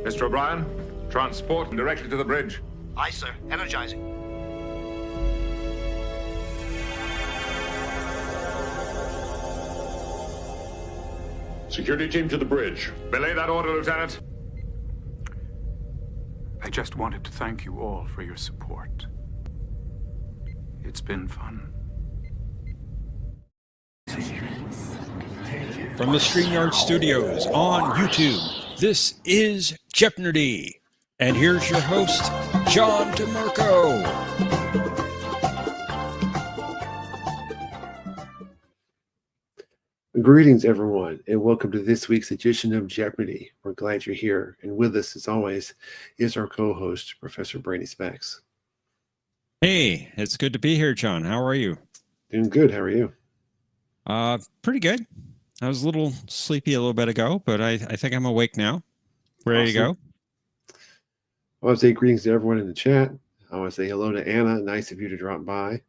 Mr. O'Brien, transport directly to the bridge. Aye, sir. Energizing. Security team to the bridge. Belay that order, Lieutenant. I just wanted to thank you all for your support. It's been fun. From the StreamYard Studios on YouTube, this is Jeopnerdy. And here's your host, John DeMarco. Greetings, everyone, and welcome to this week's edition of Jeopardy. We're glad you're here, and with us, as always, is our co-host, Professor Brainy Specs. Hey, it's good to be here, John. How are you? Doing good. How are you? Pretty good. I was a little sleepy a little bit ago, but I think I'm awake now. Ready to go? I want to say greetings to everyone in the chat. I want to say hello to Anna. Nice of you to drop by.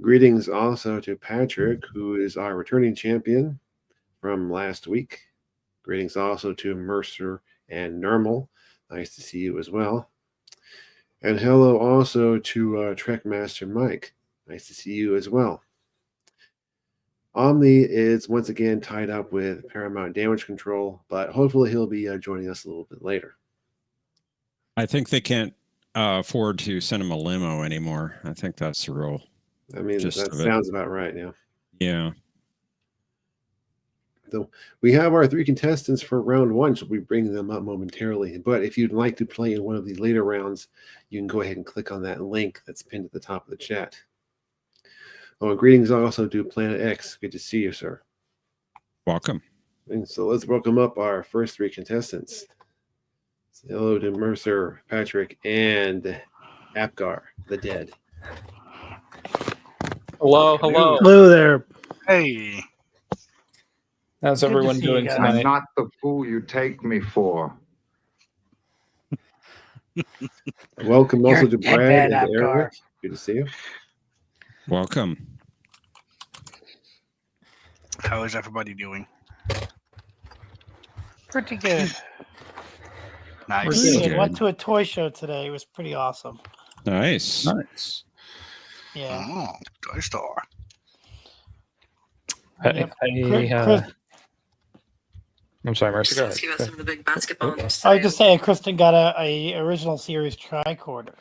Greetings also to Patrick, who is our returning champion from last week. Greetings also to Mercer and Normal. Nice to see you as well. And hello also to Trekmaster Mike. Nice to see you as well. Omni is once again tied up with Paramount Damage Control, but hopefully he'll be joining us a little bit later. I think they can't afford to send him a limo anymore. I think that's the rule. I mean, that sounds about right now. Yeah. So we have our three contestants for round one, so we'll be bringing them up momentarily. But if you'd like to play in one of these later rounds, you can go ahead and click on that link that's pinned at the top of the chat. Oh, and greetings also to Planet X. Good to see you, sir. Welcome. And so let's welcome up our first three contestants. So hello to Mercer, Patrick, and Apgar, the dead. Hello, hello. Hello there. Hey. How's Good everyone to see doing you tonight? guys. I'm not the fool you take me for. Welcome also to dead Brad bad, and to Apgar. Eric. Good to see you. Welcome. How is everybody doing? Pretty good. Nice. Pretty good. Went to a toy show today. It was pretty awesome. Nice. Nice. Yeah. Oh, Toy Store. Yep. Chris- I'm sorry, Marcy. Go ahead. You got some of the big basketball. I was just saying, Kristen got a original series tricorder.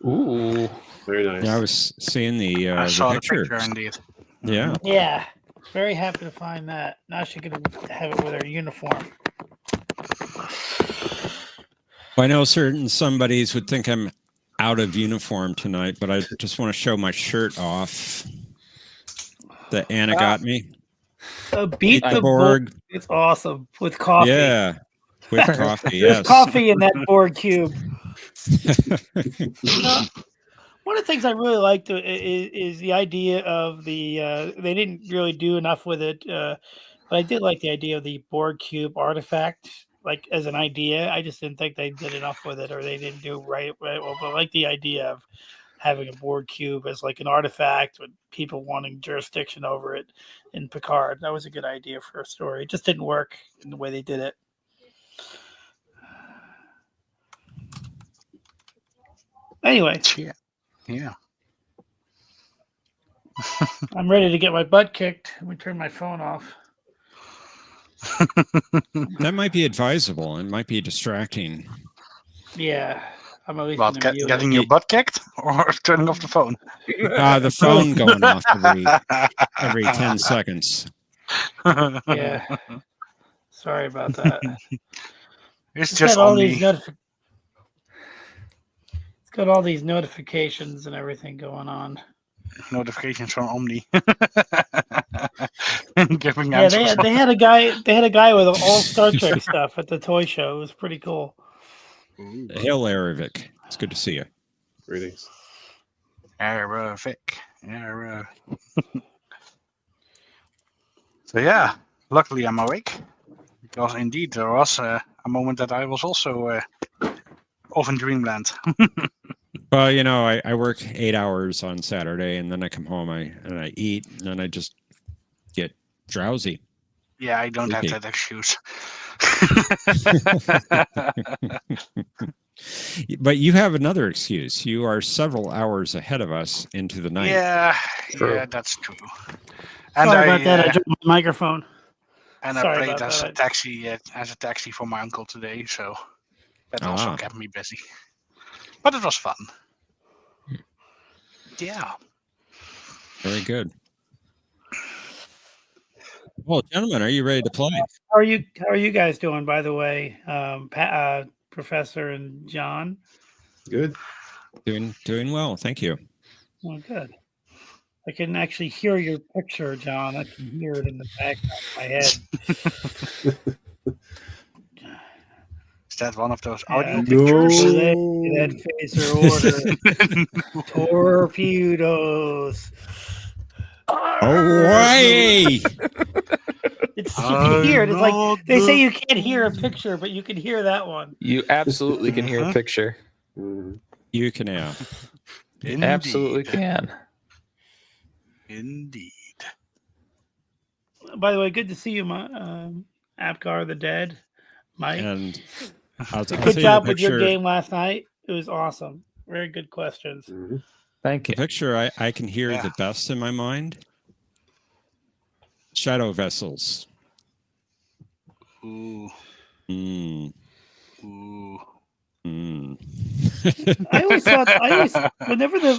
Ooh. Very nice. Yeah, I was seeing the I saw the picture. picture indeed. Yeah. Yeah. Very happy to find that. Now she's gonna have it with her uniform. Well, I know certain somebodies would think I'm out of uniform tonight, but I just want to show my shirt off that Anna got me. Beat the Borg. Borg. It's awesome with coffee. Yeah, with coffee. There's Yes. coffee in that Borg cube. One of the things I really liked is the idea of the. They didn't really do enough with it, but I did like the idea of the Borg cube artifact, like as an idea. I just didn't think they did enough with it, or they didn't do right well. But I like the idea of having a Borg cube as like an artifact with people wanting jurisdiction over it in Picard. That was a good idea for a story. It just didn't work in the way they did it. Anyway. Yeah. I'm ready to get my butt kicked. Let me turn my phone off. That might be advisable. It might be distracting. Yeah. I'm at least About gonna mute getting it. your butt kicked or turning off the phone? The phone going off every 10 seconds. Yeah. Sorry about that. It's It's just got all on these the. It's got all these notifications and everything going on. Notifications from Omni. Giving Yeah, answers. they had a guy with all Star Trek stuff at the toy show. It was pretty cool. Hail Erevic. It's good to see you. Greetings. Vic. So yeah, luckily I'm awake because indeed there was a moment that I was also off in dreamland. Well, you know, I work 8 hours on Saturday, and then I come home and I eat, and then I just get drowsy. Yeah, I don't have Okay. that excuse. But you have another excuse. You are several hours ahead of us into the night. Yeah, that's true. And Sorry about that. I dropped my microphone. and Sorry I played about as that. a taxi for my uncle today, so that also Ah. kept me busy. But it was fun. Yeah. Very good. Well, gentlemen, are you ready to play? How are you guys doing, by the way, Professor and John? Good. Doing well, thank you. Oh, good. I can actually hear your picture, John. I can hear it in the background of my head. Is that one of those Yeah. audio No. pictures? That phaser order. Torpedoes. Away! It's you can hear it. It's like they say you can't hear a picture, but you can hear that one. You absolutely can hear a picture. Mhm. You can Absolutely can. Indeed. By the way, good to see you, Apgar the Dead, Mike. And I'll Good tell you job the with your picture- game last night. It was awesome. Very good questions. Mhm. Thank The you. picture I can hear Yeah. the best in my mind. Shadow vessels. Ooh. Mm, Ooh. mm. I always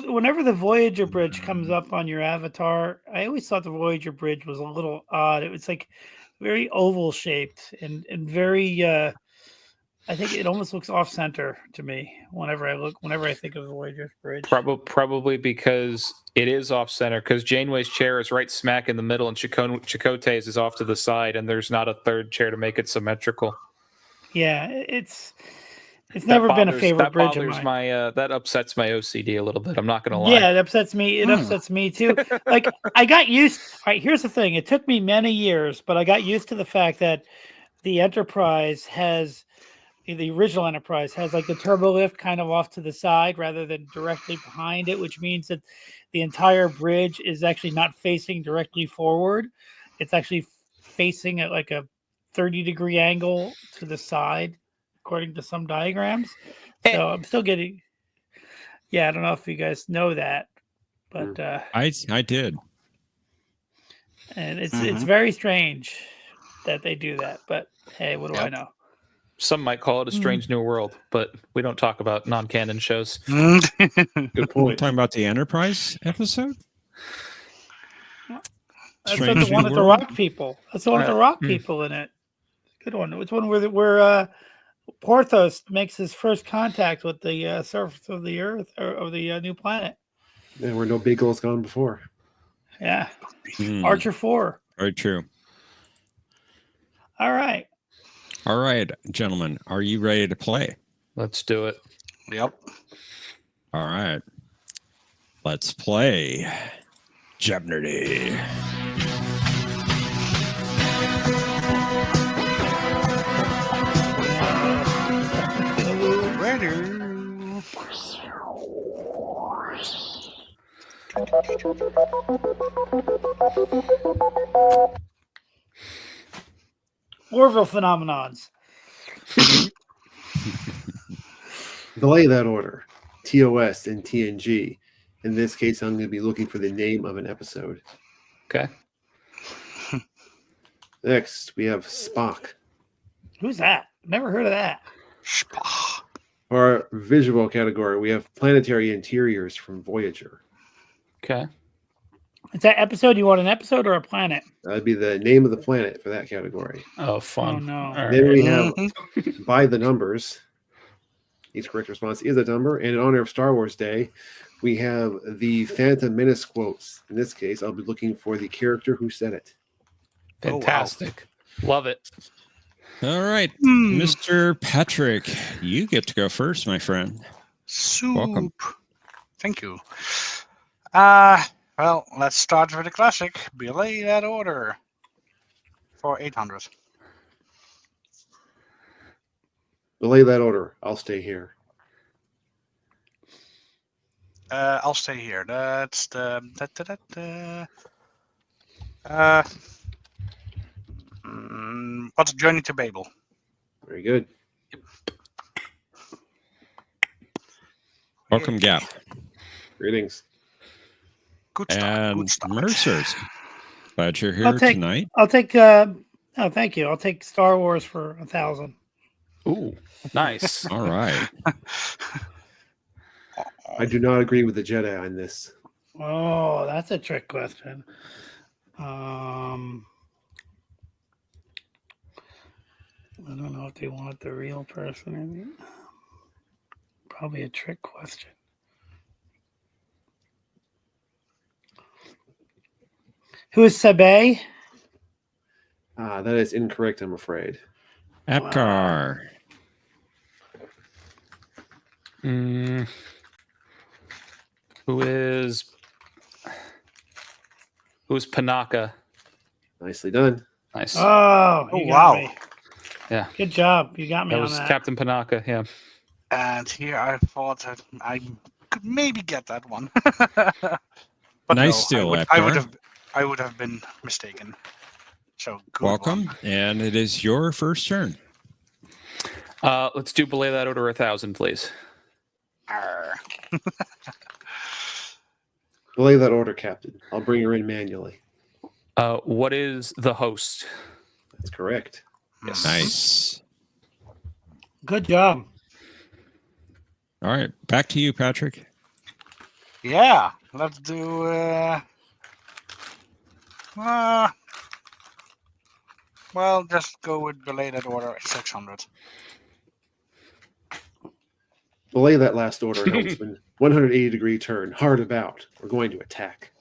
whenever the Voyager bridge comes up on your avatar, I always thought the Voyager bridge was a little odd. It was like very oval shaped and very I think it almost looks off center to me whenever I think of the Voyager bridge. Probably because it is off center, because Janeway's chair is right smack in the middle and Chakotay's is off to the side, and there's not a third chair to make it symmetrical. Yeah, it's never been a favorite bridge of mine. That upsets my OCD a little bit. I'm not gonna lie. Yeah, it upsets me. It upsets me too. Like I got used. All right, here's the thing. It took me many years, but I got used to the fact that the Enterprise the original Enterprise has like the turbo lift kind of off to the side rather than directly behind it, which means that the entire bridge is actually not facing directly forward. It's actually facing at like a 30-degree angle to the side, according to some diagrams. So I'm still getting. Yeah, I don't know if you guys know that, but I did. and it's very strange that they do that. But hey, what do I Yep. know? Some might call it a strange new world, but we don't talk about non-canon shows. Good We're point. talking about the Enterprise episode. That's Strange the one New with the World? rock people. That's the one with the rock people in it. Good one. It's one where Porthos makes his first contact with the surface of the Earth or of the new planet. Yeah, where no Beagle's gone before. Yeah, Hmm, Archer 4. very true. All right. All right, gentlemen, are you ready to play? Let's do it. Yep. All right, let's play Jeopnerdy. Orville phenomenons. Delay that order. TOS and TNG. In this case, I'm going to be looking for the name of an episode. Okay. Next, we have Spock. Who's that? Never heard of that. For our visual category, we have planetary interiors from Voyager. Okay. Is that episode? You want an episode or a planet? That'd be the name of the planet for that category. Oh, fun. Oh, no. All Then we right. have by the numbers. Each correct response is a number. And in honor of Star Wars Day, we have the Phantom Menace quotes. In this case, I'll be looking for the character who said it. Fantastic. Love it. All right, Mr. Patrick, you get to go first, my friend. Soup. Welcome. Thank you. Well, let's start with the classic. Belay that order for 800. Belay that order. I'll stay here. I'll stay here. That's the What's Journey to Babel? Very good. Welcome, Gap. Greetings. Good start. And Good start. Mercer's. Glad you're here I'll take- tonight. I'll take. Oh, thank you. I'll take Star Wars for 1,000. Ooh, nice. All right. I do not agree with the Jedi on this. Oh, that's a trick question. I don't know if they want the real person in it. Probably a trick question. Who is Sabe? That is incorrect, I'm afraid. Apgar. Who's Panaka? Nicely done. Nice. Oh, you got wow. me. Yeah. Good job. You got me That on was that. Captain Panaka. Yeah. And here I thought that I could maybe get that one. But Nice no, steal, I Apgar. would have been mistaken. So good Welcome. one. And it is your first turn. Let's do belay that order 1,000, please. Arr. Belay that order, Captain. I'll bring her in manually. What is the host? That's correct. Yes. Nice. Good job. All right. Back to you, Patrick. Yeah, let's do. Well, just go with belated order at 600. Belay that last order, helmsman. 180-degree turn. Hard about. We're going to attack.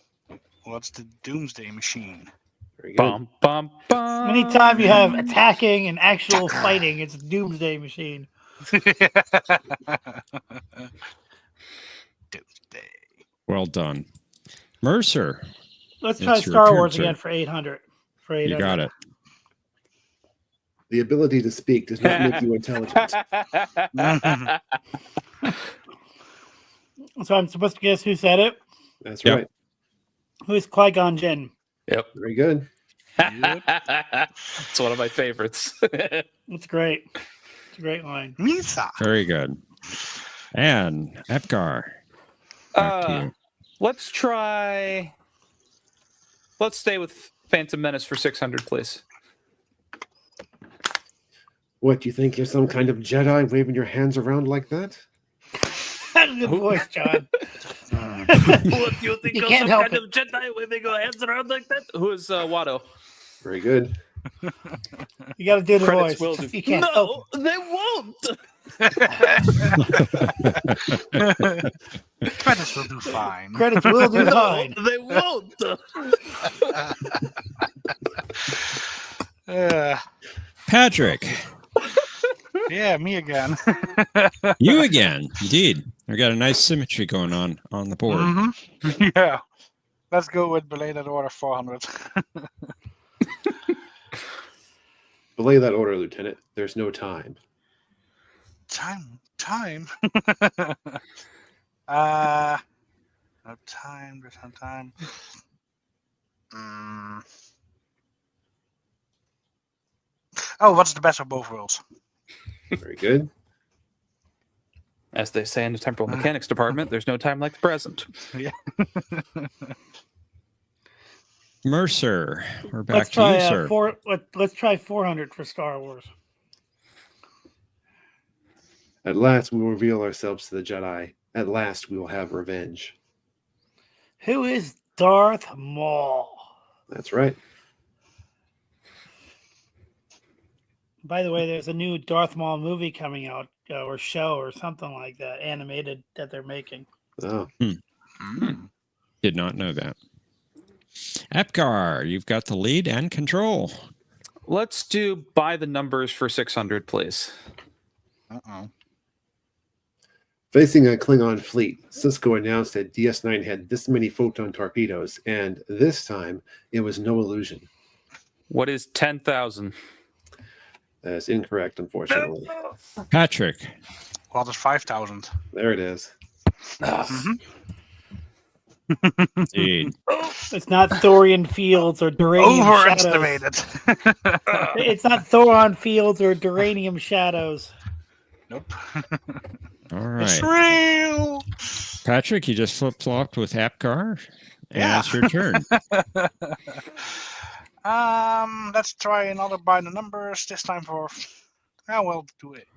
What's the Doomsday Machine? Very good. Bum, bum, bum. Anytime you have attacking and actual fighting, it's a doomsday machine. Doomsday. Well done. Mercer. Let's It's try your Star turn, Wars sir. again for 800. For 800. You got it. The ability to speak does not make you intelligent. So I'm supposed to guess who said it? That's Yep. right. Who's Qui-Gon Jinn? Yep. Very good. It's one of my favorites. That's great. It's a great line. Misa. Very good. And Apgar. Back to you. Let's stay with Phantom Menace for 600, please. What, do you think you're some kind of Jedi waving your hands around like that? Good voice, John. What do you think You of can't some help kind of Jedi waving your hands around like that? Who is Watto? Very good. You got to do the Credits voice. will do. You can't help No, they won't. Credits will do fine. it. Credits will do fine. They won't. Patrick. Yeah, me again. You again. Indeed. I got a nice symmetry going on the board. Mhm. Yeah. Let's go with belated order 400. Belay that order, Lieutenant. There's no time. Time. No time. There's no time. Oh, what's the best of both worlds? Very good. As they say in the temporal mechanics department, there's no time like the present. Yeah. Mercer. We're back Let's to try you, sir. let's try 400 for Star Wars. At last, we will reveal ourselves to the Jedi. At last, we will have revenge. Who is Darth Maul? That's right. By the way, there's a new Darth Maul movie coming out, or show, or something like that, animated that they're making. Oh, Did not know that. Apgar, you've got the lead and control. Let's do by the numbers for 600, please. Uh-oh. facing a Klingon fleet, Cisco announced that DS9 had this many photon torpedoes, and this time it was no illusion. What is 10,000? That's incorrect, unfortunately. Patrick. Well, there's 5,000. There it is. Mhm. Indeed. It's not Thorian Fields or Duranium Shadows. Overestimated. It's not Thoron Fields or Duranium Shadows. Nope. All It's right. real. Patrick, you just flip-flopped with Apgar. And Yeah. it's your turn. Let's try another by the numbers. This time for, we'll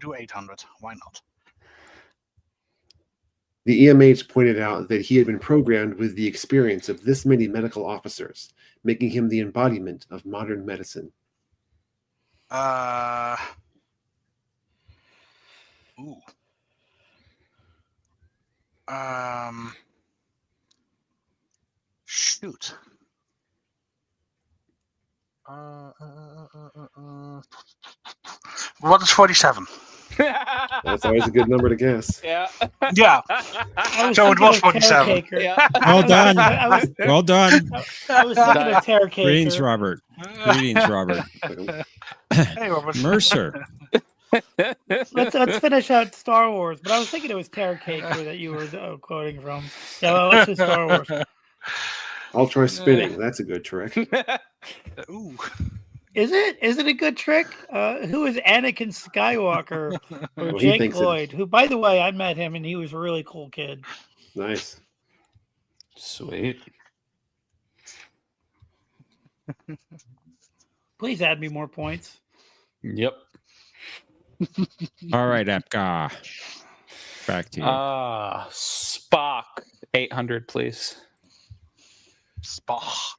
do 800. Why not? The EMH pointed out that he had been programmed with the experience of this many medical officers, making him the embodiment of modern medicine. Ooh. Shoot. What is 47? That's always a good number to guess. Yeah. Yeah. So it was 47. Yeah. Well done. I was Well done. thinking of Terror Caker. Greetings, Robert. Greetings, Robert. Hey, Robert. Mercer. Let's finish out Star Wars. But I was thinking it was Terror Caker that you were quoting from. Yeah, well, let's do Star Wars. I'll try spinning. That's a good trick. Ooh. Is it? Is it a good trick? Who is Anakin Skywalker or Well, he Jake thinks it Lloyd? Who, by the way, I met him and he was a really cool kid. Nice. Sweet. Please add me more points. Yep. All right, Apgar. Back to you. Spock, 800, please. Spock.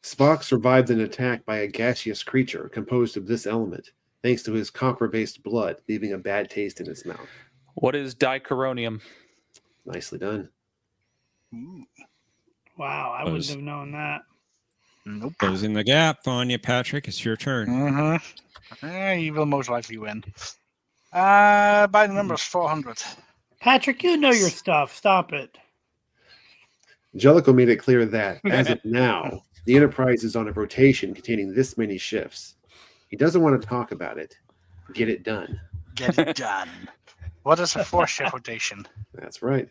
Spock survived an attack by a gaseous creature composed of this element, thanks to his copper-based blood, leaving a bad taste in his mouth. What is dichromium? Nicely done. Ooh. Wow, I wouldn't have known that. Nope. Closing the gap on you, Patrick. It's your turn. Mm-hmm. He will most likely win. By the numbers 400. Patrick, you know your stuff. Stop it. Jellicoe made it clear that, as of now, the Enterprise is on a rotation containing this many shifts. He doesn't want to talk about it. Get it done. Get it done. What is a 4-shift rotation? That's right.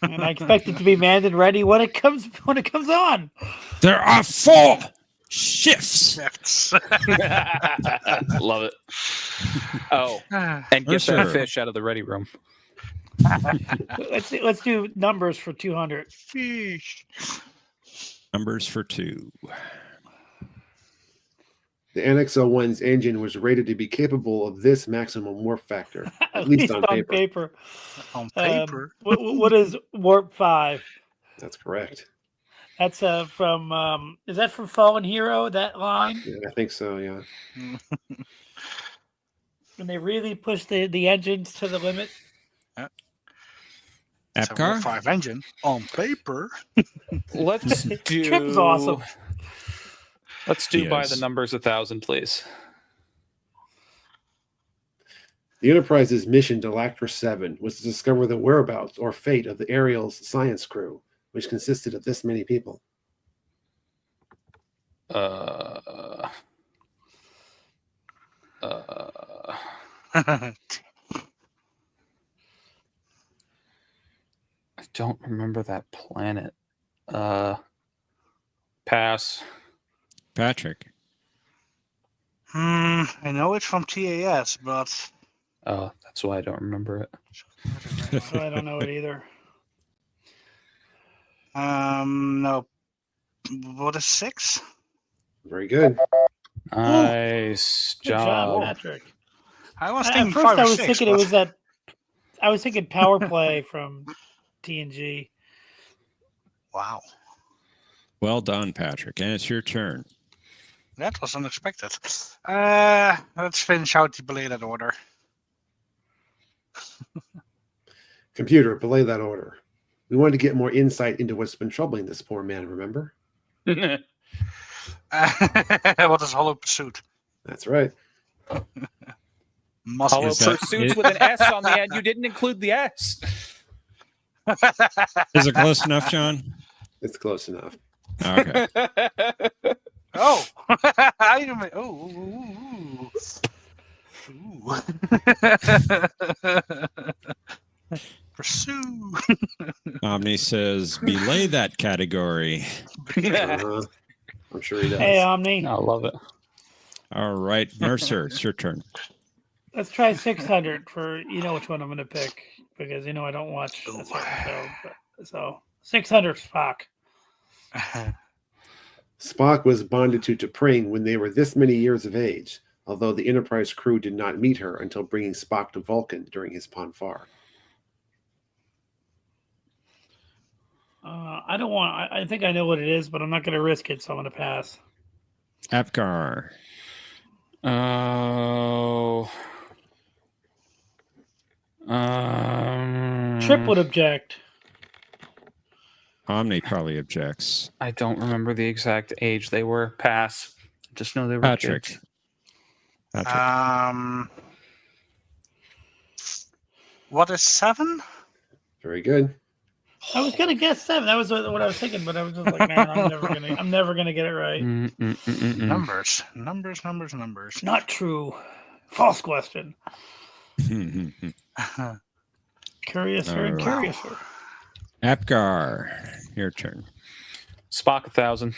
And I expect it to be manned and ready when it comes on. There are 4 shifts. Shifts. Love it. Oh, and get Mercer. that fish out of the ready room. Let's do numbers for 200. Numbers for 2. The NX-01's engine was rated to be capable of this maximum warp factor, at least on paper. On paper. What is warp 5? That's correct. That's from is that from Fallen Hero, that line? Yeah, I think so, yeah. When they really push the engines to the limit. It's a Apgar? Warp 5 engine on paper. Let's do. Trip is awesome. Let's do by Yes. the numbers 1,000, please. The Enterprise's mission to Lactra 7 was to discover the whereabouts or fate of the Ariel's science crew, which consisted of this many people. I don't remember that planet. Pass. Patrick. I know it's from TAS, but Oh, that's why I don't remember it. So I don't know it either. no. What is 6? Very good. Nice Good job, job. Patrick. I was At thinking first, 5 or I was 6. thinking it was that. I was thinking Power Play from TNG. Wow, Well done, Patrick. And it's your turn. that was unexpected. Let's finish out the belated order. Computer, belay that order. We wanted to get more insight into what's been troubling this poor man, remember? What is Hollow Pursuit? That's right. Must Hollow Is that- Pursuits with an S on the end. You didn't include the S. Is it close enough, John? It's close enough. Okay. Oh, ooh. Pursue. Omni says, belay that category. Uh-huh. I'm sure he does. Hey, Omni. I love it. All right, Mercer, it's your turn. Let's try 600 for which one I'm going to pick because I don't watch a certain show. So 600 Spock. Spock was bonded to T'Pring when they were this many years of age, although the Enterprise crew did not meet her until bringing Spock to Vulcan during his Ponfar. I don't want. I think I know what it is, but I'm not going to risk it, so I'm going to pass. Apgar. Oh. Trip would object. Omni probably objects. I don't remember the exact age they were. Pass. Just know they were Patrick. kids. Patrick. What is 7? Very good. I was gonna guess 7. That was what I was thinking, but I was just like, man, I'm never gonna get it right. Numbers. Not true. False question. Curiouser and curiouser. Apgar, your turn. Spock 1000.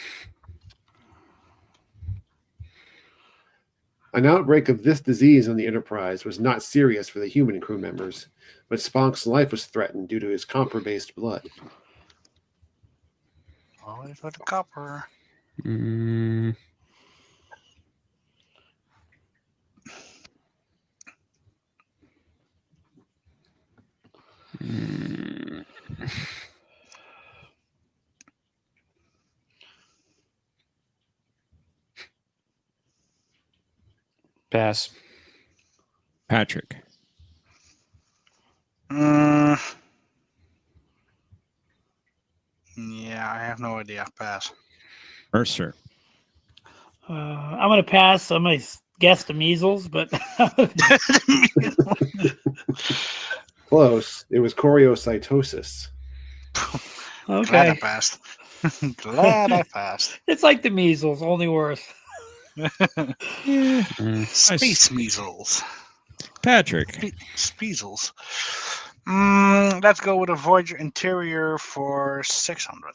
An outbreak of this disease on the Enterprise was not serious for the human crew members, but Spock's life was threatened due to his copper-based blood. Always with the copper. Pass. Patrick. Yeah, I have no idea. Pass. Mercer. I'm gonna pass. I'm gonna guess the measles, but Close. It was choriocytosis. Glad I okay. passed. Glad I passed. It's like the measles, only worse. Space measles. Patrick. Speasels. Let's go with a Voyager interior for 600.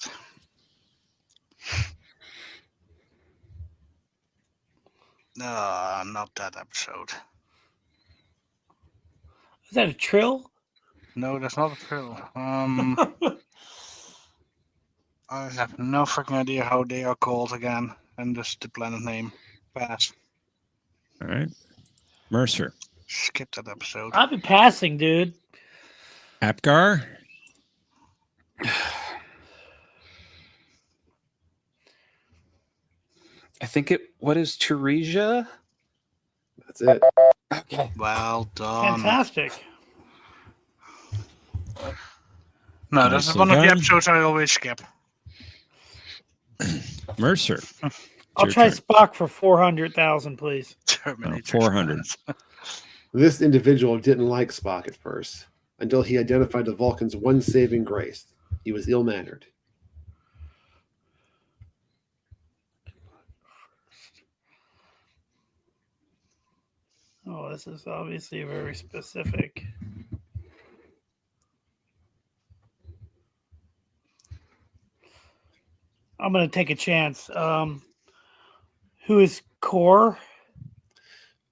Not that episode. Is that a trill? No, that's not a thrill. I have no freaking idea how they are called again, and just the planet name. Pass. All right. Mercer. Skip that episode. I've been passing, dude. Apgar. I think what is Teresia? That's it. Okay. Well done. Fantastic. No, this is Nicely one of the done. episodes I always skip. Mercer. I'll your try turn. Spock for 400,000, please. Terminator. 400. This individual didn't like Spock at first, until he identified the Vulcan's one saving grace. He was ill-mannered. Oh, this is obviously very specific. I'm going to take a chance. Who is Core?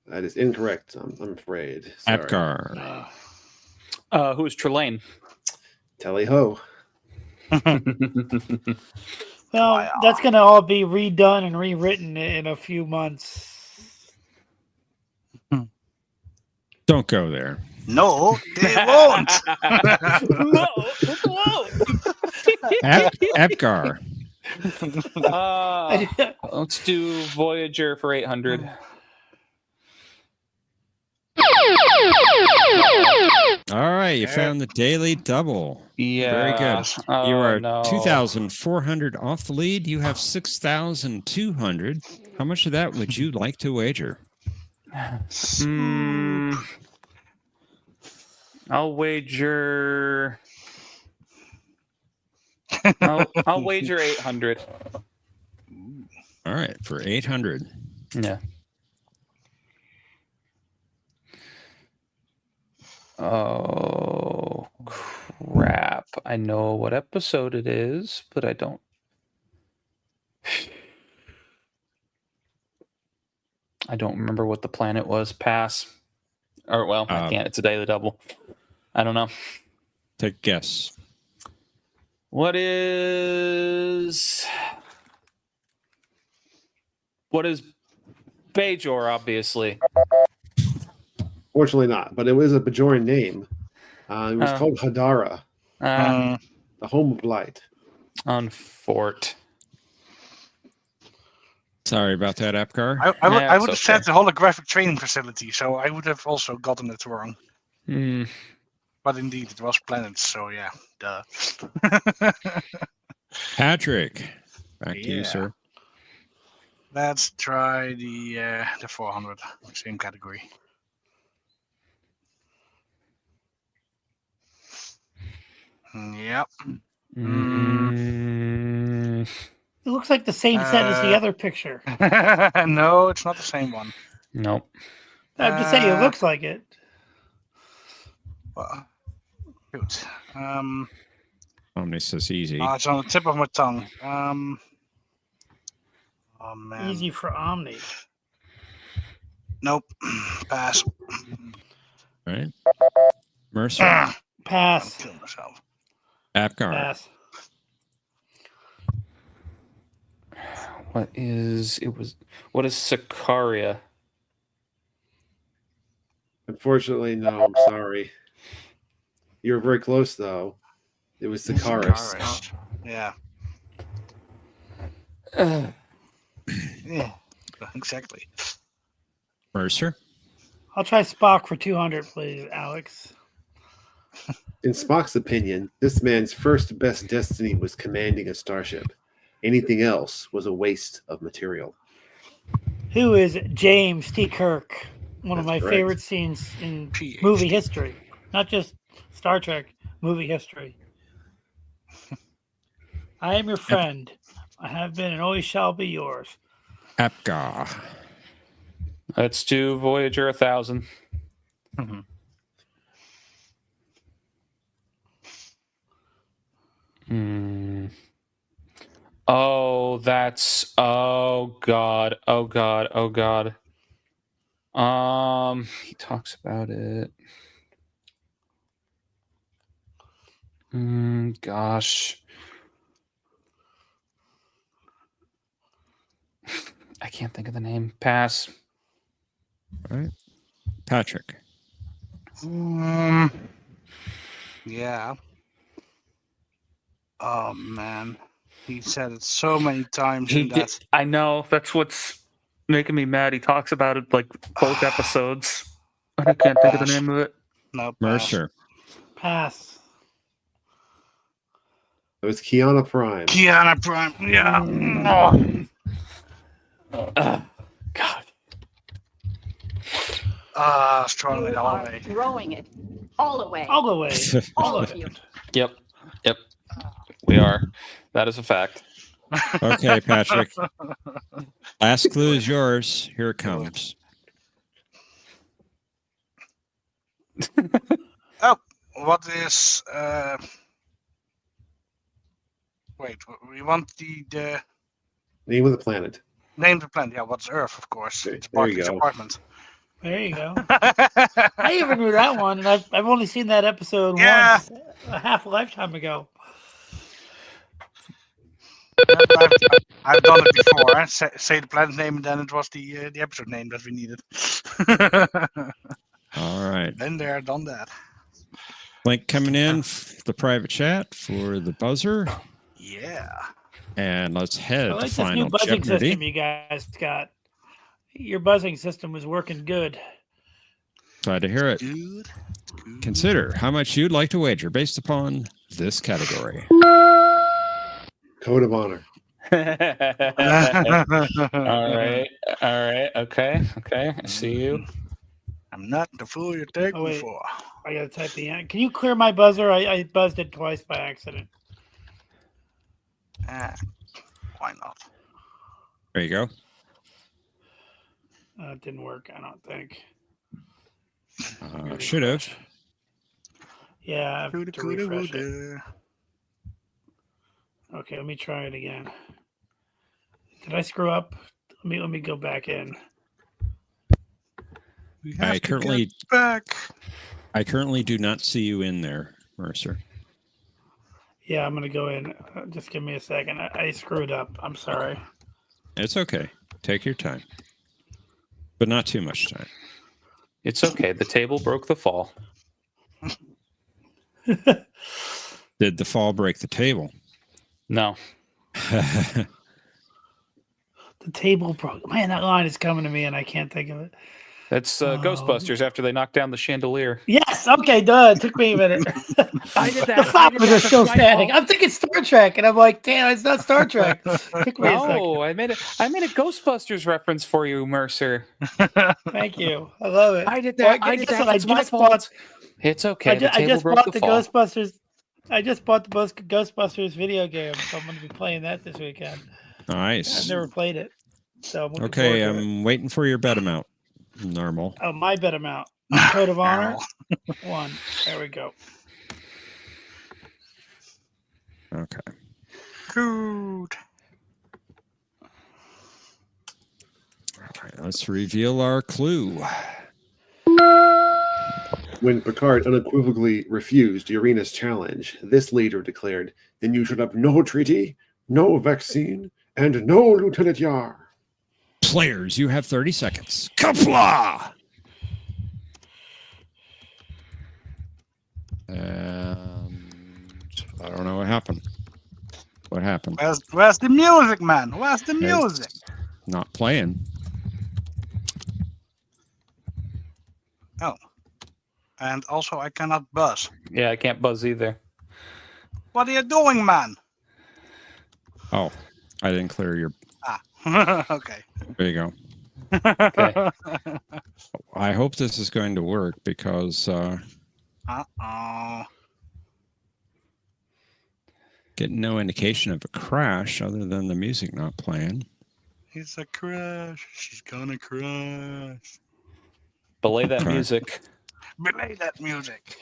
That is incorrect, I'm afraid. Sorry. Apgar. Who is Trelane? Tally-ho. Well, that's going to all be redone and rewritten in a few months. Don't go there. No, they won't. No, whoa. Apgar. Let's do Voyager for 800. All right, you found the daily double. Yeah. Very good. Oh, You are no. 2,400 off the lead. You have 6,200. How much of that would you like to wager? I'll wager. I'll wager 800. All right, for 800. Yeah. Oh, I know what episode it is, but I don't. I don't remember what the planet was. Pass. Or well, I can't. It's a daily double. I don't know. Take a guess. What is Bajor? Obviously. Fortunately not, but it was a Bajoran name. It was called Hadara, the home of light. On Fort. Sorry about that, Apgar. I would have said the holographic training facility, so I would have also gotten it wrong. But indeed, it was planets, so yeah. Duh. Patrick, back to you, sir. Let's try the 400, same category. Yep. It looks like the same set as the other picture. No, it's not the same one. Nope. I'm just saying it looks like it. Well, shoot. Omni says easy. Oh, it's on the tip of my tongue. Oh man. Easy for Omni. Nope. Pass. All right. Mercer. Pass. I'm killing myself. Apgar. Pass. What is Sicaria? Unfortunately, no. I'm sorry. You were very close, though. It was Sicaris. Yeah. Yeah. Exactly. Mercer. I'll try Spock for 200, please, Alex. In Spock's opinion, this man's first best destiny was commanding a starship. Anything else was a waste of material. Who is James T. Kirk? One of my correct. favorite scenes in PhD. movie history. Not just Star Trek, movie history. I am your friend. I have been and always shall be yours. Apgar. Let's do Voyager 1000. Oh, that's oh god. He talks about it. Gosh. I can't think of the name. Pass. All right. Patrick. Yeah. Oh man, he said it so many times. I know. That's what's making me mad. He talks about it like both episodes. I can't think of the name of it. No. Mercer. Pass. It was Kiana Prime. Kiana Prime. Yeah. God. Strongly You all are the way. throwing it all away. All the way. All of you. Yep. We are. That is a fact. Okay, Patrick. Last clue is yours. Here it comes. Oh, what is? Wait, we want the Name of the planet. name of the planet. Yeah, what's Earth? Of course. Okay, It's there you Barclay's go. apartment. There you go. I even knew that one, and I've only seen that episode Yeah. once, a half a lifetime ago. I've done it before. Say the planet name, and then it was the episode name that we needed. All right. Been there, done that. Link coming in, the private chat for the buzzer. Yeah. And let's head I to like this new final buzzing system Jeopardy. you guys got. Your buzzing system was working good. Glad to hear it. Good. Consider how much you'd like to wager based upon this category. Code of honor. All right. Okay. I see you. I'm not the fool you take Oh, wait. me for. I gotta type the end. Can you clear my buzzer? I buzzed it twice by accident. Why not? There you go. It didn't work, I don't think. Should have. Yeah, I have to refresh it. Okay, let me try it again. Did I screw up? Let me go back in. We have to get back. I currently do not see you in there, Mercer. Yeah, I'm gonna go in. Just give me a second. I screwed up. I'm sorry. It's okay. Take your time, but not too much time. It's okay. The table broke the fall. Did the fall break the table? No. The table broke. Man, that line is coming to me, and I can't think of it. That's Ghostbusters after they knocked down the chandelier. Yes. Okay. Duh. It took me a minute. I did that. The flowers are still standing. I'm thinking Star Trek, and I'm like, damn, it's not Star Trek. Took me a second. No, I made a Ghostbusters reference for you, Mercer. Thank you. I love it. I did that. Well, I did guess that. what? It's my fault. It's okay. The I table just broke bought the the fall. Ghostbusters. I just bought the Ghostbusters video game, so I'm going to be playing that this weekend. Nice. I've never played it, so I'm looking Okay, forward to it. I'm waiting for your bet amount. Normal. Oh, my bet amount. Code of honor. 1. There we go. Okay. Good. All right, let's reveal our clue. When Picard unequivocally refused Urina's challenge, this leader declared, "Then you should have no treaty, no vaccine, and no Lieutenant Yar." Players, you have 30 seconds. Kapla! And I don't know what happened. What happened? Where's the music, man? Where's the music? It's not playing. Oh. And also, I cannot buzz. Yeah, I can't buzz either. What are you doing, man? Oh, I didn't clear your... Ah, okay. There you go. Okay. I hope this is going to work because... Uh-oh. Getting no indication of a crash other than the music not playing. It's a crash. She's gonna crash. Belay that Okay. music. Belay that music.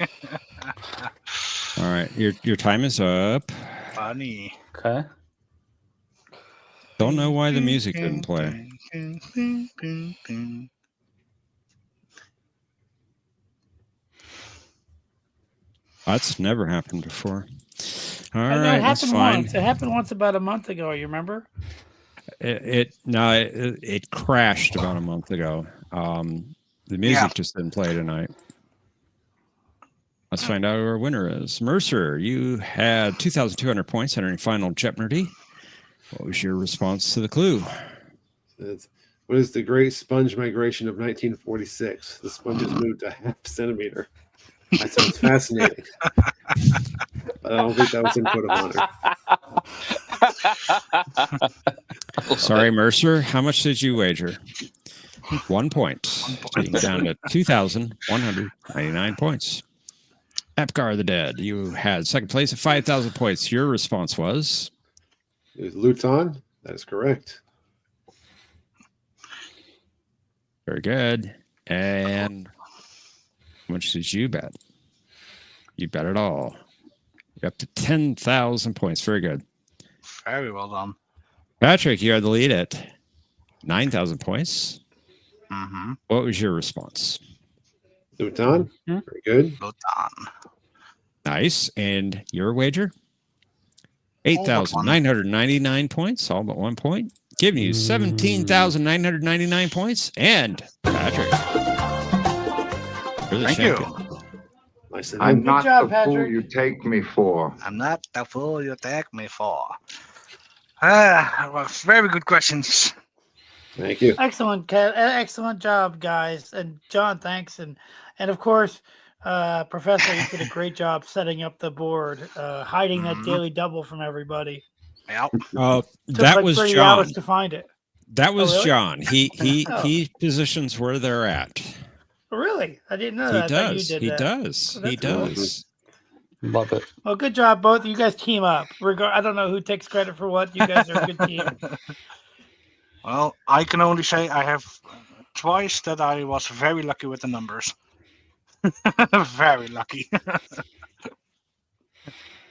All right, your time is up. Funny. Okay. Don't know why the music didn't play. That's never happened before. All I know right, it that's happened fine. once. It happened once about a month ago. You remember? It crashed about a month ago. The music just didn't play tonight. Let's find out who our winner is. Mercer, you had 2,200 points entering final Jeopnerdy. What was your response to the clue? What is the Great Sponge Migration of 1946? The sponges moved a half centimeter. That sounds fascinating. But I don't think that was in Code of Honor. Sorry, Mercer. How much did you wager? 1 point. Taking down to 2,199 points. Apgar the Dead, you had second place at 5,000 points. Your response was? Is Luton? That is correct. Very good. And how much did you bet? You bet it all. You're up to 10,000 points. Very good. Very well done. Patrick, you had the lead at 9,000 points. Mm-hmm. What was your response? Luton? Very good. Luton. Nice. And your wager? 8,999 points, all but 1 point. Giving you 17,999 points. And Patrick, you're the Thank champion. you. Nice. I'm not job, the fool Patrick. you take me for. I'm not the fool you take me for. Well, very good questions. Thank you. Excellent, excellent job, guys. And John, thanks. And of course, Professor, you did a great job setting up the board, hiding that daily double from everybody. Yep. Took That like was 30 John. hours to find it. That was really? John. He Oh. positions where they're at. Really? I didn't know He that. I thought does. You did He that. does. Oh, He that's cool. does. Love it. Well, good job, both. You guys team up. I don't know who takes credit for what. You guys are a good team. Well, I can only say I have twice that I was very lucky with the numbers. Very lucky.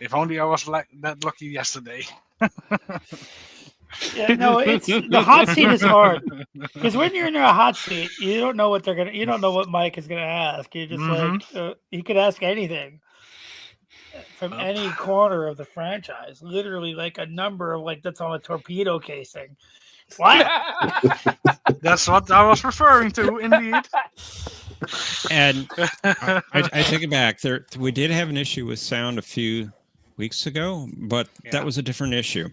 If only I was that lucky yesterday. Yeah, no, it's the hot seat is hard because when you're in a hot seat, you don't know what you don't know what Mike is gonna ask. You're just like he could ask anything from any corner of the franchise. Literally, like a number of that's on a torpedo casing. What? That's what I was referring to, indeed. And I take it back. We did have an issue with sound a few weeks ago, but that was a different issue.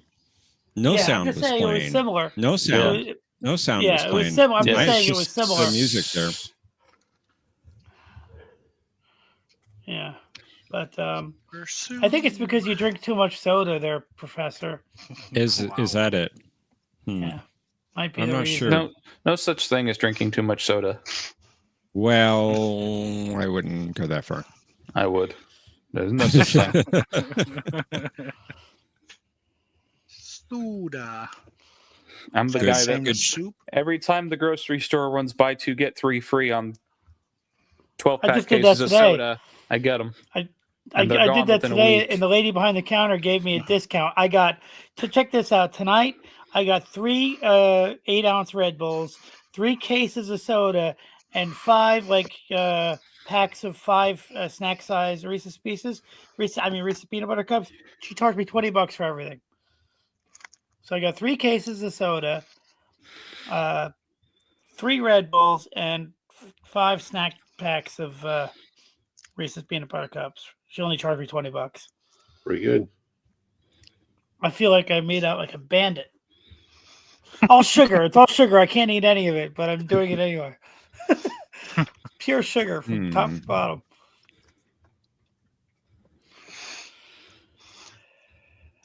No sound was playing. It was similar. No sound. No sound was playing. It was similar. I'm just saying it was just similar. the music there. Yeah, but I think it's because you drink too much soda, there, Professor. Is that it? Yeah, might be. I'm not reason. sure. No such thing as drinking too much soda. Well, I wouldn't go that far. I would. There's no such thing. Soda. I'm the guy that soup. Every time the grocery store runs buy 2 get 3 free on 12-pack did cases that of today. soda, I get them. I did that today, and the lady behind the counter gave me a discount. Check this out. Tonight, I got 3 8-ounce Red Bulls, 3 cases of soda, and 5 packs of 5 snack size Reese's Pieces. Reese's peanut butter cups. She charged me $20 for everything. So I got 3 cases of soda, 3 Red Bulls, and 5 snack packs of Reese's peanut butter cups. She only charged me $20. Pretty good. I feel like I made out like a bandit. All sugar. It's all sugar. I can't eat any of it, but I'm doing it anyway. Pure sugar from top to bottom.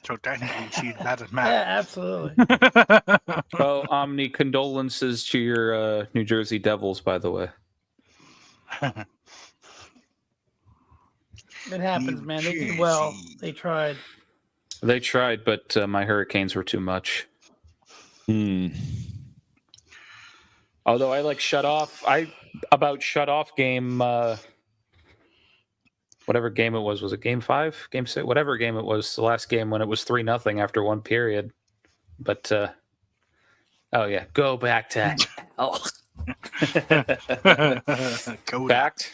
So technically, she's bad as Yeah, Matt. absolutely. Well, Omni, condolences to your New Jersey Devils, by the way. It happens, man. They did well. They tried. They tried, but my Hurricanes were too much. Although I shut off. Shut off game. Whatever game it was it game 5, game 6, whatever game it was, the last game when it was 3-0 after one period. But go back to hell. Backed.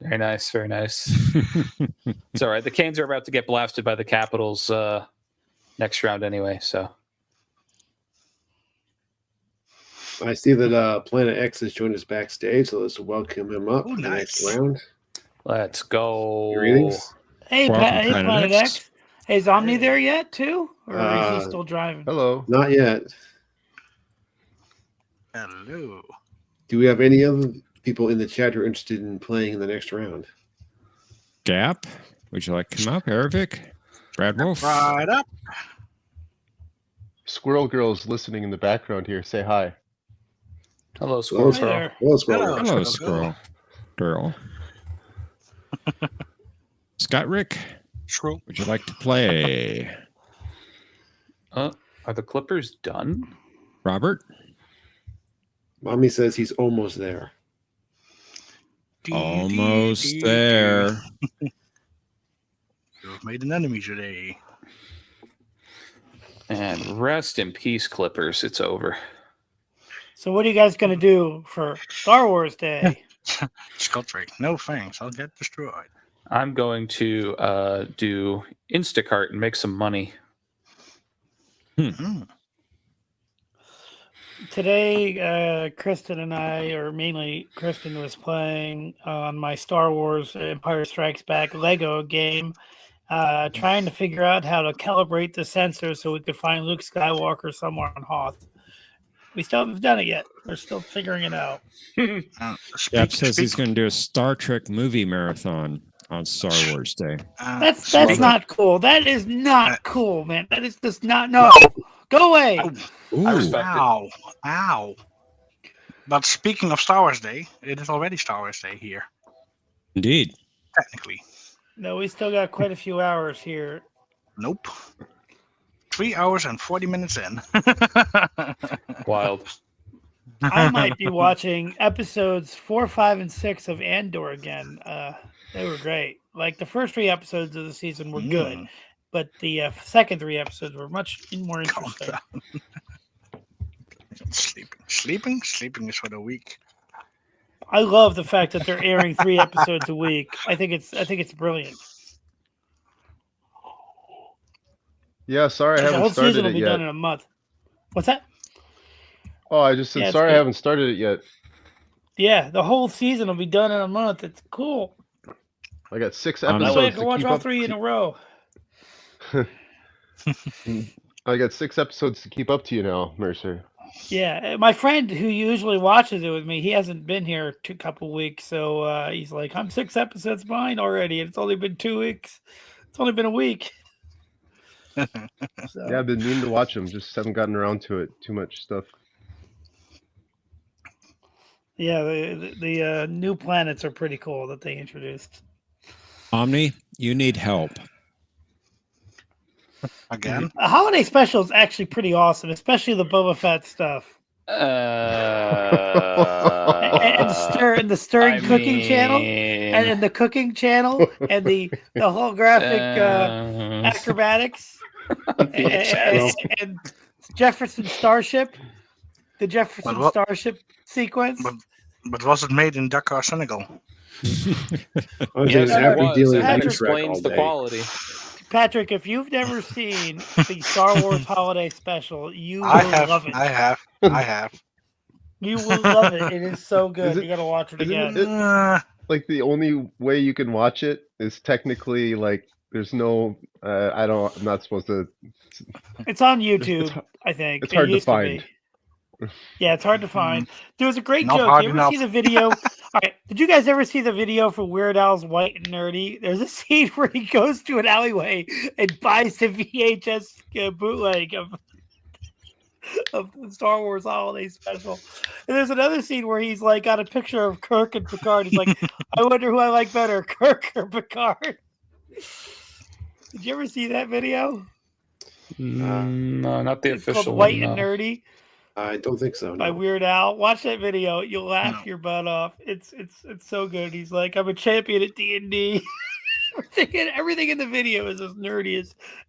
Very nice, very nice. It's all right. The Canes are about to get blasted by the Capitals next round anyway. So I see that Planet X has joined us backstage, so let's welcome him up for the next round. Let's go. Greetings. Hey, Planet X. Hey, is Omni there yet, too? Or is he still driving? Hello. Not yet. Hello. Do we have any other people in the chat who are interested in playing in the next round? Gap, would you like to come up? Ervik? Brad Wolf? Right up. Squirrel Girl's listening in the background here. Say hi. Hello, Squirrel Hello, Girl. Hello, Squirrel. Hello, Squirrel Girl. Scott Rick, would you like to play? Are the Clippers done? Robert? Mommy says he's almost there. Almost there. You've made an enemy today. And rest in peace, Clippers. It's over. So what are you guys going to do for Star Wars Day? Scottrick, no thanks. I'll get destroyed. I'm going to do Instacart and make some money. Today, Kristen and I, or mainly Kristen, was playing on my Star Wars Empire Strikes Back Lego game, trying to figure out how to calibrate the sensor so we could find Luke Skywalker somewhere on Hoth. We still haven't done it yet. We're still figuring it out. Gap says he's going to do a Star Trek movie marathon on Star Wars Day. That's not cool. That is not cool, man. That is just not. No, go away. Ow. Ow. But speaking of Star Wars Day, it is already Star Wars Day here. Indeed. Technically. No, we still got quite a few hours here. Nope. 3 hours and 40 minutes in. Wild. I might be watching episodes 4, 5, and 6 of Andor again. They were great. Like the first 3 episodes of the season were good, but the second 3 episodes were much more interesting. Sleeping is for the weak. I love the fact that they're airing 3 episodes a week. I think it's brilliant. Yeah, sorry I The whole haven't season started will it be yet. done in a month. What's that? Oh, I just said Yeah, it's sorry I good. haven't started it yet. Yeah, the whole season will be done in a month. It's cool. I got 6 That way I episodes can to watch keep all up. 3 in a row. I got 6 episodes to keep up to you now, Mercer. Yeah, my friend who usually watches it with me, he hasn't been here a couple weeks, so he's like, "I'm 6 episodes behind already, and it's only been 2 weeks. It's only been a week." So, Yeah, I've been meaning to watch them, just haven't gotten around to it. Too much stuff. yeah, the new planets are pretty cool that they introduced. Omni, you need help. Again? The holiday special is actually pretty awesome, especially the Boba Fett stuff. And the stirring cooking channel, and the cooking channel, and the holographic acrobatics, and Jefferson Starship, the Jefferson Starship sequence. But was it made in Dakar, Senegal? Yes, it was, and that explains the quality. Patrick, if you've never seen the Star Wars Holiday Special, you will love it. I have. You will love it. It is so good. You got to watch it again. Like the only way you can watch it is technically like there's no. I'm not supposed to. It's on YouTube. I think it's hard to find. Yeah, it's hard to find. There was a great Not joke. hard You ever enough. see the video? All right. Did you guys ever see the video for Weird Al's White and Nerdy? There's a scene where he goes to an alleyway and buys the VHS bootleg of the Star Wars Holiday Special. And there's another scene where he's like got a picture of Kirk and Picard. He's like, I wonder who I like better, Kirk or Picard. Did you ever see that video? No, not the It's official called White one. and Nerdy. I don't think so. By No. Weird Al. Watch that video. You'll laugh your butt off. It's so good. He's like, I'm a champion at D&D. everything in the video is as nerdy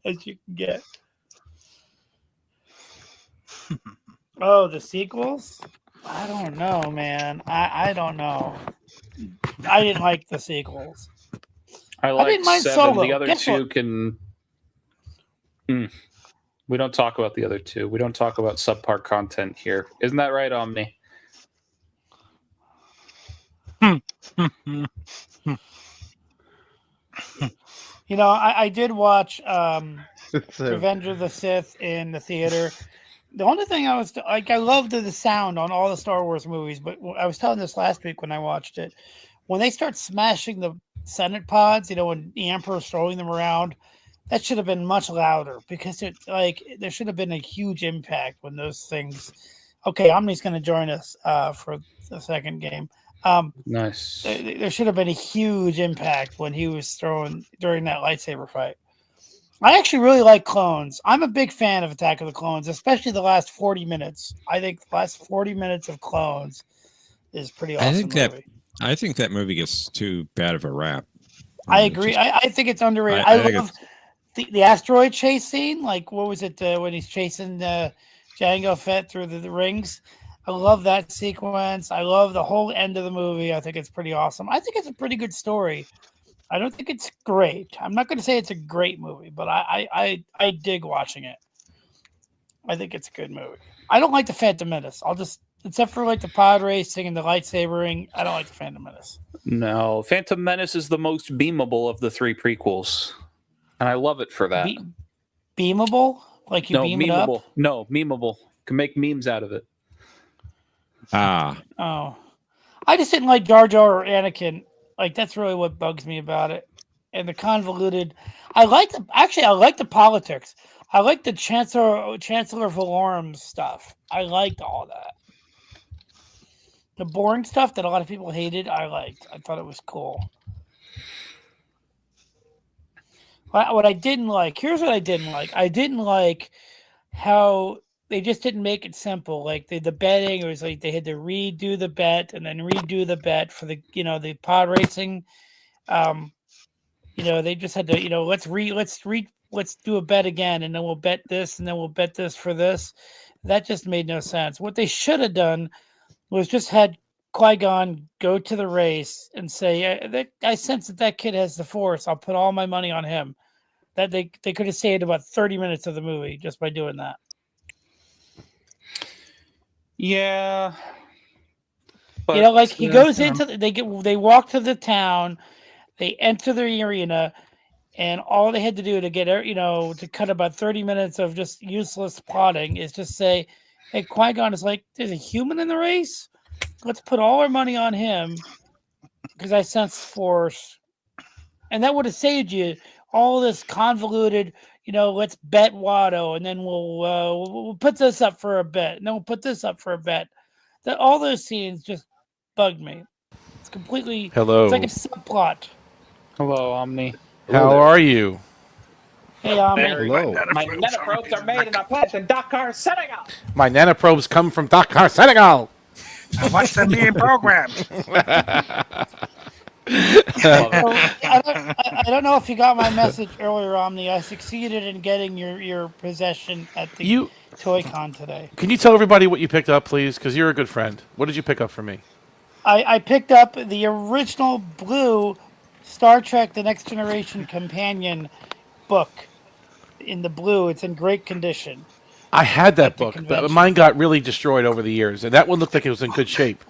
as you can get. Oh, the sequels? I don't know, man. I don't know. I didn't like the sequels. I like didn't mind 7. Solo. The other Guess 2 what? can. We don't talk about the other 2. We don't talk about subpar content here. Isn't that right, Omni? You know, I did watch Revenge of the Sith in the theater. The only thing I was like, I loved the sound on all the Star Wars movies, but I was telling this last week when I watched it. When they start smashing the Senate pods, you know, when the Emperor's throwing them around, that should have been much louder because there should have been a huge impact when those things. Okay, Omni's going to join us for the second game. Nice. There should have been a huge impact when he was throwing during that lightsaber fight. I actually really like Clones. I'm a big fan of Attack of the Clones, especially the last 40 minutes. I think the last 40 minutes of Clones is pretty awesome. I think that movie gets too bad of a rap. I agree. I think it's underrated. I love the asteroid chase scene. Like, what was it when he's chasing Jango Fett through the rings? I love that sequence. I love the whole end of the movie. I think it's pretty awesome. I think it's a pretty good story. I don't think it's great. I'm not going to say it's a great movie, but I dig watching it. I think it's a good movie. I don't like the Phantom Menace. Except for like the pod racing and the lightsabering, I don't like the Phantom Menace. No, Phantom Menace is the most beamable of the 3 prequels, and I love it for that. Beamable? Like you beam memeable. it up? No, memeable. Can make memes out of it. Oh. I just didn't like Jar Jar or Anakin. Like, that's really what bugs me about it. And the convoluted. I like the politics. I like the Chancellor Valorum's stuff. I liked all that. The boring stuff that a lot of people hated, I liked. I thought it was cool. What I didn't like, here's what I didn't like. I didn't like how they just didn't make it simple. Like the betting, it was like they had to redo the bet and then redo the bet for the the pod racing. They just had to let's do a bet again, and then we'll bet this, and then we'll bet this for this. That just made no sense. What they should have done was just had Qui-Gon go to the race and say, I sense that kid has the Force. I'll put all my money on him. That they could have saved about 30 minutes of the movie just by doing that. Yeah. But, he goes into they walk to the town, they enter the arena, and all they had to do to get to cut about 30 minutes of just useless plotting is just say, hey, Qui-Gon is like, there's a human in the race. Let's put all our money on him because I sense Force, and that would have saved you all this convoluted. Let's bet Watto, and then we'll put this up for a bet, and then we'll put this up for a bet. That all those scenes just bugged me. It's completely Hello. It's like a subplot. Hello, Omni. How are you? Hey, Omni. Hello. My nanoprobes are made in a plant in Dakar, Senegal. My nanoprobes come from Dakar, Senegal. What's the being programmed? I don't know if you got my message earlier, Omni. I succeeded in getting your possession at the Toy Con today. Can you tell everybody what you picked up, please? Because you're a good friend. What did you pick up for me? I picked up the original blue Star Trek The Next Generation companion book in the blue. It's in great condition. I had that book, but mine got really destroyed over the years, and that one looked like it was in good shape.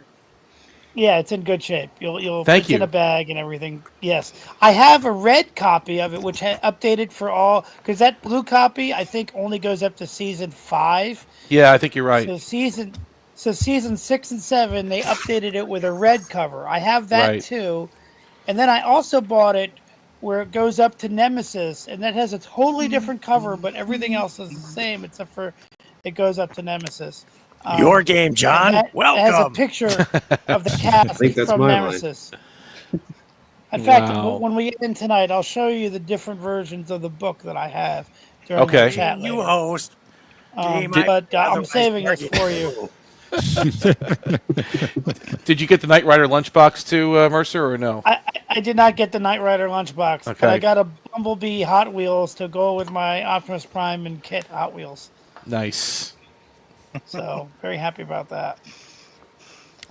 Yeah, it's in good shape. You'll Thank it's you. in a bag and everything. Yes, I have a red copy of it, which updated for all because that blue copy I think only goes up to season 5. Yeah, I think you're right. So season 6 and 7 they updated it with a red cover. I have that Right. too, and then I also bought it where it goes up to Nemesis, and that has a totally different cover, but everything else is the same except for it goes up to Nemesis. Your game, John. Welcome. It has a picture of the cast think that's from my Nemesis. In fact, Wow. when we get in tonight, I'll show you the different versions of the book that I have during Okay. the chat You later. host. But I'm saving it for you. Did you get the Knight Rider lunchbox too, Mercer, or no? I did not get the Knight Rider lunchbox, but Okay. I got a Bumblebee Hot Wheels to go with my Optimus Prime and Kit Hot Wheels. Nice. So very happy about that.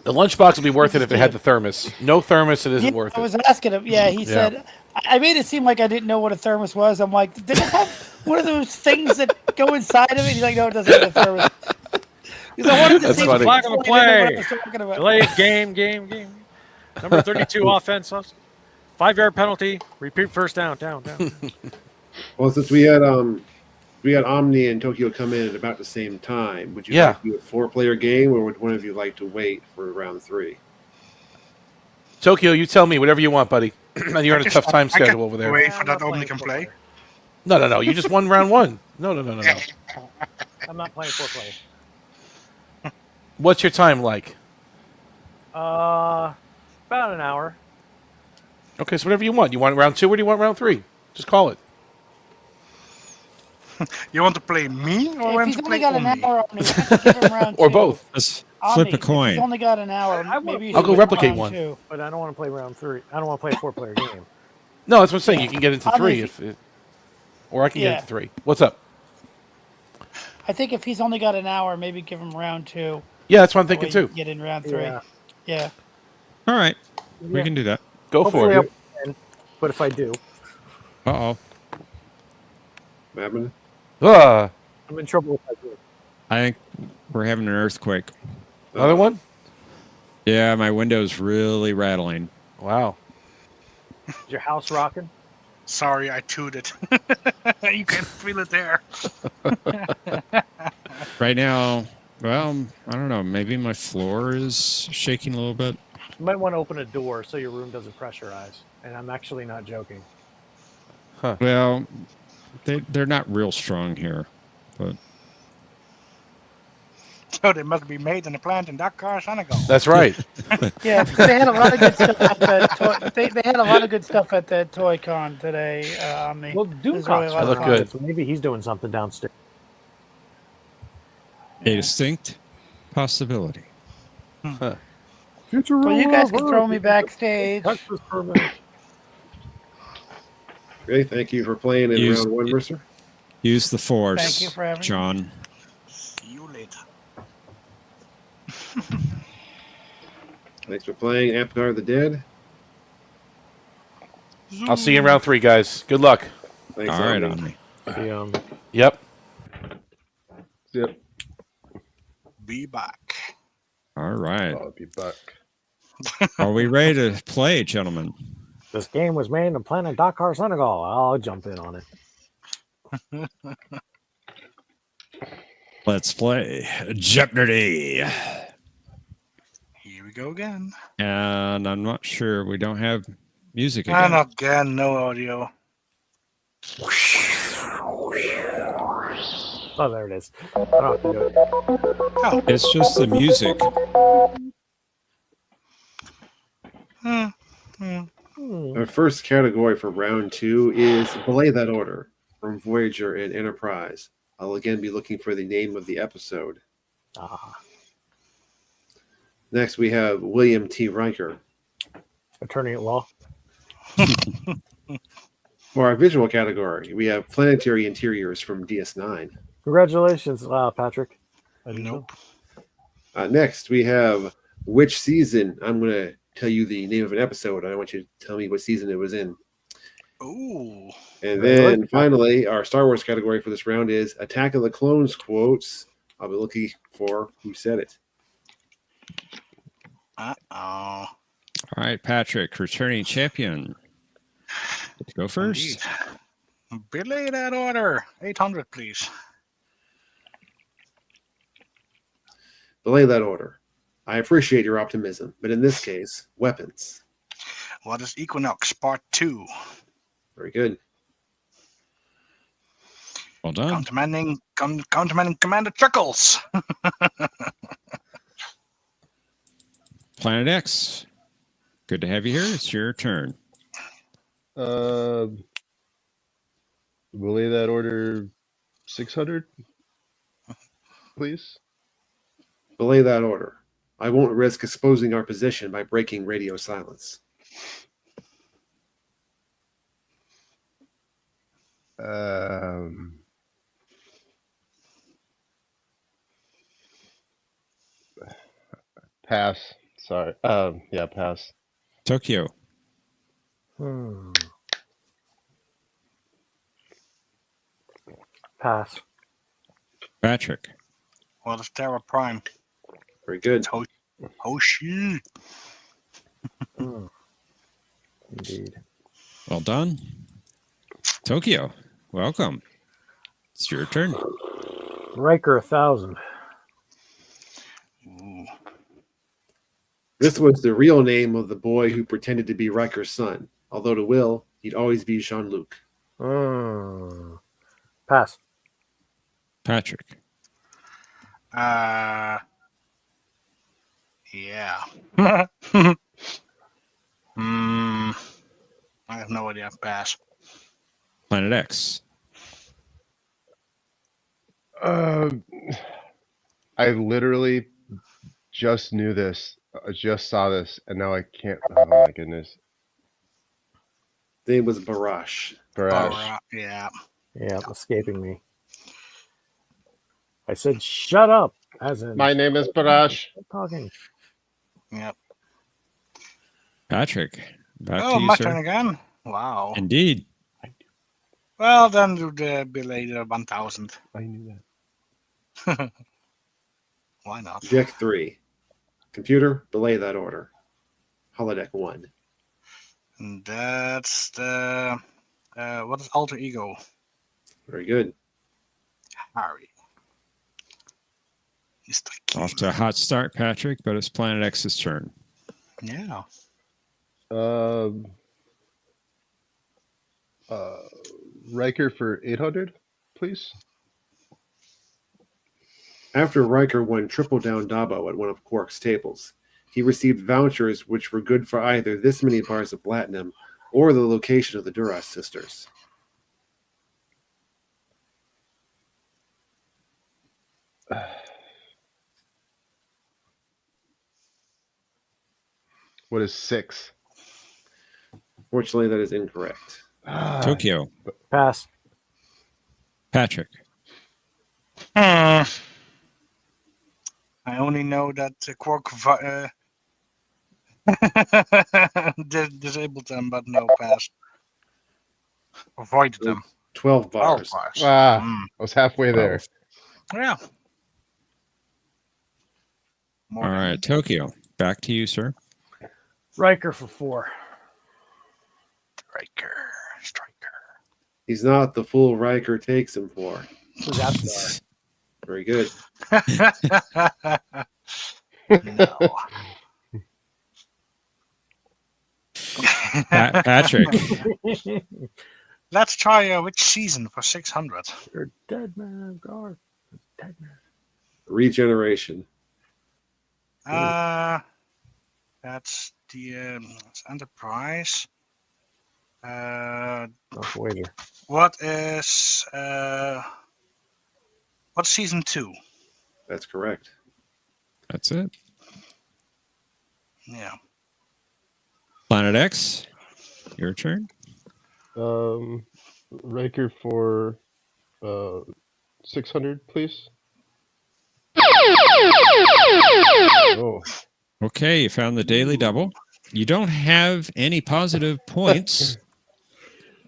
The lunchbox would be worth it if it had the thermos. No thermos, it isn't worth I it. was asking him. Yeah, he said. I made it seem like I didn't know what a thermos was. I'm like, did it have one of those things that go inside of it? He's like, no, it doesn't have a thermos. Because I wanted to That's see funny. what Flag on the I play. was talking about. Delayed game. Number 32 offense. 5-yard penalty. Repeat first down. Down. Well, since we had Omni and Tokyo come in at about the same time, would you like to do a 4-player game, or would one of you like to wait for round 3? Tokyo, you tell me whatever you want, buddy. And you're on a tough time schedule over there. Wait for that Omni can play. No. You just won round 1. No. I'm not playing 4-player. What's your time like? About an hour. Okay, so whatever you want. You want round 2 or do you want round 3? Just call it. You want to play me or If want he's to only play got an Omni? hour, Omni, why don't you give him round Or 2? both. Let's Omni, flip a if coin. he's only got an hour. Maybe you I'll should go give him replicate round one. 2. But I don't want to play round 3. I don't want to play a 4-player game. No, that's what I'm saying. You can get into 3 Omni, if it, or I can get Yeah. into 3. What's up? I think if he's only got an hour, maybe give him round 2. Yeah, that's what I'm That thinking way you too. can get in round 3. Yeah. All right. We Yeah. can do that. Go Hopefully for I'll it. win, but if I do, Uh-oh. What happened? I'm in trouble if I do. I think we're having an earthquake. Another one? Yeah, my window's really rattling. Wow. Is your house rocking? Sorry, I tooted. You can feel it there. Right now, well, I don't know. Maybe my floor is shaking a little bit. You might want to open a door so your room doesn't pressurize. And I'm actually not joking. Well, they're not real strong here, but So they must be made in a plant in Dakar, Senegal. That's right. Yeah, they had a lot of good stuff at that. They had a lot of good stuff at that Toy Con today. Omni. Well, It was Doomcock's really a lot of look fun. good. So maybe he's doing something downstairs. A distinct possibility. Huh. Future Well, you ruler guys of can throw Earth. me backstage. Texas permit. Great. Thank you for playing in Use- round one, Mercer. Use the force, Thank you for having me. John. See you later. Thanks for playing Apgar the Dead. I'll see you in round 3, guys. Good luck. Thanks, All right, Omni. Omni. Yep. Yep. Be back. All right. I'll be back. Are we ready to play, gentlemen? This game was made in the planet Dakar, Senegal. I'll jump in on it. Let's play Jeopnerdy. Here we go again. And I'm not sure. We don't have music And again. again, no audio. Oh, there it is. I don't have to do it. Oh. It's just the music. Our first category for round 2 is Belay That Order from Voyager and Enterprise. I'll again be looking for the name of the episode. Next, we have William T. Riker. Attorney at law. For our visual category, we have Planetary Interiors from DS9. Congratulations, Patrick. Nope. Next, we have Which Season. I'm going to tell you the name of an episode. I want you to tell me what season it was in. Ooh. And then finally, our Star Wars category for this round is Attack of the Clones quotes. I'll be looking for who said it. Uh-oh. All right, Patrick, returning champion. Go first. Indeed. Belay that order. 800, please. Belay that order. I appreciate your optimism, but in this case, weapons. What is Equinox Part 2? Very good. Well done. Countermanding Commander Chuckles. Planet X. Good to have you here. It's your turn. Belay that order 600, please. Belay that order. I won't risk exposing our position by breaking radio silence. Pass. Sorry. Yeah, pass. Tokyo. Pass. Patrick. What is Terra Prime? Very good. Hoshi. Indeed. Well done. Tokyo. Welcome. It's your turn. Riker 1000. Ooh. This was the real name of the boy who pretended to be Riker's son. Although to Will, he'd always be Jean-Luc. Pass. Patrick. Yeah. I have no idea. Pass. Planet X. I literally just knew this. I just saw this, and now I can't. Oh my goodness. His name was Barash. Barash. Yeah. Yeah, escaping me. I said, shut up. As in, My name is Barash. Stop talking. Yep. Patrick. Back Oh, to you, my sir. turn again. Wow. Indeed. Well, then do the Belay 1000. I knew that. Why not? Deck 3. Computer, belay that order. Holodeck 1. And that's the what is Alter Ego? Very good. Harry. Off to a hot start, Patrick, but it's Planet X's turn. Yeah. Riker for 800, please. After Riker won Triple Down Dabo at one of Quark's tables, he received vouchers which were good for either this many bars of platinum or the location of the Duras sisters. What is 6? Fortunately, that is incorrect. Tokyo. Pass. Patrick. I only know that Quark disabled them, but no pass. Avoided them. 12 bars. 12 bars. I was halfway there. Yeah. All right, Tokyo. Back to you, sir. Riker for 4. Striker. He's not the fool Riker takes him for. Who's that? Very good. No. Patrick. Let's try which season for 600. You're dead man, guard. Dead man. Regeneration. That's the Enterprise. Waiter. What is what's season 2? That's correct. That's it. Yeah. Planet X. Your turn. Riker for 600, please. Oh. Okay, you found the daily double. You don't have any positive points,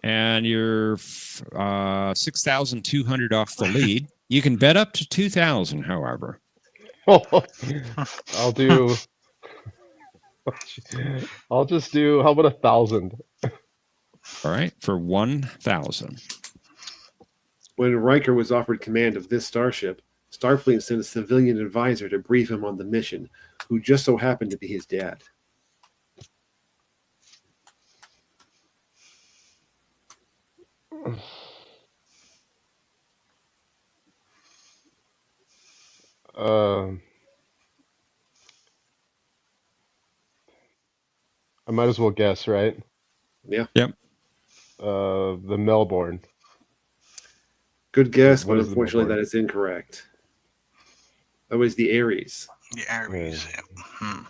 and you're 6,200 off the lead. You can bet up to 2,000, however. I'll do. I'll just do. How about 1,000? All right, for 1,000. When Riker was offered command of this starship, Starfleet sent a civilian advisor to brief him on the mission, who just so happened to be his dad. I might as well guess, right? Yeah. Yep. The Melbourne. Good guess, What but is the unfortunately Melbourne? that is incorrect. That was the Ares. The Ares. Yeah.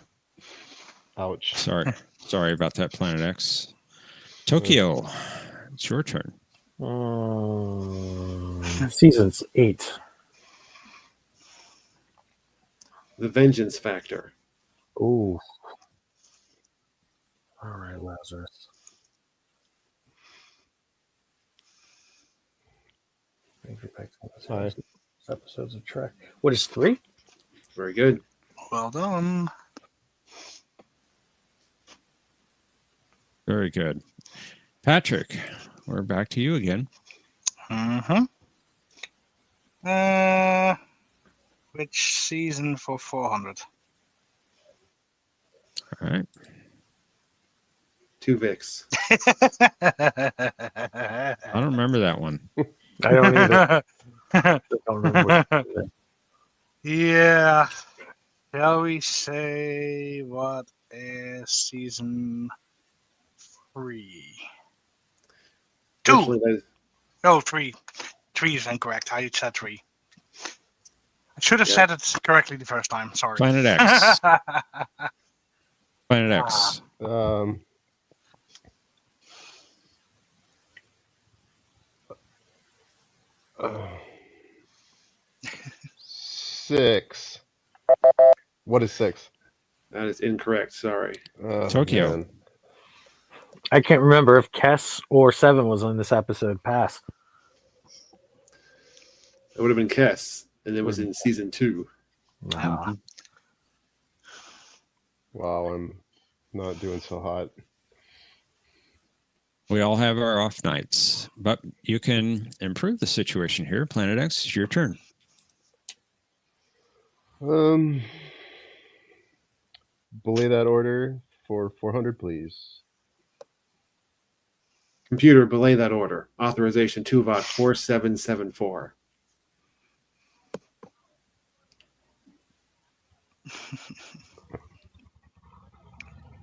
Ouch. Sorry about that, Planet X. Tokyo, it's your turn. Seasons 8. The Vengeance Factor. Ooh. All right, Lazarus. Episodes of Trek. What is 3? Very good. Well done. Very good. Patrick, we're back to you again. Which season for 400? All right. 2 Vicks. I don't remember that one. I don't either. I don't remember. Yeah. Shall we say what is season 3? 2. Unfortunately, that is- No, 3. 3 is incorrect. I said 3. I should have Yeah. said it correctly the first time. Sorry. Planet X. Planet X. 6. What is 6? That is incorrect. Sorry. Tokyo. Man. I can't remember if Kess or 7 was on this episode. Pass. It would have been Kess, and it was in season 2. Wow, I'm not doing so hot. We all have our off nights, but you can improve the situation here. Planet X, it's your turn. Belay that order for 400, please. Computer, belay that order. Authorization Tuvok 4774.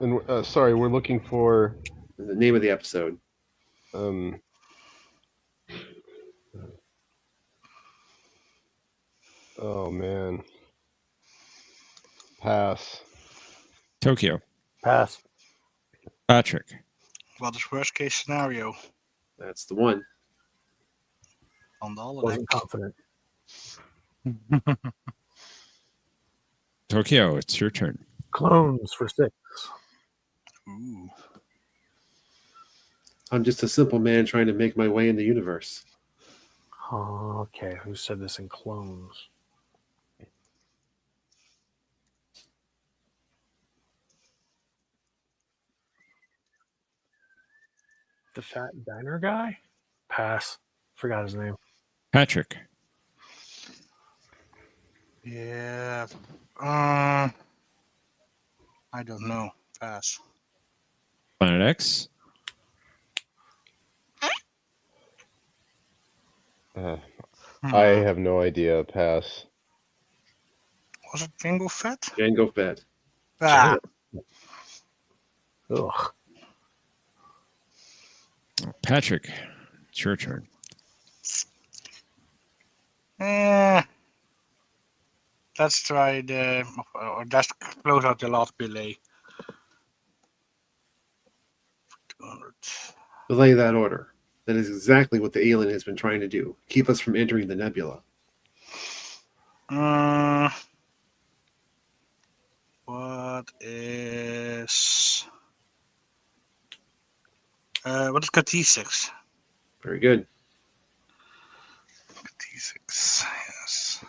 And sorry, we're looking for The name of the episode. Oh man. Pass. Tokyo. Pass. Patrick. What is worst case scenario? That's the one. On the holodeck. Wasn't confident. Tokyo, it's your turn. Clones for 6. Ooh. I'm just a simple man trying to make my way in the universe. Okay, who said this in clones? The fat diner guy? Pass. Forgot his name. Patrick. Yeah. I don't know. Pass. Planet X. I have no idea. Pass. Was it Jango Fett? Jango Fett. Ah. Ugh. Patrick, it's your turn. Let's try the. Or just close out the last belay. 200. Delay that order. That is exactly what the alien has been trying to do. Keep us from entering the nebula. What is T6? Very good. T6, yes.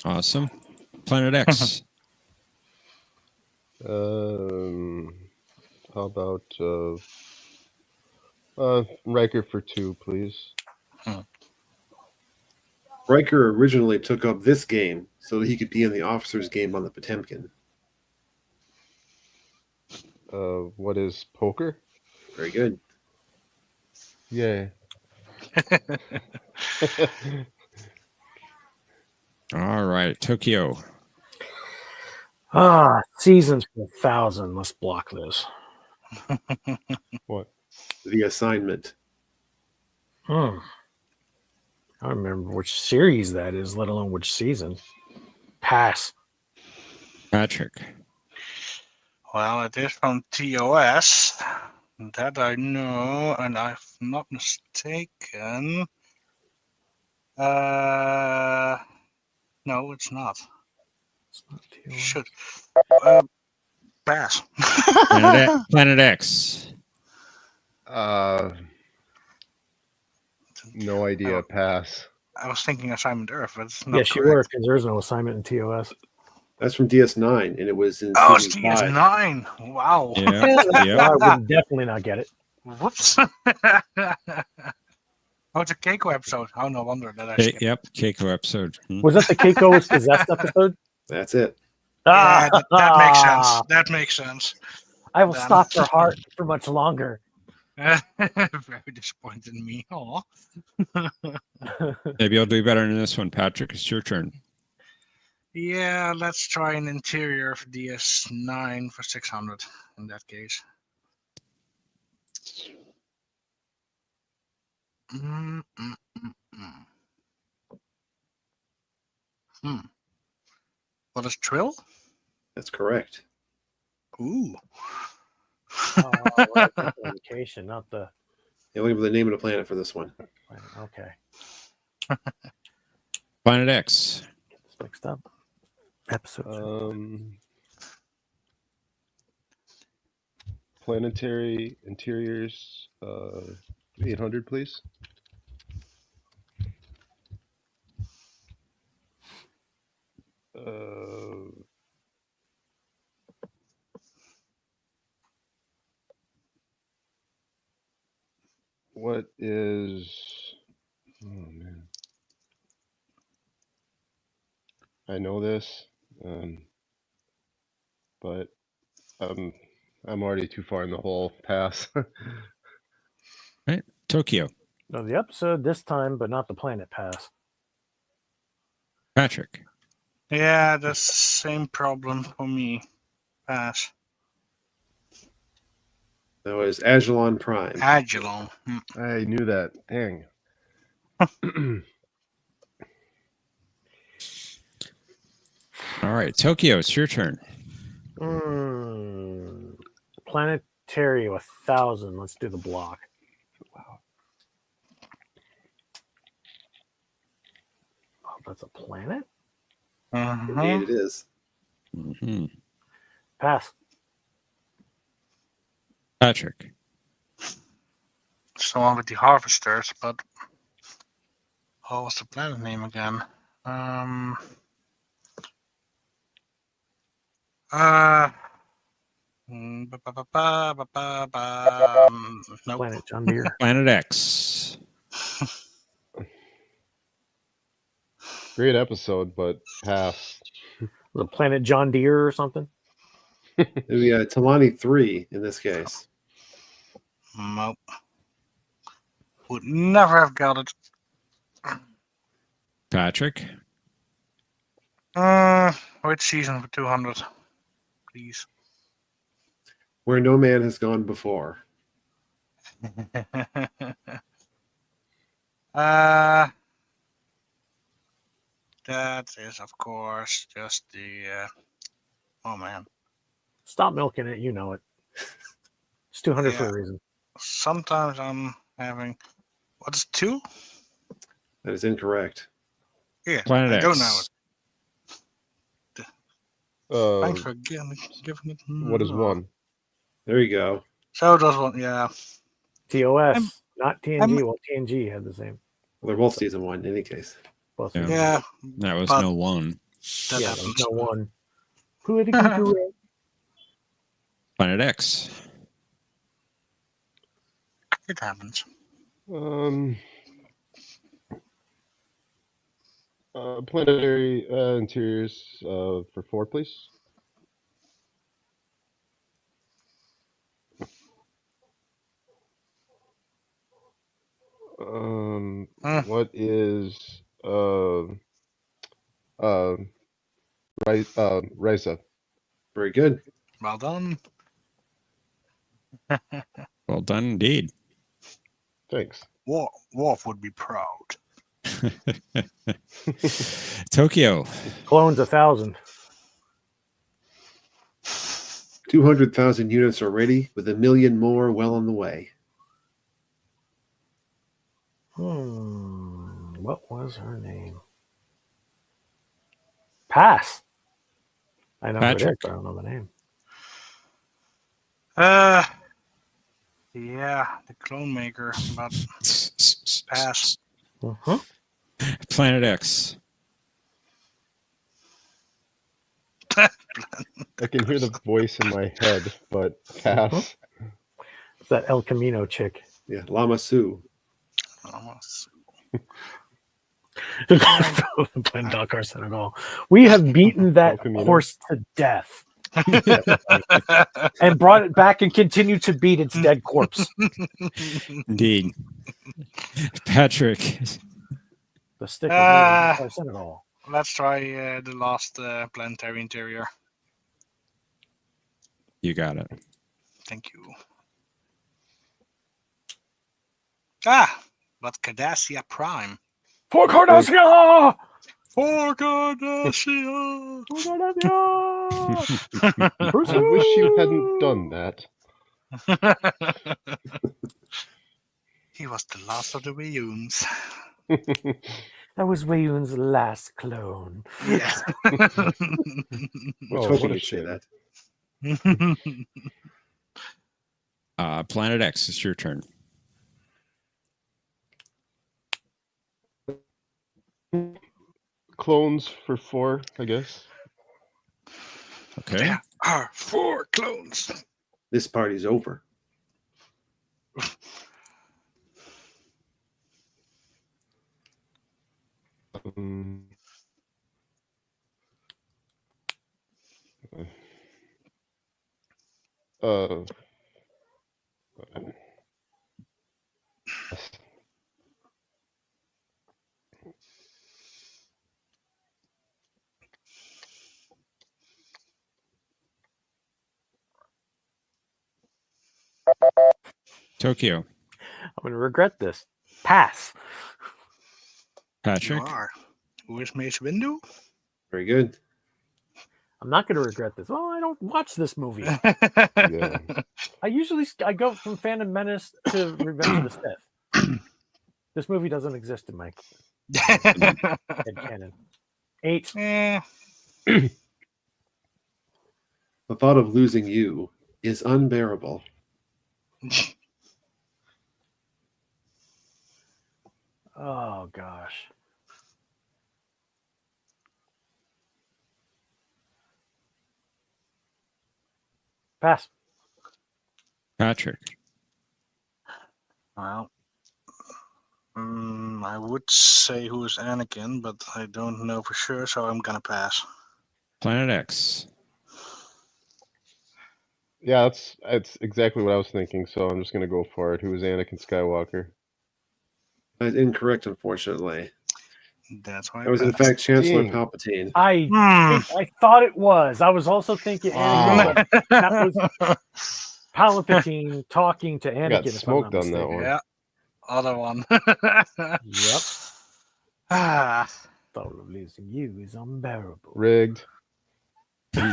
Awesome. Planet X. How about Riker for 2, please? Riker originally took up this game so that he could be in the officer's game on the Potemkin. What is poker? Very good. Yay. All right, Tokyo. Seasons for 1,000. Let's block this. What? The assignment. I don't remember which series that is, let alone which season. Pass. Patrick. Well, it is from TOS. That I know, and I'm not mistaken. No, it's not. It's not TOS. Should. Pass. Planet X. No idea. Pass. I was thinking Assignment Earth, but it's not Yes, you were, because there's no assignment in TOS. That's from DS9, and it was in Oh, it's season 5. DS9. Wow. Yeah. I would definitely not get it. Whoops. Oh, it's a Keiko episode. Oh, no wonder that I skipped. Yep, Keiko episode. Was that the Keiko was possessed episode? That's it. Yeah, that makes sense. That makes sense. I will Damn. stop her heart for much longer. Very disappointed in me. Aw. Maybe I'll do better in this one, Patrick. It's your turn. Yeah, let's try an interior of DS9 for 600 in that case. What is Trill? That's correct. Ooh. Location, not the. Yeah, looking for the name of the planet for this one. Okay. Planet X. Get this mixed up. Episode. Planetary interiors. 800, please. What is? Oh man, I know this, but I'm already too far in the hole. Pass. Right, Tokyo. No, the episode this time, but not the planet. Pass. Patrick. Yeah, that's the same problem for me. Pass. That was Agilon Prime. Agilon. I knew that. Dang. All right, Tokyo, it's your turn. Planetary 1,000. Let's do the block. Wow. Oh, that's a planet? Indeed, it is. Mm-hmm. Pass. Patrick. It's the one with the harvesters, but what's the planet name again? Nope. Planet John Deere. Planet X. Great episode, but pass. The Planet John Deere or something? It'd be Talani 3 in this case. Nope. Would never have got it. Patrick. Which season for 200? Please. Where no man has gone before. That is, of course, just the. Oh man. Stop milking it. You know it. It's 200 for Yeah. a reason. Sometimes I'm having. What's 2? That is incorrect. Yeah. Planet I X. go now. Thanks Uh, for giving it. what is 1? There you go. So does one. Yeah. TOS, not TNG. Well, TNG had the same. Well, they're both season 1 in any case. Both. Yeah. Yeah. That was but no one. That Yeah, happens. there's no one. Politically correct. Planet X. It happens. Planetary interiors for 4, please. What is Risa? Very good. Well done. Well done indeed. Thanks. Worf would be proud. Tokyo. Clones 1,000. 200,000 units already, with 1 million more well on the way. What was her name? Pass. I know who it is, Patrick. but I don't know the name. Yeah, the clone maker, but pass. Planet X. I can hear the voice in my head, but pass. It's that El Camino chick. Yeah, Lama Su. Playing Dakar Senegal. We have beaten that horse to death. And brought it back and continued to beat its dead corpse. Indeed. Patrick. The stick is Dakar Senegal. Let's try the last planetary interior. You got it. Thank you. But Cardassia Prime. For Cardassia! For Cardassia! I wish you hadn't done that. He was the last of the Wayuns. That was Wayun's last clone. Yeah. Well, what hoping a you'd say shame. that. Planet X, it's your turn. Clones for 4, I guess. Okay. There are 4 clones. This party's over. Tokyo. I'm going to regret this. Pass. Patrick. You are. Who is Mace Windu? Very good. I'm not going to regret this. Oh, I don't watch this movie. Yeah. I go from Phantom Menace to Revenge of the Sith. This movie doesn't exist in my head canon. 8. Eh, The thought of losing you is unbearable. Oh gosh. Pass. Patrick. well, I would say who is Anakin, but I don't know for sure, so I'm gonna pass. Planet X. Yeah, that's exactly what I was thinking, so I'm just gonna go for it. Who is Anakin Skywalker? That's incorrect, unfortunately. That's why. That was in fact Chancellor Dang. Palpatine. I thought it was. I was also thinking Anakin, but that was Palpatine talking to Anakin. Got if I'm smoked not on that mistaken. one. Yeah, other one. Yep. Ah. Thought of losing you is unbearable. Rigged. All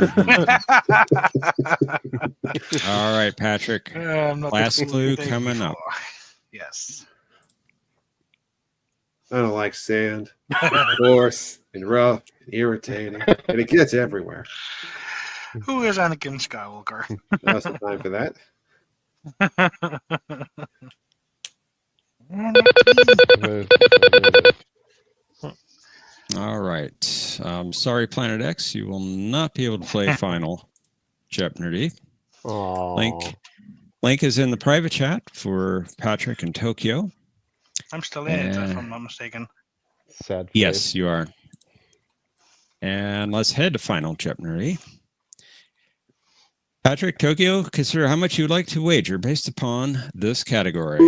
right, Patrick. I'm not the Last fool clue you take me coming up. for. Yes. I don't like sand, coarse and rough and irritating, and it gets everywhere. Who is Anakin Skywalker? Now's the time for that. All right. Sorry, Planet X. You will not be able to play final Jeopnerdy. Link is in the private chat for Patrick and Tokyo. I'm still in it, if I'm not mistaken. Sad face. Yes, you are. And let's head to final Jeopnerdy. Patrick, Tokyo, consider how much you'd like to wager based upon this category.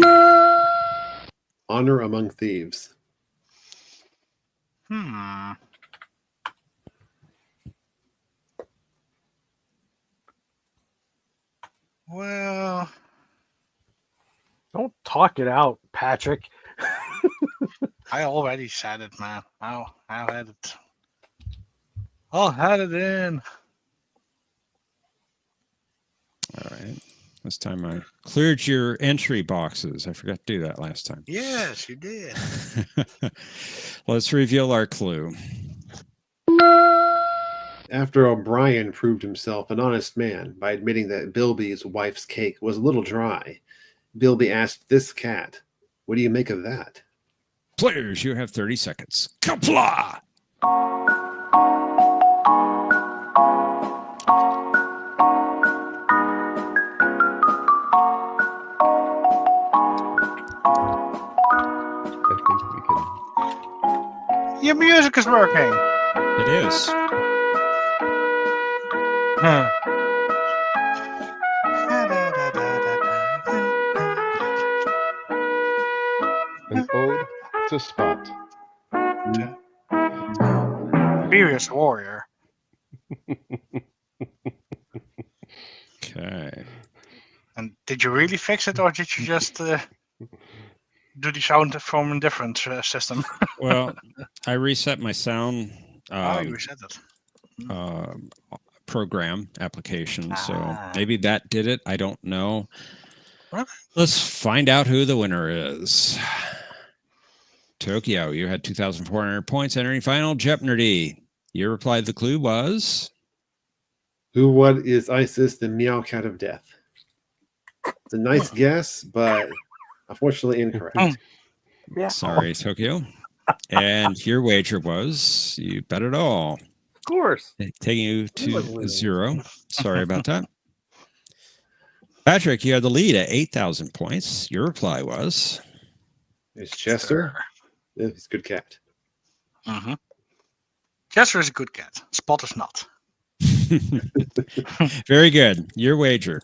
Honor among thieves. Well, Don't talk it out, Patrick. I already said it, man. I'll had it. I'll had it in. All right. This time I cleared your entry boxes. I forgot to do that last time. Yes, you did. Let's reveal our clue. After O'Brien proved himself an honest man by admitting that Bilby's wife's cake was a little dry, Bilby asked this cat, "What do you make of that?" Players, you have 30 seconds. Kapla! I think we can. Your music is working. It is. An ode to Spot. Furious Warrior. Okay. And did you really fix it, or did you just do the sound from a different system? Well, I reset my sound you reset it. program application, so maybe that did it. I don't know. What? Let's find out who the winner is. Tokyo, you had 2,400 points entering final Jeopnerdy. Your reply to the clue was? What is Isis, the meow cat of death? It's a nice guess, but unfortunately incorrect. Yeah. Sorry, Tokyo. And your wager was, you bet it all. Of course. Taking you to 0. Sorry about that. Patrick, you had the lead at 8,000 points. Your reply was? It's Chester. It's a good cat. Mm-hmm. Chester is a good cat. Spot is not. Very good. Your wager.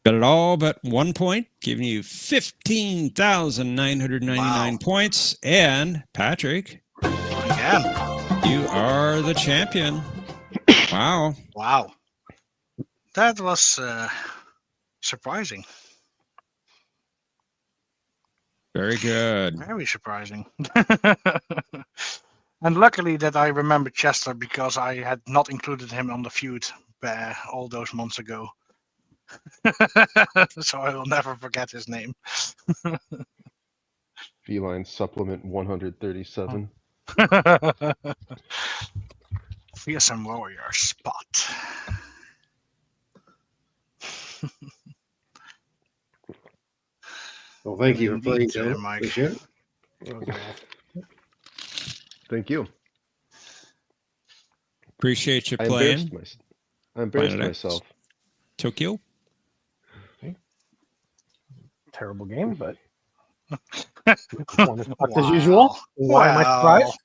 Bet it all but 1 point, giving you 15,999 points. And Patrick, Again. you are the champion. Wow. Wow. That was surprising. Very good. Very surprising. And luckily that I remember Chester because I had not included him on the feud all those months ago. So I will never forget his name. Feline Supplement 137. Fearsome Warrior Spot. Well, thank you for playing, Indeed, Joe. Mike. Appreciate it. Thank you. Appreciate you I playing. embarrassed Planet X. myself. Tokyo. Terrible game, but performance sucked as usual. Why am I surprised?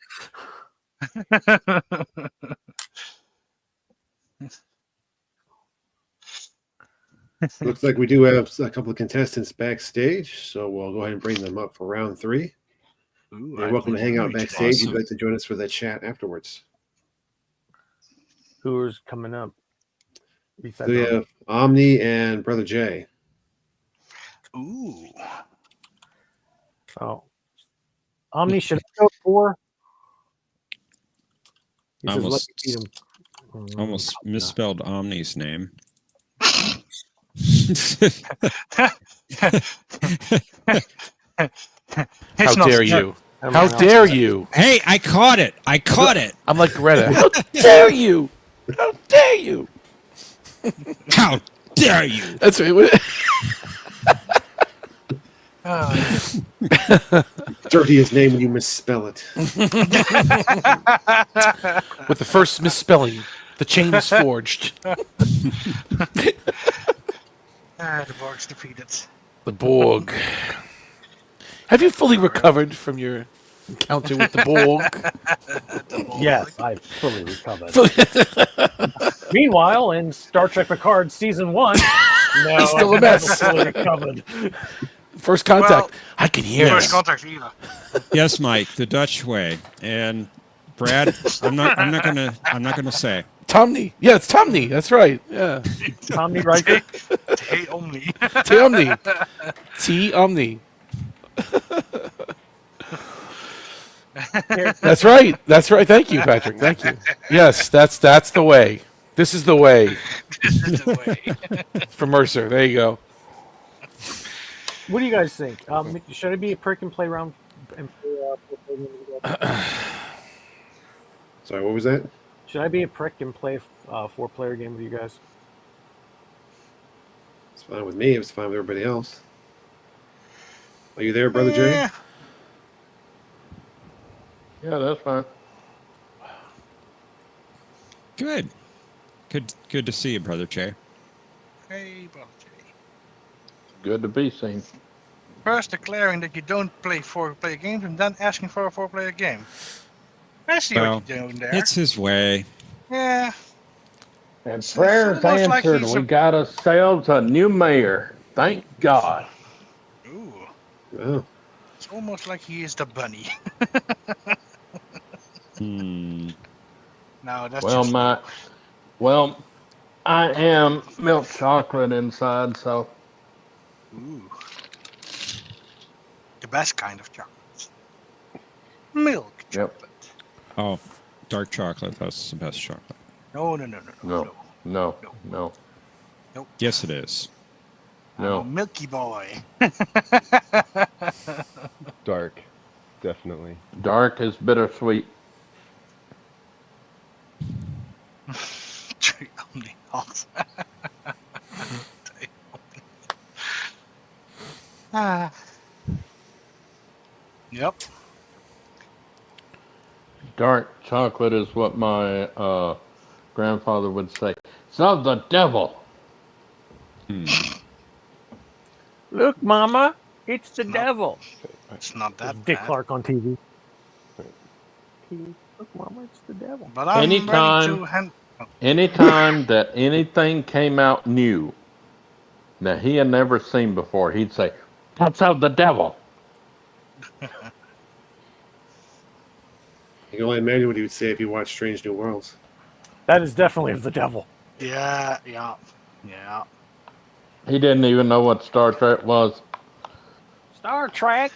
Looks like we do have a couple of contestants backstage, so we'll go ahead and bring them up for round 3. You're welcome to hang out backstage. If you'd like to join us for the chat afterwards. Who's coming up? So we have Omni and Brother Jay. Ooh. Oh. Omni, should I go 4? He says, Almost, "Let me beat him." almost misspelled Omni's name. How dare you? How dare you? Hey, I caught it. I caught it. I'm like Greta. How dare you? How dare you? How dare you? That's right. Dirtiest name when you misspell it. With the first misspelling, the chain is forged. The Borg's defeated. The Borg. Have you fully recovered from your encounter with the Borg? Yes, I fully recovered. Meanwhile, in Star Trek Picard Season 1, no, He's still a I've mess. never fully recovered. First contact. Well, I can hear First it. contact either. Yes, Mike, the Dutch way. And Brad, I'm not gonna say. Tomney. Yeah, it's Tomney. That's right. Yeah. Tomney Riker. Hey, Omni. T Omni. T Omni. That's right. That's right. Thank you, Patrick. Thank you. Yes, that's the way. This is the way. This is the way. For Mercer. There you go. What do you guys think? Should I be a prick and play around? And play, Sorry, what was that? should I be a prick and play a 4-player game with you guys? It's fine with me. It's fine with everybody else. Are you there, Brother Jay? Yeah, that's fine. Good. Good to see you, Brother Jay. Hey, Brother Jay. Good to be seen. First declaring that you don't play 4-player games and then asking for a 4-player game. I see what you're doing there. It's his way. Yeah. And prayers almost like answered. he's We got ourselves a new mayor. Thank God. Ooh. Oh. It's almost like he is the bunny. No, that's just... Well, I am milk chocolate inside, so. Ooh. The best kind of chocolate. Milk chocolate. Oh, dark chocolate. That's the best chocolate. No. Yes, it is. No. Milky Boy. Dark. Definitely. Dark is bittersweet. Only hot. Yep. Dark chocolate is what my grandfather would say. It's of the devil. Look, Mama, it's the devil. It's not that Dick bad. Clark on TV. Look, Mama, it's the devil. But I'm ready to Anytime that anything came out new that he had never seen before, he'd say, "That's of the devil." You can only imagine what he would say if he watched Strange New Worlds. That is definitely of the devil. Yeah. He didn't even know what Star Trek was. Star Trek.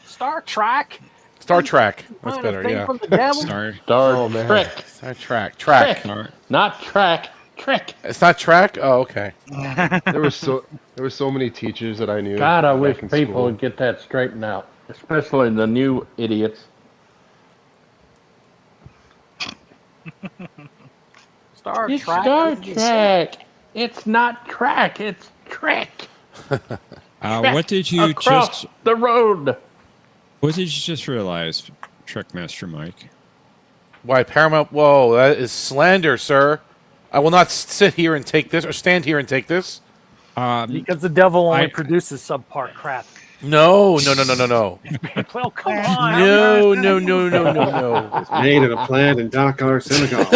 Star Trek. Star Trek. That's Find a better. thing Yeah. from the devil. Star Oh, man. Trek. Star Trek. Track. Trek. Not track. Trek. It's not track. Oh, okay. There were so many teachers that I knew. God, I wish back in people school. would get that straightened out, especially the new idiots. Star It's Trek. Star Trek. It's not track. It's Trek. What did you Across just? the road. What did you just realize, Trekmaster Mike? Why Paramount? Whoa, that is slander, sir. I will not sit here and take this, or stand here and take this. Because the devil only produces subpar crap. No. Well, come on. No. It's made in a plant in Dakar, Senegal.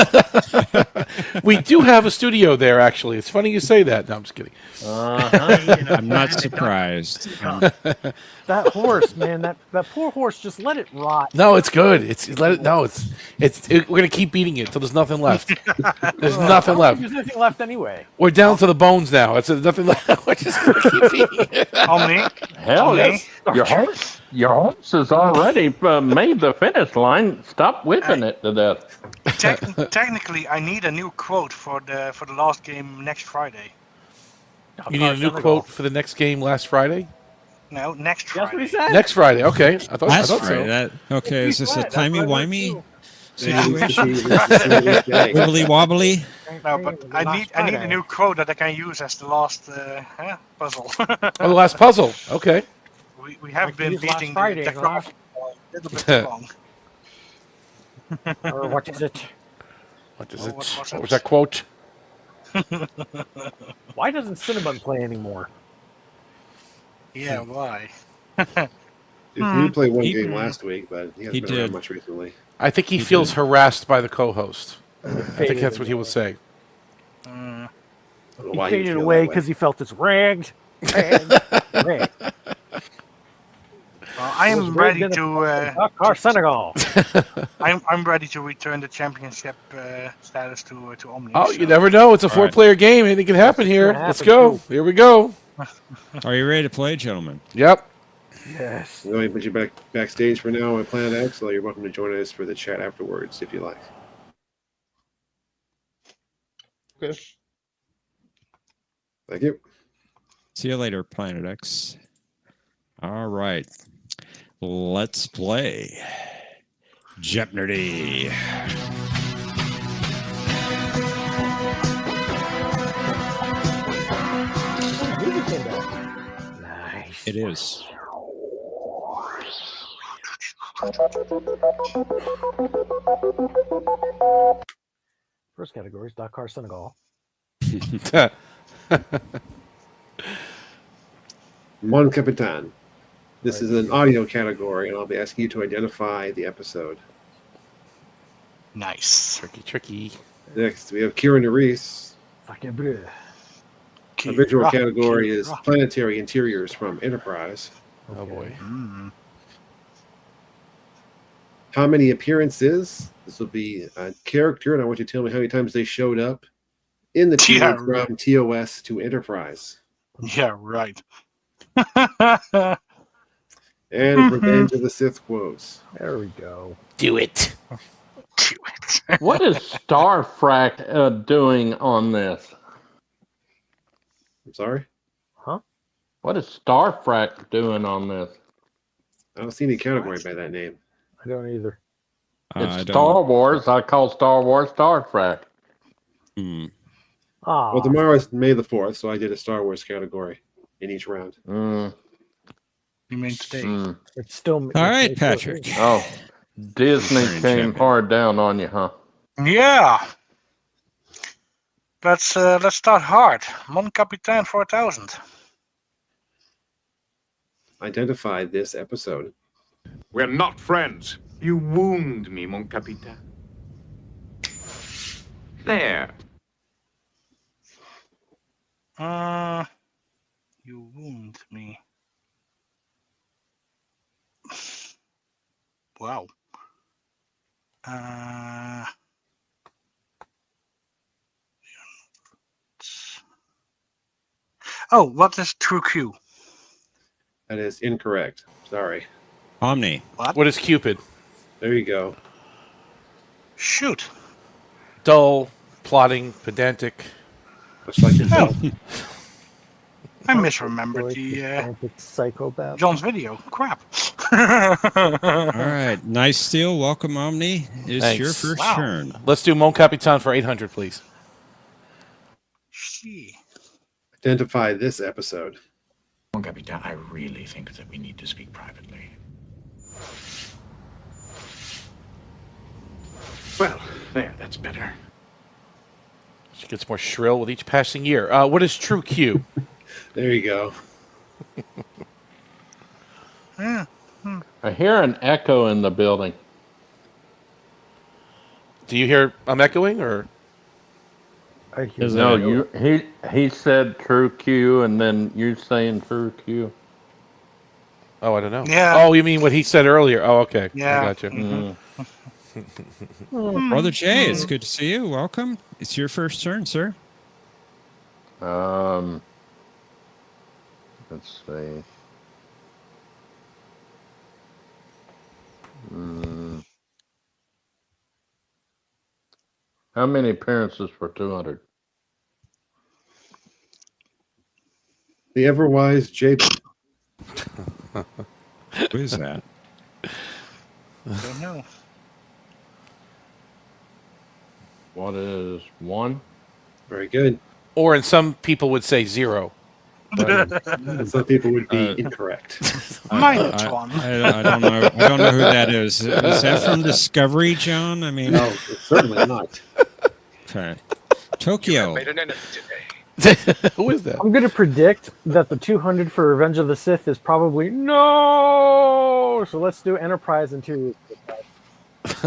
We do have a studio there, actually. It's funny you say that. No, I'm just kidding. I'm not surprised. That horse, man, that poor horse, just let it rot. No, it's good. We're gonna keep beating it till there's nothing left. There's nothing left. There's nothing left anyway. We're down to the bones now. It's nothing left. We're just gonna keep beating it. Omni. Hell yes. Your horse has already made the finish line. Stop whipping it to death. Technically, I need a new quote for the last game next Friday. You need a new quote for the next game last Friday? No, next That's what he Friday. said. Next Friday. Okay. I thought Last so. Friday. Okay, is this a timey-wimey Yeah. situation? Wibbly wobbly? No, but I need a new quote that I can use as the last puzzle. Oh, the last puzzle. Okay. We have been Use last beating Friday, the huh? craft a little bit too long. Or what is it? What is Oh, it? what was What was it? that quote? Why doesn't Cinnamon play anymore? Yeah, why? He played one game last week, but he hasn't been did. around much recently. I think he feels harassed by the co-host. I think that's what he will say. I don't know He why he would faded feel away that way. because he felt it's ragged. Ragged. Well, I am ready to. Dakar, Senegal. I'm ready to return the championship status to Omni. Oh, so- you never know. It's a four-player game. Anything can happen here. gonna Let's happen, go. too. Here we go. Are you ready to play, gentlemen? Yep. Yes. Let me put you backstage for now at Planet X, so you're welcome to join us for the chat afterwards if you like. Okay. Thank you. See you later, Planet X. All right. Let's play Jeopnerdy. Nice. It is. First category is Dakar, Senegal. Mon Capitan. This is an audio category, and I'll be asking you to identify the episode. Nice. Tricky. Next, we have Kira Nerys. Fucking bleu. Our visual category is planetary interiors from Enterprise. Oh boy. How many appearances? This will be a character, and I want you to tell me how many times they showed up in the Yeah, period from TOS to Enterprise. Yeah, right. And Revenge of the Sith quotes. There we go. Do it. What is Starfrack doing on this? I'm sorry? Huh? What is Starfrack doing on this? I don't see any category by that name. I don't either. It's Star Wars. I call Star Wars Starfrack. Well, tomorrow is May the 4th, so I did a Star Wars category in each round. You mean today? It's still All right, Patrick. Oh, Disney Returning came champion. hard down on you, huh? Yeah. Let's start hard. Mon Capitan 4000. Identify this episode. We're not friends. You wound me, mon capitaine. There. You wound me. Wow. Oh, what is True Q? That is incorrect. Sorry. Omni. What is Cupid? There you go. Shoot. Dull, plotting, pedantic. Much like yourself. I misremembered the Pedantic psychopath. John's video. Crap. All right. Nice steal. Welcome, Omni. It's Thanks. your first Wow. turn. Let's do Mon Capitan for 800, please. Gee. Identify this episode. Mon Capitan, I really think that we need to speak privately. Well, there, that's better. She gets more shrill with each passing year. What is True Q? There you go. Yeah. I hear an echo in the building. Do you hear I'm echoing, or? I hear No, he said True Q, and then you saying True Q. Oh, I don't know. Yeah. Oh, you mean what he said earlier? Oh, okay. Yeah. I got you. Brother Jay, it's good to see you. Welcome. It's your first turn, sir. Let's see. How many appearances for 200? The ever-wise Jabin. Who is that? Don't know. What is 1? Very good. Or, and some people would say 0. And some people would be incorrect. Minus 1. I don't know. I don't know who that is. Is that from Discovery, John? I mean, No, certainly not. okay. Tokyo. Who is that? I'm going to predict that the 200 for Revenge of the Sith is probably no. So let's do Enterprise in 2 weeks.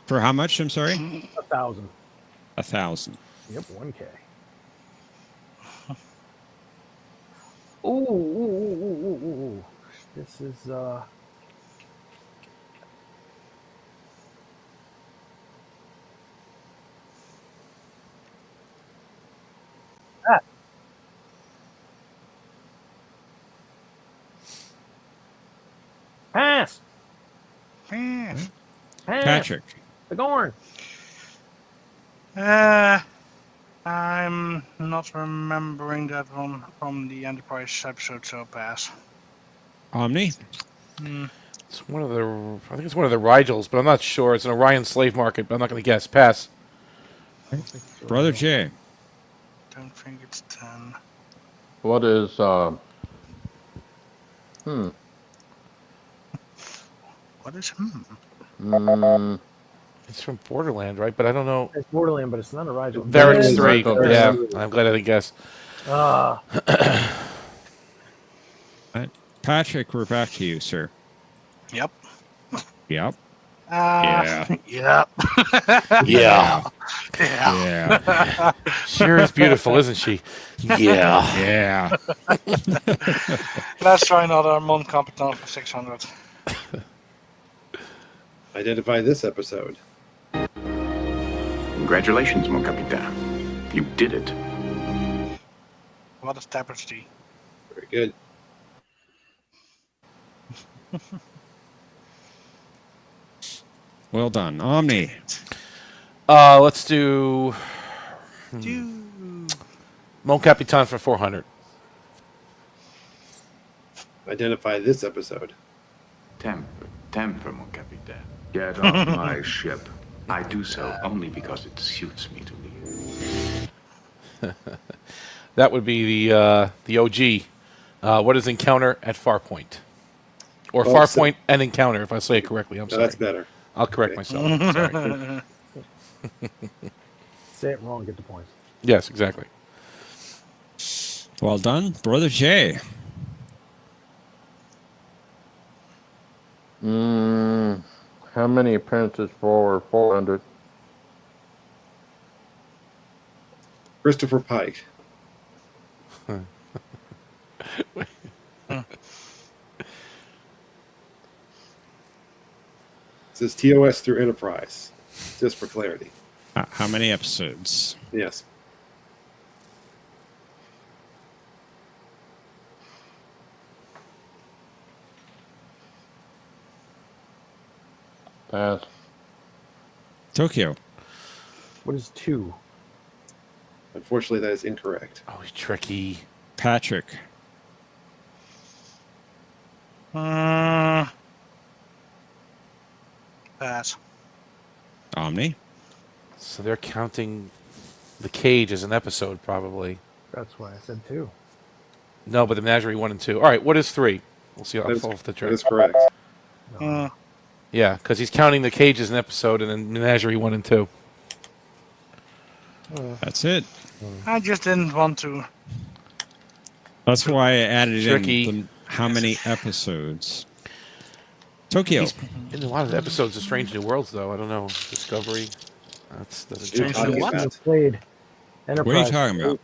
For how much? I'm sorry. 1,000. 1,000. Yep, 1K. Ooh. This is Pass. Patrick. The Gorn. I'm not remembering that one from the Enterprise episode, so pass. Omni. It's one of the. I think it's one of the Rigels, but I'm not sure. It's an Orion slave market, but I'm not going to guess. Pass. Brother Jay. Don't think it's 10. What is What is It's from Borderland, right? But I don't know. It's Borderland, but it's not a Rigel. Varix 3. Rigel, Yeah, I'm glad I didn't guess. Patrick, we're back to you, sir. Yep. Yep. Yeah. Yeah. Yeah. Sure is beautiful, isn't she? Yeah. Yeah. Let's try another Mon Capitan for 600. Identify this episode. Congratulations, Mon Capitan. You did it. What is Tapestry? Very good. Well done. Omni. Let's do Mon Capitan for 400. Identify this episode. Temper, Mon Capitan. Get off my ship. I do so only because it suits me to leave. That would be the OG. What is Encounter at Farpoint? Or Farpoint and Encounter, if I say it correctly. I'm sorry. That's better. I'll correct myself. Sorry. Say it wrong, get the points. Yes, exactly. Well done. Brother Jay. How many appearances for 400? Christopher Pike. It says TOS through Enterprise, just for clarity. How many episodes? Yes. Pass. Tokyo. What is 2? Unfortunately, that is incorrect. Oh, he's tricky. Patrick. Pass. Omni. So they're counting the cage as an episode, probably. That's why I said 2. No, but the Menagerie 1 and 2. All right, what is 3? We'll see. I'll fall off the That track. is correct. Yeah, because he's counting the cage as an episode, and then Menagerie 1 and 2. That's it. I just didn't want to. That's why I added Tricky. in how many episodes. Tokyo. He's in a lot of the episodes of Strange New Worlds, though. I don't know. Discovery. That's doesn't Strange change. New What? Worlds. Played. What are Enterprise. you talking about?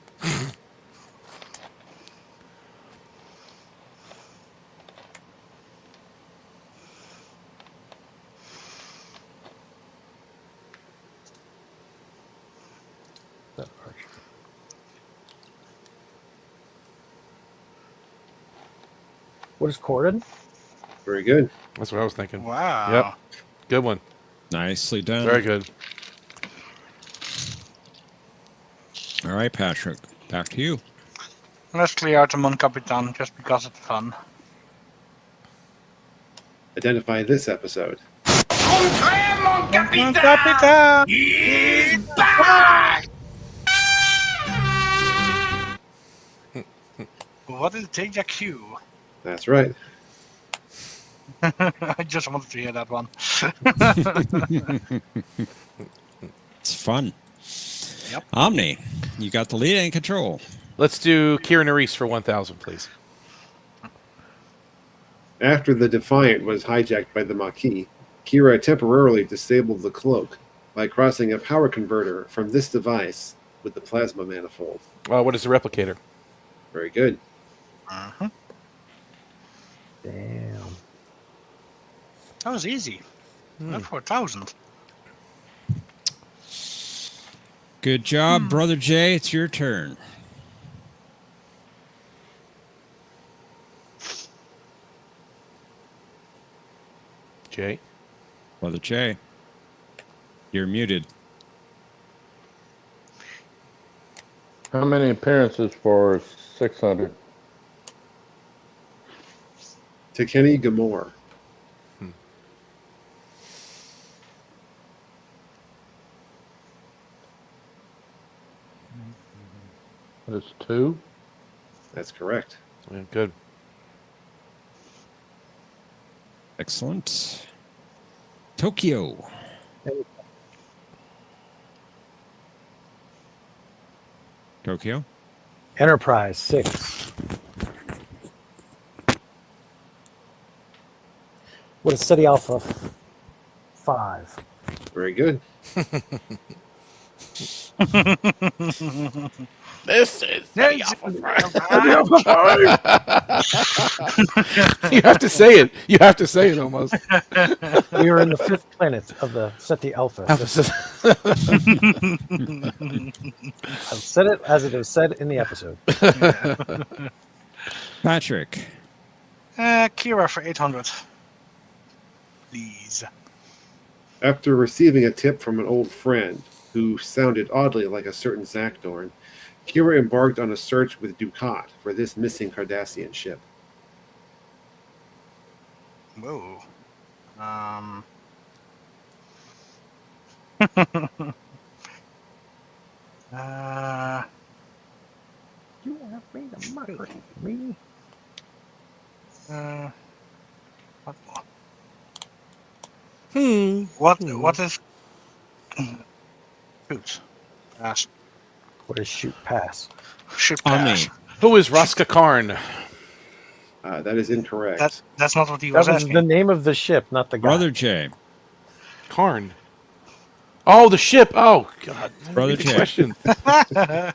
What is Corden? Very good. That's what I was thinking. Wow. Yep. Good one. Nicely done. Very good. All right, Patrick. Back to you. Let's clear out the Mon Capitan just because it's fun. Identify this episode. Mon Capitan! He's back! What is Deja Q? That's right. I just wanted to hear that one. It's fun. Yep. Omni, you got the lead and control. Let's do Kira Nerys for 1,000, please. After the Defiant was hijacked by the Maquis, Kira temporarily disabled the cloak by crossing a power converter from this device with the plasma manifold. What is the replicator? Very good. Uh-huh. Damn. That was easy. Not 4,000. Good job, Brother Jay. It's your turn. Jay? Brother Jay. You're muted. How many appearances for 600? Tekeni Gamor. What is 2? That's correct. Yeah, good. Excellent. Tokyo. Tokyo. Enterprise 6. What is City Alpha 5? Very good. This is City Alpha 5. You have to say it. You have to say it almost. We are in the 5th planet of the SETI Alpha. I've said it as it is said in the episode. Patrick. Kira for 800. Please. After receiving a tip from an old friend who sounded oddly like a certain Zakdorn, Kira embarked on a search with Dukat for this missing Cardassian ship. Whoa. You have made a mockery of me. What is shoot? Pass. What is shoot pass? Shoot Omni. pass. Who is Raska Karn? That is incorrect. That's not what he That was was asking. the name of the ship, not the guy. Brother Jay. Karn. Oh, the ship. Oh, God. Brother Good Jay. question. I'm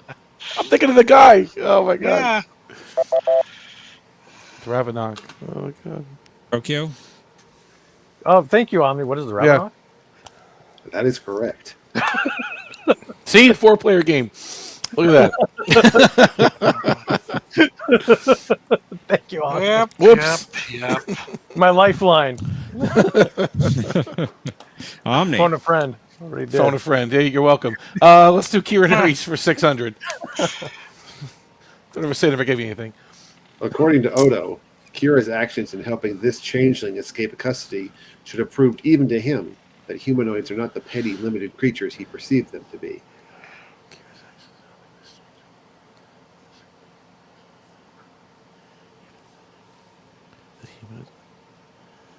thinking of the guy. Oh, my God. Yeah. Dravenok. Oh, my God. Tokyo. Oh, thank you, Omni. What is the Ravenok? That is correct. See? 4-player game. Look at that. Thank you, Omni. Yep. Whoops. Yep. My lifeline. Omni. Phone a friend. Already did. Phone a friend. Hey, you're welcome. Let's do Kira Nerys for 600. Don't ever say I never gave you anything. According to Odo, Kira's actions in helping this changeling escape custody should have proved even to him that humanoids are not the petty, limited creatures he perceived them to be.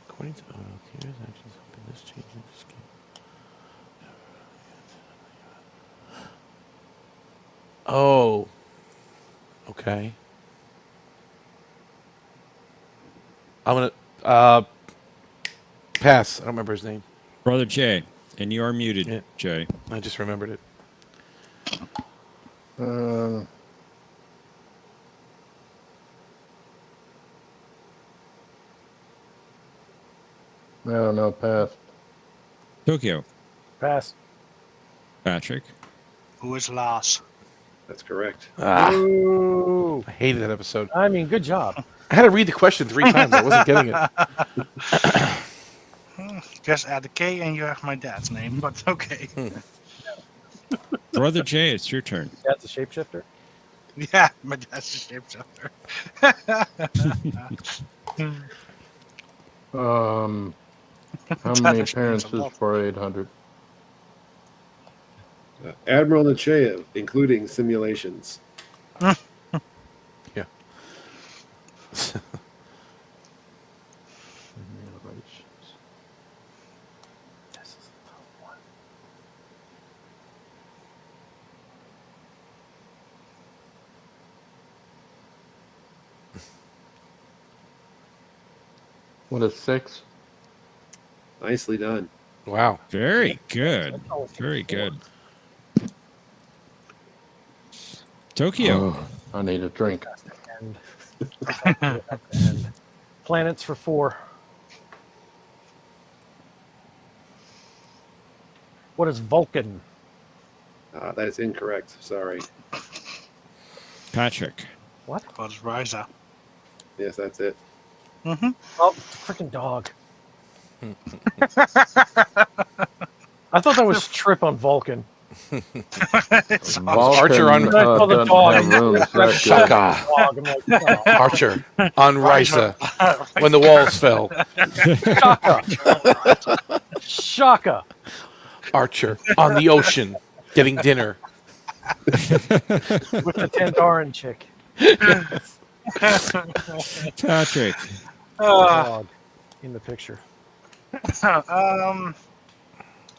According to Odo, Kira's actions helping this changeling escape. Oh. Okay. I'm gonna pass. I don't remember his name. Brother Jay, and you are muted, Yeah. Jay. I just remembered it. I don't know. Pass. Tokyo. Pass. Patrick. Who is Lars? That's correct. Ooh. I hated that episode. I mean, good job. I had to read the question 3 times. I wasn't getting it. Just add a K and you have my dad's name, but okay. Brother Jay, it's your turn. That's a shapeshifter. Yeah, my dad's a shapeshifter. How many appearances for 800? Admiral Nechayev, including simulations. Yeah. What is 6? Nicely done. Wow. Very good. Very good. Tokyo. Oh, I need a drink. And planets for 4. What is Vulcan? That is incorrect. Sorry. Patrick. What? What is Ryza? Yes, that's it. Mm-hmm. Oh, freaking dog. I thought that was Trip on Vulcan. Vulcan, Archer on doesn't have rooms that Shaka. Dog. I'm like, oh. Archer on Ryza when the walls fell. Shaka. Shaka. Archer on the ocean getting dinner. With the Tandaran chick. Patrick. Dog in the picture.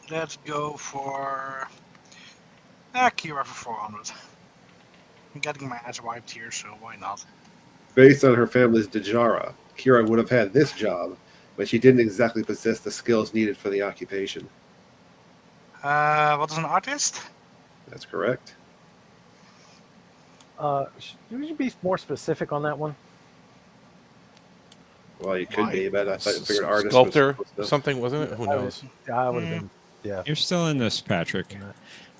Let's go for Kira for 400. I'm getting my ass wiped here, so why not? Based on her family's Dejara, Kira would have had this job, but she didn't exactly possess the skills needed for the occupation. What is an artist? That's correct. Should you be more specific on that one? Well, you could be, but I figured artist Sculptor, was something, wasn't it? Who knows? I would have been. Yeah. You're still in this, Patrick.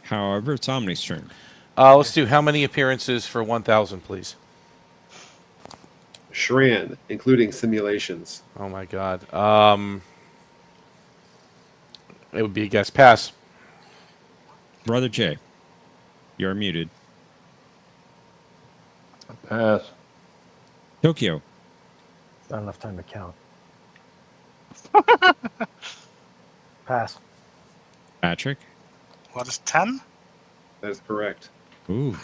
However, it's Omni's turn. Let's do how many appearances for 1,000, please? Shran, including simulations. Oh my God. It would be a guess. Pass. Brother Jay, you're muted. Pass. Tokyo. Not enough time to count. Pass. Patrick. What is 10? That is correct. Ooh,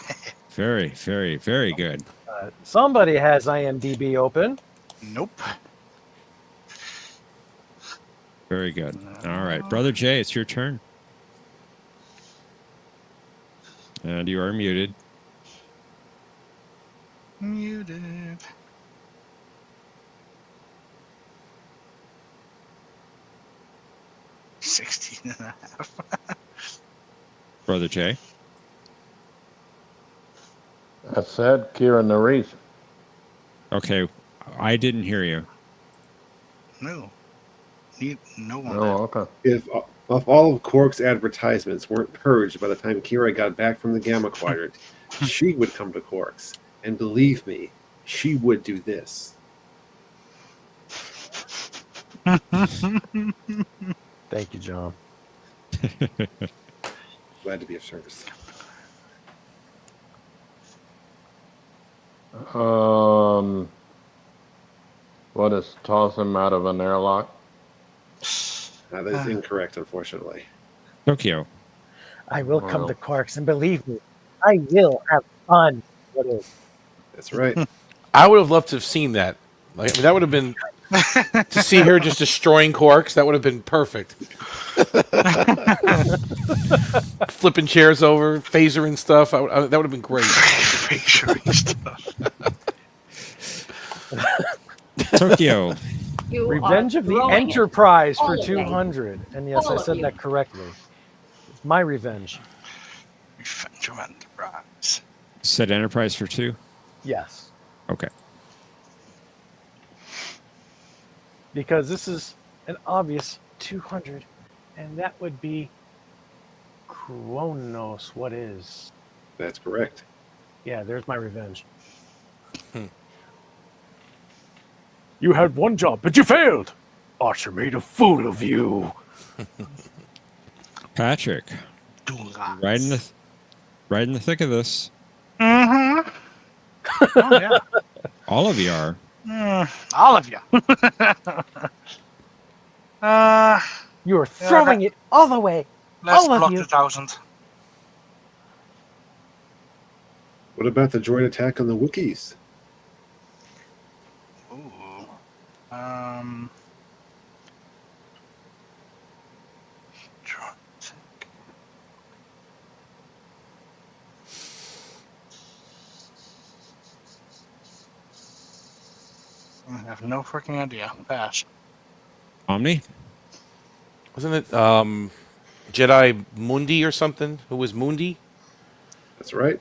very, very, very good. Somebody has IMDb open. Nope. Very good. All right, Brother Jay, it's your turn. And you are muted. Muted. $16.5. Brother Jay. I said Kira Nerys. Okay, I didn't hear you. No. No one. Oh, okay. If all of Quark's advertisements weren't purged by the time Kira got back from the Gamma Quadrant, she would come to Quark's. And believe me, she would do this. Thank you, John. Glad to be of service. What is toss him out of an airlock? That is incorrect, unfortunately. Tokyo. I will come to Quarks, and believe me, I will have fun. What is? That's right. I would have loved to have seen that. Like, I mean, that would have been to see her just destroying Quarks. That would have been perfect. Flipping chairs over, phaser and stuff. That would have been great. Phaser and stuff. Tokyo. You Revenge are of the throwing it Enterprise for all away. 200. And yes, All I of said you. that correctly. It's my revenge. Revenge of Enterprise. Said Enterprise for 2? Yes. Okay. Because this is an obvious 200. And that would be Kronos. What is? That's correct. Yeah, there's my revenge. You had one job, but you failed. Archer made a fool of you. Patrick. Right in the thick of this. Mm-hmm. Oh, yeah. All of you are. All of you. You are throwing it all the way. Let's all of block you. 2000. What about the joint attack on the Wookiees? Ooh. I have no freaking idea. Pass. Omni? Wasn't it Jedi Mundi or something? Who was Mundi? That's right.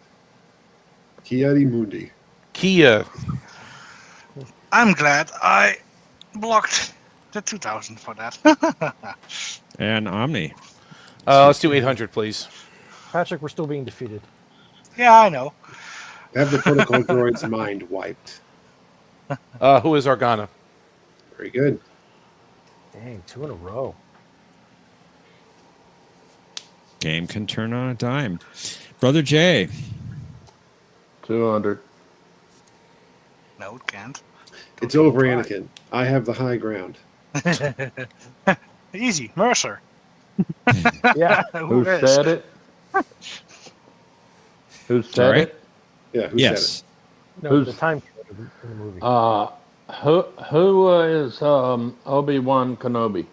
Kiadi Mundi. Kia. I'm glad I blocked the 2000 for that. And Omni. Let's do 800, please. Patrick, we're still being defeated. Yeah, I know. Have the protocol droid's mind wiped. Who is Organa? Very good. Dang, 2 in a row. Game can turn on a dime. Brother Jay. 200. No, it can't. It's over, Anakin. I have the high ground. Easy, Mercer. Yeah. Who is? said it? Who said Sorry? it? Yeah, who Yes. said No, Who's- the time code in the movie. Who is Obi-Wan Kenobi? it?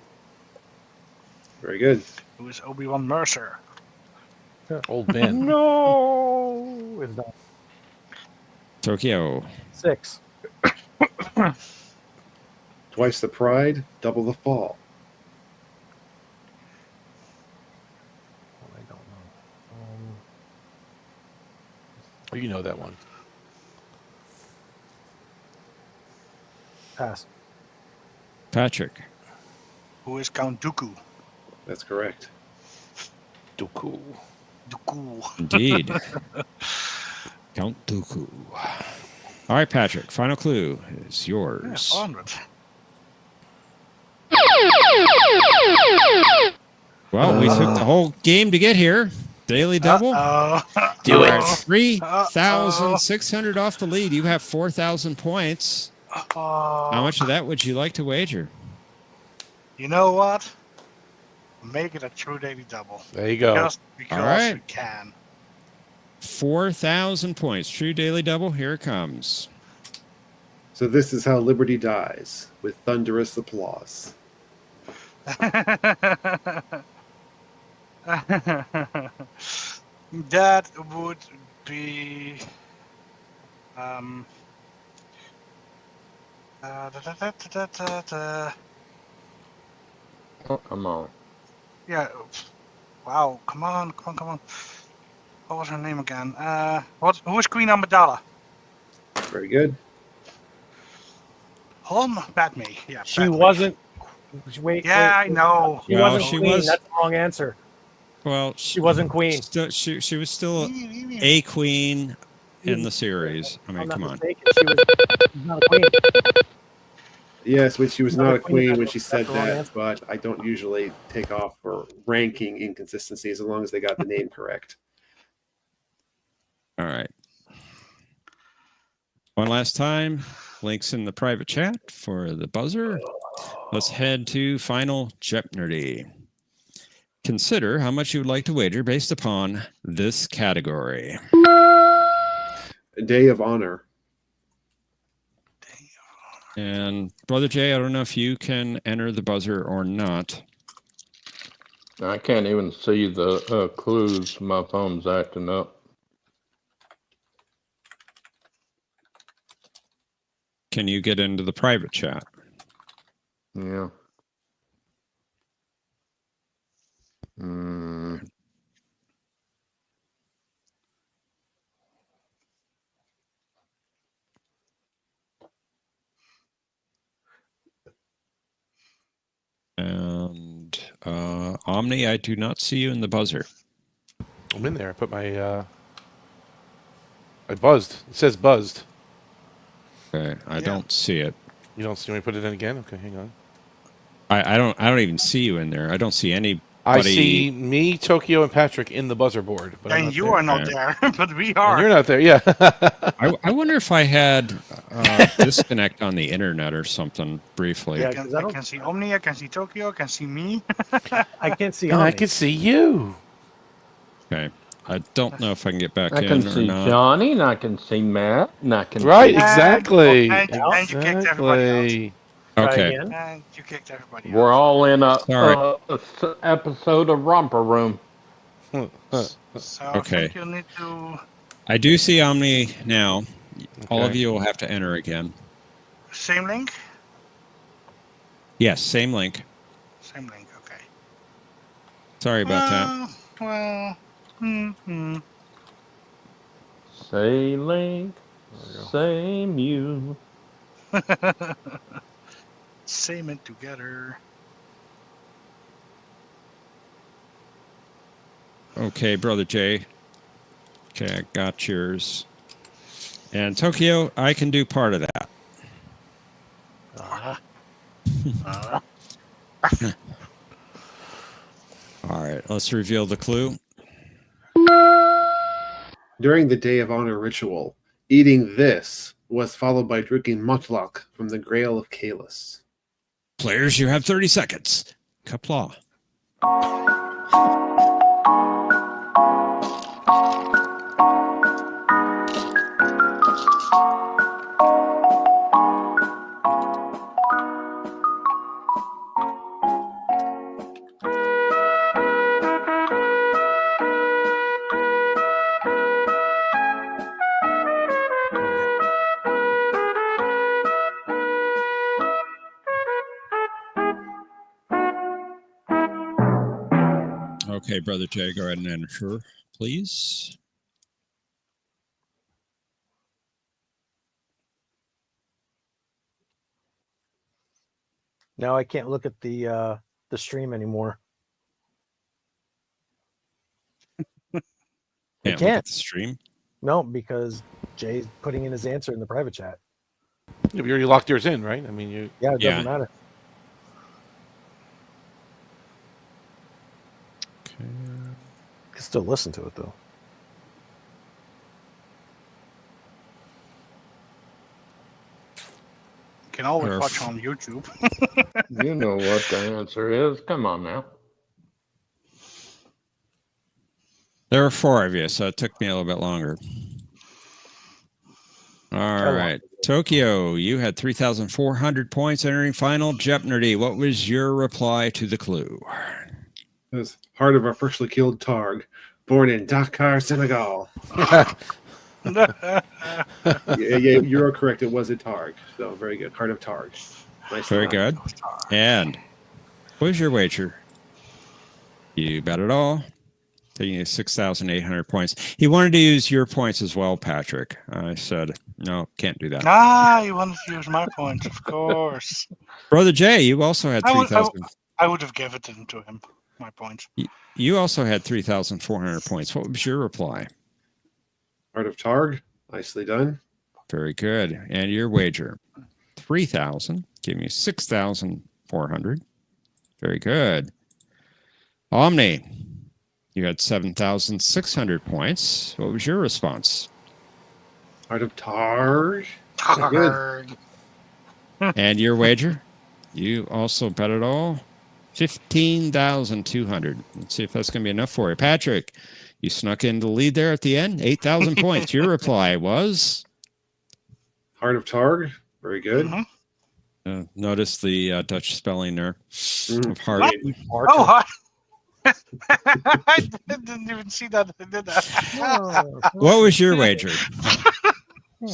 Very good. Who is Obi-Wan Mercer? Old Ben. No, it's not. Tokyo. 6. Twice the pride, double the fall. I don't know. Oh, you know that one. Pass. Patrick. Who is Count Dooku? That's correct. Dooku. Dooku. Indeed. Count Dooku. All right, Patrick. Final clue is Yeah, yours. 400. Well, we took the whole game to get here. Daily double. Do it. 3,600 off the lead. You have 4,000 points. How much of that would you like to wager? You know what? Make it a true daily double. There you go. Just because All right. we can. 4,000 points. True daily double. Here it comes. So this is how Liberty dies, with thunderous applause. That would be Oh, come on. yeah. Wow, come on. What was her name again? Who was Queen Amidala? Very good. Padme. Yeah. She Padme. wasn't. Wait. Yeah, wait, I know. She Well, wasn't she queen. was- That's the wrong answer. Well, She wasn't queen. She was still a queen in the series. I mean, I'm not come on. mistaken. She was not a queen. Yes, which she was not Another a queen, queen that's when the- she that's said the wrong that, answer. but I don't usually take off for ranking inconsistencies as long as they got the name correct. All right. One last time. Links in the private chat for the buzzer. Let's head to final Jeopnerdy. Consider how much you would like to wager based upon this category. A Day of Honor. And Brother Jay, I don't know if you can enter the buzzer or not. I can't even see the clues. My phone's acting up. Can you get into the private chat? Yeah. Mm. And Omni, I do not see you in the buzzer. I'm in there. I put my. I buzzed. It says buzzed. Okay, I don't see it. You don't see me put it in again? Okay, hang on. I don't even see you in there. I don't see anybody. I see me, Tokyo, and Patrick in the buzzer board. But And you are not there, but we And are. you're not there, yeah. I wonder if I had disconnect on the internet or something briefly. I can see Omni, I can see Tokyo, I can see me. I can't see And I Omni. can see you. Okay. I don't know if I can get back I in can or see not. Johnny, and I can see Matt, and I can Right, see... exactly. And you kicked everybody Okay. out. And you kicked everybody We're all in a Sorry. episode of Romper Room. out. So I Okay. think you need to... I do see Omni now. All of Okay. you will have to enter again. Same link? Yes, same link. Same link, okay. Sorry about that. Well, Say Link, say Mew. Same it together. Okay, Brother Jay. Okay, I got yours. And Tokyo, I can do part of that. All right, let's reveal the clue. During the Day of Honor ritual, eating this was followed by drinking mutlach from the Grail of Kalis. Players, you have 30 seconds. Kapla. Okay, Brother Jay, go ahead and enter, please. Now I can't look at the stream anymore. Can't look at the stream. No, because Jay's putting in his answer in the private chat. You already locked yours in, right? I mean, you. Yeah, it doesn't matter. Okay. Can still listen to it though. You can always watch on YouTube. You know what the answer is. Come on now. There are 4 of you, so it took me a little bit longer. All right. Tokyo, you had 3,400 points entering final Jeopnerdy. What was your reply to the clue? It was heart of a freshly killed Targ, born in Dakar, Senegal. yeah, you're correct. It was a Targ. So very good. Heart of Targ. Nice. Very good. And what was your wager? You bet it all. Taking 6,800 points. He wanted to use your points as well, Patrick. I said, no, can't do that. You wanted to use my points, of course. Brother Jay, you also had 3,000. I would have given it to him, my points. You also had 3,400 points. What was your reply? Heart of Targ. Nicely done. Very good. And your wager? 3,000. Give me 6,400. Very good. Omni, you had 7,600 points. What was your response? Heart of Targ. Good. And your wager? You also bet it all? 15,200. Let's see if that's going to be enough for you. Patrick, you snuck in the lead there at the end. 8,000 points. Your reply was? Heart of Targ. Very good. Notice the Dutch spelling there of heart. Oh, heart. I didn't even see that. I did that. What was your wager?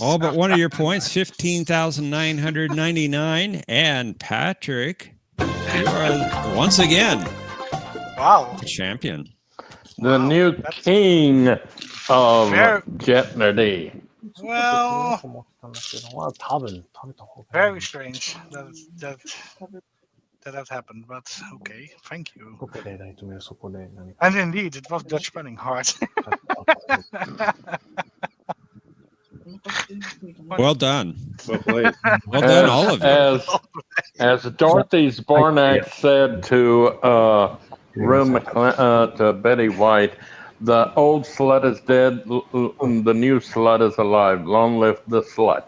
All but one of your points, 15,999. And Patrick, you are once again wow, champion. The new king of Jeopnerdy. Well, very strange that happened, but okay, thank you. And indeed, it was Dutch spelling hard. Well done. Well played. Well done, all of you. As Dorothy Zbornak said to to Betty White, the old slut is dead, the new slut is alive. Long live the slut.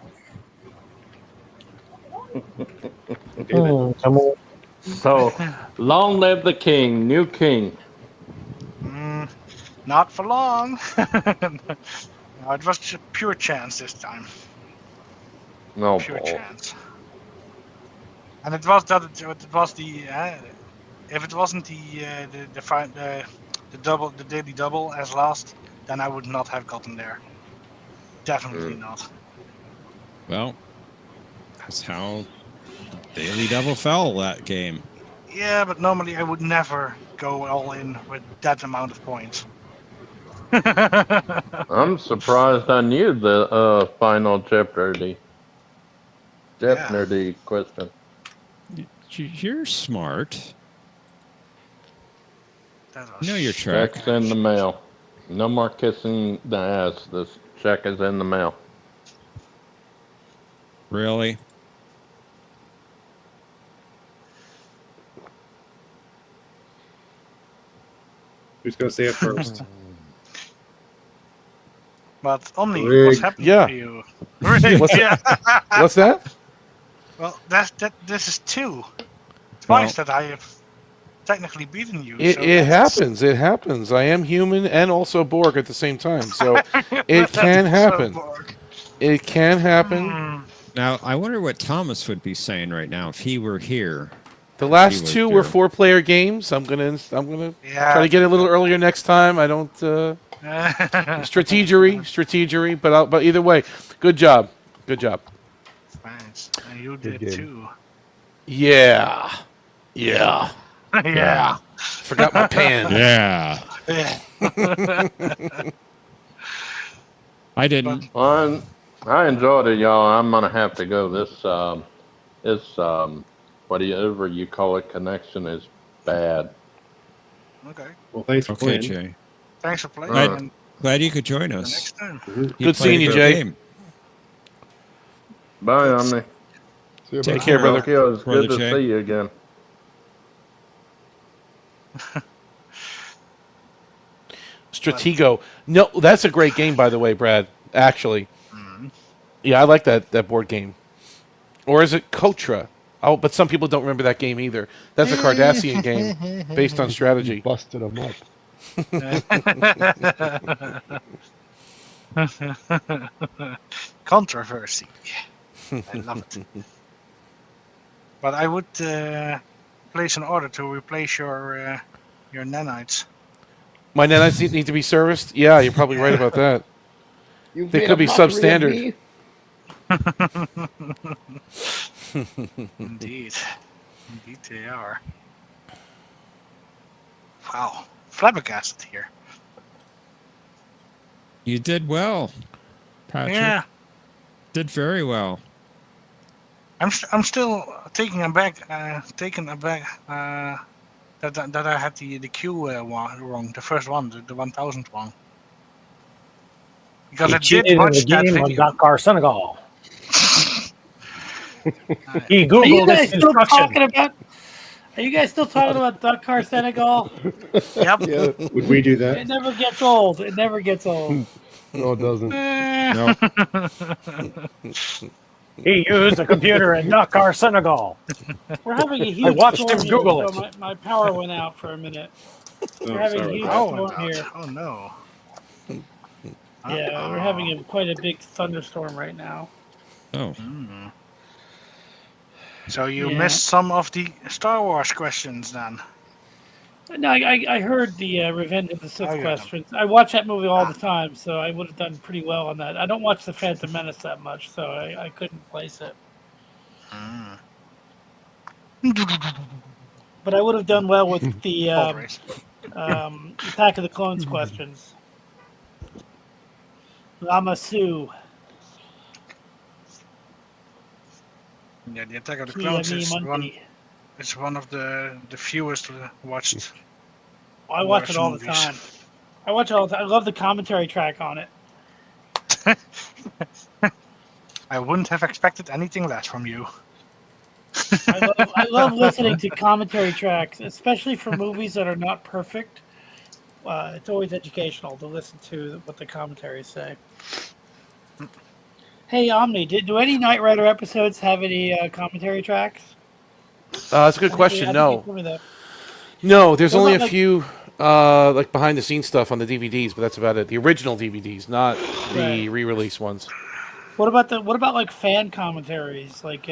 So, long live the king, new king. Not for long. No, it was just pure chance this time. No, pure chance. And it was that it was the if it wasn't the daily double as last, then I would not have gotten there. Definitely not. Well, that's how the daily double fell that game. Yeah, but normally I would never go all in with that amount of points. I'm surprised I knew the final Jeopnerdy question. You're smart. You know your track. Check's in the mail. No more kissing the ass. This check is in the mail. Really? Who's going to say it first? But Omni, what's happening to you? What's that? Well, this is twice that I have technically beaten you. It happens. It happens. I am human and also Borg at the same time, so it can happen. It can happen. Now, I wonder what Thomas would be saying right now if he were here. The last two were 4-player games. I'm gonna try to get a little earlier next time. I don't strategery, but either way, good job. Thanks. And you did too. Yeah. Yeah. Forgot my pen. Yeah. I didn't. Well, I enjoyed it, y'all. I'm gonna have to go. This whatever you call it, connection is bad. Okay. Well, thanks for playing. Jay. Thanks for playing. Glad you could join us. Next time. Good seeing you, Jay. Bye, Omni. Take care, brother. Tokyo, it's good to Jay. see you again. Stratego. No, that's a great game, by the way, Brad. Actually, yeah, I like that board game. Or is it Kotra? Oh, but some people don't remember that game either. That's a Cardassian game based on strategy. Busted them up. Controversy. I love it. But I would place an order to replace your nanites. My nanites need to be serviced? Yeah, you're probably right about that. They could be substandard. Indeed they are. Wow, flabbergasted here. You did well, Patrick. Yeah, did very well. I'm still taken aback. That I had the Q wrong, the first one, the 1000th one. Because I did watch that video. Dakar, Senegal. He Are you Googled guys this still instruction. talking about? Are you guys still talking about Dakar, Senegal? Yep. Yeah. Would we do that? It never gets old. It never gets old. No, it doesn't. No. He used a computer in Dakar, Senegal. We're having a huge watched storm him here, Google so it. my power went out for a minute. Oh, We're having a sorry huge about Oh, storm here. oh no. Yeah, we're having quite a big thunderstorm right now. Oh. So you Yeah. missed some of the Star Wars questions then. No, I heard the Revenge of the Sith Oh, yeah. questions. I watch that movie all the time, so I would have done pretty well on that. I don't watch The Phantom Menace that much, so I couldn't place it. But I would have done well with the Attack of the Clones questions. Lama Su. Yeah, the Attack of the Kia Clones Mi is Mundi. one of the fewest watched. I watch it Wars all the movies. time. I watch it all the time. I love the commentary track on it. I wouldn't have expected anything less from you. I love listening to commentary tracks, especially for movies that are not perfect. It's always educational to listen to what the commentaries say. Hey, Omni, do any Knight Rider episodes have any commentary tracks? That's a good question. I think No. you told me that. No, there's What only a about, like- few like behind the scenes stuff on the DVDs, but that's about it. The original DVDs, not the Right. re-release ones. What about like fan commentaries, like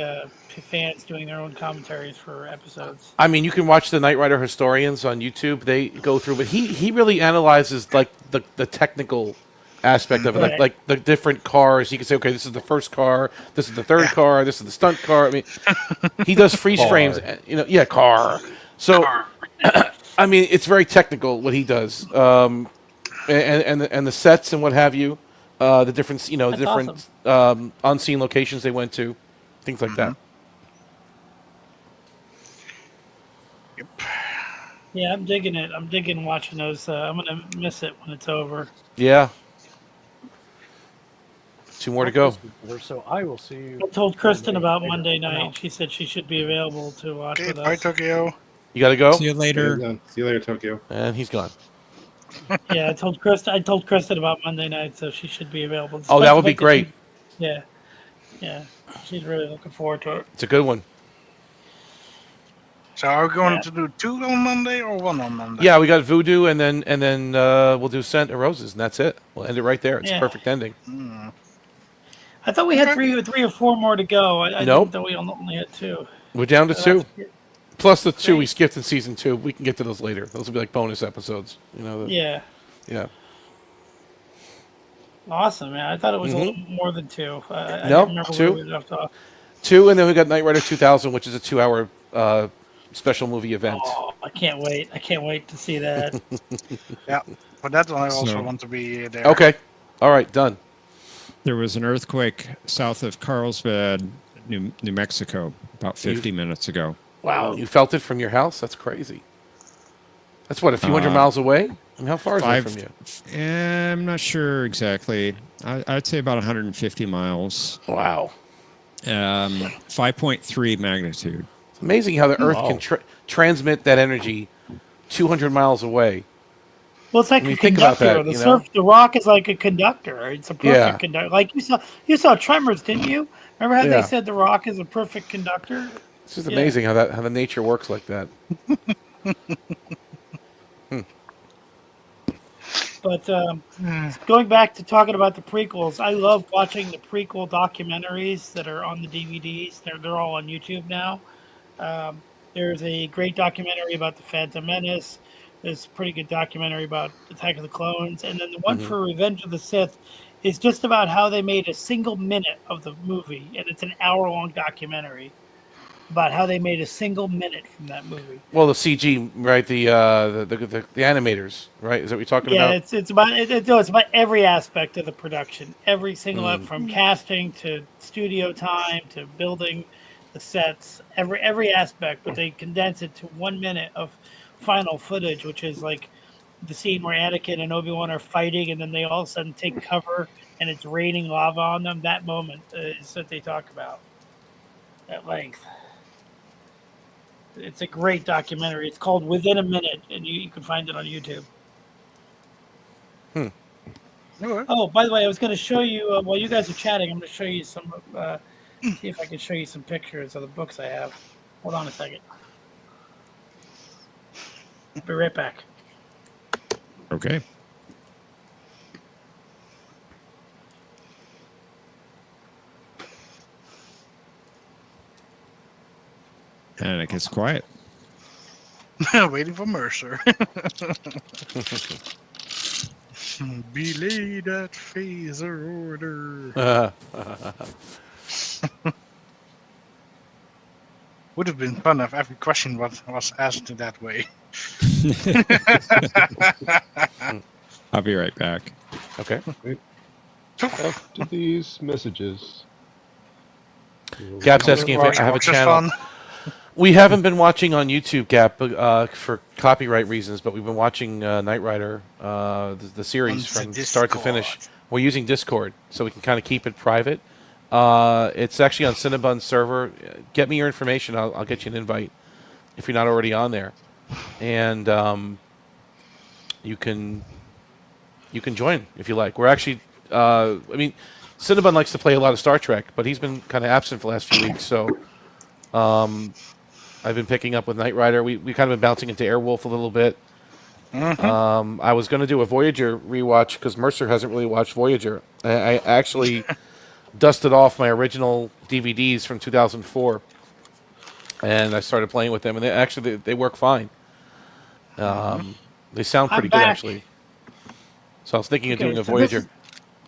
fans doing their own commentaries for episodes? I mean, you can watch the Knight Rider historians on YouTube. They go through, but he really analyzes like the technical aspect of it, Right. like the different cars. He can say, okay, this is the first car, this is the third car, this is the stunt car. I mean, he does freeze Car. frames. Car. So, I mean, it's very technical what he does, and the sets and what have you, the different That's different unseen locations they went to, things like that. Yeah, I'm digging it. I'm digging watching those. I'm gonna miss it when it's over. Yeah. 2 more to go. So I will see you. I told Kristen about later. Monday No. night. She said she should be available to watch Okay, with bye us. Tokyo. You got to go, See you later. See you later, Tokyo. and he's gone. Yeah, I told Kristen about Monday night, so she should be available. Oh, that Despite would the be fact great. yeah, she's really looking forward to it. It's a good one. So are we going Yeah. to do 2 on Monday or 1 on Monday? Yeah, we got Voodoo, and then we'll do Scent of Roses, and that's it. We'll end it right there. It's Yeah. a perfect ending. I thought we had three or four more to go. I Nope. think that we only had 2. We're down to So 2. that's- Plus the 2 we Great. skipped in season 2. We can get to those later. Those will be like bonus episodes. Yeah, Yeah. awesome, man. I thought it was a Mhm. little more than 2. I Nope, didn't remember 2. where we left off. 2, and then we got Knight Rider 2000, which is a 2-hour special movie event. Oh, I can't wait. I can't wait to see that. Yeah, for that one I also So- want to be there. Okay. All right, done. There was an earthquake south of Carlsbad, New Mexico, about 50 minutes ago. Wow. You felt it from your house? That's crazy. That's what, a few hundred miles away? I mean, how far is that from you? I'm not sure exactly. I'd say about 150 miles. Wow. 5.3 magnitude. It's amazing how the Earth can transmit that energy 200 miles away. Well, it's like When a you think about conductor. that, The rock is like a conductor. It's a perfect Yeah. conductor. Like you saw Tremors, didn't you? Remember how Yeah. they said the rock is a perfect conductor? It's just Yeah. amazing how the nature works like that. But going back to talking about the prequels, I love watching the prequel documentaries that are on the DVDs. They're all on YouTube now. There's a great documentary about the Phantom Menace. There's a pretty good documentary about Attack of the Clones, and then the one for Revenge of the Sith is just about how they made a single minute of the movie, and it's an hour-long documentary about how they made a single minute from that movie. Well, the CG, right? The animators, right? Is that what you're talking Yeah, about? it's about every aspect of the production, every single from casting to studio time to building the sets, every aspect. But they condense it to 1 minute of final footage, which is like the scene where Anakin and Obi-Wan are fighting, and then they all of a sudden take cover, and it's raining lava on them. That moment is what they talk about. at length. It's a great documentary. It's called Within a Minute, and you can find it on YouTube. Oh, by the way, I was going to show you while you guys are chatting. I'm going to show you some. See if I can show you some pictures of the books I have. Hold on a second. I'll be right back. Okay. And it gets quiet. Waiting for Mercer. Belay that phaser order. Would have been fun if every question was asked that way. I'll be right back. Okay. After these messages. Gap's asking if I have a channel. We haven't been watching on YouTube, Gap, for copyright reasons, but we've been watching Knight Rider, the series from start to finish. We're using Discord, so we can kind of keep it private. It's actually on Cinnabon's server. Get me your information. I'll get you an invite if you're not already on there, and you can join if you like. We're actually, I mean, Cinnabon likes to play a lot of Star Trek, but he's been kind of absent for the last few weeks, so. I've been picking up with Knight Rider. We kind of been bouncing into Airwolf a little bit. I was going to do a Voyager rewatch because Mercer hasn't really watched Voyager. I actually dusted off my original DVDs from 2004, and I started playing with them, and they work fine. They sound pretty good, actually. So I was thinking of doing a Voyager.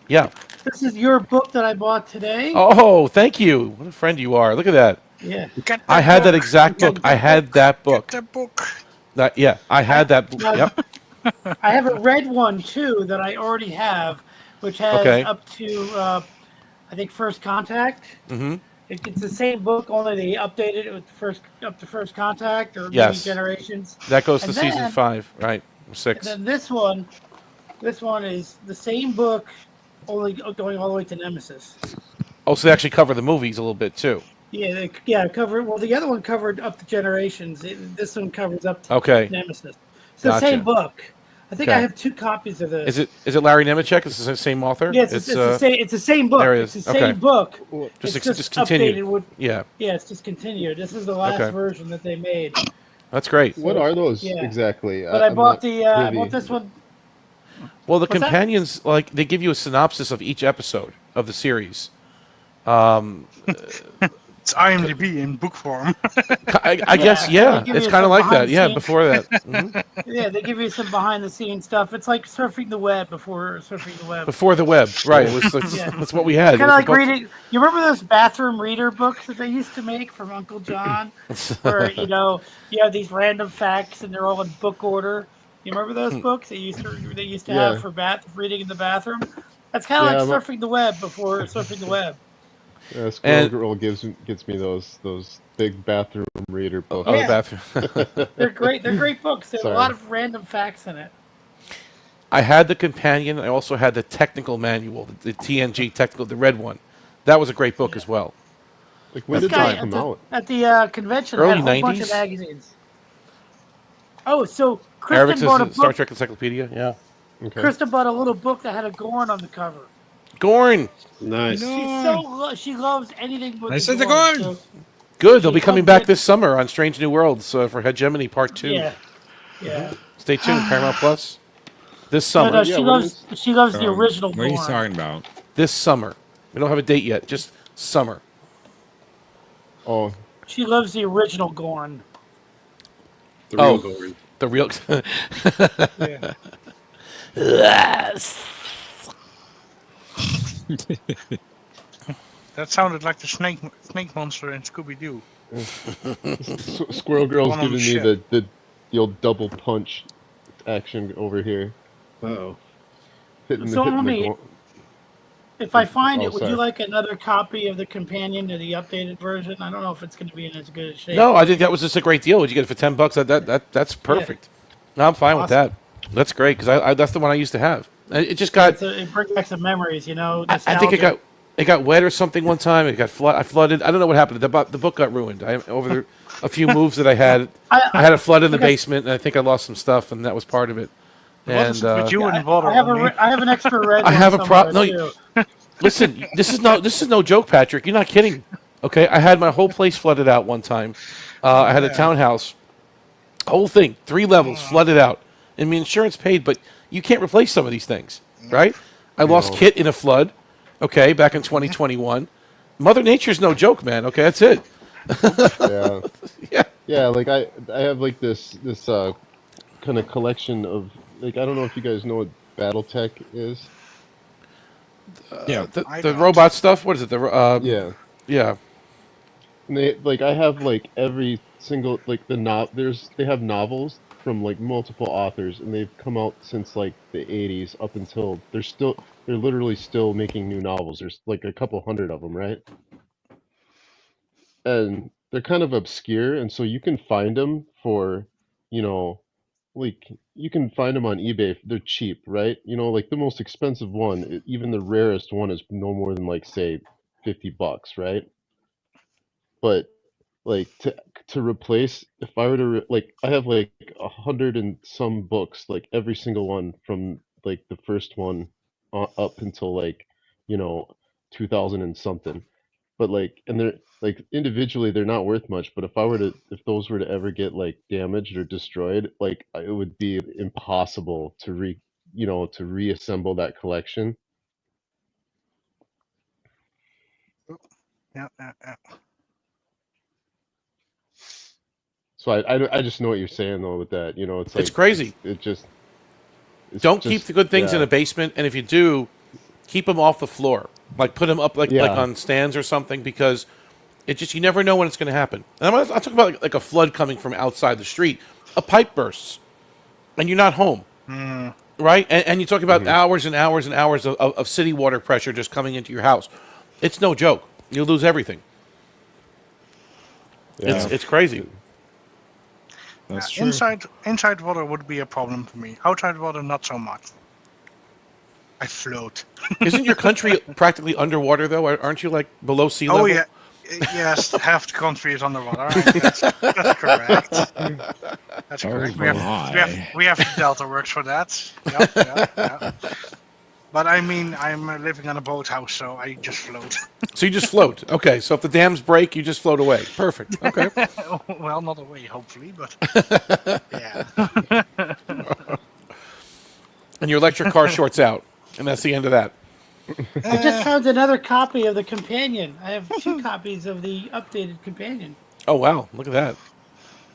Yeah. This is your book that I bought today. Oh, thank you. What a friend you are. Look at that. Yeah. I had that exact book. I had that book. Yeah, I had that book. Yep. I have a red one too that I already have, which has up to I think First Contact. Mm-hmm. It's the same book, only they updated it with up to First Contact or maybe Generations. That goes to season 5, right? Or 6. And then this one is the same book, only going all the way to Nemesis. Oh, so they actually cover the movies a little bit too. Yeah, cover. Well, the other one covered up to Generations. This one covers up to Nemesis. It's the same book. I think I have 2 copies of this. Is it Larry Nemeczek? Is it the same author? Yes, it's the same book. It's the same book. Just continued. Yeah, it's just continued. This is the last version that they made. That's great. What are those exactly? But I bought I bought this one. Well, the companions, like, they give you a synopsis of each episode of the series. It's IMDb in book form. I guess, yeah. It's kind of like that. Yeah, before that. Mm-hmm. Yeah, they give you some behind-the-scenes stuff. It's like surfing the web before surfing the web. Before the web, right. That's what we had. Kind of like reading. You remember those bathroom reader books that they used to make from Uncle John? Where, you have these random facts and they're all in book order. You remember those books they used to have for reading in the bathroom? That's kind of like surfing the web before surfing the web. Squirrel Girl gets me those big bathroom reader books. Oh, bathroom. They're great. They're great books. There's a lot of random facts in it. I had the companion. I also had the technical manual, the TNG technical, the red one. That was a great book as well. Like when did that come out? At the convention, early had a whole 90s? bunch of magazines. Oh, so Kristen bought a book. Star Trek Encyclopedia. Yeah. Okay. Kristen bought a little book that had a Gorn on the cover. Gorn. Nice. She loves anything with I said the Gorn. So Good. They'll be coming back this summer on Strange New Worlds for Hegemony Part 2. Yeah. Stay tuned. Paramount Plus. This summer. No, she loves the original Gorn. What are you talking about? This summer. We don't have a date yet. Just summer. Oh. She loves the original Gorn. The real Gorn. The real. Yes. That sounded like the snake monster in Scooby-Doo. Squirrel Girl's One on giving the me the old double punch action over here. Uh-oh. If I find it, would you like another copy of the companion to the updated version? I don't know if it's going to be in as good a shape. No, I think that was just a great deal. Would you get it for $10? That's perfect. No, I'm fine with that. That's great because that's the one I used to have. It just got. It brings back some memories, I think it got wet or something one time. It got flooded. I don't know what happened. The book got ruined. Over a few moves that I had a flood in the basement, and I think I lost some stuff, and that was part of it. What is it with you and water? I have an extra red. I have a problem. problem. No, listen, this is no joke, Patrick. You're not kidding. Okay, I had my whole place flooded out one time. I had a townhouse, whole thing, 3 levels flooded out, and my insurance paid. But you can't replace some of these things, right? I lost Kit in a flood. Okay, back in 2021. Mother Nature's no joke, man. Okay, that's it. Yeah. Like I have like this kind of collection of, like, I don't know if you guys know what BattleTech is. The robot stuff. What is it? Yeah. And I have like every single like they have novels from like multiple authors, and they've come out since like the 80s up until they're literally still making new novels. There's like a couple hundred of them, right? And they're kind of obscure, and so you can find them for, like, you can find them on eBay. They're cheap, right? Like the most expensive one, even the rarest one, is no more than like, say, $50, right? But like to replace, if I were to I have like 100 and some books, like every single one from like the first one up until like 2000 and something. But and they're like individually they're not worth much, but if those were to ever get like damaged or destroyed, like it would be impossible to reassemble that collection. Yeah. So I just know what you're saying though with that. It's like It's crazy. Don't keep the good things in a basement, and if you do, keep them off the floor. Like put them up like on stands or something, because you never know when it's going to happen. And I'm talking about like a flood coming from outside the street. A pipe bursts, and you're not home, right? And you talk about hours and hours and hours of city water pressure just coming into your house. It's no joke. You'll lose everything. Yeah. It's crazy. That's true. Inside water would be a problem for me. Outside water, not so much. I float. Isn't your country practically underwater, though? Aren't you like below sea level? Oh, yeah. Yes, half the country is underwater. That's correct. That's correct. We have the Delta works for that. Yeah. But I mean, I'm living on a boathouse, so I just float. So you just float. Okay, so if the dams break, you just float away. Perfect. Okay. Well, not away, hopefully, but yeah. And your electric car shorts out, and that's the end of that. I just found another copy of the companion. I have 2 copies of the updated companion. Oh, wow. Look at that.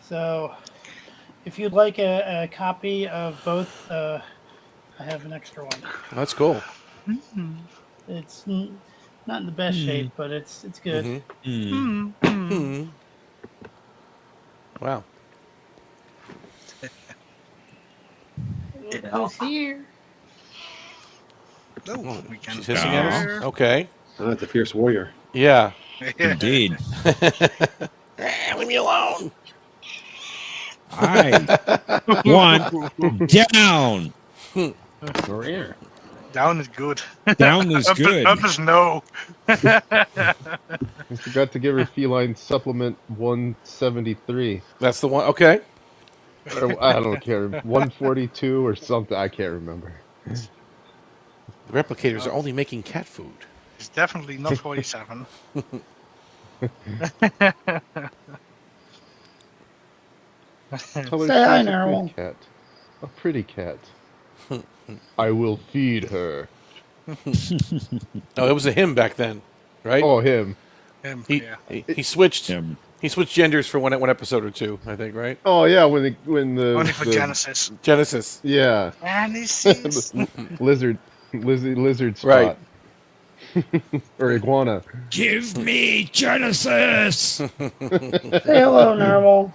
So, if you'd like a copy of both, I have an extra one. That's cool. It's not in the best shape, but it's good. Wow. It's here. No, we can. She's hissing at us? Okay. Oh, that's a fierce warrior. Yeah. Indeed. Leave me alone. All right. 1 down. Career. Down is good. Down is good. Up is no. I forgot to give her feline supplement 173. That's the one. Okay. Or, I don't care. 142 or something. I can't remember. The replicators are only making cat food. It's definitely not 47. Say hi, Narwhal. Cat. A pretty cat. I will feed her. Oh, it was a him back then, right? Oh, him. He switched. He switched genders for one episode or 2, I think, right? Oh yeah, when the Only for Genesis. Genesis. Yeah. Genesis. lizard spot. Right. Or iguana. Give me Genesis. Say hello, Narwhal.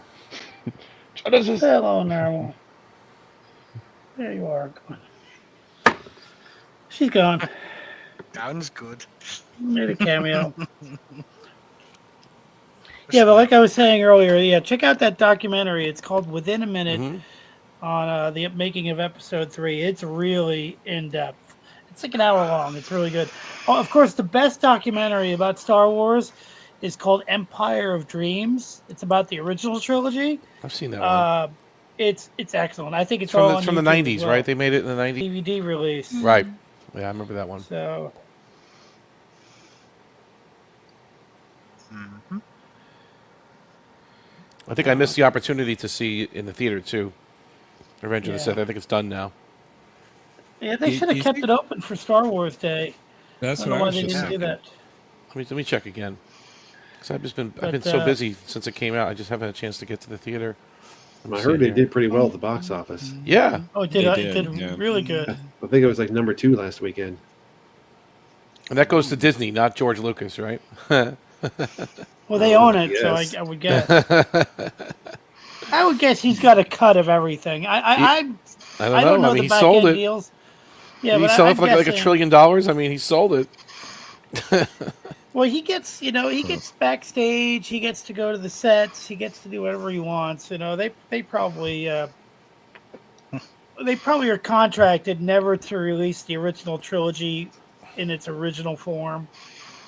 Genesis. Say hello, Narwhal. There you are. She's gone. Down's good. Made a cameo. Yeah, but like I was saying earlier, check out that documentary. It's called Within a Minute on the making of episode 3. It's really in depth. It's like an hour long. It's really good. Oh, of course, the best documentary about Star Wars is called Empire of Dreams. It's about the original trilogy. I've seen that one. It's excellent. I think it's from all the, on from the YouTube 90s, as well. right? They made it in the 90s. DVD release. Right. Yeah, I remember that one. So. I think I missed the opportunity to see it in the theater too. Revenge of the Sith. I think it's done now. Yeah, they should have kept it open for Star Wars Day. That's I don't what know I why was they just didn't do thinking. that. Let me check again. Because I've But, been so busy since it came out. I just haven't had a chance to get to the theater. I heard they did pretty well at the box office. Yeah. Oh, it did really good. I think it was like number 2 last weekend. And that goes to Disney, not George Lucas, right? Well, they own it, yes. so I would guess. I would guess he's got a cut of everything. I don't know I mean, the he back sold end it. deals. Yeah, Did he but sell I'm it for like $1 guessing- trillion? I mean, he sold it. Well, he gets, he gets backstage. He gets to go to the sets. He gets to do whatever he wants. They probably are contracted never to release the original trilogy in its original form,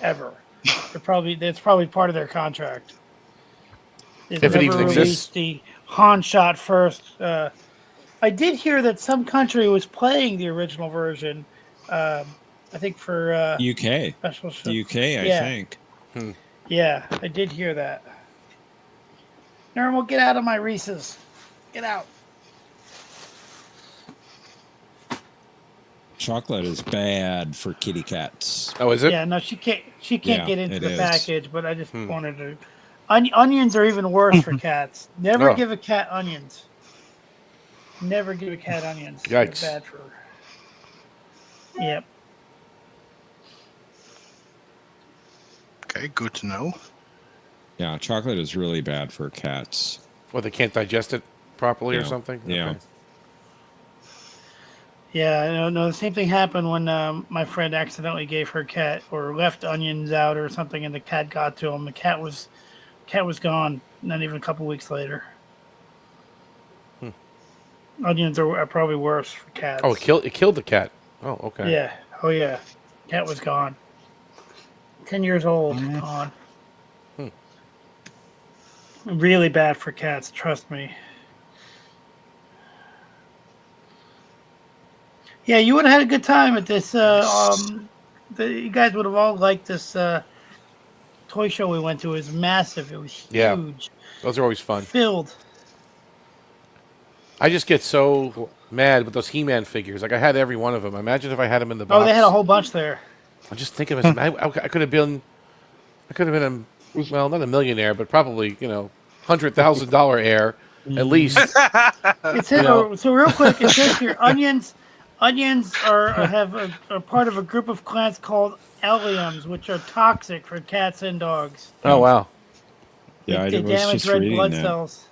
ever. That's probably part of their contract. If it even exists. The Han shot first. I did hear that some country was playing the original version. I think for UK. special show. The UK, I think. Yeah, I did hear that. Normal, get out of my Reese's. Get out. Chocolate is bad for kitty cats. Oh, is it? Yeah, no, she can't Yeah, get into it the is. package, but I just wanted to. Onions are even worse for cats. Never Oh. give a cat onions. Never give a cat onions. Yikes. They're bad for. Yep. Okay, good to know. Yeah, chocolate is really bad for cats. Well, they can't digest it properly or Yeah. something? Yeah. Okay. Yeah, no, the same thing happened when my friend accidentally gave her cat or left onions out or something, and the cat got to him. The cat was gone. Not even a couple weeks later. Onions are probably worse for cats. Oh, it killed the cat. Oh, okay. Yeah. Oh yeah. Cat was gone. 10 years old. Gone. Really bad for cats. Trust me. Yeah, you would have had a good time at this. You guys would have all liked this toy show we went to. It was massive. It was huge. Yeah. Those are always fun. Filled. I just get so mad with those He-Man figures. Like, I had every one of them. Imagine if I had them in the box. Oh, they had a whole bunch there. I'm just thinking of it. I could have been, well, not a millionaire, but probably, $100,000 heir at least. It says, so real quick, it says here, onions are part of a group of plants called alliums, which are toxic for cats and dogs. Oh, wow. Yeah, They I was damage just red reading blood that. cells.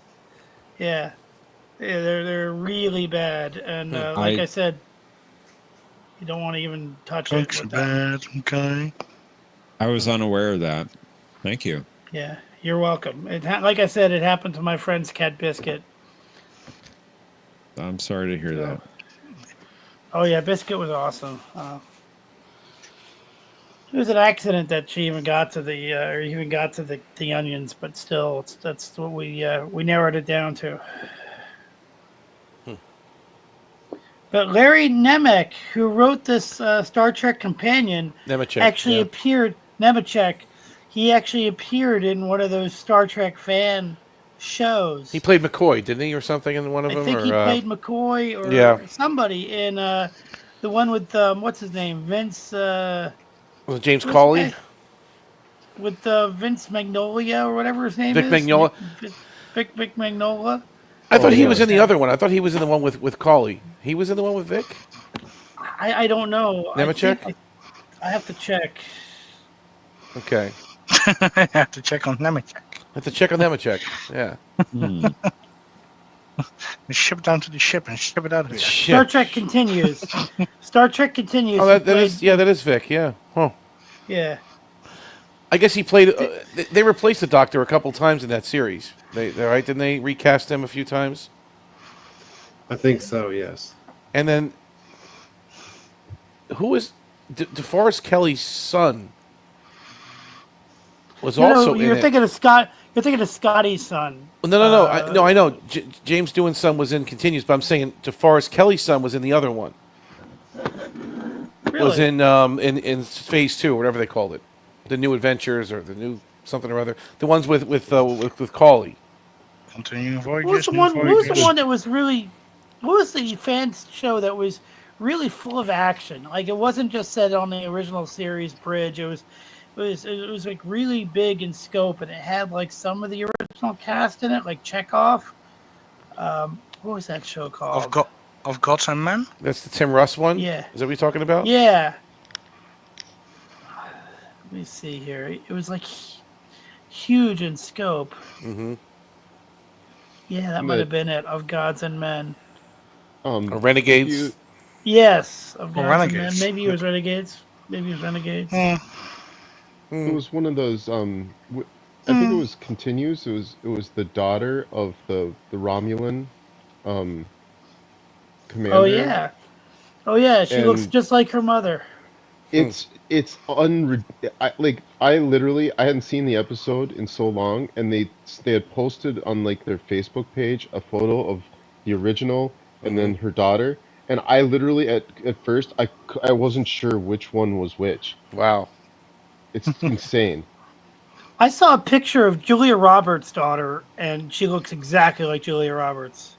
Yeah, they're really bad, and like I said, you don't want to even touch it. Looks with that. bad, okay. I was unaware of that. Thank you. Yeah, you're welcome. Like I said, it happened to my friend's cat Biscuit. I'm sorry to hear that. Oh yeah, Biscuit was awesome. It was an accident that she even got to the onions, but still, that's what we narrowed it down to. But Larry Nemec, who wrote this Star Trek companion, Nemechek, actually appeared. Nemechek, he actually appeared in one of those Star Trek fan shows. He played McCoy, didn't he, or something in one of them? I think he played McCoy or somebody in the one with what's his name, Vince. Was it James Cawley? With Vince Magnolia or whatever his name Vic is. Magnola. Vic Magnola. I thought he was in the other one. I thought he was in the one with Cawley. He was in the one with Vic? I don't know. Nemechek? I have to check. Okay. I have to check on Nemechek. I have to check on Nemechek. Yeah. Ship it down to the ship and ship it out of here. Star Trek continues. Star Trek continues. Oh, that is Vic. Yeah. Huh. Yeah. I guess he played. They replaced the Doctor a couple times in that series. They right? Didn't they recast him a few times? I think so. Yes. And then who is DeForest Kelly's son? Was No, also in you're it. thinking of Scott. You're thinking of Scotty's son. No. I know. James Doohan's son was in Continues, but I'm saying DeForest Kelly's son was in the other one. Really? Was in Phase 2, whatever they called it, the New Adventures or the New something or other. The ones with Cauley. Continuing voyages. What was the one that was really? What was the fan show that was really full of action? Like it wasn't just set on the original series bridge. It was like really big in scope, and it had like some of the original cast in it, like Chekhov. What was that show called? Of Gods and Men? That's the Tim Russ one? Yeah. Is that what you're talking about? Yeah. Let me see here. It was like huge in scope. Mm-hmm. Yeah, that might have been it. Of Gods and Men. Renegades. Yes, of Gods and Men. Renegades. Maybe it was Renegades. It was one of those. I think it was Continues. It was the daughter of the Romulan commander. Oh yeah. She looks just like her mother. I literally hadn't seen the episode in so long, and they had posted on like their Facebook page a photo of the original and then her daughter, and I literally at first I wasn't sure which one was which. Wow, it's insane. I saw a picture of Julia Roberts' daughter, and she looks exactly like Julia Roberts.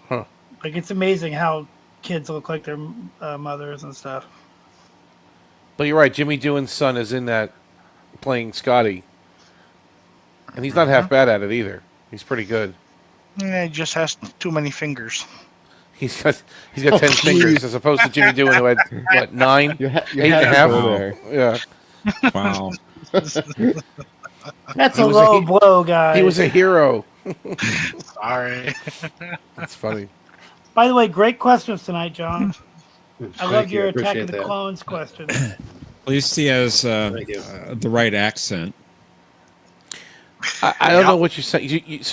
Huh. Like it's amazing how kids look like their mothers and stuff. But you're right. Jimmy Doohan's son is in that playing Scotty, and he's not half bad at it either. He's pretty good. Yeah, he just has too many fingers. He's got 10 fingers as opposed to Jimmy Doohan who had what 9, you 8.5. Yeah. Wow. That's a low blow, guys. He was a hero. Sorry. That's funny. By the way, great questions tonight, John. I loved your Attack Appreciate of the that. Clones question. At least he has the right accent. I don't know what you're saying. It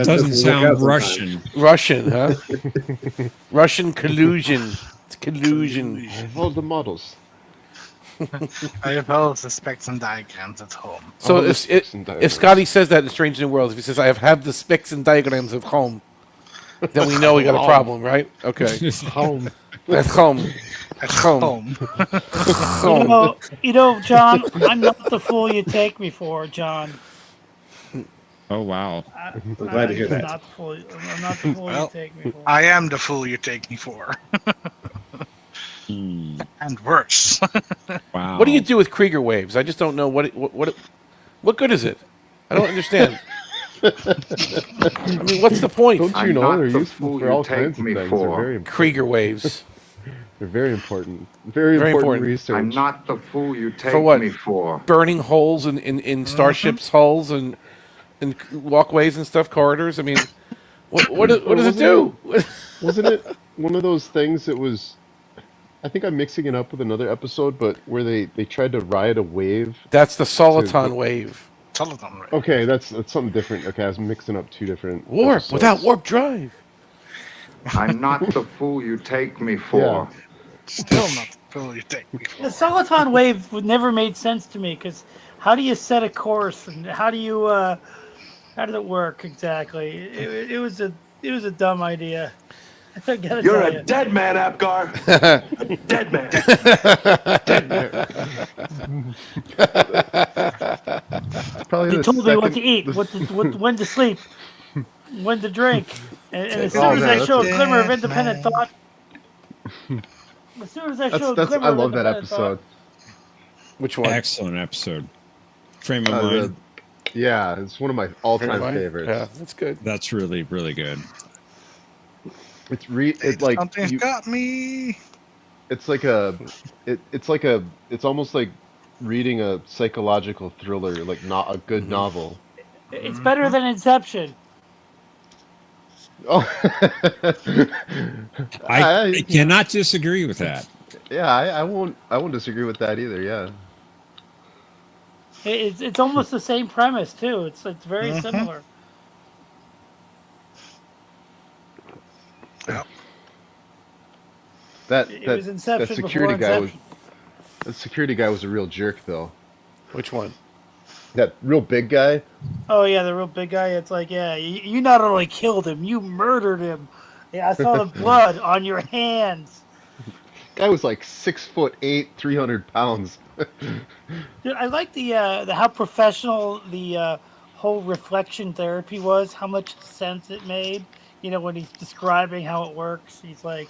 doesn't sound Russian. Russian, huh? Russian collusion. It's collusion. All the models. I have all the specs and diagrams at home. So if Scotty says that in Strange New Worlds, if he says, I have the specs and diagrams of home, then we know we got a problem, right? Okay. Home. At home. At home. You know, John, I'm not the fool you take me for, John. Oh, wow. I'm glad to hear that. I'm not the fool you take me for. I am the fool you take me for. And worse. Wow. What do you do with Krieger waves? I just don't know what good is it? I don't understand. I mean, what's the point? Don't you I'm know not they're the useful fool for you all take kinds of me things? for. They're very important. Krieger waves. They're very important. Very important research. I'm not the fool you take For what? me for. Burning holes in starships' hulls and walkways and stuff, corridors. I mean, what does it do? Wasn't it one of those things that was? I think I'm mixing it up with another episode, but where they tried to ride a wave. That's the Soliton wave. Soliton wave. Okay, that's something different. Okay, I was mixing up two different Warp episodes. without warp drive. I'm not the fool you take me for. Still not the fool you take me for. The Soliton wave never made sense to me because how do you set a course and how did it work exactly? It was a dumb idea. You're a dead man, Apgar. A dead man. Dead man. Probably He the told me what to second- eat, when to sleep, when to drink. And as soon Oh, as man, I that's show a a- glimmer of independent thought, I love that episode. Which one? Excellent episode. Frame of mind. Yeah, it's one of my all-time favorites. Yeah, that's good. That's really, really good. It's like Something's got me. it's almost like reading a psychological thriller, like not a good novel. it's better than Inception. Oh, I cannot disagree with that. Yeah, I won't disagree with that either. Yeah. It's almost the same premise too. It's very similar. Yep. It was Inception that security before guy Inception. the security guy was a real jerk, though. Which one? That real big guy. Oh yeah, the real big guy. It's like, yeah, you not only killed him, you murdered him. Yeah, I saw the blood on your hands. Guy was like 6'8", 300 pounds. Dude, I like the how professional the whole reflection therapy was. How much sense it made. You know, when he's describing how it works, he's like,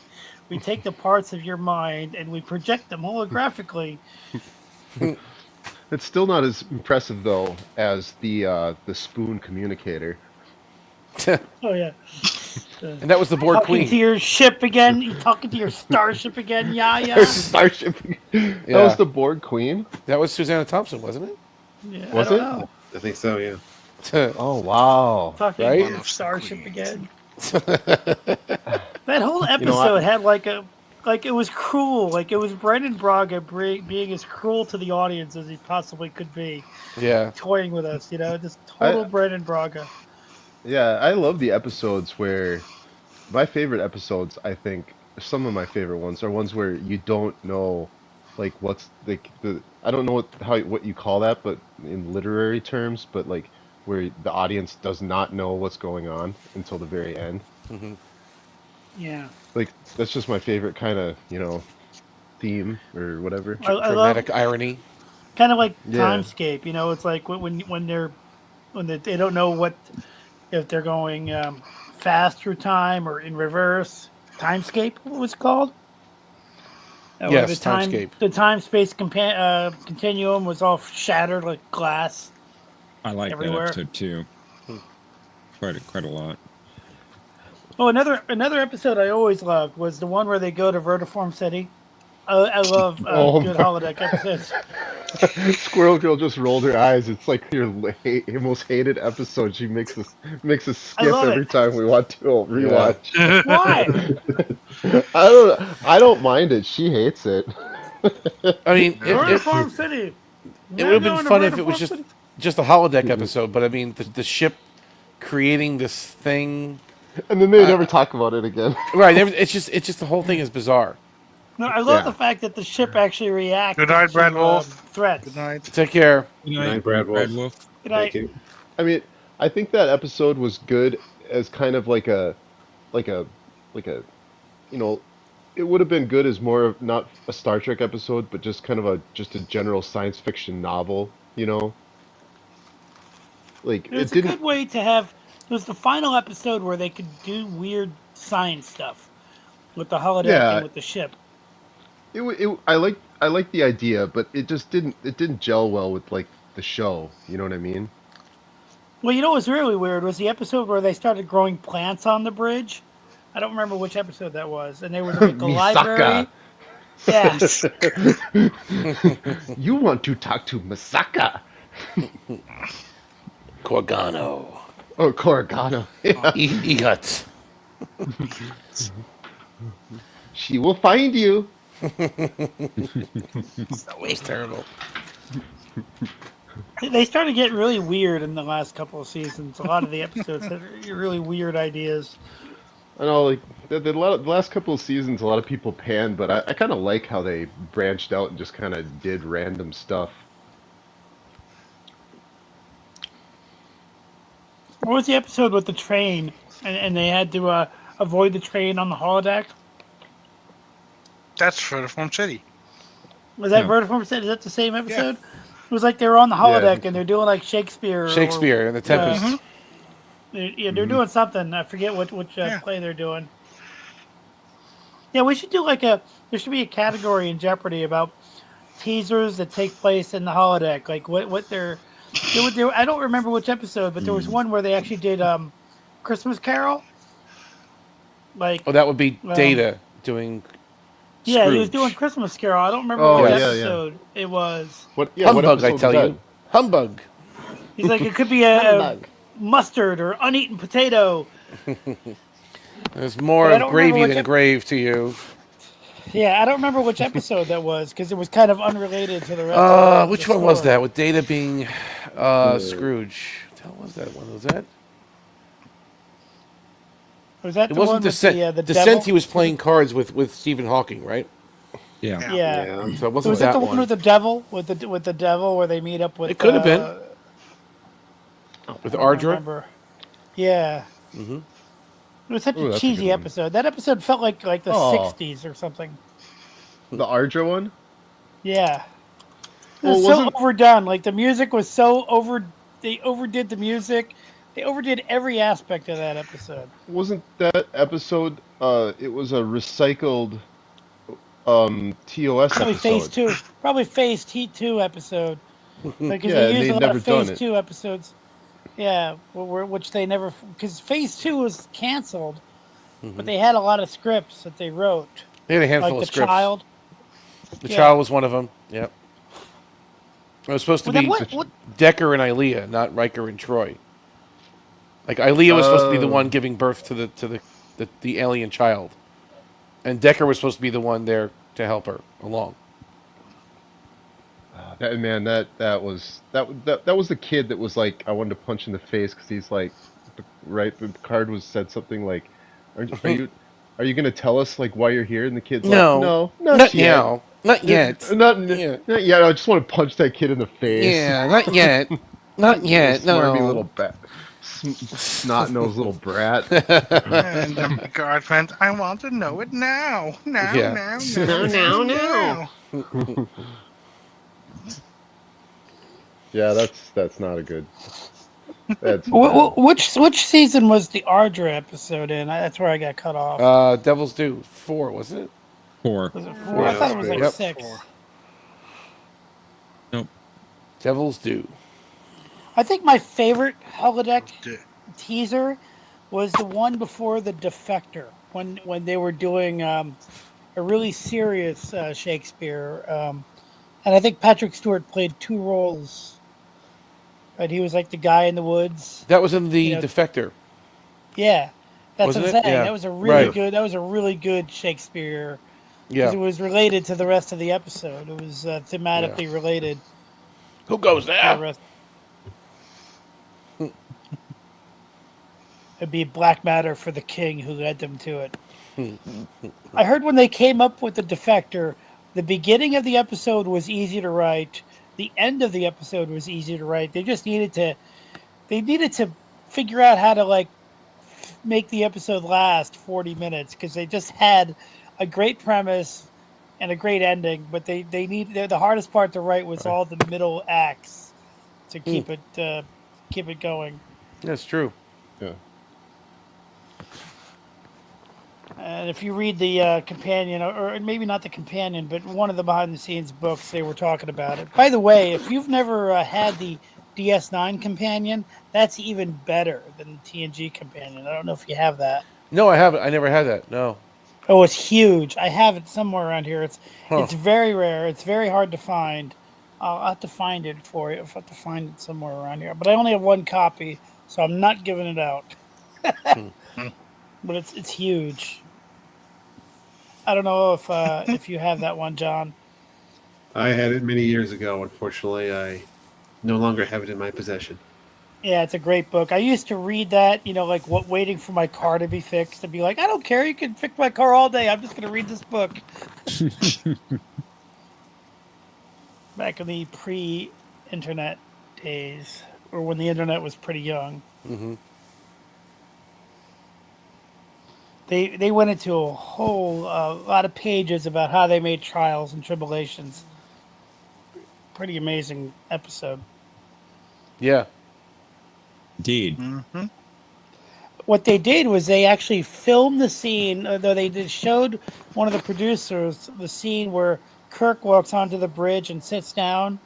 "We take the parts of your mind and we project them holographically." It's still not as impressive though as the spoon communicator. Oh yeah. And that was the board talking queen. to your ship again. You talking to your starship again? Yeah. Starship. That was the board queen. That was Susanna Thompson, wasn't it? Yeah, Was I it? don't know. I think so. Yeah. Oh wow! Talking Right? to your starship again. That whole episode had like it was cruel. Like it was Brendan Braga being as cruel to the audience as he possibly could be. Yeah. Toying with us, you know, just total Brendan Braga. Yeah, I love the episodes where my favorite episodes, I think, some of my favorite ones are ones where you don't know, like what's like the I don't know what you call that, but in literary terms, but like where the audience does not know what's going on until the very end. Mm-hmm. Yeah. Like that's just my favorite kind of theme or whatever. Dramatic irony. Kind of like Yeah. Timescape, you know. It's like when they don't know what if they're going fast through time or in reverse. Timescape, what was it called? Yes, Timescape. The time-space continuum was all shattered like glass. I like everywhere. that episode too. Quite a lot. Oh, another episode I always loved was the one where they go to Vertiform City. I love good holodeck episodes. Squirrel Girl just rolled her eyes. It's like your most hated episode. She makes us skip every time we want to rewatch. Yeah. Why? I don't mind it. She hates it. I mean, Vertiform City. It would have been fun if it was just a holodeck episode, but I mean, the ship creating this thing, and then they never talk about it again. Right? It's just the whole thing is bizarre. No, I love the fact that the ship actually reacts. Good night, Brad Wolf. Threats. Good night. Take care. Good night, Brad Wolf. Good night. Thank you. I mean, I think that episode was good as kind of like a, it would have been good as more of not a Star Trek episode, but just kind of a general science fiction novel, Like It's a good way to have. It was the final episode where they could do weird science stuff with the holodeck and with the ship. I like the idea, but it just didn't gel well with like the show. You know what I mean? Well, you know what was really weird was the episode where they started growing plants on the bridge. I don't remember which episode that was, and there was like a library. Yes. You want to talk to Masaka? Corgano. Oh, Corgano. Yeah. Egot. She will find you. It's always terrible. They started getting really weird in the last couple of seasons. A lot of the episodes had really weird ideas. I know, like the last couple of seasons, a lot of people panned, but I kind of like how they branched out and just kind of did random stuff. What was the episode with the train, and they had to avoid the train on the holodeck? That's Vertiform City. Was that Vertiform City? Is that the same episode? Yeah. It was like they were on the holodeck and they're doing like Shakespeare. Shakespeare and the Tempest. They're doing something. I forget which play they're doing. Yeah, we should do there should be a category in Jeopardy about teasers that take place in the holodeck. Like what they're I don't remember which episode, but there was one where they actually did Christmas Carol. That would be Data doing. Yeah, Scrooge. he was doing Christmas Carol. I don't remember what episode it was. Humbug, I tell you. Humbug. He's like, it could be a mustard or uneaten potato. There's more of gravy than grave to you. Yeah, I don't remember which episode that was because it was kind of unrelated to the rest of which one was that? With Data being Scrooge. What was that one? Was that? Was that It the wasn't one with Descent. the Descent, devil? he was playing cards with Stephen Hawking, right? Yeah. Yeah. So it wasn't Was that that the one one. with the devil? With the devil where they meet up with? It could have been. With I don't Ardra. remember. Yeah. Mm-hmm. It was such Ooh, a that's a good cheesy one. episode. That episode felt like the Oh, '60s or something. the Ardra one. Yeah. It Well, was so wasn't overdone. Like the music was so over. They overdid the music. They overdid every aspect of that episode. that episode? It was a recycled TOS Probably Phase episode. Two. Probably Phase T2 episode. Because Yeah, they and used a they'd lot never of done Phase it. 2 episodes. Yeah, which they never. Because Phase 2 was canceled, but they had a lot of scripts that they wrote. They had a handful Like of The scripts. Child. The Yeah. Child was one of them. Yep. It was supposed to Well, then be what? Decker and Ilea, not Riker and Troy. Like Ilea was supposed to be the one giving birth to the alien child, and Decker was supposed to be the one there to help her along. That was the kid that was like I wanted to punch in the face because he's like, right? The card said something like, "Are you gonna tell us like why you're here?" And the kid's No. like, "No, Not yet. now. Not yet. Not Yeah. yet. I just want to punch that kid in the face." Yeah, not yet. Not yet. Smarmy No. little snot-nosed little brat. And the guard went, I want to know it now. Now, Yeah. now. Yeah, that's not a good. That's bad. Which season was the Ardra episode in? That's where I got cut off. Devil's Due 4, wasn't it? 4. Was it 4? I thought it was like Yep. 6. Nope. Devil's Due. I think my favorite holodeck teaser was the one before the Defector, when they were doing a really serious Shakespeare, and I think Patrick Stewart played 2 roles. Right, he was like the guy in the woods. That was in the Defector. Yeah, that's Wasn't what I'm it? saying. Yeah. That was a really Right. good. That was a really good Shakespeare. Yeah. Because it was related to the rest of the episode. It was thematically related. Who goes to the there? rest. It'd be black matter for the king who led them to it. I heard when they came up with the Defector, the beginning of the episode was easy to write. The end of the episode was easy to write. They just needed to figure out how to make the episode last 40 minutes because they just had a great premise and a great ending, but the hardest part to write was all the middle acts to keep it going. That's true. Yeah. And if you read the companion, or maybe not the companion, but one of the behind-the-scenes books, they were talking about it. By the way, if you've never had the DS9 companion, that's even better than the TNG companion. I don't know if you have that. No, I haven't. I never had that. No. Oh, it's huge. I have it somewhere around here. It's very rare. It's very hard to find. I'll have to find it for you. I'll have to find it somewhere around here. But I only have one copy, so I'm not giving it out. But it's huge. I don't know if you have that one, John. I had it many years ago. Unfortunately, I no longer have it in my possession. Yeah, it's a great book. I used to read that, waiting for my car to be fixed and be like, I don't care. You can fix my car all day. I'm just going to read this book. Back in the pre-internet days, or when the internet was pretty young. Mm-hmm. They went into a whole lot of pages about how they made Trials and Tribulations. Pretty amazing episode. Yeah. Indeed. Mm-hmm. What they did was they actually filmed the scene, though they showed one of the producers the scene where Kirk walks onto the bridge and sits down.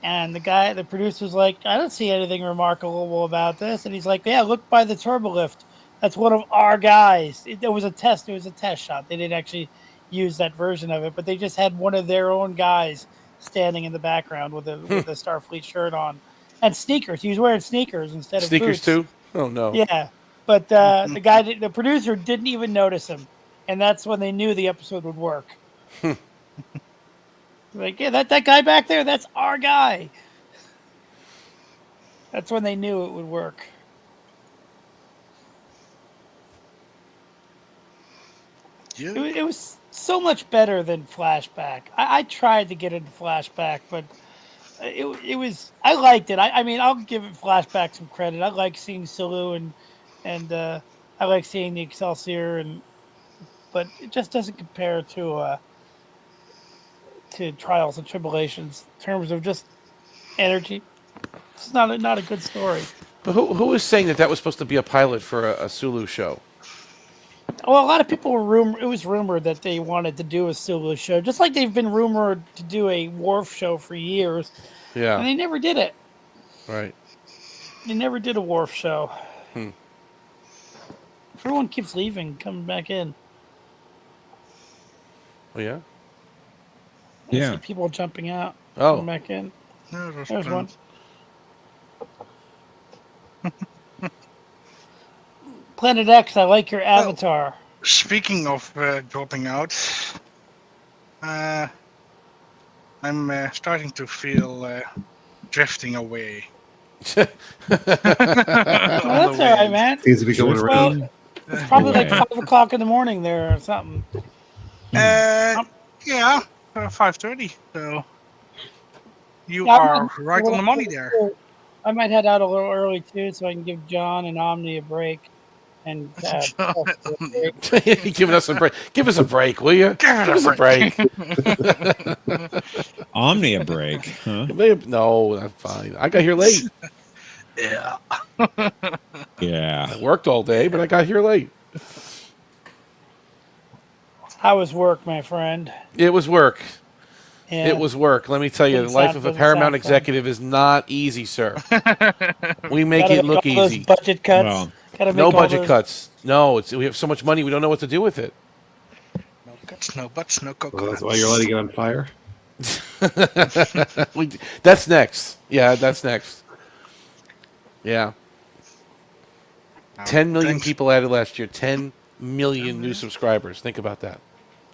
And the producer's like, I don't see anything remarkable about this. And he's like, yeah, look by the turbolift. That's one of our guys. It was a test. It was a test shot. They didn't actually use that version of it, but they just had one of their own guys standing in the background with a Starfleet shirt on and sneakers. He was wearing sneakers instead of Sneakers boots. too? Oh no. Yeah, but the producer didn't even notice him, and that's when they knew the episode would work. Like, yeah, that guy back there, that's our guy. That's when they knew it would work. It was so much better than Flashback. I tried to get into Flashback, but it was. I liked it. I mean, I'll give it Flashback some credit. I like seeing Sulu and I like seeing the Excelsior, but it just doesn't compare to Trials and Tribulations in terms of just energy. It's not a good story. But who was saying that was supposed to be a pilot for a Sulu show? Well, a lot of people were it was rumored that they wanted to do a Sulu show, just like they've been rumored to do a Worf show for years. Yeah. And they never did it. Right. They never did a Worf show. Hmm. Everyone keeps leaving, coming back in. Oh, yeah? I see people jumping out, Oh. coming back in. Yeah, There's one. Planet X, I like your avatar. Speaking of dropping out, I'm starting to feel drifting away. Well, that's all right, man. Seems to be going around. It's probably like 5 o'clock in the morning there or something. Yeah, 5:30. So you are right on the money there. I might head out a little early too, so I can give John and Omni a break. And giving us a break. Give us a break, will you? Give us a break. Omni a break, huh? No, that's fine. I got here late. Yeah. Yeah. I worked all day, but I got here late. How was work, my friend? It was work. Yeah. It was work. Let me tell you, the life of a Paramount executive is not easy, sir. We make it look all those easy. budget cuts. Well, Gotta make no all budget those- cuts. No, we have so much money, we don't know what to do with it. No cuts, no butts, no coconuts. Well, that's why you're letting it on fire. That's next. Yeah, that's next. Yeah. 10 million people added last year. 10 million new subscribers. Think about that.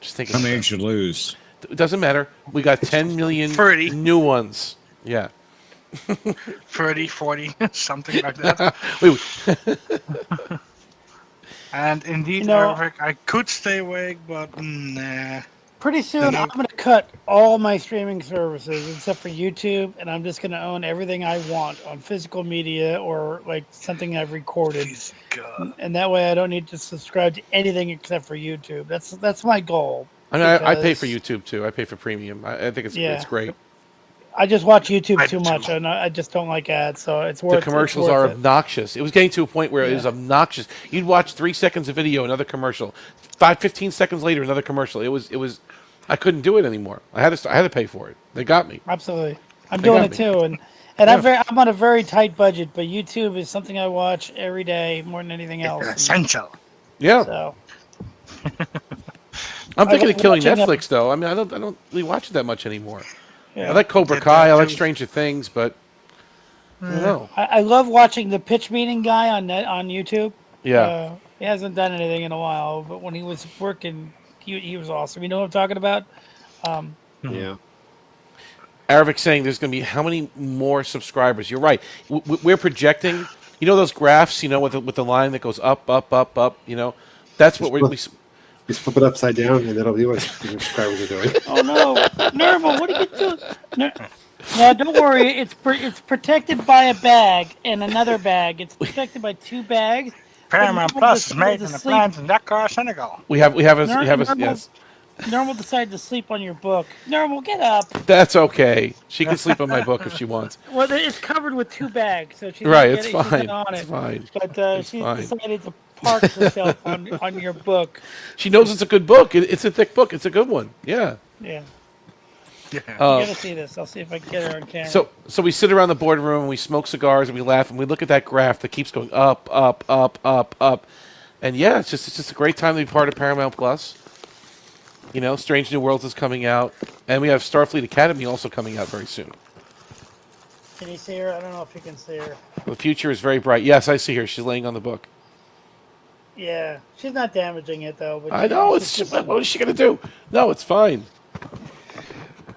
Just think. How many did you lose? It doesn't matter. We got 10 million 30. new ones. Yeah. 30, 40, something like that. Wait. And indeed, Eric, I could stay awake, but nah. Pretty soon, I'm going to cut all my streaming services except for YouTube, and I'm just going to own everything I want on physical media or like something I've recorded. And that way, I don't need to subscribe to anything except for YouTube. That's my goal. I mean, I pay for YouTube too. I pay for premium. I think it's great. I just watch YouTube too much, and I just don't like ads, so it's worth. The commercials are obnoxious. It was getting to a point where it was obnoxious. You'd watch 3 seconds of video, another commercial. 15 seconds later, another commercial. It was. I couldn't do it anymore. I had to pay for it. They got me. Absolutely, I'm doing it too, and I'm on a very tight budget, but YouTube is something I watch every day more than anything else. Essential. Yeah. So. I'm thinking like of killing watching Netflix though. I mean, I don't really watch it that much anymore. Yeah. I like Cobra Kai. I like Stranger Things, but I don't know. I love watching the pitch meeting guy on YouTube. Yeah. He hasn't done anything in a while, but when he was working, he was awesome. You know what I'm talking about? Yeah. Aravik saying there's going to be how many more subscribers? You're right. We're projecting. You know those graphs? You know with the line that goes up, up, up, up. You know, that's what we. Just flip it upside down, and that'll be what the subscribers are doing. Oh no, Nerval, what are you doing? No, don't worry. It's protected by a bag and another bag. It's protected by 2 bags. Paramount Plus is made in the plants in Dakar, Senegal. We have yes. Normal decided to sleep on your book. Normal, get up. That's okay. She can sleep on my book if she wants. Well, it's covered with 2 bags, so she's Right, not it's getting, she's fine. not on It's it. fine. But It's she's fine. decided to park herself on your book. She knows it's a good book. It's a thick book. It's a good one. Yeah. Yeah. Yeah. You gotta see this. I'll see if I can get her on camera. So we sit around the boardroom and we smoke cigars and we laugh and we look at that graph that keeps going up, up, up, up, up, and yeah, it's just a great time to be part of Paramount Plus. You know, Strange New Worlds is coming out, and we have Starfleet Academy also coming out very soon. Can you see her? I don't know if you can see her. The future is very bright. Yes, I see her. She's laying on the book. Yeah, she's not damaging it though. But I know. What is she gonna do? No, it's fine.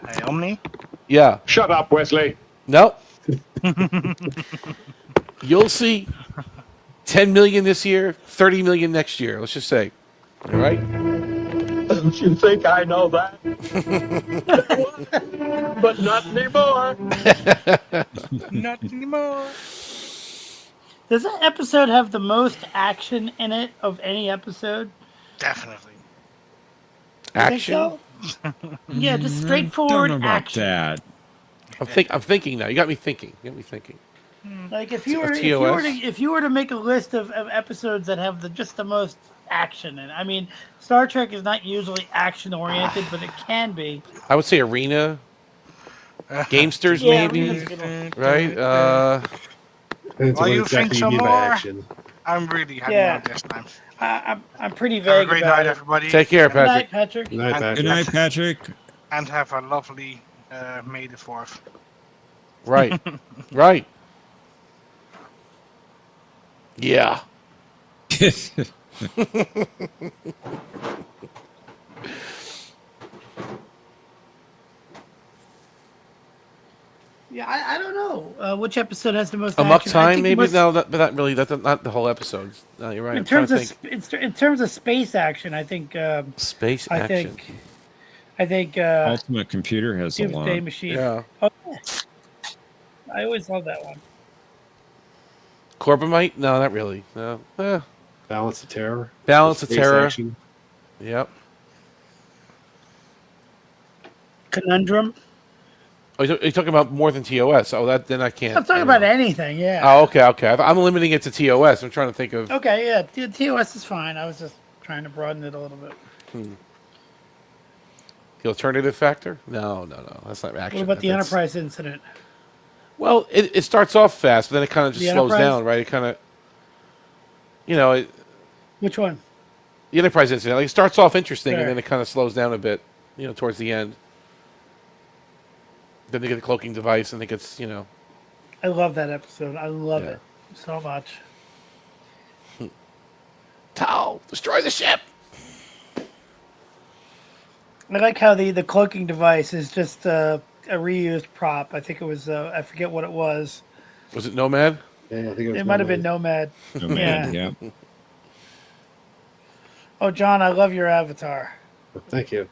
Hey, Omni? Yeah. Shut up, Wesley. No. You'll see 10 million this year, 30 million next year. Let's just say. All right? Don't you think I know that? But not anymore. Not anymore. Does that episode have the most action in it of any episode? Definitely. You think Action? so? Yeah, just I straightforward don't know about action. that. I'm thinking now. You got me thinking. Like if Of you were to make a list of episodes that have just the most action in it. I mean, Star Trek is not usually action oriented, but it can be. I would say Arena. Gamesters, Yeah, maybe. Arena's a good one. Right? Depends While on what you exactly think you some mean by more, action. I'm really heading Yeah. out this time. I'm pretty Have vague a great about night, it. everybody. Take care, Good Patrick. night, Patrick. Good night, Patrick. Good night, Patrick. And have a lovely May the 4th. Right. Right. Yeah. Yeah, I don't know which episode has the most Amok action. I Time, think maybe? most- No, that's not the whole episode. No, you're right. In terms of space action, I think space I action. think Ultimate Computer has a Doomsday lot. Machine. Yeah. Oh, yeah. I always love that one. Corbomite? No, not really. No. Balance of Terror. Balance of Space Terror. action. Yep. Conundrum. Oh, you're talking about more than TOS. Oh, then I can't. I'm talking about anything. Yeah. Oh, okay. I'm limiting it to TOS. I'm trying to think of. Okay. Yeah. TOS is fine. I was just trying to broaden it a little bit. The alternative factor? No. That's not action. What about the That's- Enterprise incident? Well, it starts off fast, but then it kind of just The slows Enterprise? down, right? It kind of, Which one? the Enterprise incident. Like, it starts off interesting, Sure. and then it kind of slows down a bit, towards the end. Then they get the cloaking device, and it gets, I love that episode. I love Yeah. it so much. Tau, destroy the ship. I like how the cloaking device is just a reused prop. I think it was I forget what it was. Was it Nomad? Yeah, I think it was. It might have been Nomad. Nomad, yeah. Oh, John, I love your avatar. Thank you.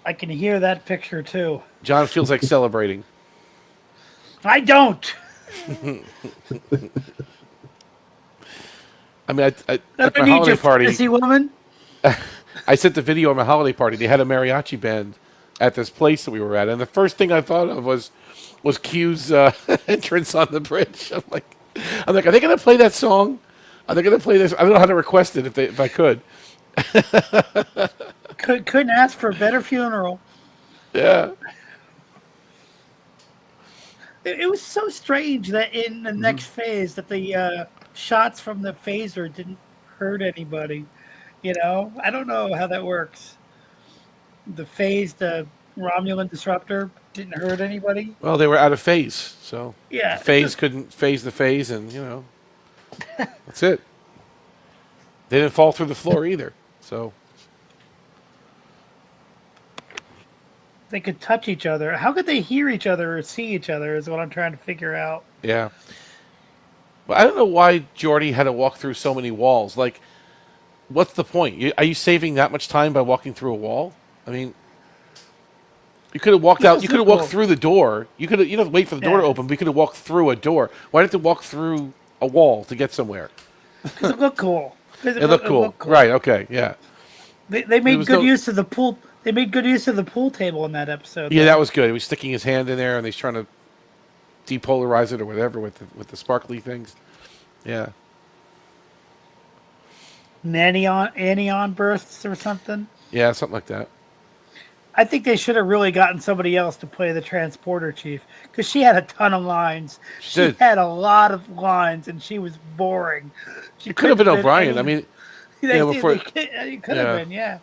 I can hear that picture too. John feels like celebrating. I don't. I mean, I at don't my need holiday your party, fantasy woman. I sent the video on my holiday party. They had a mariachi band at this place that we were at, and the first thing I thought of was Q's entrance on the bridge. I'm like, are they going to play that song? Are they going to play this? I don't know how to request it if I could. Couldn't ask for a better funeral. Yeah. It was so strange that in the next phase that the shots from the phaser didn't hurt anybody. I don't know how that works. The Romulan disruptor didn't hurt anybody. Well, they were out of phase, so Yeah, the phase couldn't phase the phase, and that's it. They didn't fall through the floor either, so they could touch each other. How could they hear each other or see each other? Is what I'm trying to figure out. yeah. But I don't know why Geordi had to walk through so many walls. Like, what's the point? Are you saving that much time by walking through a wall? I mean, you could have walked out. You could have walked through the door. You don't have to wait for the door to open, but you could have walked through a door. Why did you have to walk through a wall to get somewhere? Because it looked cool. It looked cool. Right, okay, yeah. They made good use of the pool. They made good use of the pool table in that episode. Yeah, that was good. He was sticking his hand in there, and he's trying to depolarize it or whatever with the sparkly things. Yeah. Anion bursts or something. Yeah, something like that. I think they should have really gotten somebody else to play the transporter chief because she had a ton of lines. She had a lot of lines, and she was boring. It could have been O'Brien. I mean, before it could have been, yeah.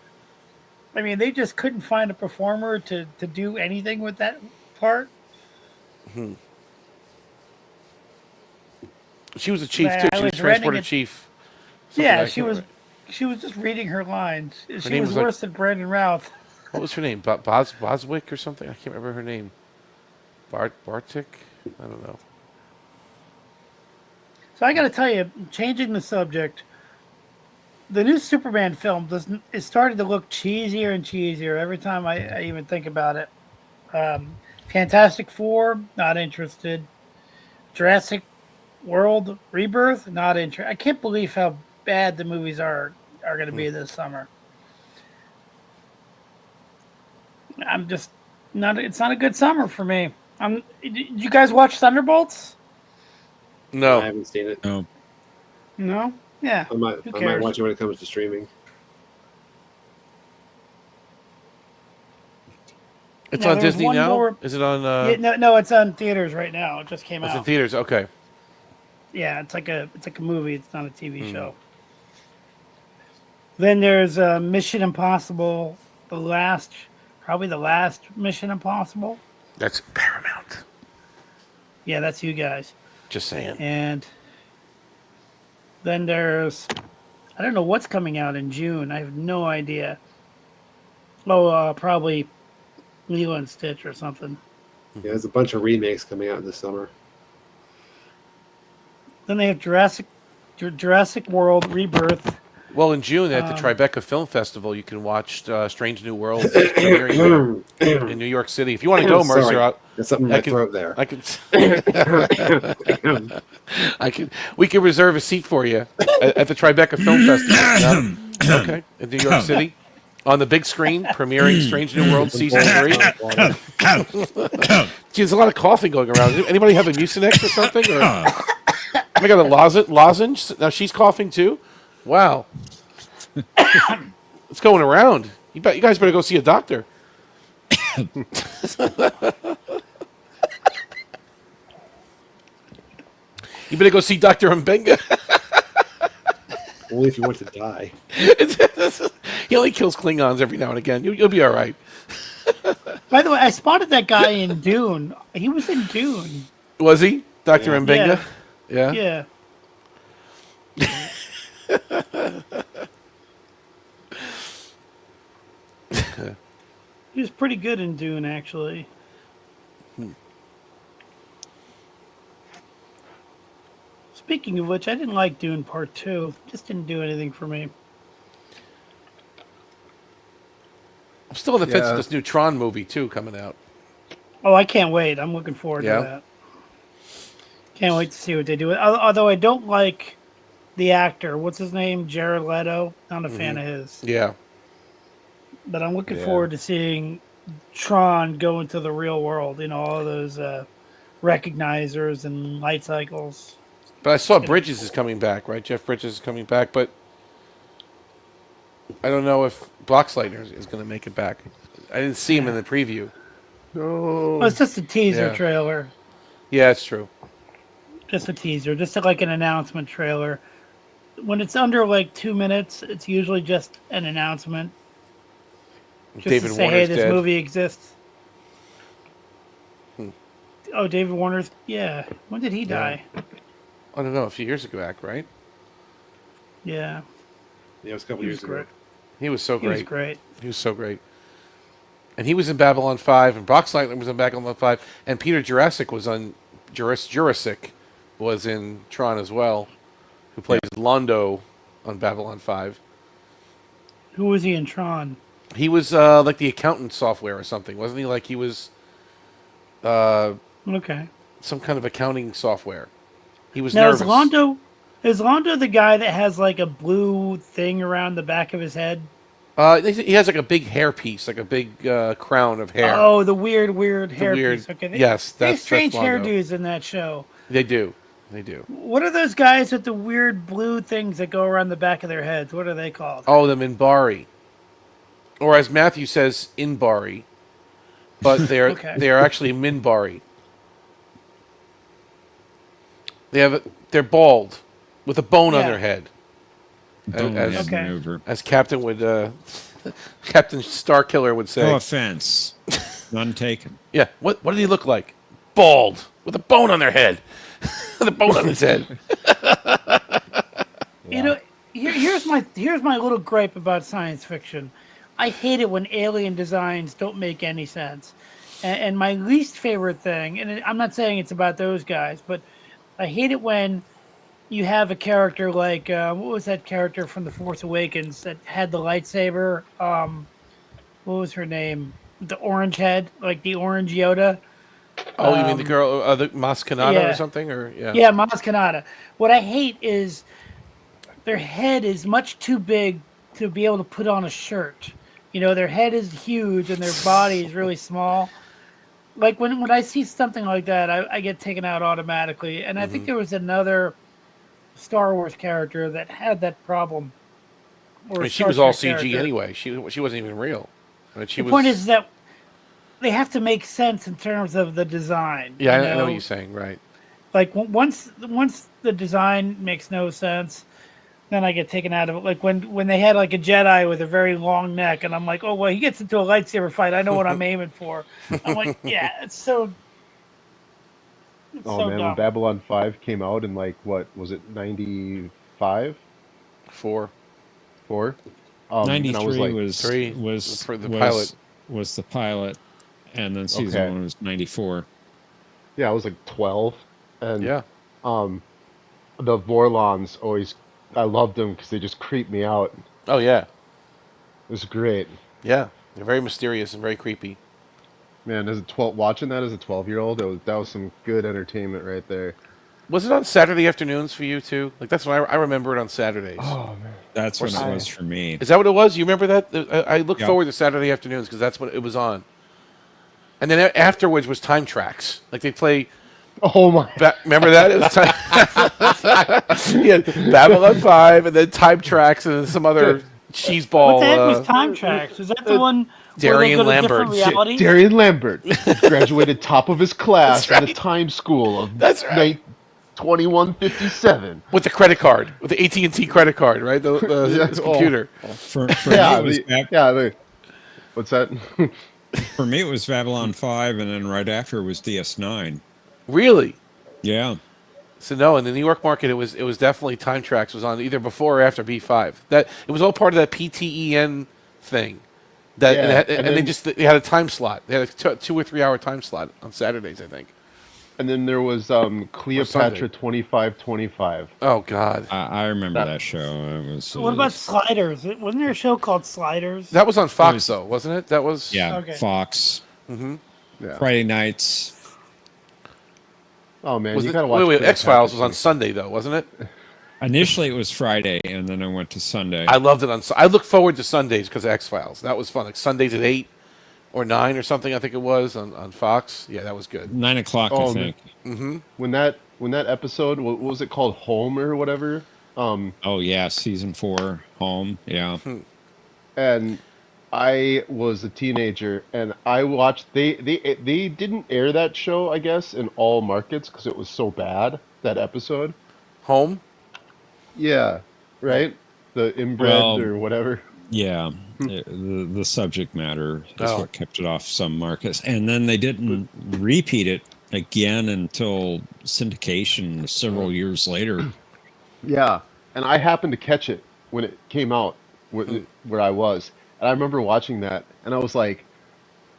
I mean, they just couldn't find a performer to do anything with that part. She was a chief too. She was transporter chief. Yeah, she was. She was just reading her lines. She was worse than Brandon Routh. What was her name? Boswick or something? I can't remember her name. Bartik? I don't know. So I got to tell you, changing the subject, the new Superman film doesn't. It started to look cheesier and cheesier every time I even think about it. Fantastic Four, not interested. Jurassic World Rebirth, not interested. I can't believe how bad the movies are going to be this summer. I'm just not. It's not a good summer for me. Did you guys watch Thunderbolts? No, I haven't seen it. No. No. Yeah. I might watch it when it comes to streaming. It's Now, on there's Disney one now. more- Is it on? No, it's on theaters right now. It just came It's out. in theaters. Okay. Yeah, it's like a movie. It's not a TV show. Then there's Mission Impossible, probably the last Mission Impossible. That's Paramount. Yeah, that's you guys. Just saying. And then there's, I don't know what's coming out in June. I have no idea. Oh, probably Lilo and Stitch or something. Yeah, there's a bunch of remakes coming out this summer. Then they have Jurassic World Rebirth. Well, in June at the Tribeca Film Festival, you can watch Strange New Worlds premiering in New York City. If you want to go, Mercer, Sorry. There's something in my throat there. We can reserve a seat for you at the Tribeca Film Festival. Okay, in New York City, on the big screen, premiering Strange New Worlds season 3. Gee, there's a lot of coughing going around. Anybody have a Mucinex or something? Or I got a lozenge. Now she's coughing too. Wow. It's going around. You guys better go see a doctor. You better go see Dr. Mbenga. Only if you want to die. He only kills Klingons every now and again. You'll be all right. By the way, I spotted that guy in Dune. He was in Dune. Was he? Dr. Mbenga? Yeah. Yeah. He was pretty good in Dune, actually. Speaking of which, I didn't like Dune Part 2. Just didn't do anything for me. I'm still on the fence with this new Tron movie, too, coming out. Oh, I can't wait. I'm looking forward to that. Can't wait to see what they do. Although I don't like the actor. What's his name? Jared Leto. Not a fan of his. Yeah. But I'm looking forward to seeing Tron go into the real world. You know, all those recognizers and light cycles. But I saw Bridges is coming back, right? Jeff Bridges is coming back, but I don't know if Boxleitner is going to make it back. I didn't see him in the preview. No. Well, it's just a teaser trailer. Yeah, it's true. Just a teaser. Just like an announcement trailer. When it's under like 2 minutes, it's usually just an announcement. Just David to say, Warner's hey, this dead. movie exists. Oh, David Warner's... Yeah. When did he die? I don't know, a few years ago back, right? Yeah. Yeah, it was a couple He years was great. ago. He was so He was great. great. He was so great. And he was in Babylon 5, and Boxleitner was in Babylon 5, and Peter Jurassic was on... Jurassic was in Tron as well, who plays Londo on Babylon 5. Who was he in Tron? He was like the accountant software or something, wasn't he? Like he was Okay. some kind of accounting software. He was Now, nervous. is Londo the guy that has like a blue thing around the back of his head? He has like a big hair piece, like a big crown of hair. Oh, the weird hair piece. Okay. Yes, they have that's strange Londo. hairdos in that show. They do. They do. What are those guys with the weird blue things that go around the back of their heads? What are they called? Oh, the Minbari. Or as Matthew says, Inbari. But they're Okay. they are actually Minbari. They're bald with a bone on Yeah. their head. Maneuver. As Captain would Captain Starkiller would say. No offense. None taken. Yeah. What did he look like? Bald with a bone on their head. With a bone on his head. You know, here's my little gripe about science fiction. I hate it when alien designs don't make any sense. And my least favorite thing, and I'm not saying it's about those guys, but I hate it when you have a character like what was that character from The Force Awakens that had the lightsaber? What was her name? The orange head, like the orange Yoda. Oh, you mean the girl, the Maz Kanata or Yeah. something, or yeah? Yeah, Maz Kanata. What I hate is their head is much too big to be able to put on a shirt. You know, their head is huge and their body is really small. Like when I see something like that, I get taken out automatically. And I think there was another Star Wars character that had that problem. I Or mean, a she Star was all Trek CG character. anyway. She wasn't even real. I mean, she The was. point is that they have to make sense in terms of the design. Yeah, you I know what you're saying, right? Like once the design makes no sense, then I get taken out of it. Like when they had like a Jedi with a very long neck, and I'm like, oh well, he gets into a lightsaber fight. I know what I'm aiming for. I'm like, yeah, it's so. It's Oh so man, when dumb. Babylon 5 came out in like what was it, 95? 4. 4? And I was 93 like, was for the pilot. Was the pilot, and then season Okay. 1 was 94. yeah, I was like 12, and Yeah. the Vorlons always, I loved them because they just creeped me out. Oh yeah. It was great. Yeah. They're very mysterious and very creepy. Man, watching that as a 12-year-old, that was some good entertainment right there. Was it on Saturday afternoons for you too? Like that's when I remember it on Saturdays. Oh man, That's when it was for me. Is that what it was? You remember that? I look Yeah. forward to Saturday afternoons because that's what it was on. And then afterwards was time tracks. Like they play. Oh my! Remember that? It was time. Yeah, Babylon 5, and then time tracks, and then some other cheeseball. What the heck was Time Tracks? Is that the one where they Darian go to different Lambert. realities? Darian Lambert graduated top of his class That's at right. a time school of That's right. 2157. With the credit card, with the AT&T credit card, right? Yeah, His computer. For Yeah, me, what's that? for me, it was Babylon 5, and then right after it was DS9. Really? Yeah. So no, in the New York market, it was definitely Time Tracks was on either before or after B5. That it was all part of that PTEN thing. That Yeah, and and they then- they had a time slot. They had a 2 or 3 hour time slot on Saturdays, I think. And then there was Cleopatra 2525. Oh God, I remember that show. It was. What about Sliders? Wasn't there a show called Sliders? that was on Fox though, wasn't it? That was Yeah, Okay. Fox. Mm-hmm. Yeah. Friday nights. Oh man, Was you it, gotta watch. wait, X Files was Cleopatra on Sunday though, wasn't it? Initially, it was Friday, and then I went to Sunday. I loved it on. I look forward to Sundays because of X Files. That was fun. Like Sundays at 8 or 9 or something. I think it was on Fox. Yeah, that was good. 9 o'clock, I Oh, think. Mm-hmm. When that episode, what was it called, Home or whatever? Oh yeah, season 4, Home. Yeah. And I was a teenager, and I watched. They didn't air that show, I guess, in all markets because it was so bad, that episode. Home. Yeah, right. The inbred Well, or whatever. Yeah, the subject matter is Oh. what kept it off some markets, and then they didn't repeat it again until syndication several years later. Yeah, and I happened to catch it when it came out where I was, and I remember watching that, and I was like,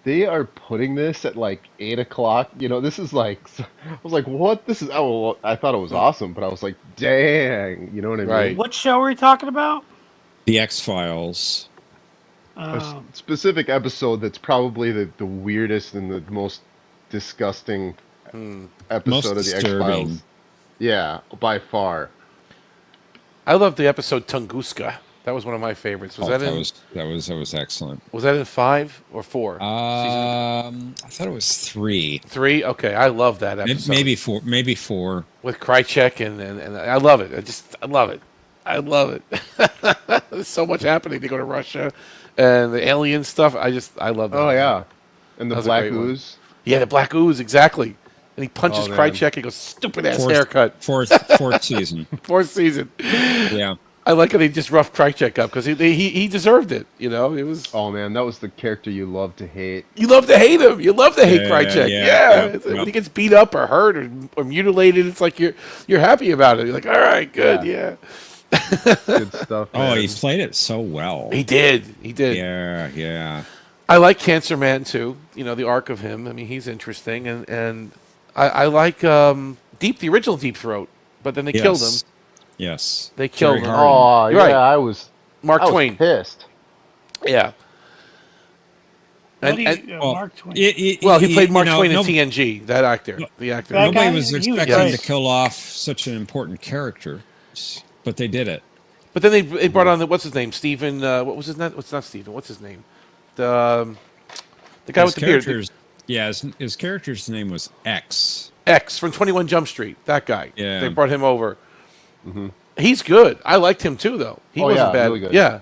they are putting this at like 8 o'clock. You know, this is like, I was like, what? This is, oh, well, I thought it was awesome, but I was like, dang, you know what I mean? Right. What show are we talking about? The X-Files. Oh. Specific episode that's probably the weirdest and the most disgusting episode Most of the disturbing. X-Files. Yeah, by far. I loved the episode Tunguska. That was one of my favorites. Was Oh, that in? that was excellent. Was that in 5 or 4? I thought it was 3. 3. Okay, I love that episode. Maybe 4. Maybe 4. With Krychek and I love it. I love it. I love it. There's so much happening. They go to Russia and the alien stuff. I love that. Oh yeah, and That the was a black great one. ooze. Yeah, the black ooze, exactly. And he punches Oh, man. Krychek and goes, stupid ass haircut. Fourth season. Fourth season. Yeah. I like how they just roughed Krychek up because he deserved it. You know, it was. Oh man, that was the character you love to hate. You love to hate him. You love to hate Krychek. yeah, Yeah. yeah, When he gets beat up or hurt or mutilated, it's like you're happy about it. You're like, all right, good, yeah. Good stuff. Oh, man. he played it so well. He did. Yeah, yeah. I like Cancer Man too. You know, the arc of him. I mean, he's interesting, and I like the original Deep Throat, but then they killed him. Yes. They killed Jerry him. Harding. Oh, You're yeah, right. I was Mark Twain. pissed. Yeah. What do And you, Well, Mark Twain? well, he played Mark you know, Twain in no- TNG. That actor, the actor. That Nobody guy? was He was expecting great. to kill off such an important character, but they did it. But then they brought on what's his name? Stephen. What was his name? What's not Stephen? What's his name? The guy with the beard. His character's name was X. X from 21 Jump Street. That guy. Yeah. They brought him over. He's good. I liked him too, though. He wasn't bad. Really good. Yeah.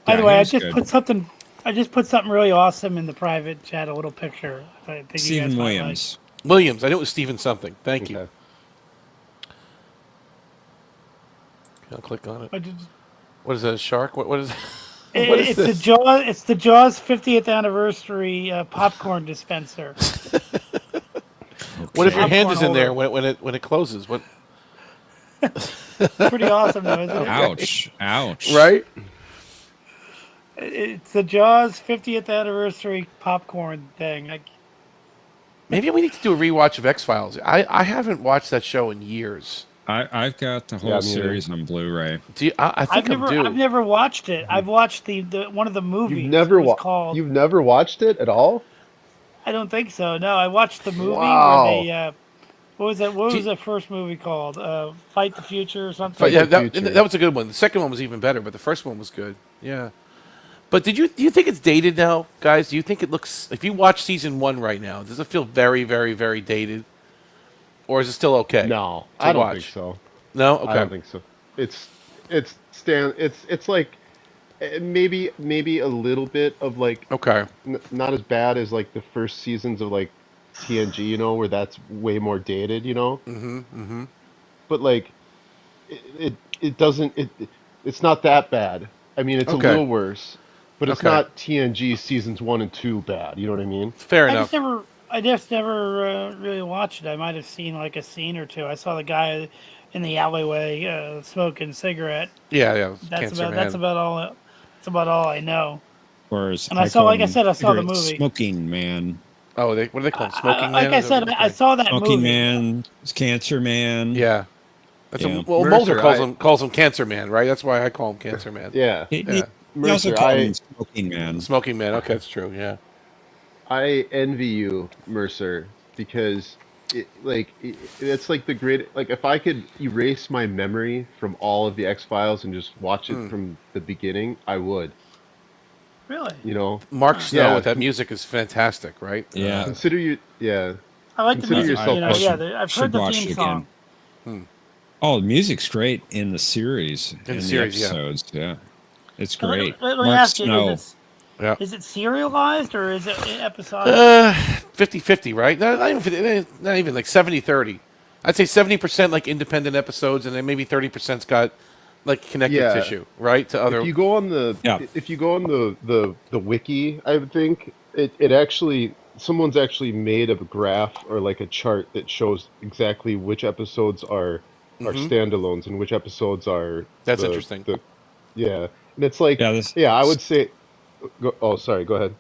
By the Yeah, way, he I was just good. put something. I just put something really awesome in the private chat. A little picture. I think you guys Stephen might Williams. Williams. I knew it was Stephen something. Thank you. I'll click on it. like. What is that? A shark? What is? It's the Jaws. It's the Jaws 50th anniversary popcorn dispenser. What if your hand Popcorn is in there holder. when it closes? What? Pretty awesome, though, isn't it? Ouch! Ouch! Right? It's the Jaws 50th anniversary popcorn thing. Maybe we need to do a rewatch of X-Files. I haven't watched that show in years. I've got the whole series on Blu-ray. Do you, I think I've never watched it. I've watched the one of the movies. You've never called. You've never watched it at all? I don't think so. No, I watched the movie Wow. where they. What was that? What was the first movie called? Fight the Future or something? But yeah, that was a good one. The second one was even better, but the first one was good. Yeah. But do you think it's dated now, guys? Do you think it looks? If you watch season 1 right now, does it feel very, very, very dated, or is it still okay? No, to I don't watch? think so. No, okay. I don't think so. It's like maybe a little bit of like okay, not as bad as like the first seasons of like TNG, you know, where that's way more dated, you know. But like it doesn't it's not that bad. I mean, it's Okay. a little worse, but it's Okay. not TNG seasons 1 and 2 bad. You know what I mean? Fair I enough. just never really watched it. I might have seen like a scene or two. I saw the guy in the alleyway smoking cigarette. Yeah. That's about all. That's about all I know. Whereas And I saw, like I said, I saw the movie. Smoking Man. Oh, what do they call it? Smoking Man? Like I said, I saw that Smoking movie. Man, Cancer Man. Yeah. That's Yeah. well, Mercer, Mulder calls him Cancer Man, right? That's why I call him Cancer Man. Yeah. He Yeah. also Mercer, called him Smoking Man. Smoking Man. Okay, that's true. Yeah. I envy you, Mercer, because it's like the great. Like if I could erase my memory from all of the X-Files and just watch it from the beginning, I would. Really? You know, Mark Snow Yeah. with that music is fantastic, right? Yeah. consider you. Yeah, I like the Consider music. yourself You know, lucky. I've Should heard the watch theme it song. Oh, the music's great in the series. In the the series, yeah. episodes. Yeah. It's Let me- great. Let me Mark ask you: Snow. Yeah. is it serialized or is it episodic? 50-50, right? Not even 50, not even like 70-30. I'd say 70% like independent episodes, and then maybe 30%'s got like connective Yeah. tissue, right? To other. if you go on the the wiki, I would think it actually someone's actually made a graph or like a chart that shows exactly which episodes are standalones and which episodes are. That's interesting. Yeah, and it's like Yeah, I would say. Oh, sorry. Go ahead.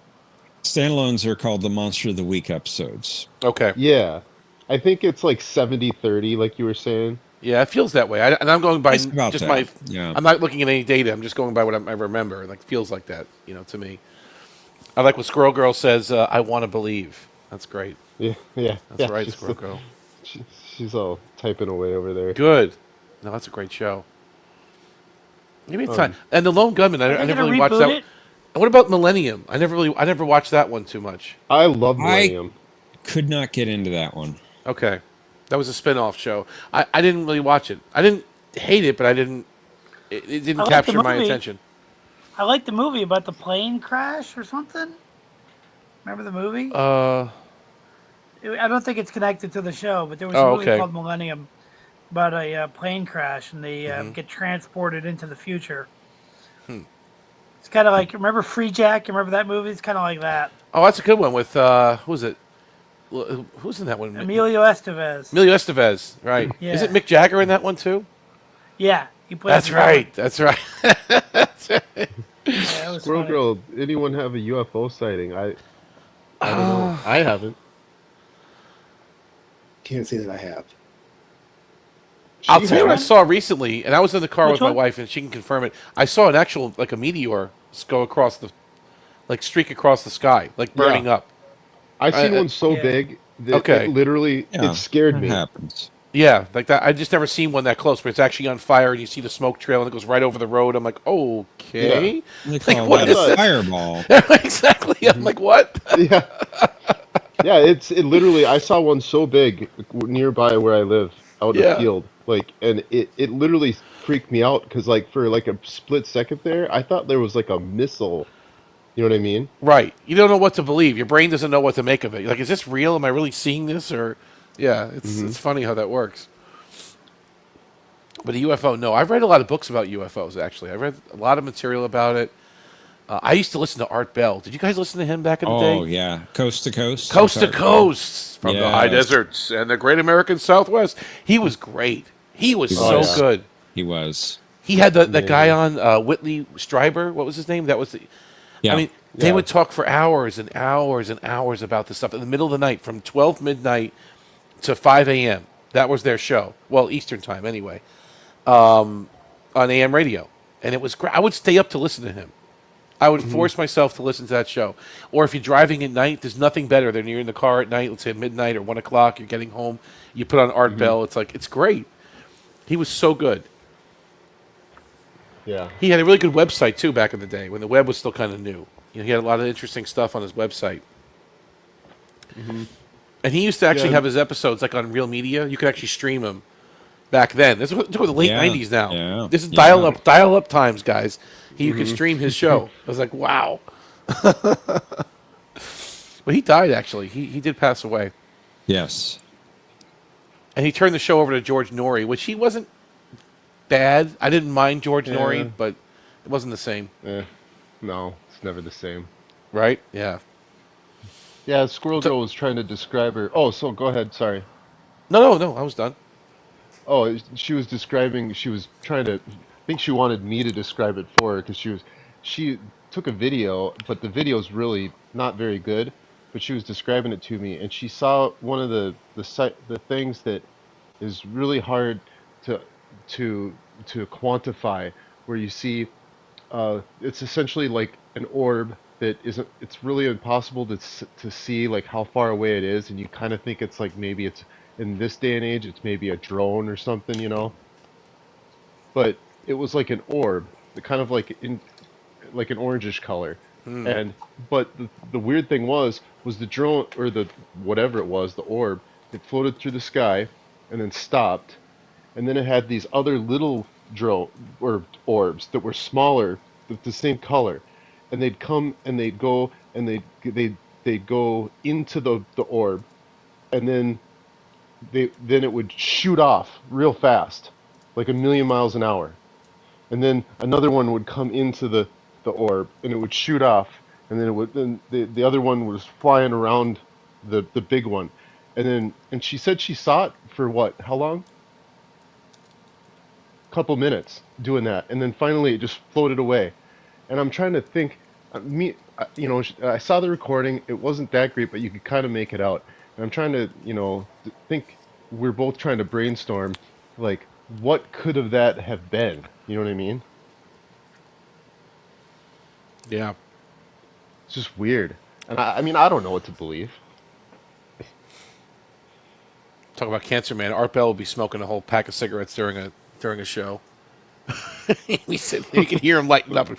Standalones are called the Monster of the Week episodes. Okay. Yeah, I think it's like 70-30, like you were saying. Yeah, it feels that way. And I'm going by It's about just that. my. Yeah. I'm not looking at any data. I'm just going by what I remember. Like feels like that, to me. I like what Squirrel Girl says. I want to believe. That's great. Yeah. That's right, she's Squirrel Girl. She's all typing away over there. Good. No, that's a great show. Maybe it's time. And the Lone Gunman. I never really watched that. it? And what about Millennium? I never watched that one too much. I love Millennium. Could not get into that one. Okay, that was a spin-off show. I didn't really watch it. I didn't hate it, but I didn't. It didn't I like capture the my movie. attention. I like the movie about the plane crash or something. Remember the movie? I don't think it's connected to the show, but there was a movie called Millennium about a plane crash, and they get transported into the future. It's kind of like, remember Free Jack? You remember that movie? It's kind of like that. Oh, that's a good one with who's it? Who's in that one? Emilio Estevez. Emilio Estevez, right? Yeah. Is it Mick Jagger in that one too? Yeah, he plays. That's the right. That's right. Yeah, that was Squirrel funny. Girl, anyone have a UFO sighting? I don't know. I haven't. Can't say that I have. I'll tell you what I saw recently, and I was in the car Which with my one? wife, and she can confirm it. I saw an actual, like a meteor go across streak across the sky, like burning up. I seen one so big that it literally it scared me. Happens. Yeah, like that. I just never seen one that close, but it's actually on fire, and you see the smoke trail, and it goes right over the road. I'm like, okay. They Like, call what that is a this? fireball. Exactly. I'm like, what? Yeah. Yeah, it literally. I saw one so big nearby where I live, out in a Yeah. field, like, and it literally freaked me out because, like, for like a split second there, I thought there was like a missile. You know what I mean? Right. You don't know what to believe. Your brain doesn't know what to make of it. You're like, is this real? Am I really seeing this? Or, yeah, it's funny how that works. But a UFO, no. I've read a lot of books about UFOs. Actually, I read a lot of material about it. I used to listen to Art Bell. Did you guys listen to him back in the day? Oh yeah, Coast to Coast. Coast to Coast from the high Yes. deserts and the great American Southwest. He was great. He was so good. He was. He had that guy on Whitley Strieber. What was his name? That was the. Yeah. I mean, they would talk for hours and hours and hours about this stuff in the middle of the night, from 12 midnight to 5 a.m. That was their show. Well, Eastern time anyway, on AM radio, and it was great. I would stay up to listen to him. I would force myself to listen to that show. Or if you're driving at night, there's nothing better than you're in the car at night, let's say midnight or 1 o'clock, you're getting home, you put on Art Bell. It's like, it's great. He was so good. Yeah. He had a really good website, too, back in the day, when the web was still kind of new. You know, he had a lot of interesting stuff on his website. And he used to actually have his episodes, like, on Real Media. You could actually stream them back then. This was the late 90s now. Yeah. This is dial-up times, guys. You could stream his show. I was like, wow. But he died, actually. He did pass away. Yes. And he turned the show over to George Norrie, which he wasn't bad. I didn't mind George Norrie, but it wasn't the same. No, it's never the same. Right? Yeah. Yeah, Squirrel Girl was trying to describe her. Oh, so go ahead. Sorry. No, I was done. Oh, she was describing. She was trying to. I think she wanted me to describe it for her because she took a video, but the video's really not very good. But she was describing it to me, and she saw one of the things that is really hard to quantify, where you see it's essentially like an orb that isn't. It's really impossible to see like how far away it is, and you kind of think it's like maybe it's in this day and age it's maybe a drone or something, you know. But it was like an orb, kind of like an orangish color. And but the weird thing was the drone, or the whatever it was, the orb, it floated through the sky and then stopped, and then it had these other little orbs that were smaller, with the same color, and they'd come and they'd go and they'd go into the orb, and then it would shoot off real fast, like 1,000,000 miles an hour. And then another one would come into the orb, and it would shoot off, and then the other one was flying around the big one, and she said she saw it for what? How long? Couple minutes doing that, and then finally it just floated away. And I'm trying to think. I saw the recording. It wasn't that great, but you could kind of make it out. And I'm trying to, think. We're both trying to brainstorm, like, what could that have been? You know what I mean? Yeah. It's just weird. And I mean, I don't know what to believe. Talk about Cancer Man. Art Bell would be smoking a whole pack of cigarettes during a show. We sit there, you can hear him lighting up and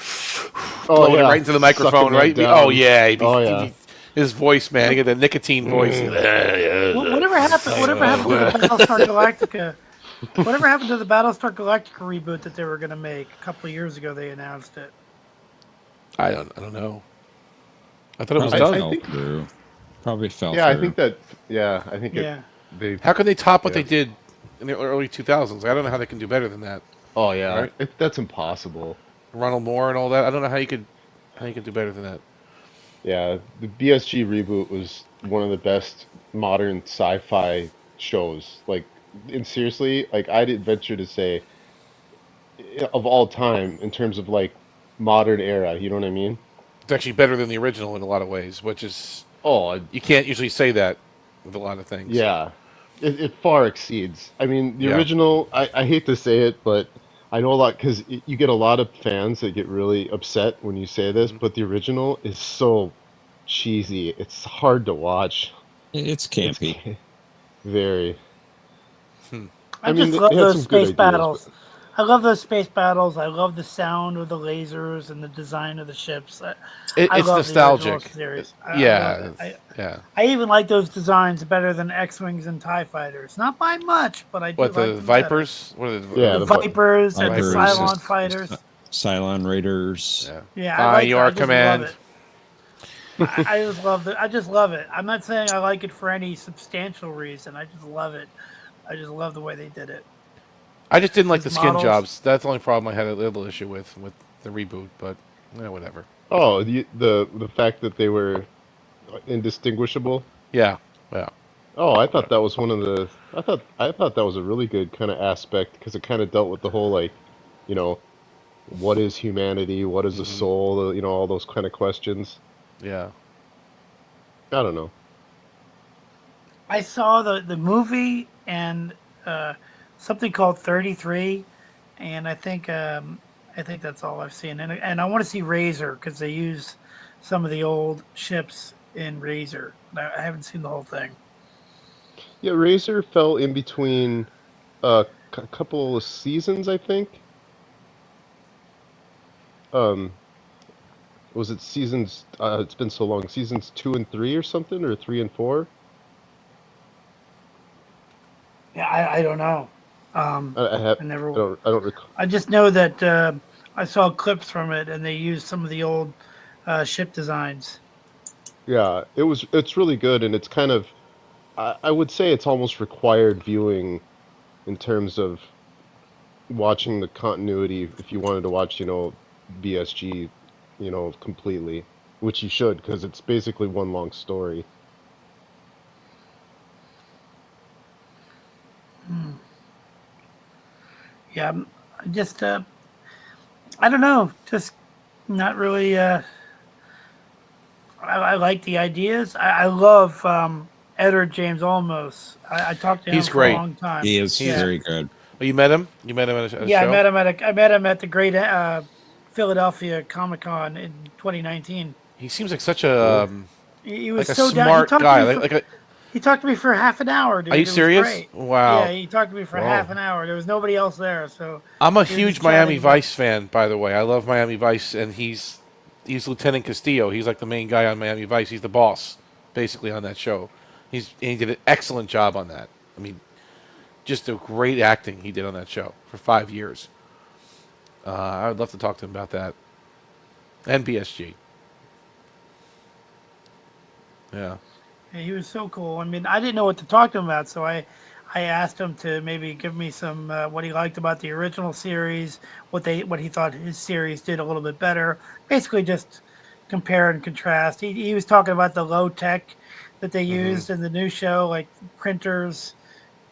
blowing it right into the microphone, right? Oh yeah. His voice, man. He got the nicotine voice. Whatever happened to the Battlestar Galactica? Whatever happened to the Battlestar Galactica reboot that they were going to make a couple of years ago? They announced it. I don't know. I thought it was done. Probably fell Yeah, through. I think that. Yeah, I think it. How can they top what they did in the early 2000s? I don't know how they can do better than that. Oh yeah, Right? that's impossible. Ronald Moore and all that. I don't know how you could do better than that. Yeah, the BSG reboot was one of the best modern sci-fi shows. Like, and seriously, like, I'd venture to say, of all time, in terms of like modern era. You know what I mean? It's actually better than the original in a lot of ways, which is you can't usually say that with a lot of things. Yeah, it far exceeds. I mean, the Yeah. original. I hate to say it, but I know a lot because you get a lot of fans that get really upset when you say this. Mhm. But the original is so cheesy. It's hard to watch. It's It's campy. very. Hmm. I I mean, just they love had those some good space ideas, but battles. I love those space battles. I love the sound of the lasers and the design of the ships. I It's love the original nostalgic. series. I love Yeah, it. yeah. I even like those designs better than X-wings and Tie fighters. Not by much, but I do What, like the them better. Vipers? What are yeah, The the Vipers and the Vipers, Cylon fighters. Cylon Raiders. Yeah. Yeah, I By like. your I just love command. it. I just love it. I just love it. I'm not saying I like it for any substantial reason. I just love it. I just love the way they did it. I just didn't like the These skin models. jobs. That's the only problem I had a little issue with the reboot, but whatever. oh, the fact that they were indistinguishable. Yeah, yeah. Oh, I thought that was one of the. I thought that was a really good kind of aspect because it kind of dealt with the whole like, you know, what is humanity? What is a Mhm. soul? You know, all those kind of questions. Yeah. I don't know. I saw the movie and something called 33, and I think that's all I've seen. And I want to see Razor because they use some of the old ships in Razor. I haven't seen the whole thing. Yeah, Razor fell in between a couple of seasons, I think. Um, was it seasons? It's been so long. Seasons 2 and 3 or something, or 3 and 4. Yeah, I don't know. I have. I never. I don't recall. I just know that I saw clips from it, and they used some of the old ship designs. Yeah, it's really good, and it's kind of. I would say it's almost required viewing in terms of watching the continuity if you wanted to watch, BSG, completely, which you should because it's basically one long story. Yeah, I just I don't know, just not really. I like the ideas. I love Edward James Olmos. I talked to him He's for a great. long time. He is Yeah. very good. Oh, you met him? You met him at a Yeah, show? I met him at the great Philadelphia Comic Con in 2019. He seems like such a He was like a so down. He smart talked guy. to me he talked to me for half an hour, dude. Are you It was serious? great. Wow. Yeah, he talked to me for Wow. half an hour. There was nobody else there, so I'm a we were huge just Miami chatting. Vice fan, by the way. I love Miami Vice, and he's Lieutenant Castillo. He's like the main guy on Miami Vice. He's the boss, basically, on that show. He did an excellent job on that. I mean, just a great acting he did on that show for 5 years. I would love to talk to him about that. And BSG. Yeah. Yeah, he was so cool. I mean, I didn't know what to talk to him about, so I asked him to maybe give me some what he liked about the original series, what he thought his series did a little bit better. Basically, just compare and contrast. He was talking about the low tech that they used in the new show, like printers,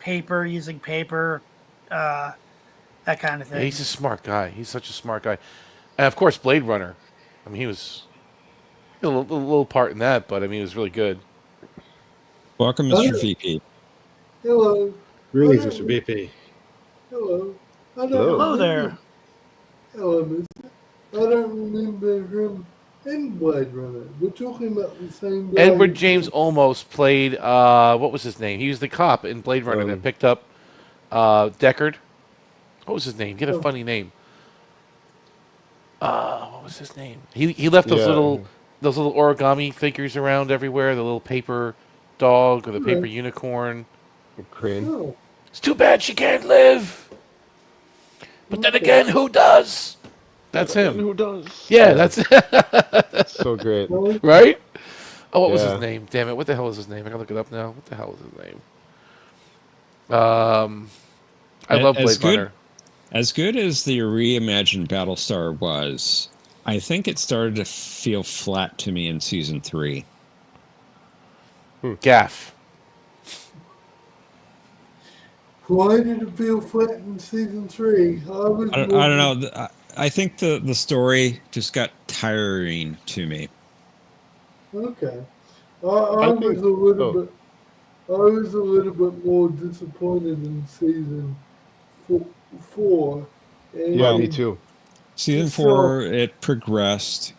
using paper, that kind of Yeah, thing. he's a smart guy. He's such a smart guy. And, of course, Blade Runner. I mean, he was a little part in that, but, I mean, he was really good. Welcome, Mr. VP. Hello. Greetings, Mr. VP. Hello. Hello there. Hello, mister. I don't remember him in Blade Runner. We're talking about the same guy. Edward James Olmos played, what was his name? He was the cop in Blade Runner that picked up Deckard. What was his name? Get a funny name. What was his name? He left those little origami figures around everywhere. The little paper dog or the paper unicorn. Crane. Oh. It's too bad she can't live. But then again, who does? That's him. Who does? Yeah, that's so great. right? Oh, what was Yeah. his name? Damn it! What the hell is his name? I gotta look it up now. What the hell is his name? I love Blade Runner. As good as the reimagined Battlestar was, I think it started to feel flat to me in season 3. Gaff. Why did it feel flat in season 3? I don't know. I think the story just got tiring to me. Okay. I was a little bit. I was a little bit more disappointed in season four. And Yeah, me too. Season just 4, it progressed.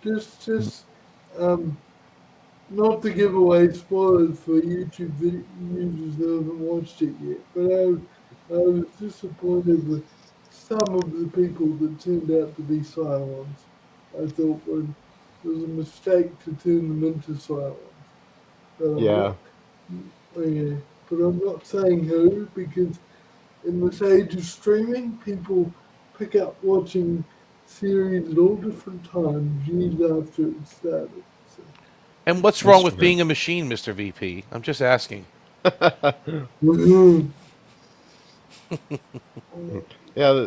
Just not to give away spoilers for YouTube users that haven't watched it yet, but I was disappointed with some of the people that turned out to be Cylons. I thought it was a mistake to turn them into Cylons. But Yeah. but I'm not saying who, because in this age of streaming, people pick up watching series at all different times years after it started. So. And what's wrong with being a machine, Mr. VP? I'm just asking. Mm-hmm. Yeah,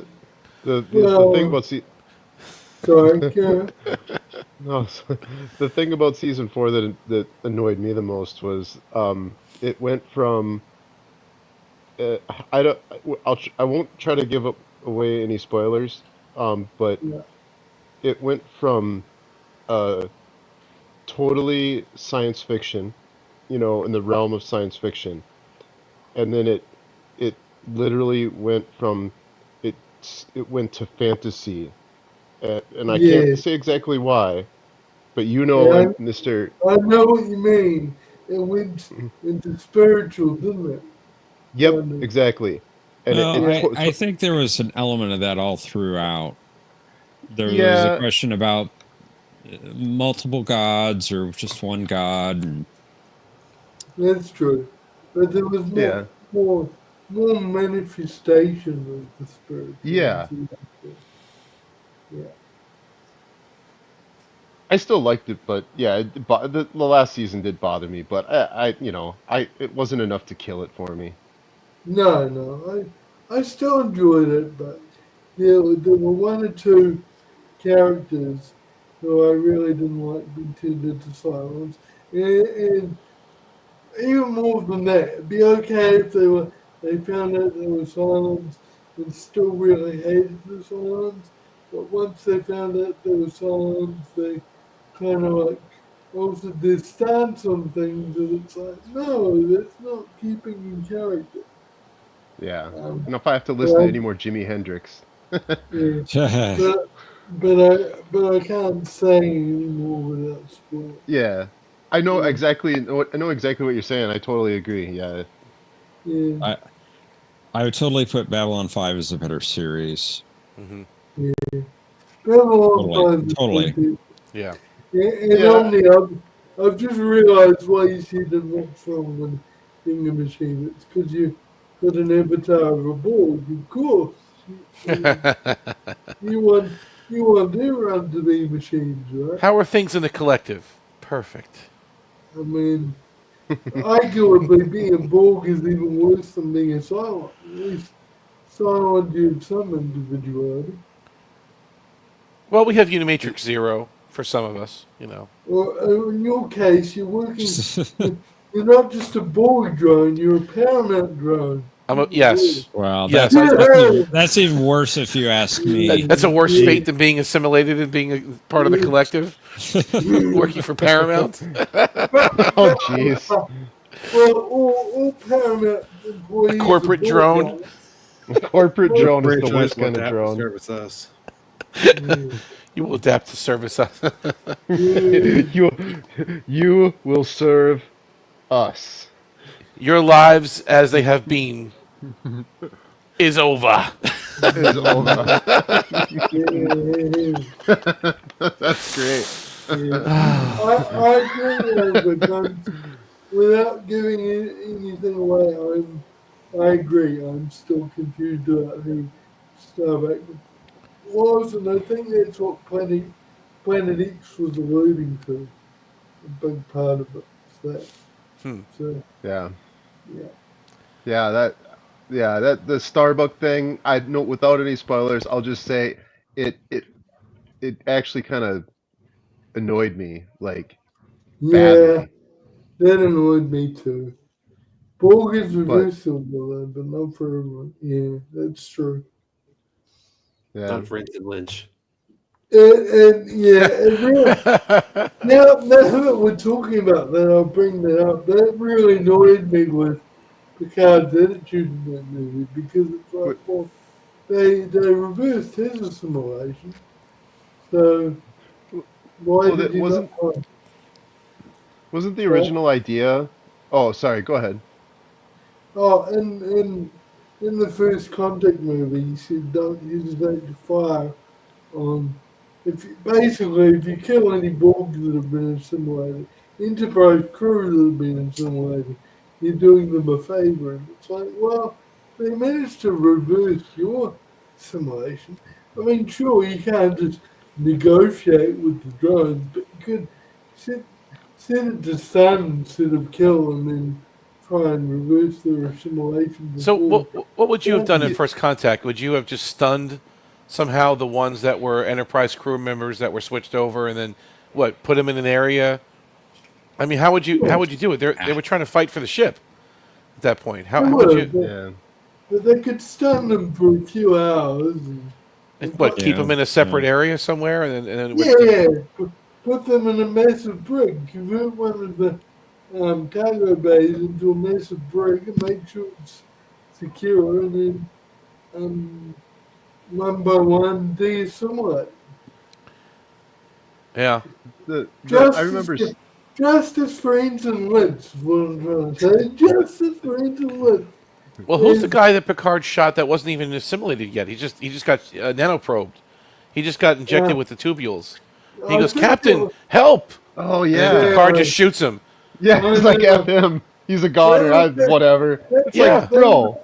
the thing about sorry, Karen. no, the thing about season 4 that annoyed me the most was it went from I don't I won't try to give away any spoilers, but Yeah. it went from totally science fiction, in the realm of science fiction, and then it literally went from it went to fantasy, and I can't Yeah. say exactly why, but Yeah, Mr. I know what you mean. It went into spiritual, didn't it? Yep, Kind of. exactly, and Well, I so think there was an element of that all throughout. There was a yeah, question about multiple gods or just one god. And That's true. But there was yeah, more manifestation of the spiritual. yeah. Yeah. I still liked it, but yeah, the last season did bother me. But it wasn't enough to kill it for me. No. I still enjoyed it, but there were one or two characters who I really didn't like being turned into silence. And even more than that, it'd be okay if they found out they were silence and still really hated the silence. But once they found out they were silence, they kind of like altered their stance on things, and it's like, no, that's not keeping in character. Yeah, and if I have to But listen to any more Jimi Hendrix, yeah, but I can't say anymore without spoiling. yeah, I know exactly. I know exactly what you're saying. I totally agree. Yeah, Yeah. I would totally put Babylon 5 as a better series. Mm-hmm. Yeah. Babylon 5 is Totally. good. Yeah. And Omni, I've just realised why you said that what's wrong with being a machine. It's because you got an avatar of a Borg, of course. You want everyone to be machines, right? How are things in the collective? Perfect. I mean, arguably being a Borg is even worse than being a Cylon. At least Cylon you have some individuality. Well, we have Unimatrix Zero for some of us, Or in your case, you're working. You're not just a Borg drone. You're a Paramount drone. Yes. Well, Yes. that's even worse if you ask me. That's a worse fate than being assimilated and being a part of the collective. Working for Paramount. Oh, jeez. Well, all Paramount employees. A corporate drone. A corporate drone is the Franchise worst will kind of adapt to drone. service us. You will adapt to service us. You will serve us. Your lives as they have been is over. Is over. That's great. I agree, but without giving anything away, I agree. I'm still confused about who Starbuck was, and I think that's what Planet X was alluding to. A big part of it is that. So Yeah. yeah. That the Starbuck thing. I know without any spoilers. I'll just say it actually kind of annoyed me, like Yeah, badly. that annoyed me too. Borg is But reversible, but not for everyone. Yeah, that's true. yeah, Not for Vincent Lynch. And yeah, and really, now that we're talking about that, I'll bring that up. That really annoyed me with Picard's attitude in that movie because it's like, well, they reversed his assimilation, so why Well, did that you not? wasn't the Sorry? original idea. Oh, sorry. Go ahead. Oh, in the first Contact movie, he said don't hesitate to fire on. Basically, if you kill any Borg that have been assimilated, Enterprise crew that have been assimilated, you're doing them a favor. And it's like, well, they managed to reverse your assimilation. I mean, sure, you can't just negotiate with the drones, but you could set, set it to stun instead of kill and then try and reverse their assimilation So before. what would you have done in Yeah. First Contact? Would you have just stunned somehow the ones that were Enterprise crew members that were switched over, and then put them in an area? I mean, how would you do it? They were trying to fight for the ship at that point. How would you? But they could stun them for a few hours. Keep them in a separate area somewhere, and then Put them in a massive brig. Convert one of the cargo bays into a massive brig and make sure it's secure, and then one by one de-assimilate. Yeah. I remember. Justice for Ensign Woods is what I'm trying to say. Justice for Ensign Woods. Well, who's the guy that Picard shot that wasn't even assimilated yet? He just got nanoprobed. He just got injected with the tubules. He goes, Captain, help! Oh And yeah. then Picard just shoots him. Yeah, he's like F him. He's a goner. Whatever. It's like, bro.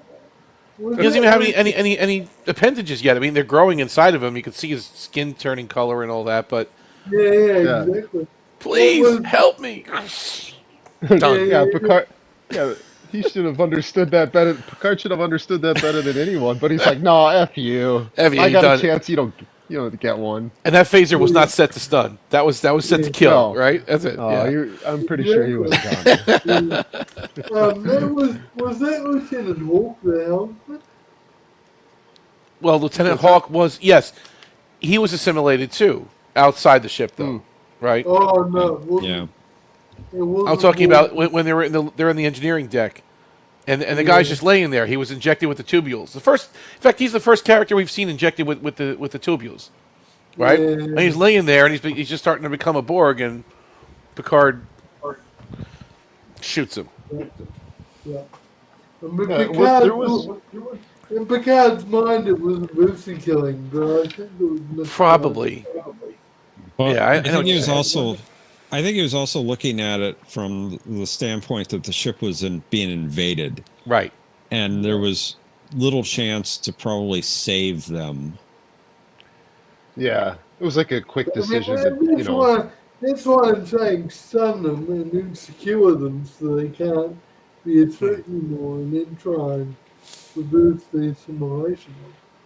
He doesn't even have any appendages yet. I mean, they're growing inside of him. You can see his skin turning color and all that. But yeah, exactly. Please help me. Done. Yeah, Picard. Yeah, he should have understood that better. Picard should have understood that better than anyone. But he's like, "No, f you. F you, I got done. a chance. You don't get one." And that phaser was not set to stun. That was set to kill. Right? That's it. Oh, yeah. I'm pretty sure he was gone. Was that Lieutenant Hawk the helmsman? Well, Lieutenant Hawk was he was assimilated too outside the ship though, right? Oh no! Yeah. I'm talking about when they're in the engineering deck, and the guy's just laying there. He was injected with the tubules. In fact, he's the first character we've seen injected with the tubules, right? Yeah. And he's laying there, and he's just starting to become a Borg, and Picard shoots him. Yeah. In Picard's mind, it was a mercy killing, but I think it was probably. Well, Yeah, I think he was also. I think he was also looking at it from the standpoint that the ship was being invaded, right? And there was little chance to probably save them. Yeah, it was like a quick decision. That's why I'm saying stun them and then secure them so they can't be a threat anymore, and then try and reverse the assimilation.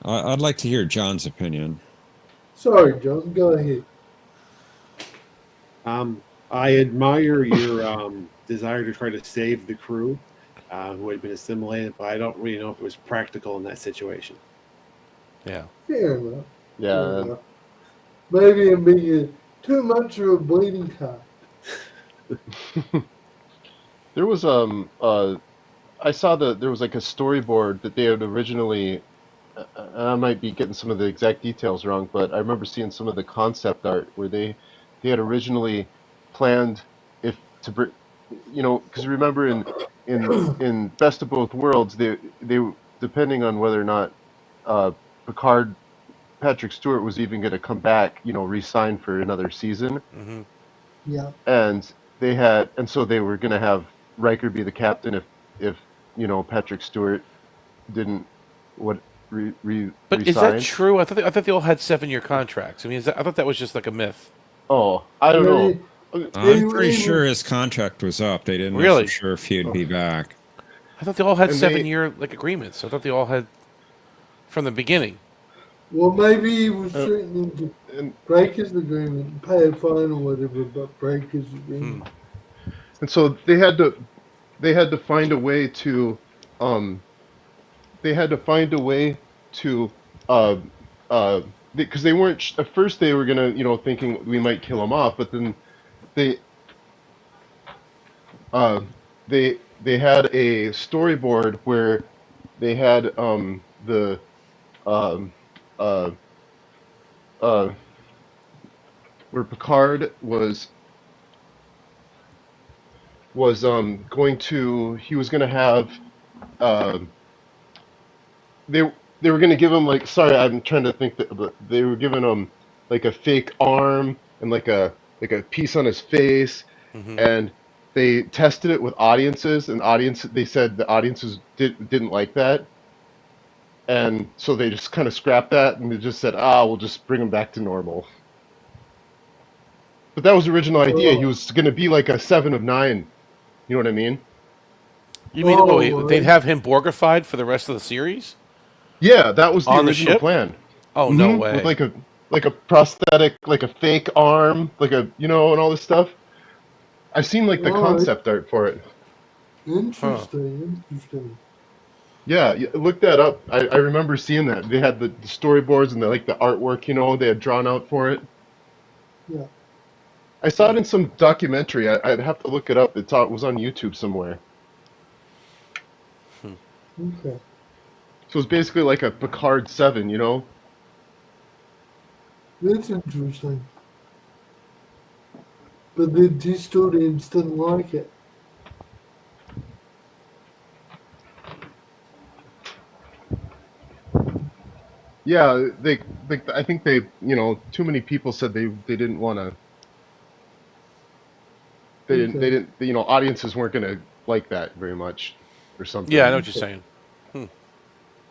I'd like to hear John's opinion. Sorry, John. Go ahead. I admire your desire to try to save the crew who had been assimilated, but I don't really know if it was practical in that situation. Yeah. Fair enough. Yeah. Fair enough. Maybe I'm being too much of a bleeding heart. There was I saw there was like a storyboard that they had originally. I might be getting some of the exact details wrong, but I remember seeing some of the concept art where they had originally planned because remember in Best of Both Worlds they depending on whether or not Patrick Stewart was even going to come back, re-sign for another season. Mm-hmm. Yeah. And so they were going to have Riker be the captain if Patrick Stewart didn't But resign. is that true? I thought they all had 7-year contracts. I mean, I thought that was just like a myth. Oh, I don't know. I'm pretty sure his contract was up. They didn't know for sure if he'd be back. I thought they all had And 7-year agreements. I thought they all had from the beginning. Well, maybe he was threatening to break his agreement and pay a fine or whatever, but break his agreement. And so they had to find a way to because they weren't at first they were gonna thinking we might kill him off, but then they uh they had a storyboard where they had the um uh uh where Picard was going to he was gonna have um they they were gonna give him like, sorry, I'm trying to think that, but they were giving him like a fake arm and like a piece on his face, Hmm. and they tested it with audiences, and they said the audiences didn't like that, and so they just kind of scrapped that, and they just said, we'll just bring him back to normal. But that was the original idea. He Oh, was going to be like a 7 of 9. You know what I mean? You mean they'd oh, have him Borgified for the rest of the series Yeah, that was the on the original ship? plan. Oh, no With way. like a prosthetic, like a fake arm, like a and all this stuff. I've seen like the oh, concept art for it. Huh. interesting. Yeah, look that up. I remember seeing that. They had the storyboards and the artwork, they had drawn out for it. Yeah. I saw it in some documentary. I'd have to look it up. It was on YouTube somewhere. Okay. So it's basically like a Picard 7. That's interesting. But the historians didn't like it. Yeah, I think too many people said they didn't want to. They didn't, audiences weren't going to like that very much or Yeah, I something. know what you're saying.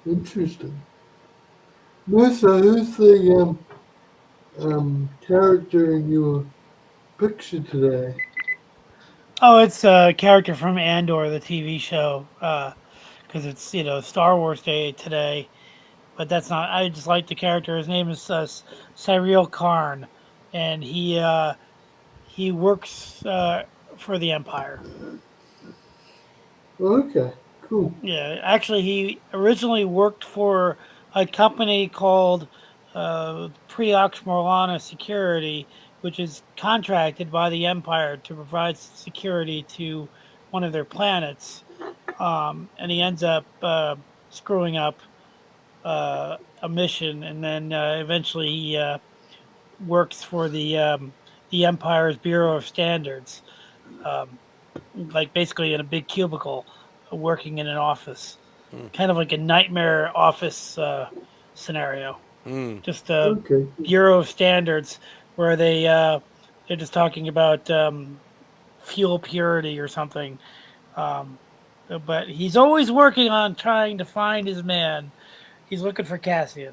Interesting. Musa, who's the character in your picture today? Oh, it's a character from Andor, the TV show, because it's Star Wars Day today. But that's not. I just like the character. His name is Cyril Karn, and he works for the Empire. Okay, cool. Yeah, actually, he originally worked for a company called Preox Morlana Security, which is contracted by the Empire to provide security to one of their planets. And he ends up screwing up a mission, and then eventually he works for the Empire's Bureau of Standards, like basically in a big cubicle, working in an office, kind of like a nightmare office scenario. Just a Okay. Bureau of Standards where they're just talking about fuel purity or something. Um, but he's always working on trying to find his man. He's looking for Cassian.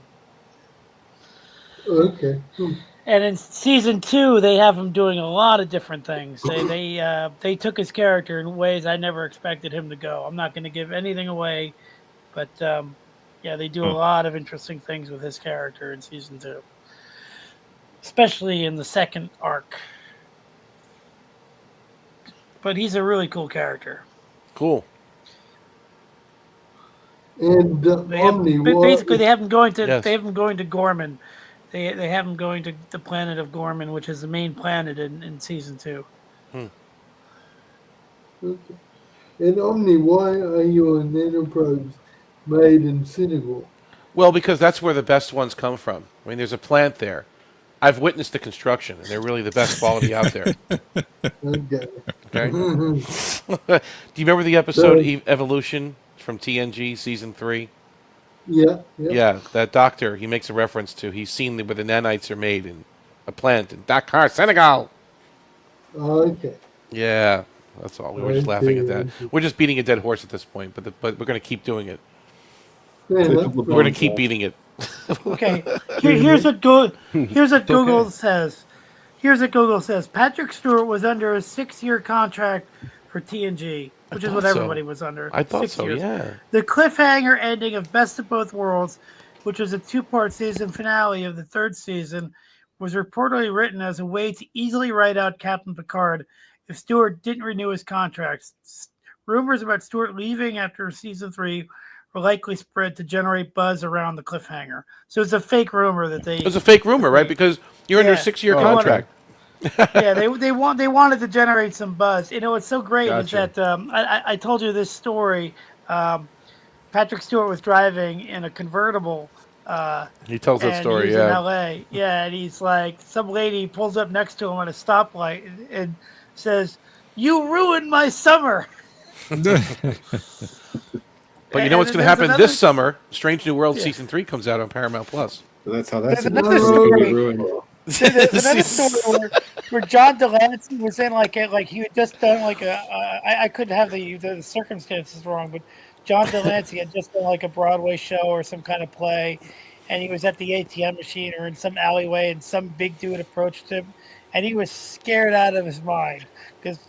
Okay, cool. And in season 2, they have him doing a lot of different things. They took his character in ways I never expected him to go. I'm not going to give anything away, but yeah, they do a lot of interesting things with his character in season 2, especially in the second arc. But he's a really cool character. Cool. And basically they have him going to Yes. they have him going to Gorman. They have him going to the planet of Gorman, which is the main planet in season 2. Okay. And Omni, why are your nanoprobes made in Senegal? Well, because that's where the best ones come from. I mean, there's a plant there. I've witnessed the construction, and they're really the best quality out there. Okay. Okay. Do you remember the episode Evolution from TNG season 3? Yeah. Yeah, that doctor, he makes a reference to, he's seen where the nanites are made in a plant in Dakar, Senegal. Okay. Yeah, that's all. We were just laughing at that. We're just beating a dead horse at this point, but we're going to keep doing it. Yeah, We're going to keep beating it. Okay. Here's what Google says. Here's what Google says. Patrick Stewart was under a 6-year contract for TNG, which is what everybody was under. I thought 6 so, years. yeah. The cliffhanger ending of Best of Both Worlds, which was a 2-part season finale of the 3rd season, was reportedly written as a way to easily write out Captain Picard if Stewart didn't renew his contract. Rumors about Stewart leaving after season 3 were likely spread to generate buzz around the cliffhanger. So it's a fake rumor that they. It was a fake rumor, right? Because you're under a 6-year contract. Yeah, they wanted to generate some buzz. You know what's so great is Gotcha. that I told you this story. Patrick Stewart was driving in a convertible. He tells that and story, he was yeah. in L.A. Yeah, and he's like, some lady pulls up next to him at a stoplight and says, "You ruined my summer." But you know what's going to happen this summer? Strange New World Season 3 comes out on Paramount Plus. That's how There's that's another story. There's another story where John Delancey was in like he had just done like I couldn't have the circumstances wrong, but John Delancey had just done like a Broadway show or some kind of play, and he was at the ATM machine or in some alleyway, and some big dude approached him, and he was scared out of his mind because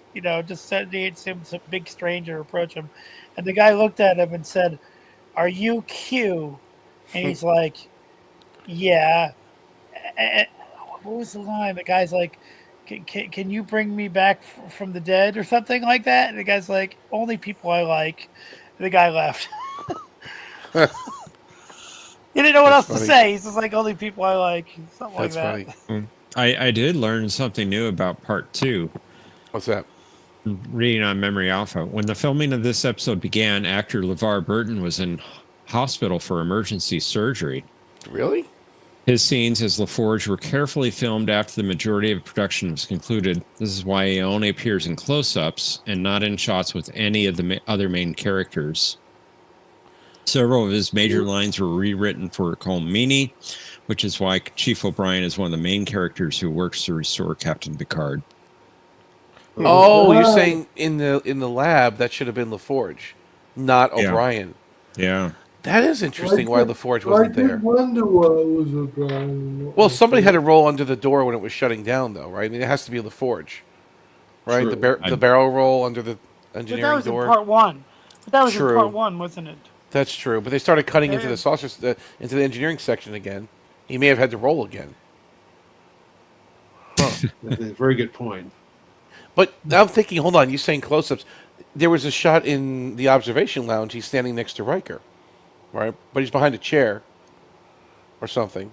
just said he had seen some big stranger approach him, and the guy looked at him and said, "Are you Q?" And he's like, "Yeah." And what was the line? The guy's like, can you bring me back from the dead or something like that? And the guy's like, "Only people I like." And the guy left. He didn't know what else to say. He's just like, "Only people I like." Something like that. Funny. I did learn something new about part 2. What's that? Reading on Memory Alpha. When the filming of this episode began, actor LeVar Burton was in hospital for emergency surgery. Really? His scenes as LaForge were carefully filmed after the majority of production was concluded. This is why he only appears in close-ups and not in shots with any of the other main characters. Several of his major lines were rewritten for Colm Meaney, which is why Chief O'Brien is one of the main characters who works to restore Captain Picard. Oh, you're saying in the lab that should have been LaForge, not O'Brien. Yeah. That is interesting why LaForge wasn't there. I wonder why it was O'Brien. Well, somebody had to roll under the door when it was shutting down, though, right? I mean, it has to be LaForge, right? True. The barrel roll under the But engineering that was door. in part 1. But that was True. in part 1, wasn't it? That's true, but they started cutting into the saucer, into the engineering section again. He may have had to roll again. Huh. That's a very good point. But I'm thinking, hold on, you're saying close-ups. There was a shot in the observation lounge. He's standing next to Riker, right? But he's behind a chair or something.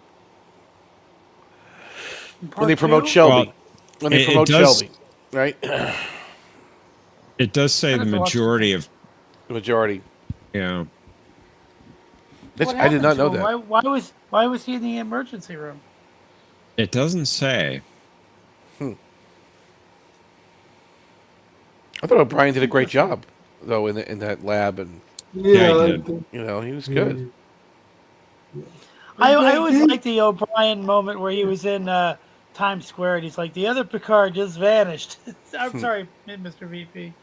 When they promote Shelby. When they promote Shelby, right? It does say the majority of... The majority. Yeah. I did not know that. Why was he in the emergency room? It doesn't say. I thought O'Brien did a great job, though, in that lab, and Yeah, he did. he was good. I always like the O'Brien moment where he was in Times Square and he's like, "The other Picard just vanished." I'm sorry, Mr. VP.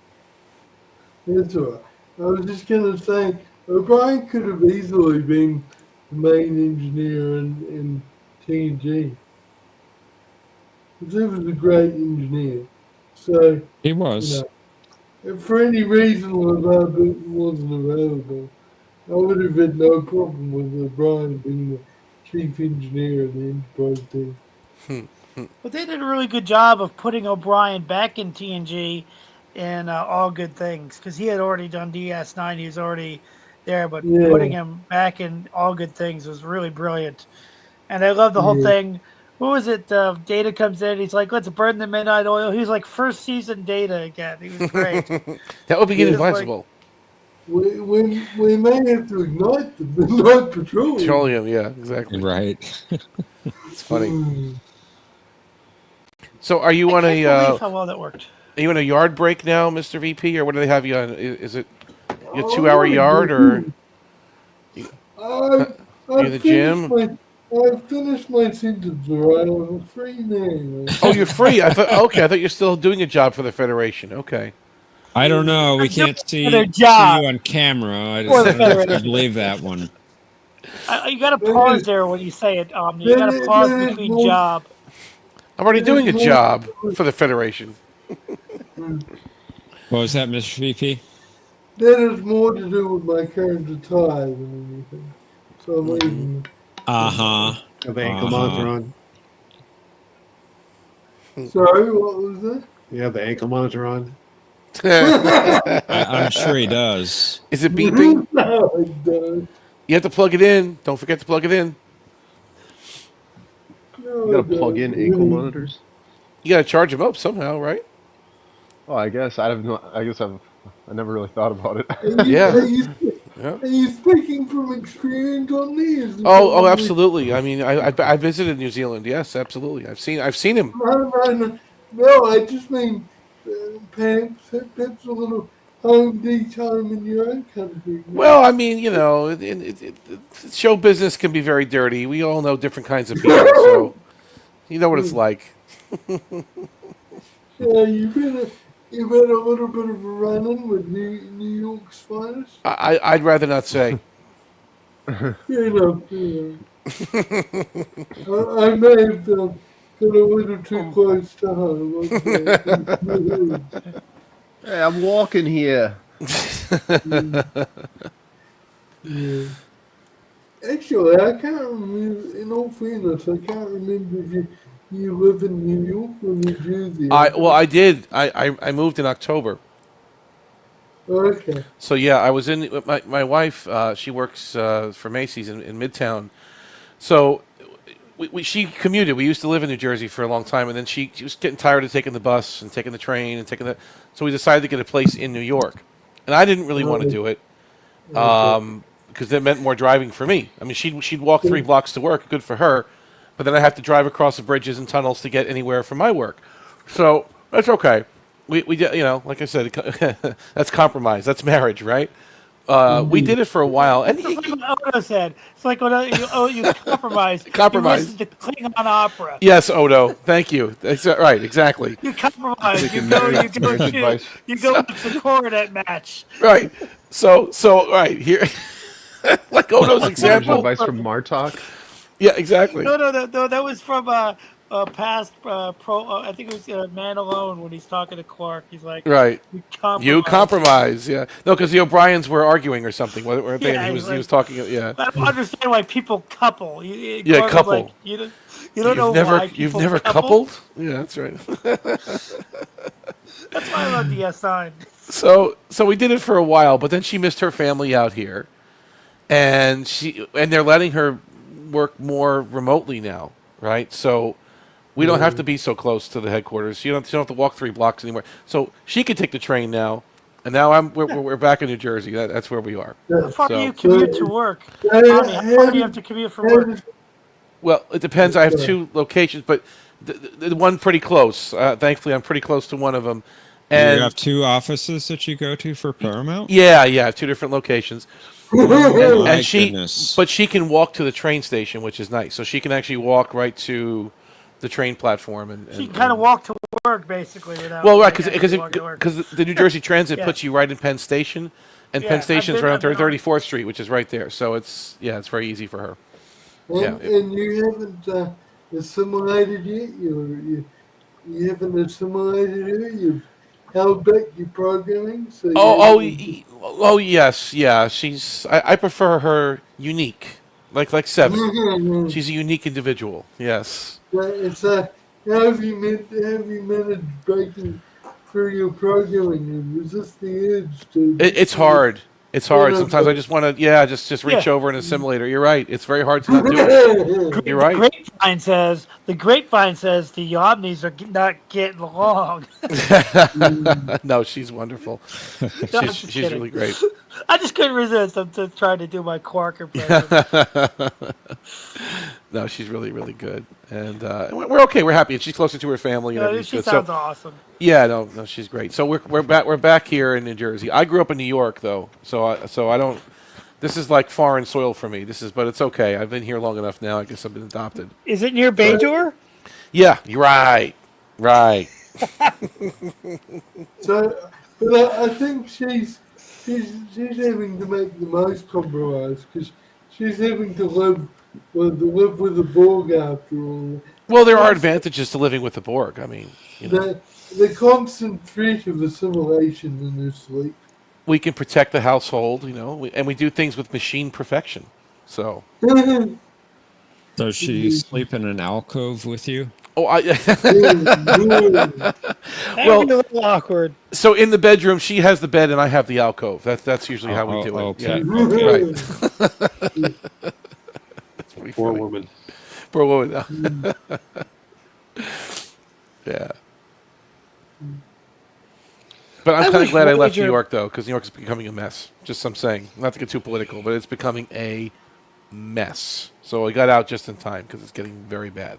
That's all right. I was just going to say, O'Brien could have easily been the main engineer in TNG. Because he was a great engineer. So He was. If for any reason LeVar Burton wasn't available, I would have had no problem with O'Brien being the chief engineer of the Enterprise team. But they did a really good job of putting O'Brien back in TNG in All Good Things, because he had already done DS9. He was already there, but putting him back in All Good Things was really brilliant. And I love the whole thing. What was it? Data comes in. He's like, "Let's burn the midnight oil." He was like first season Data again. He was great. That would be inadvisable. We may have to ignite the midnight petroleum. Petroleum, yeah, exactly. Right. It's funny. So, are you on I can't believe how well that work? Are you on a yard break now, Mr. VP, or what do they have you on? Is it your 2-hour yard, or you in the gym? I've finished my sentence, all right? I'm a free man. Oh, you're free. I thought you're still doing a job for the Federation. Okay. I don't know. We can't see you on camera. I just believe that one. You got to pause there when you say it. You got to pause between job. I'm already doing a job for the Federation. What was that, Mr. VP? That has more to do with my current attire than anything. So I'm leaving. The ankle monitor on. Sorry, what was that? You have the ankle monitor on. I'm sure he does. Is it beeping? No, I don't. You have to plug it in. Don't forget to plug it in. No, You I gotta plug in don't. ankle monitors. You gotta charge them up somehow, right? Oh, I guess I have no. I guess I never really thought about it. Yeah. Are you speaking from experience on these? Oh, absolutely. I mean, I visited New Zealand. Yes, absolutely. I've seen him. No, I just mean perhaps that's a little home time in your own country. Well, I mean, you know, show business can be very dirty. We all know different kinds of people, so you know what it's like. Yeah, you've had a little bit of a run-in with New York's finest. I'd rather not say. Fair enough. I may have got a little too close to home. Hey, I'm walking here. Yeah. Actually, I can't remember. In all fairness, I can't remember if you live in New York or New Jersey. I did. I moved in October. Okay. So yeah, I was in my wife. She works for Macy's in Midtown. So she commuted. We used to live in New Jersey for a long time, and then she was getting tired of taking the bus and taking the train and so we decided to get a place in New York, and I didn't really want to do it because that meant more driving for me. I mean, she'd walk 3 blocks to work, good for her, but then I have to drive across the bridges and tunnels to get anywhere for my work. So that's okay. We did, you know, like I said, that's compromise. That's marriage, right? We did it for a while, and It's like what Odo said. It's like when you compromise. Compromise. You listen to Klingon opera. Yes, Odo. Thank you. That's right. Exactly. You compromise. You go watch the coronet match. Right. So right here, like Odo's example. Advice from Martok. Yeah, exactly. No, that was from past I think it was Man Alone when he's talking to Clark. He's like, Right. You compromise. Yeah. No, because the O'Briens were arguing or something, weren't they? Yeah, And he like, was talking. Yeah. I don't understand why people couple. Yeah, couple. Like, you don't know why people You've never couple? coupled? Yeah, that's right. That's why I love DS9. So we did it for a while, but then she missed her family out here, and they're letting her work more remotely now, right? So we don't have to be so close to the headquarters. You don't have to walk 3 blocks anymore. So she can take the train now, and now we're back in New Jersey. That's where we are. How far do you commute to work? How far do you have to commute for work? Well, it depends. I have 2 locations, but the one pretty close. Thankfully, I'm pretty close to one of them. And you have 2 offices that you go to for Paramount? Yeah, 2 different locations. And she can walk to the train station, which is nice. So she can actually walk right to the train platform, and She kind of walk to work basically without. well, right, because the New Jersey Transit Yeah. puts you right in Penn Station, and Yeah, Penn Station's right on I've been on- 34th Street, which is right there. So it's very easy for her. And you haven't assimilated yet? You haven't assimilated her? You've held back your programming? So Yes, yeah. I prefer her unique, like Seven. She's a unique individual. Yes. It's how have you managed breaking through your programming and resist the urge to? It's hard. It's hard. Sometimes I just want to, just reach over and assimilate her. You're right. It's very hard to not do it. You're right. The grapevine says the Omnis are not getting along. No, she's wonderful. No, She's really great. I just couldn't resist. I'm just trying to do my Quark impression. No, she's really, really good, and we're okay. We're happy, and she's closer to her family. And everything's She good. sounds awesome. Yeah, no, she's great. So we're back here in New Jersey. I grew up in New York, though, so I don't. This is like foreign soil for me. But it's okay. I've been here long enough now. I guess I've been adopted. Is it near Bajor? Yeah, you're right. Right. So, but I think she's having to make the most compromise because she's having to live with the Borg after all. Well, there are advantages to living with the Borg. I mean, the constant threat of assimilation in her sleep. We can protect the household, and we do things with machine perfection. So. Does she sleep in an alcove with you? Oh, That well, would be a little awkward. so in the bedroom, she has the bed and I have the alcove. That's usually how we do it. Okay. Yeah. Okay. Right. That's pretty Poor funny. woman. Poor woman. Yeah. But I'm I kind of wish glad I left New Voyager- York, though, because New York is becoming a mess. Just I'm saying, not to get too political, but it's becoming a mess. So I got out just in time because it's getting very bad,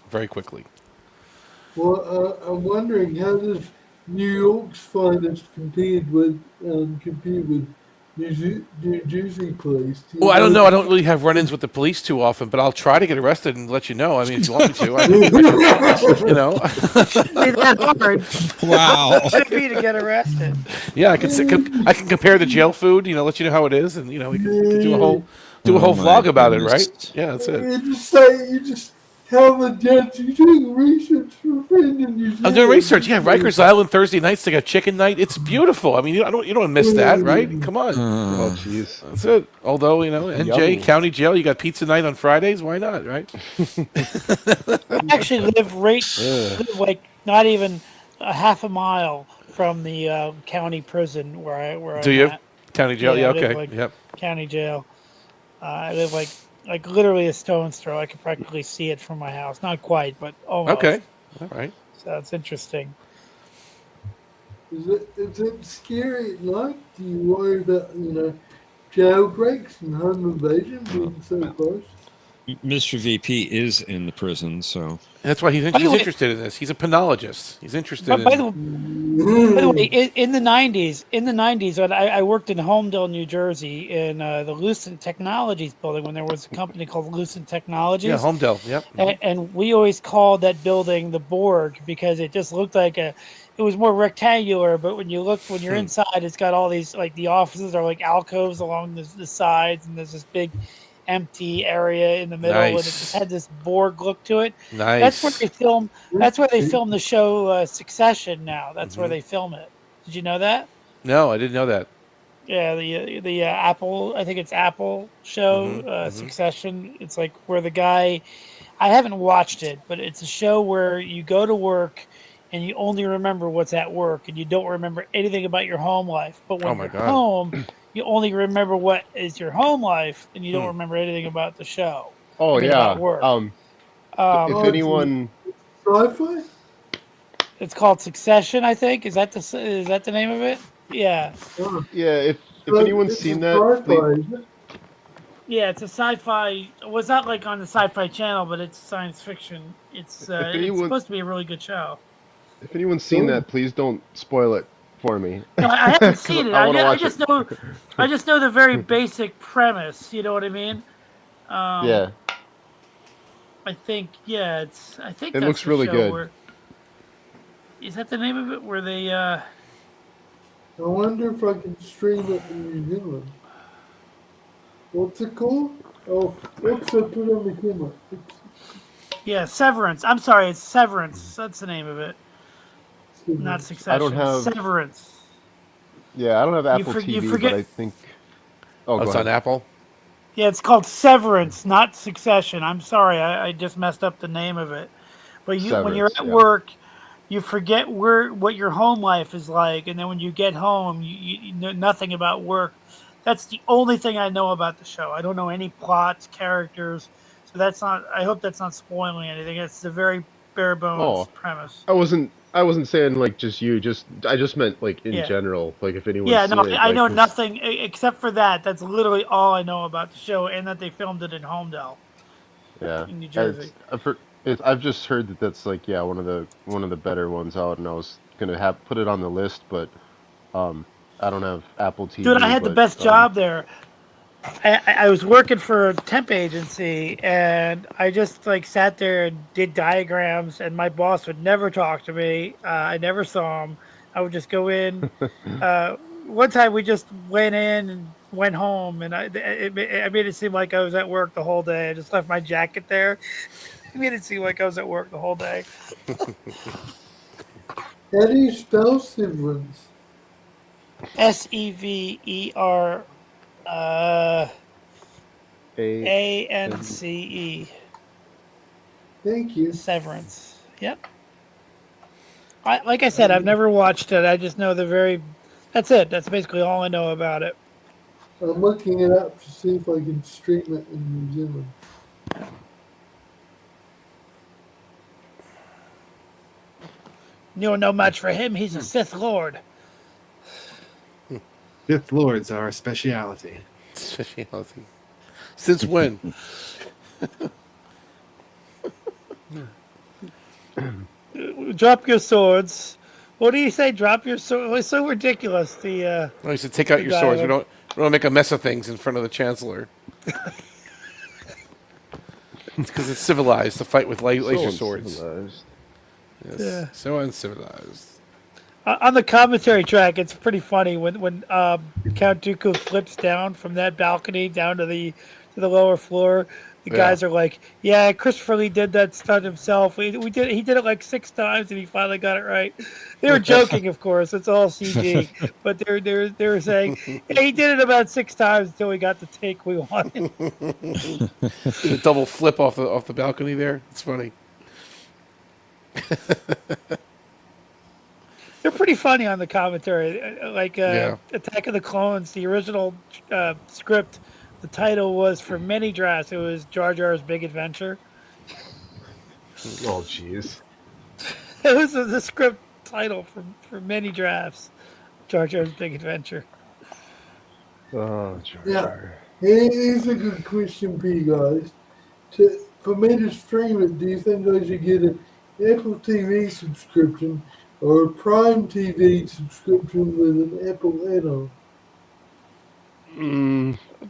very quickly. Well, I'm wondering how does New York's finest compete with New Jersey police? Do you Well, I don't know. I don't that? really have run-ins with the police too often, but I'll try to get arrested and let you know. I mean, if you want me to, I should, you know. Be that hard. Wow. What would it be to get arrested? Yeah, I can compare the jail food. You know, let you know how it is, and you know, we can do a whole Oh, vlog my about it, goodness. right? Yeah, that's it. You just tell the judge you're doing research for a friend in New Zealand. I'm doing research. Yeah, Rikers Island Thursday nights they got chicken night. It's beautiful. I mean, you don't miss that, right? Come on. Oh, jeez. That's it. Although, you know, NJ Yummy. County Jail, you got pizza night on Fridays. Why not, right? I actually live like not even a half a mile from the county prison where Do I'm you? at. County Jail? Yeah, I live, okay. like, Yep. County jail. I live like literally a stone's throw. I can practically see it from my house. Not quite, but almost. Okay. All right. So it's interesting. Is it scary at night? Do you worry about, jailbreaks and home invasion being so close? Mr. VP is in the prison, so That's why he's By the way- interested in this. He's a penologist. He's interested But by the in. way, in the '90s, when I worked in Homedale, New Jersey, in the Lucent Technologies building, when there was a company called Lucent Technologies. Yeah, Homedale. Yep. And we always called that building the Borg because it just looked like it was more rectangular. But when you're inside, it's got all these, like, the offices are like alcoves along the sides, and there's this big empty area in the middle, and it just had this Borg look to it. Nice. That's where they film. That's where they film the show Succession. Now that's where they film it. Did you know that? No, I didn't know that. Yeah, the Apple. I think it's Apple show Succession. It's like where the guy. I haven't watched it, but it's a show where you go to work and you only remember what's at work, and you don't remember anything about your home life. But when you're home, you only remember what is your home life, and you don't remember anything about the show. Oh, I mean, yeah. about work. If anyone... Sci-fi? It's called Succession, I think. Is that the name of it? Yeah. Yeah, if anyone's seen that... please- Yeah, it's a sci-fi. Well, it's not like on the Sci-Fi Channel, but it's science fiction. It's it's supposed to be a really good show. If anyone's seen that, please don't spoil it for me. No, I haven't seen it. wanna I watch just it. I just know the very basic premise. You know what I mean? Yeah. I think I think It that's looks the really show good. Where, is that the name of it? Where they? I wonder if I can stream it in New Zealand. What's it called? Oh, let's put it on the camera. Yeah, Severance. I'm sorry, it's Severance. That's the name of it. Not Succession. I don't have... Severance. Yeah, I don't have Apple you TV, forget- but I think... Oh, it's go on ahead. Apple? Yeah, it's called Severance, not Succession. I'm sorry, I just messed up the name of it. But when you're Severance, at yeah. work, you forget what your home life is like, and then when you get home, you know nothing about work. That's the only thing I know about the show. I don't know any plots, characters, so that's not. I hope that's not spoiling anything. It's the very bare bones premise. I wasn't saying like just you. I just meant like in Yeah. general. Like if anyone's Yeah, seen no, it, I like, know 'cause- nothing except for that. That's literally all I know about the show, and that they filmed it in Homedale. Yeah, in New Jersey. I've just heard that that's like one of the better ones out, and I was gonna put it on the list, but I don't have Apple TV. Dude, I had the but, best job there. I was working for a temp agency, and I just like sat there and did diagrams, and my boss would never talk to me. I never saw him. I would just go in. One time we just went in and went home, and I made it seem like I was at work the whole day. I just left my jacket there. I made it seem like I was at work the whole day. How do you spell Severance? Sever ANCE. Thank you. Severance. Yep. Like I said, I've never watched it. I just know the very. That's it. That's basically all I know about it. I'm looking it up to see if I can stream it in New Zealand. You don't know much for him. He's a Sith Lord. Sith Lords are a speciality. Speciality. Since when? Drop your swords. What do you say? Drop your sword. It's so ridiculous. The I said, take out your swords. We don't make a mess of things in front of the Chancellor. It's because it's civilized to fight with laser swords. Uncivilized. Yes, Yeah. so uncivilized. On the commentary track, it's pretty funny when Count Dooku flips down from that balcony down to the lower floor. The guys are like, "Yeah, Christopher Lee did that stunt himself. He did it like 6 times, and he finally got it right." They were joking, of course. It's all CG, but they were saying, "Yeah, he did it about 6 times until we got the take we wanted." Did a double flip off the balcony there. It's funny. They're pretty funny on the commentary. Like Attack of the Clones, the original script, the title was for many drafts. It was Jar Jar's Big Adventure. Oh, jeez. It was the script title for many drafts. Jar Jar's Big Adventure. Oh, Jar Yeah. Jar. Here's a good question for you guys. For me to stream it, do you think I should get an Apple TV subscription or a Prime TV subscription with an Apple add-on?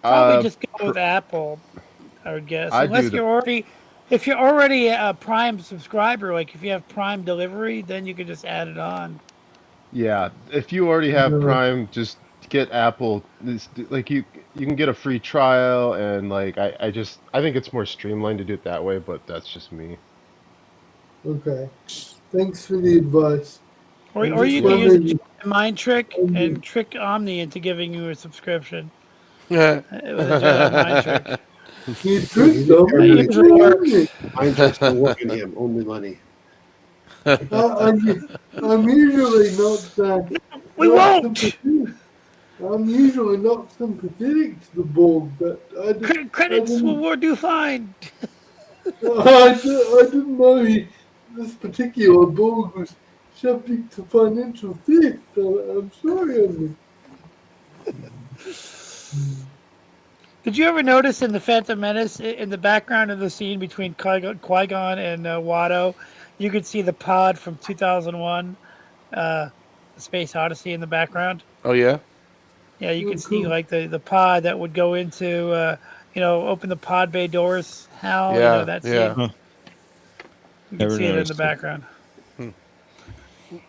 Probably just go with Apple, I would guess. Unless if you're already a Prime subscriber, like if you have Prime delivery, then you can just add it on. Yeah, if you already have Prime, just get Apple. Like you can get a free trial, and like I think it's more streamlined to do it that way. But that's just me. Okay. Thanks for the advice. Or you can use a mind trick and trick Omni into giving you a subscription. It was a Jedi mind trick. You tricked them. It usually works. Mind tricks don't work in him, only money. I'm usually not. We won't. I'm usually not sympathetic to the Borg, but Credits will do fine. I didn't know this particular Borg was subject to financial theft. I'm sorry, Andy. Did you ever notice in the Phantom Menace, in the background of the scene between Qui-Gon and Watto, you could see the pod from 2001, the Space Odyssey in the background? Oh, yeah? Yeah, you could see like the pod that would go into, open the pod bay doors. Hal, that scene. Yeah. You can see it in the background.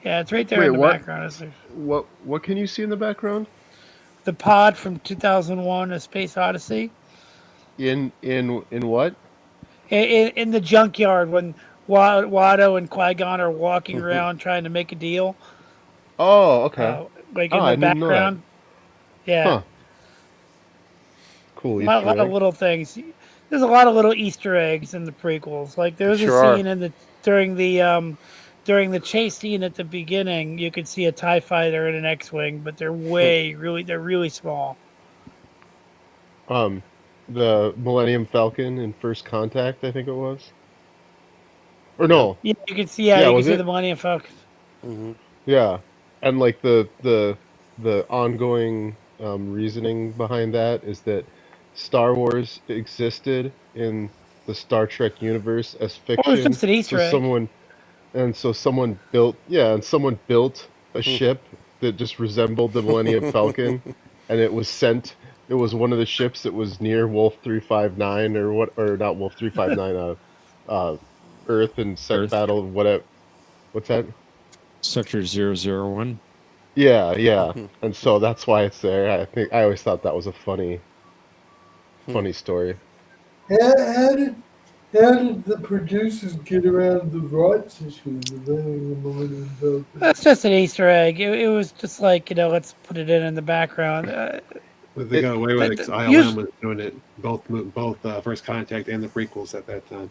Yeah, it's right there in the background. What can you see in the background? The pod from 2001, A Space Odyssey. In what? In the junkyard when Watto and Qui-Gon are walking around trying to make a deal. Oh, okay. Like in the background. Yeah. Huh. Cool. A lot of little things. There's a lot of little Easter eggs in the prequels. Like there's a scene during the chase scene at the beginning, you could see a TIE fighter and an X-wing, but they're really small. The Millennium Falcon in First Contact, I think it was. Or no? Yeah, you can see. Yeah, you can see the Millennium Falcon. Mm-hmm. Yeah, and like the ongoing reasoning behind that is that Star Wars existed in the Star Trek universe as fiction. It's just an Easter egg. Someone built a ship that just resembled the Millennium Falcon, and it was sent. It was one of the ships that was near Wolf 359 or not Wolf 359. Earth and set battle. Whatever. What's that? Sector 001. Yeah, and so that's why it's there. I always thought that was a funny story. How did the producers get around the rights issues of having the Millennium Falcon? That's just an Easter egg. It was just like, let's put it in the background. They got away with it 'cause ILM was doing it both First Contact and the prequels at that time.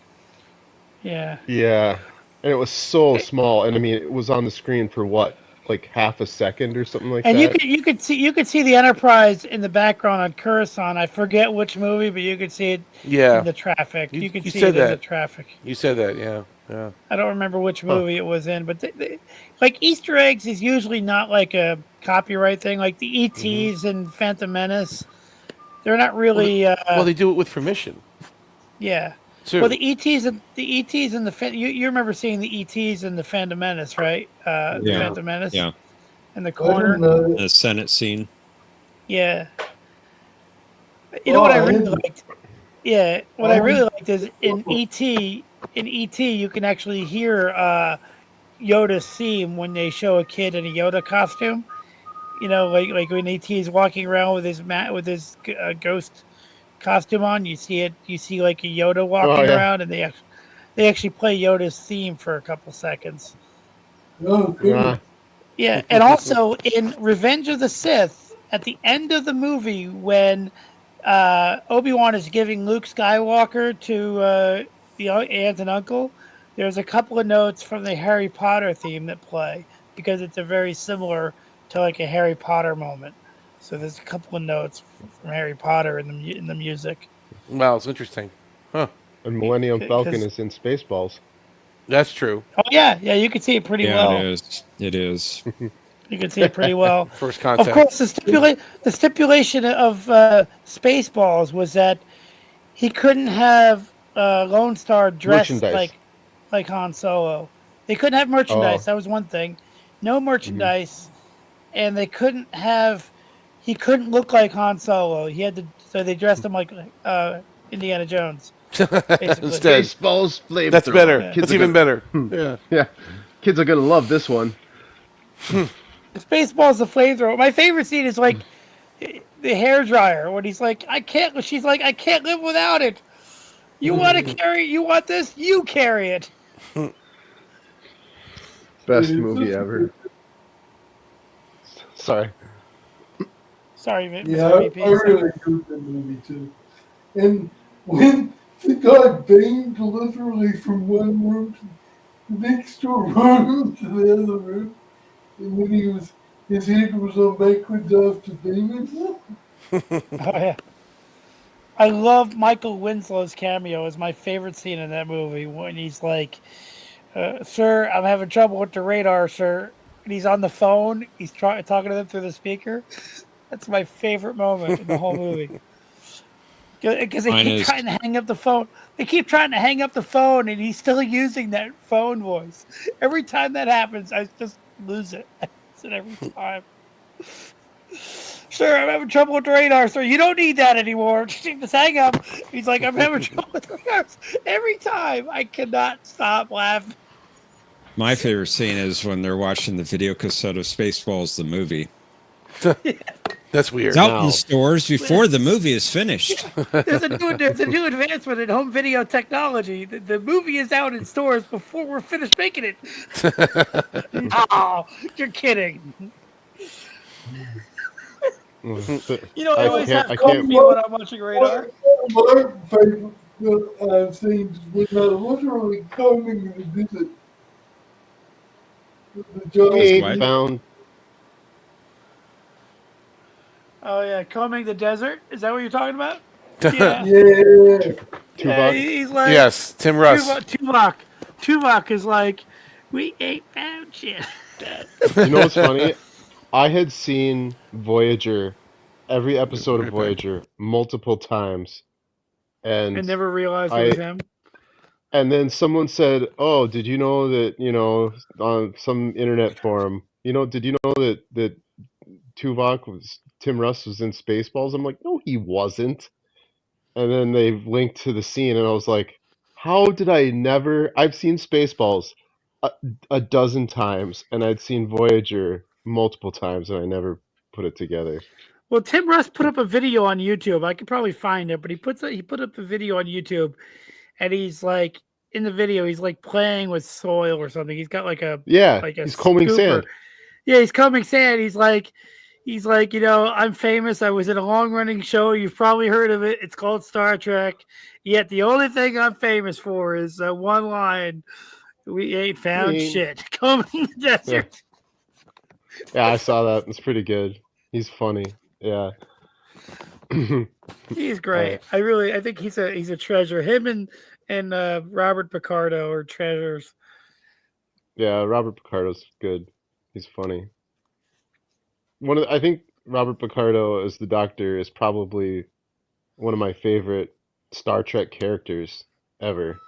Yeah. Yeah, and it was so small, and I mean, it was on the screen for what, like half a second or something like And that. you could see the Enterprise in the background on Coruscant. I forget which movie, but you could see it in the traffic. You could see said it in the that. traffic. You said that, yeah, yeah. I don't remember which movie it was in, but like Easter eggs is usually not like a copyright thing. Like the ETs and Phantom Menace, they're not really. Well, they do it with permission. Yeah. Too. Well, the ETs and you remember seeing the ETs and the Phantom Menace, right? The Phantom Menace. Yeah. In the corner. The Senate scene. Yeah. You know what I really liked? Yeah, what I really liked is in ET. In ET, you can actually hear Yoda's theme when they show a kid in a Yoda costume. You know, like when ET is walking around with his ghost costume on, you see it. You see like a Yoda walking around, and they actually play Yoda's theme for a couple seconds. Oh, cool. Yeah, and also in Revenge of the Sith, at the end of the movie, when Obi-Wan is giving Luke Skywalker to the aunt and uncle, there's a couple of notes from the Harry Potter theme that play because it's a very similar to like a Harry Potter moment. So there's a couple of notes from Harry Potter in the music. Wow, it's interesting. Huh. And Millennium Falcon is in Spaceballs. That's true. Oh yeah, you can see it pretty well. It is. It is. You can see it pretty well. First contact. Of course, the stipulation of Spaceballs was that he couldn't have Lone Star dressed like Han Solo. They couldn't have merchandise. That was one thing. No merchandise, and they couldn't have. He couldn't look like Han Solo. He had to. So they dressed him like Indiana Jones. Instead, Spaceballs flavor. That's better. Kids That's are even gonna- better. Yeah. Kids are gonna love this one. Spaceballs the flamethrower. My favorite scene is like the hair dryer when he's like, I can't. She's like, I can't live without it. You want to carry? You want this? You carry it. Best movie ever. Sorry. Sorry, Yeah, I really enjoyed that movie too. And when the guy banged literally from one room to the next door room to the other room, and when his head was on backwards after beaming. Oh yeah. I love Michael Winslow's cameo. It's my favorite scene in that movie when he's like, "Sir, I'm having trouble with the radar, sir." And he's on the phone. He's talking to them through the speaker. That's my favorite moment in the whole movie. Because they keep trying to hang up the phone. They keep trying to hang up the phone, and he's still using that phone voice. Every time that happens, I just lose it. I lose it every time. Sir, I'm having trouble with the radar, sir. You don't need that anymore. Just hang up. He's like, I'm having trouble with the radar. Every time, I cannot stop laughing. My favorite scene is when they're watching the video cassette of Spaceballs, the movie. That's weird. It's out in stores before the movie is finished. There's a new advancement in home video technology. The movie is out in stores before we're finished making it. Oh, you're kidding. You know, I always have coffee when I'm watching Radar. My favorite scenes when they're literally combing the desert. The giant found. Oh yeah, combing the desert. Is that what you're talking about? Yeah. Yeah, he's like, yes, Tim Russ. Tuvok is like, we ain't found shit. You know what's funny? I had seen Voyager, every episode of Voyager, multiple times, and I never realized it was him. And then someone said, "Oh, did you know that? You know, on some internet forum, did you know that Tim Russ was in Spaceballs?" I'm like, "No, he wasn't." And then they linked to the scene, and I was like, "How did I never? I've seen Spaceballs a dozen times, and I'd seen Voyager multiple times, and I never put it together." Well, Tim Russ put up a video on YouTube. I could probably find it, but he put up a video on YouTube, and he's like in the video, he's like playing with soil or something. He's got like a he's combing sand. Yeah, he's combing sand. He's He's like, I'm famous. I was in a long-running show. You've probably heard of it. It's called Star Trek. Yet the only thing I'm famous for is one line. We ain't found shit. Come in the desert. Yeah, I saw that. It's pretty good. He's funny. Yeah. He's great. I think he's a treasure. Him and Robert Picardo are treasures. Yeah, Robert Picardo's good. He's funny. I think Robert Picardo as the Doctor is probably one of my favorite Star Trek characters ever.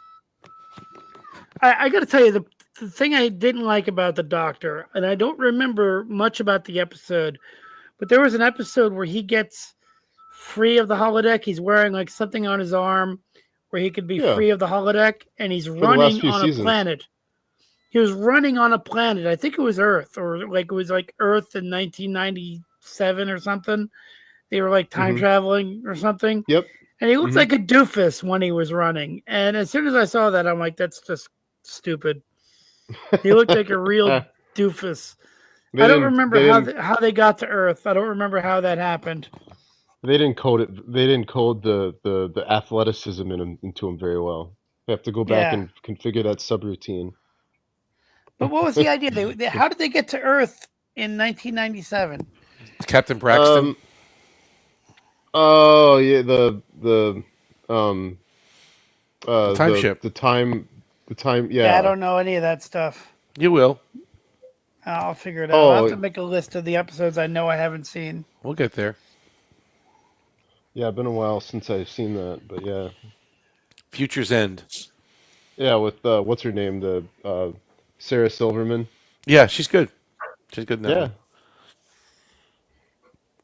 I got to tell you, the thing I didn't like about the Doctor, and I don't remember much about the episode, but there was an episode where he gets free of the holodeck. He's wearing like something on his arm where he could be free of the holodeck, and he's running on a planet. He was running on a planet. I think it was Earth, or like it was like Earth in 1997 or something. They were like time traveling or something. Yep. And he looked like a doofus when he was running. And as soon as I saw that, I'm like, that's just stupid. He looked like a real doofus. I don't remember how they got to Earth. I don't remember how that happened. They didn't code it. They didn't code the athleticism into him very well. They have to go back and configure that subroutine. But what was the idea? How did they get to Earth in 1997? Captain Braxton. Oh yeah, the time ship. The time. Yeah. I don't know any of that stuff. You will. I'll figure it out. I'll have to make a list of the episodes I know I haven't seen. We'll get there. Yeah, it's been a while since I've seen that, but yeah. Future's End. Yeah, with what's her name, the Sarah Silverman. Yeah, she's good. She's good now. Yeah.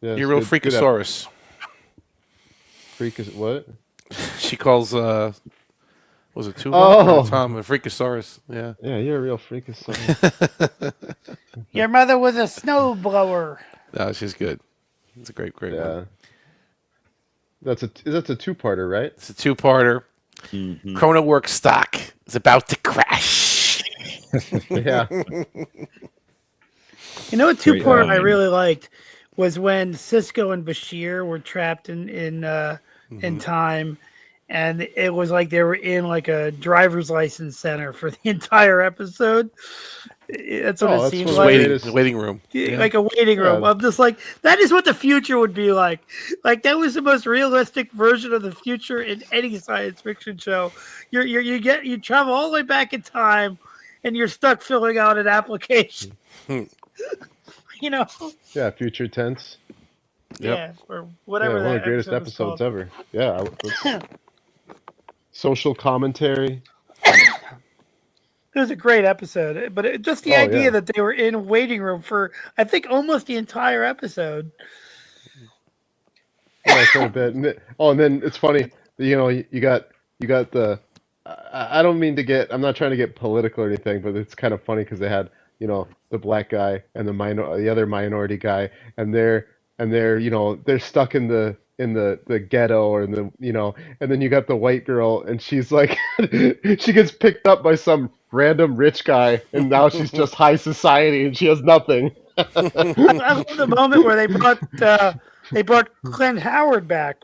Yeah, you're a real freakosaurus. Freak is what? She calls was it Tuvok or Tom a freakosaurus? Yeah. Yeah, you're a real freakosaurus. Your mother was a snow blower. No, she's good. It's a great one. That's a two-parter, right? It's a two-parter. Chrono Work stock is about to crash. Yeah. You know, a two-parter I really liked was when Cisco and Bashir were trapped in time, and it was like they were in like a driver's license center for the entire episode. That's what it seems like. Waiting room. Like a waiting room. I'm just like, that is what the future would be like. Like that was the most realistic version of the future in any science fiction show. You travel all the way back in time, and you're stuck filling out an application. You know. Yeah, future tense. Yeah, or whatever. Yeah, one of the greatest episodes ever. Yeah. Social commentary. It was a great episode, but just the idea that they were in a waiting room for, I think, almost the entire episode. Yeah, quite a bit. And then it's funny, you got the. I don't mean to get. I'm not trying to get political or anything, but it's kind of funny because they had, the black guy and the other minority guy, and they're they're stuck in the ghetto or and then you got the white girl and she's like she gets picked up by some random rich guy and now she's just high society and she has nothing. I love the moment where they brought Clint Howard back,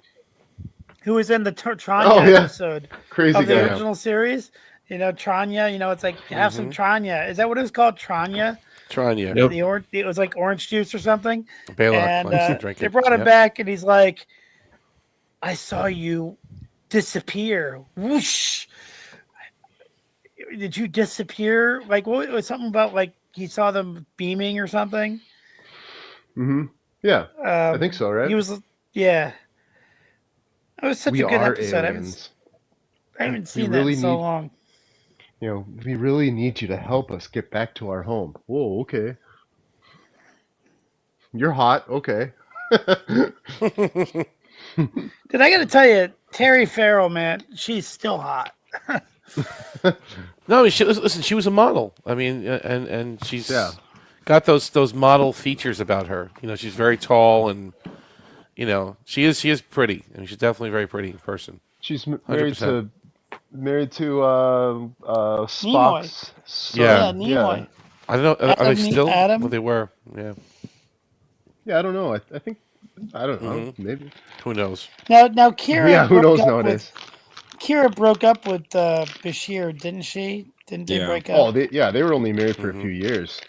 who was in the Tranya episode of the original series. Tranya. It's like have some Tranya. Is that what it was called? Tranya. Tranya. Yep. It was like orange juice or something. And they brought him back, and he's like, "I saw you disappear. Whoosh! Did you disappear? Like what? It was something about like he saw them beaming or something." Mm-hmm. Yeah, I think so. Right? He was. Yeah. It was such a good episode. I haven't seen that in so long. We really need you to help us get back to our home. Whoa, okay. You're hot, okay. Dude, I gotta tell you, Terry Farrell, man, she's still hot. No, I mean, she was a model. I mean, and she's got those model features about her. She's very tall, and she is pretty. I mean, she's definitely a very pretty person. She's married to Spock's son. Nimoy. I don't know. Are they still? Adam? Well, they were. Yeah. Yeah, I don't know. I think I don't know. Maybe. Who knows? Now Kira Yeah, who broke knows up with nowadays? Bashir, didn't she? Didn't they Yeah. break up? Oh, they were only married for a few years.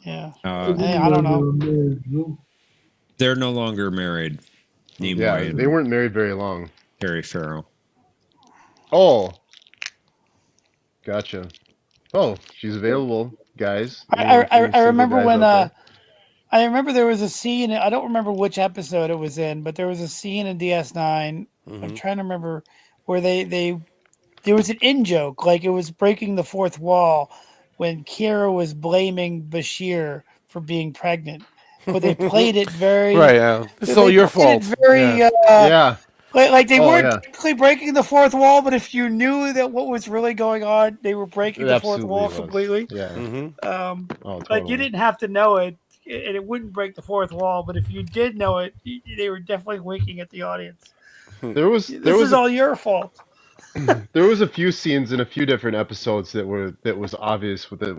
Yeah. Uh, I don't know. they're no longer married. Nimoy Yeah, and they weren't married very long. Harry Farrell. Oh, gotcha. Oh, she's available, guys. I Single remember guys when out there. I remember there was a scene. I don't remember which episode it was in, but there was a scene in DS9. I'm trying to remember where there was an in joke, like it was breaking the fourth wall when Kira was blaming Bashir for being pregnant, but they played it very Right. Yeah. This is all your fault. Very Yeah. like they Oh, weren't yeah. technically breaking the fourth wall, but if you knew that what was really going on, they were breaking It the fourth absolutely wall was. completely. Yeah. Oh, Like totally. you didn't have to know it, and it wouldn't break the fourth wall. But if you did know it, they were definitely winking at the audience. There was This is all your fault. there was a few scenes in a few different episodes that was obvious with they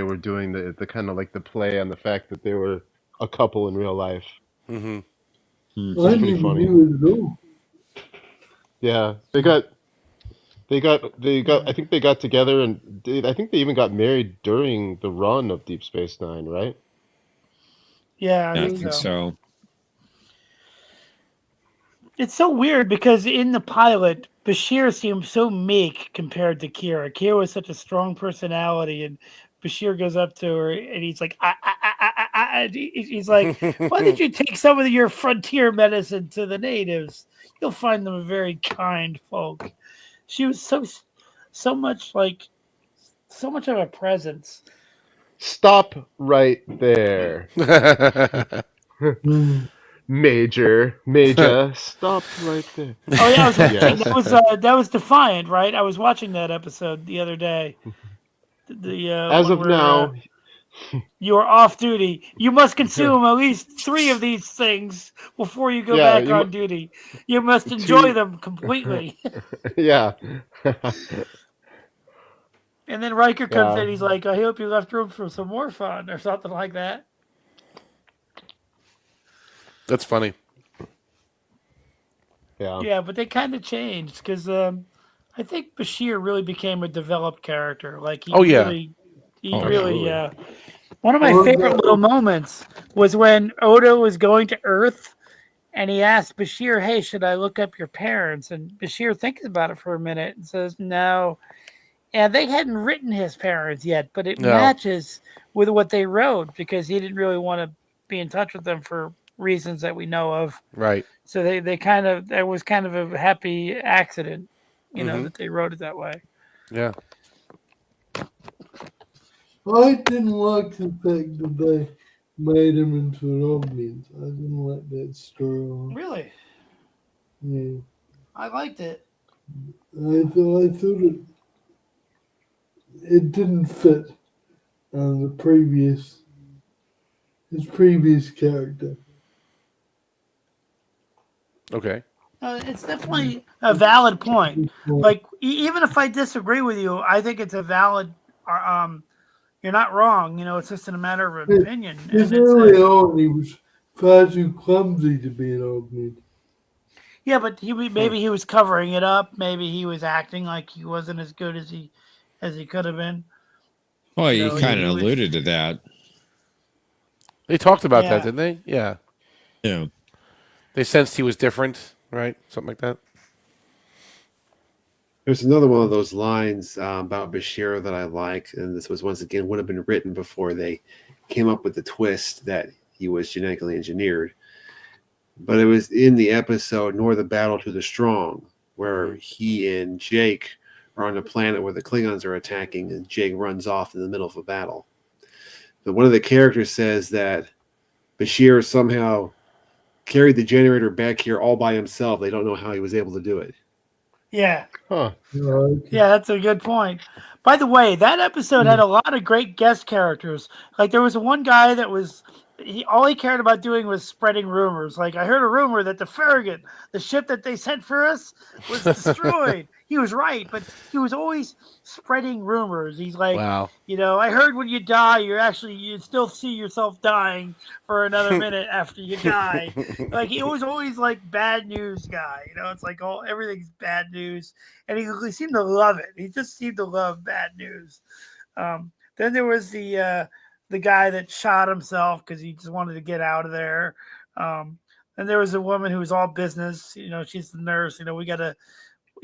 were doing the kind of like the play on the fact that they were a couple in real life. Mm-hmm. It's I pretty never funny. knew it at all. Yeah, they got I think they got together and I think they even got married during the run of Deep Space Nine, right? Yeah, I think so. It's so weird because in the pilot, Bashir seemed so meek compared to Kira. Kira was such a strong personality, and Bashir goes up to her and he's like, he's like, why did you take some of your frontier medicine to the natives? You'll find them very kind folk. She was so much of a presence. Stop right there. Major, stop right there. Oh yeah, Yes. that was Defiant, right? I was watching that episode the other day. The As one of where, now, you are off duty. You must consume at least 3 of these things before you go Yeah, back on duty. You must enjoy them completely. Yeah. And then Riker comes Yeah. in. He's like, "I hope you left room for some more fun," or something like that. That's funny. Yeah. Yeah, but they kind of changed because I think Bashir really became a developed character. Like he really. One of my favorite little moments was when Odo was going to Earth, and he asked Bashir, "Hey, should I look up your parents?" And Bashir thinks about it for a minute and says, "No." And they hadn't written his parents yet, but it matches with what they wrote because he didn't really want to be in touch with them for reasons that we know of. Right. So that was kind of a happy accident, that they wrote it that way. Yeah. I didn't like the fact that they made him into an augment. I didn't like that story. Really? Yeah. I liked it. I thought it didn't fit his previous character. Okay. It's definitely a valid point. Like even if I disagree with you, I think it's a valid. You're not wrong. It's just a matter of opinion. His early on, he was far too clumsy to be an augment. Yeah, but maybe he was covering it up. Maybe he was acting like he wasn't as good as he could have been. Well, he kind of alluded to that. They talked about that, didn't they? Yeah. Yeah. They sensed he was different, right? Something like that. There's another one of those lines about Bashir that I like, and this was once again would have been written before they came up with the twist that he was genetically engineered. But it was in the episode "Nor the Battle to the Strong," where he and Jake are on a planet where the Klingons are attacking, and Jake runs off in the middle of a battle. But one of the characters says that Bashir somehow carried the generator back here all by himself. They don't know how he was able to do it. Yeah. Huh. Yeah, that's a good point. By the way, that episode had a lot of great guest characters. Like there was one guy that was all he cared about doing was spreading rumors. Like, I heard a rumor that the Farragut, the ship that they sent for us, was destroyed. He was right, but he was always spreading rumors. He's like, Wow. I heard when you die, you still see yourself dying for another minute after you die. Like, he was always like bad news guy. It's like everything's bad news, and he seemed to love it. He just seemed to love bad news. Then there was the guy that shot himself because he just wanted to get out of there. And there was a woman who was all business. She's the nurse.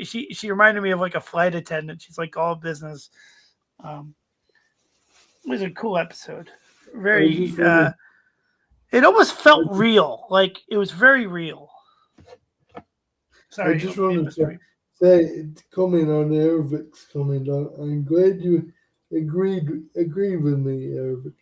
She reminded me of like a flight attendant. She's like all business. It was a cool episode. Very. It almost felt real. Like it was very real. Sorry. I just wanted to say, comment on Eric's comment. I'm glad you agree with me, Eric.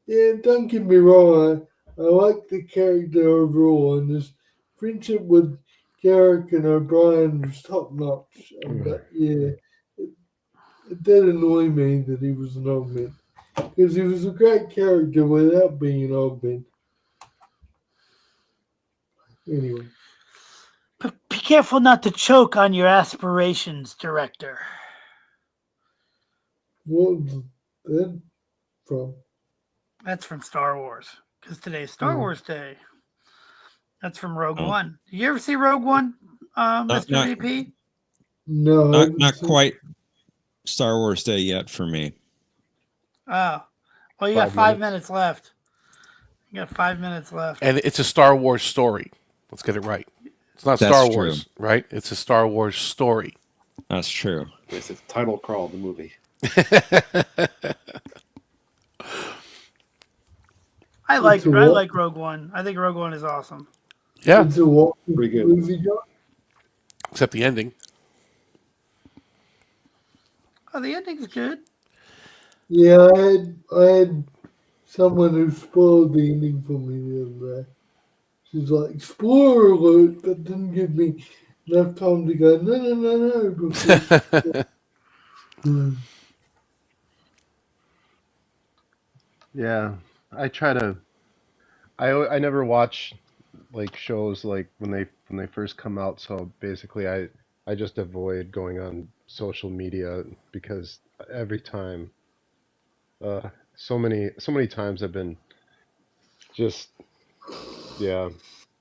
Yeah, don't get me wrong. I like the character overall, and this friendship with Garrick and O'Brien was top notch. But yeah, it did annoy me that he was an augment, because he was a great character without being an augment. Anyway. Be careful not to choke on your aspirations, director. What was that from? That's from Star Wars, because today's Star Wars Day. That's from Rogue One. Did you ever see Rogue One, Mr. VP? No. Not quite Star Wars Day yet for me. Oh. Well, you got 5 minutes left. You got 5 minutes left. And it's a Star Wars story. Let's get it right. It's not Star Wars, right? It's a Star Wars story. That's true. It's a title crawl, the movie. I like Rogue One. I think Rogue One is awesome. Yeah. It's a pretty good movie. Except the ending. Oh, the ending's good. Yeah, I had someone who spoiled the ending for me the other day. She's like, spoiler alert, but didn't give me enough time to go, no. Because, Yeah, I try to. I never watch like shows like when they first come out. So basically, I just avoid going on social media because every time, so many times I've been just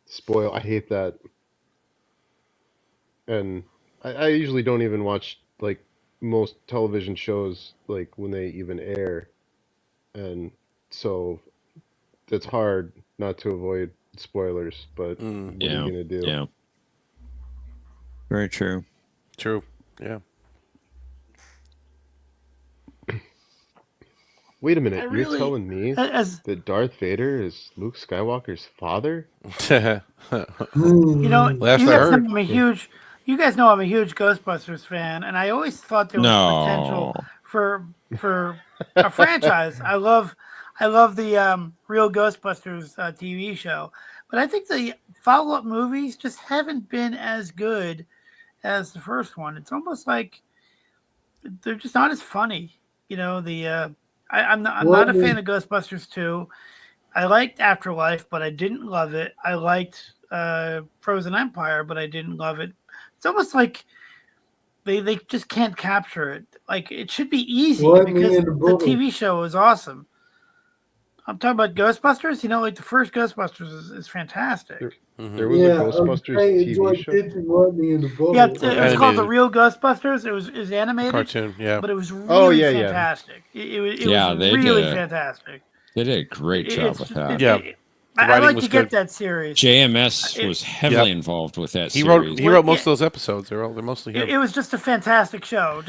spoil. I hate that, and I usually don't even watch like most television shows like when they even air, and so it's hard not to avoid spoilers, but what are you gonna do? Yeah. Very true. True. Yeah. Wait a minute, you're telling me that Darth Vader is Luke Skywalker's father? You guys know I'm a huge Ghostbusters fan, and I always thought there was potential for a franchise. I love the Real Ghostbusters TV show, but I think the follow-up movies just haven't been as good as the first one. It's almost like they're just not as funny. I'm not a fan of Ghostbusters 2. I liked Afterlife, but I didn't love it. I liked Frozen Empire, but I didn't love it. It's almost like they just can't capture it. Like, it should be easy because the TV show is awesome. I'm talking about Ghostbusters. Like the first Ghostbusters is fantastic. There was a Ghostbusters TV show. Yeah, it was called The Real Ghostbusters. It was animated Cartoon, yeah. But it was really fantastic. Yeah. It was really fantastic. They did a great job with that. I'd like to get that series. JMS was heavily involved with that series. He wrote most of those episodes. They're mostly him. It was just a fantastic show.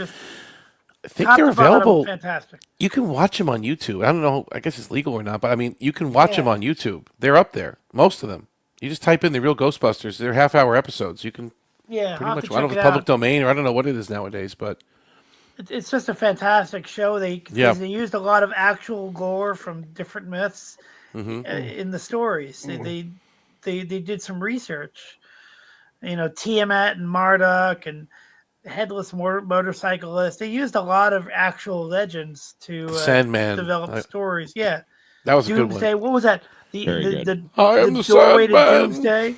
I think they're available. Fantastic. You can watch them on YouTube. I don't know. I guess it's legal or not, but I mean, you can watch them on YouTube. They're up there, most of them. You just type in The Real Ghostbusters. They're half-hour episodes. You can pretty much. I don't know if it's public domain or I don't know what it is nowadays, but it's just a fantastic show. They used a lot of actual lore from different myths in the stories. They did some research. Tiamat and Marduk and Headless Motorcyclist. They used a lot of actual legends to Sandman develop stories. Yeah, that was a good one. What was that? Very good. I am the doorway to Sandman. Doomsday.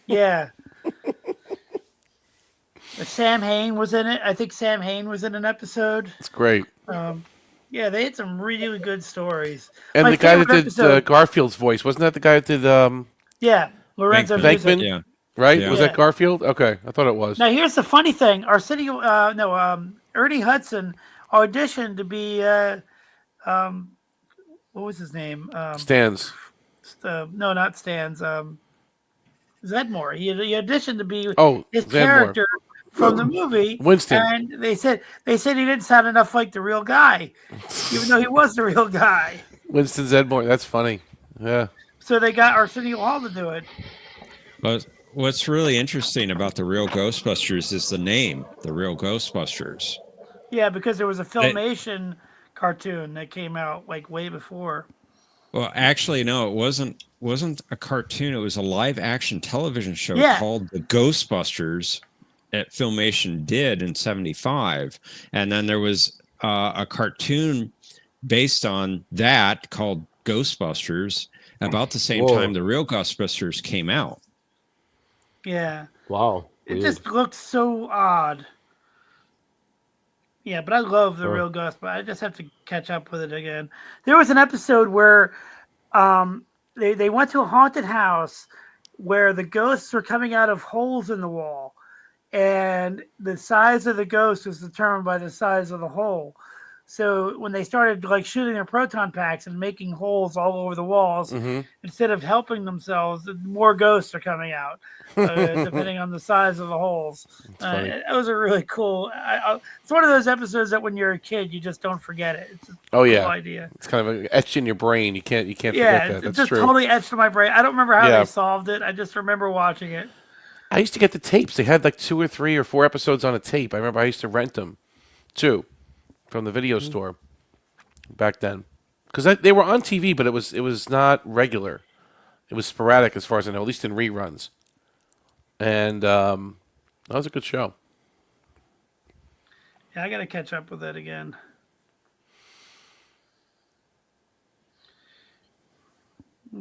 Yeah. Sam Hain was in it. I think Sam Hain was in an episode. It's great. Yeah, they had some really good stories. And My the guy that favorite did episode, Garfield's voice, wasn't that the guy that did yeah, Lorenzo Music. Venkman? Yeah. Right? Yeah. Was Yeah. that Garfield? Okay, I thought it was. Now here's the funny thing: Ernie Hudson auditioned to be what was his name? Stans. No, not Stans. Zedmore. He auditioned to be his Zedmore. character from the movie. Winston. And they said he didn't sound enough like the real guy, even though he was the real guy. Winston Zedmore. That's funny. Yeah. So they got Arsenio Hall to do it. But what's really interesting about the real Ghostbusters is the name, the real Ghostbusters. Yeah, because there was a Filmation cartoon that came out like way before. Well, actually, no, it wasn't a cartoon. It was a live action television show called The Ghostbusters that Filmation did in '75. And then there was a cartoon based on that called Ghostbusters about the same time the real Ghostbusters came out. Yeah. Wow. It just looks so odd. Yeah, but I love the real Ghost, but I just have to catch up with it again. There was an episode where they went to a haunted house where the ghosts were coming out of holes in the wall, and the size of the ghost was determined by the size of the hole. So when they started like shooting their proton packs and making holes all over the walls, instead of helping themselves, more ghosts are coming out, depending on the size of the holes. It was a really cool. It's one of those episodes that when you're a kid, you just don't forget it. It's a cool idea. It's kind of etched in your brain. You can't forget that. Yeah, That's it's just true. totally etched in my brain. I don't remember how they solved it. I just remember watching it. I used to get the tapes. They had like 2 or 3 or 4 episodes on a tape. I remember I used to rent them, too. From the video store back then, because they were on TV, but it was not regular. It was sporadic, as far as I know, at least in reruns. And that was a good show. Yeah, I got to catch up with that again.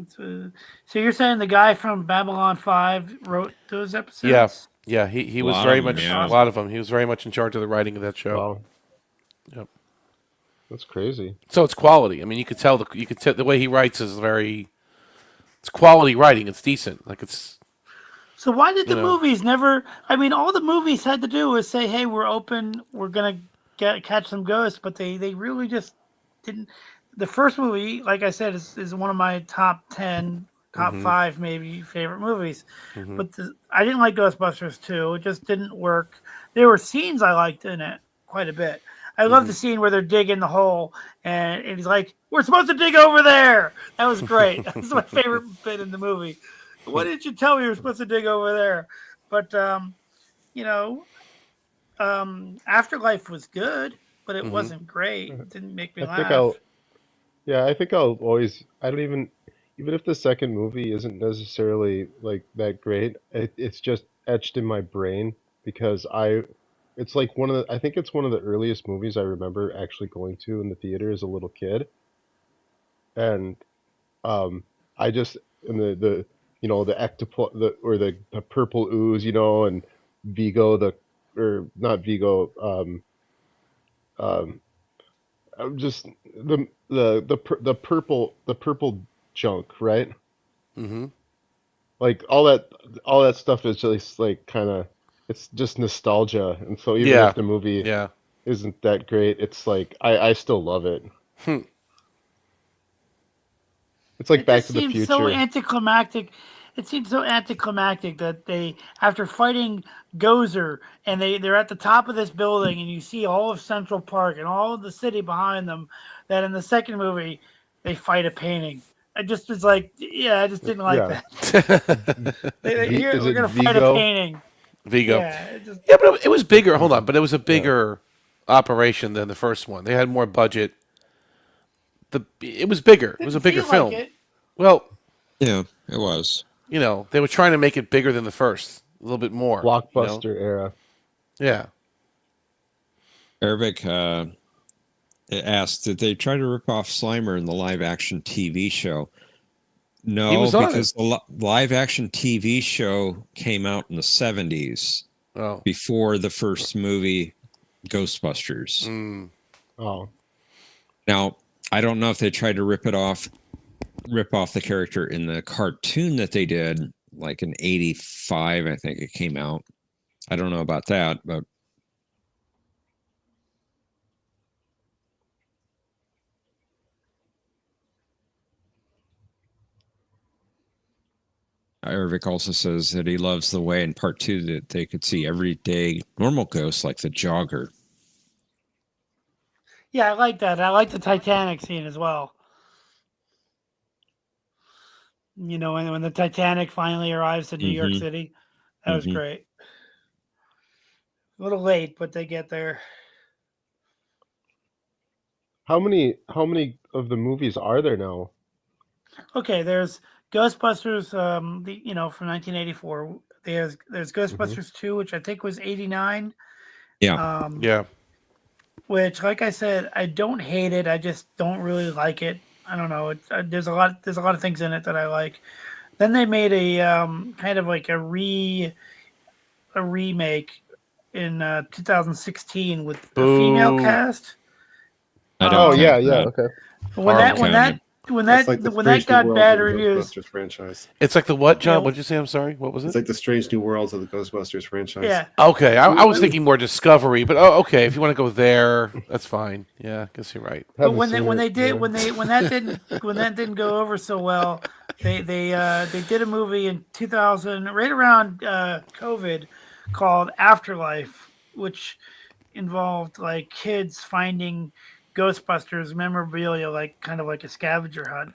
So you're saying the guy from Babylon 5 wrote those episodes? Yeah. He was very much a lot of them. He was very much in charge of the writing of that show. Wow. Yep. That's crazy. So it's quality. I mean, you could tell the way he writes is it's quality writing. It's decent. Like it's. So why did the movies never? I mean, all the movies had to do was say, "Hey, we're open. We're gonna catch some ghosts," but they really just didn't. The first movie, like I said, is one of my top 10, top 5 maybe favorite movies. But I didn't like Ghostbusters 2. It just didn't work. There were scenes I liked in it quite a bit. I love the scene where they're digging the hole, and he's like, "We're supposed to dig over there." That was great. That was my favorite bit in the movie. Why didn't you tell me you were supposed to dig over there? But Afterlife was good, but it wasn't great. It didn't make me laugh. I think I'll always. I don't even if the second movie isn't necessarily like that great. It's just etched in my brain because it's like I think it's one of the earliest movies I remember actually going to in the theater as a little kid. And I just the the purple ooze, and Vigo not Vigo, just the purple junk, right? Like all that stuff is just like kind of, it's just nostalgia, and so even if the movie isn't that great, it's like I still love it. It's like Back to the Future. So anticlimactic. It seems so anticlimactic that they, after fighting Gozer, and they're at the top of this building, and you see all of Central Park and all of the city behind them, that in the second movie they fight a painting. I just was like, I just didn't like that. We're gonna fight a painting. Vigo. Yeah, but it was bigger. Hold on, but it was a bigger operation than the first one. They had more budget. It was bigger. It was a bigger film. Well, yeah, it was. They were trying to make it bigger than the first, a little bit more. Blockbuster era. Yeah. Ervik asked, did they try to rip off Slimer in the live-action TV show? No, He was on because the live action TV show came out in the 70s. Oh. Before the first movie, Ghostbusters. Oh. Now, I don't know if they tried to rip off the character in the cartoon that they did, like in '85, I think it came out. I don't know about that, but Irvik also says that he loves the way in part 2 that they could see everyday normal ghosts like the jogger. Yeah, I like that. I like the Titanic scene as well. You know, when the Titanic finally arrives to New York City, that was great. A little late, but they get there. How many of the movies are there now? Okay, there's Ghostbusters, from 1984. There's Ghostbusters 2, which I think was 89. Yeah. Yeah. Which, like I said, I don't hate it. I just don't really like it. I don't know. There's a lot of things in it that I like. Then they made a kind of like a remake in 2016 with a female cast. Yeah, okay. When that got bad reviews. Ghostbusters franchise. It's like the what, John? What'd you say? I'm sorry. What was it? It's like the Strange New Worlds of the Ghostbusters franchise. Yeah. Okay, I was thinking more Discovery, but okay, if you want to go there, that's fine. Yeah, I guess you're right. But when that didn't go over so well, they did a movie in 2000, right around COVID, called Afterlife, which involved like kids finding Ghostbusters memorabilia, like kind of like a scavenger hunt.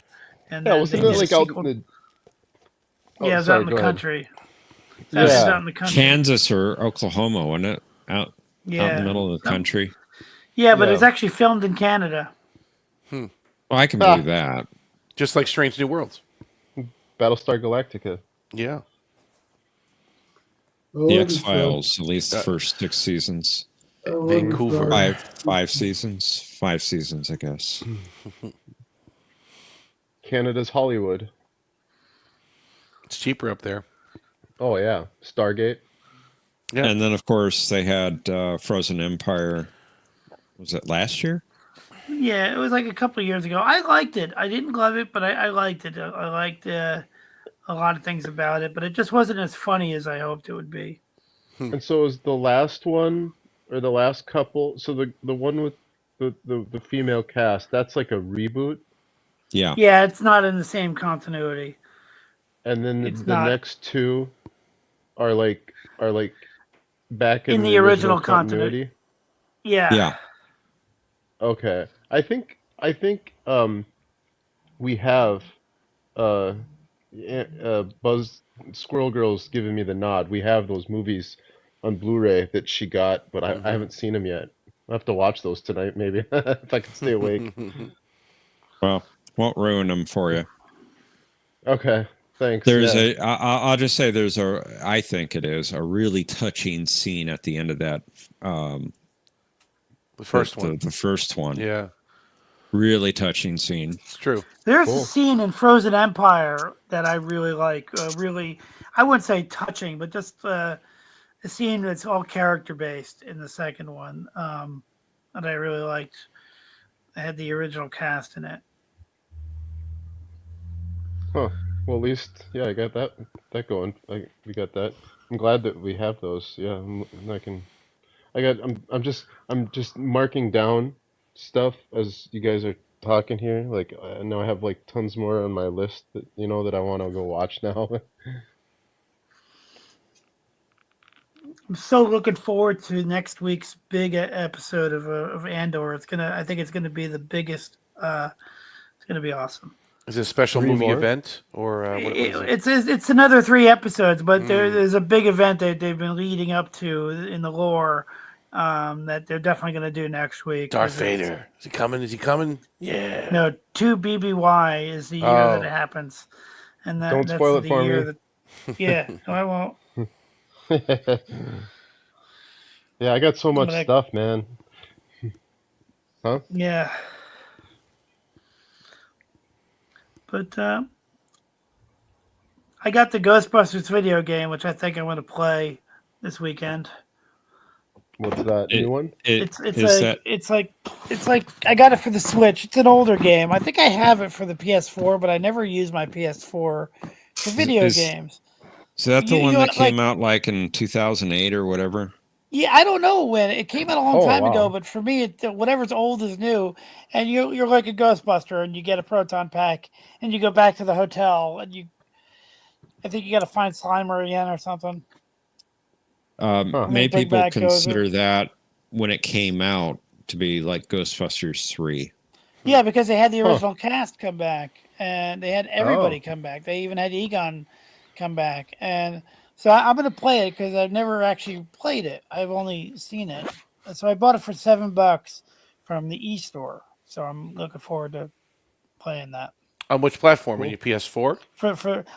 And wasn't it like out in the... it was out in the country. It was out in the country. Kansas or Oklahoma, wasn't it? Out in the middle of the country. Yeah, but it's actually filmed in Canada. Well, I can believe that. Just like Strange New Worlds. Battlestar Galactica. Yeah. The X-Files, at least the first 6 seasons. Vancouver. 5 seasons. 5 seasons, I guess. Canada's Hollywood. It's cheaper up there. Oh, yeah. Stargate. Yeah. And then, of course, they had Frozen Empire. Was it last year? Yeah, it was like a couple of years ago. I liked it. I didn't love it, but I liked it. I liked a lot of things about it, but it just wasn't as funny as I hoped it would be. And so is the last one, or the last couple, so the one with the female cast, that's like a reboot? Yeah. Yeah, it's not in the same continuity. And then the next two are like back in the original continuity. Yeah. Yeah. Okay. I think we have Buzz Squirrel Girl's giving me the nod. We have those movies on Blu-ray that she got, but I haven't seen them yet. I'll have to watch those tonight, maybe, if I can stay awake. Well, won't ruin them for you. Okay, thanks. I'll just say I think it is a really touching scene at the end of that. The first one. The first one. Yeah. Really touching scene. It's true. There's a scene in Frozen Empire that I really like. Really, I wouldn't say touching, but just a scene that's all character based in the second one that I really liked. I had the original cast in it. Huh. Well, at least, yeah, I got that going. We got that. I'm glad that we have those. Yeah, I'm just marking down stuff as you guys are talking here. Like, I know I have like tons more on my list that that I want to go watch now. I'm so looking forward to next week's big episode of Andor. I think it's gonna be the biggest. It's gonna be awesome. Is it a special movie event or what is it? It's another 3 episodes, but there's a big event that they've been leading up to in the lore that they're definitely going to do next week. Darth Vader. Is he coming? Is he coming? Yeah. No, 2 BBY is the year that it happens, and Don't spoil it for me. Yeah, no, I won't. Yeah, I got so much stuff, man. Huh? Yeah. But I got the Ghostbusters video game, which I think I'm going to play this weekend. What's that new one? It's like I got it for the Switch. It's an older game. I think I have it for the PS4, but I never use my PS4 for video games. So that's the one that came out like in 2008 or whatever? Yeah, I don't know when. It came out a long time ago, but for me, whatever's old is new. And you're like a Ghostbuster, and you get a proton pack, and you go back to the hotel, and I think you got to find Slimer again or something. Many people consider that when it came out to be like Ghostbusters 3. Yeah, because they had the original cast come back, and they had everybody come back. They even had Egon come back, and so I'm going to play it because I've never actually played it. I've only seen it, so I bought it for $7 from the e-store. So I'm looking forward to playing that. On which platform? On your PS4?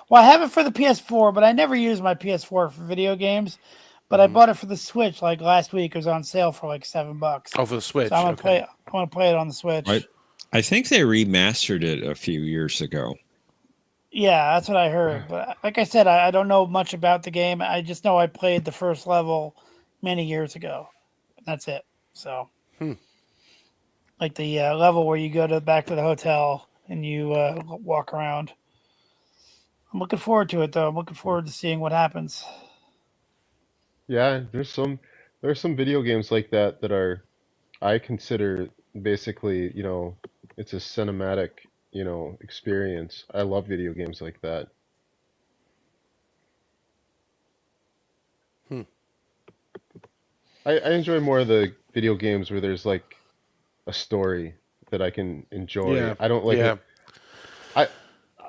Well, I have it for the PS4, but I never use my PS4 for video games. But I bought it for the Switch like last week. It was on sale for like $7. Oh, for the Switch. So I'm gonna I want to play it on the Switch. I think they remastered it a few years ago. Yeah, that's what I heard. But like I said, I don't know much about the game. I just know I played the first level many years ago. That's it. So, like the level where you go back to the hotel and you walk around. I'm looking forward to it, though. I'm looking forward to seeing what happens. Yeah, there's some video games like that are, I consider basically, it's a cinematic, experience. I love video games like that. I enjoy more of the video games where there's like a story that I can enjoy. Yeah. I don't like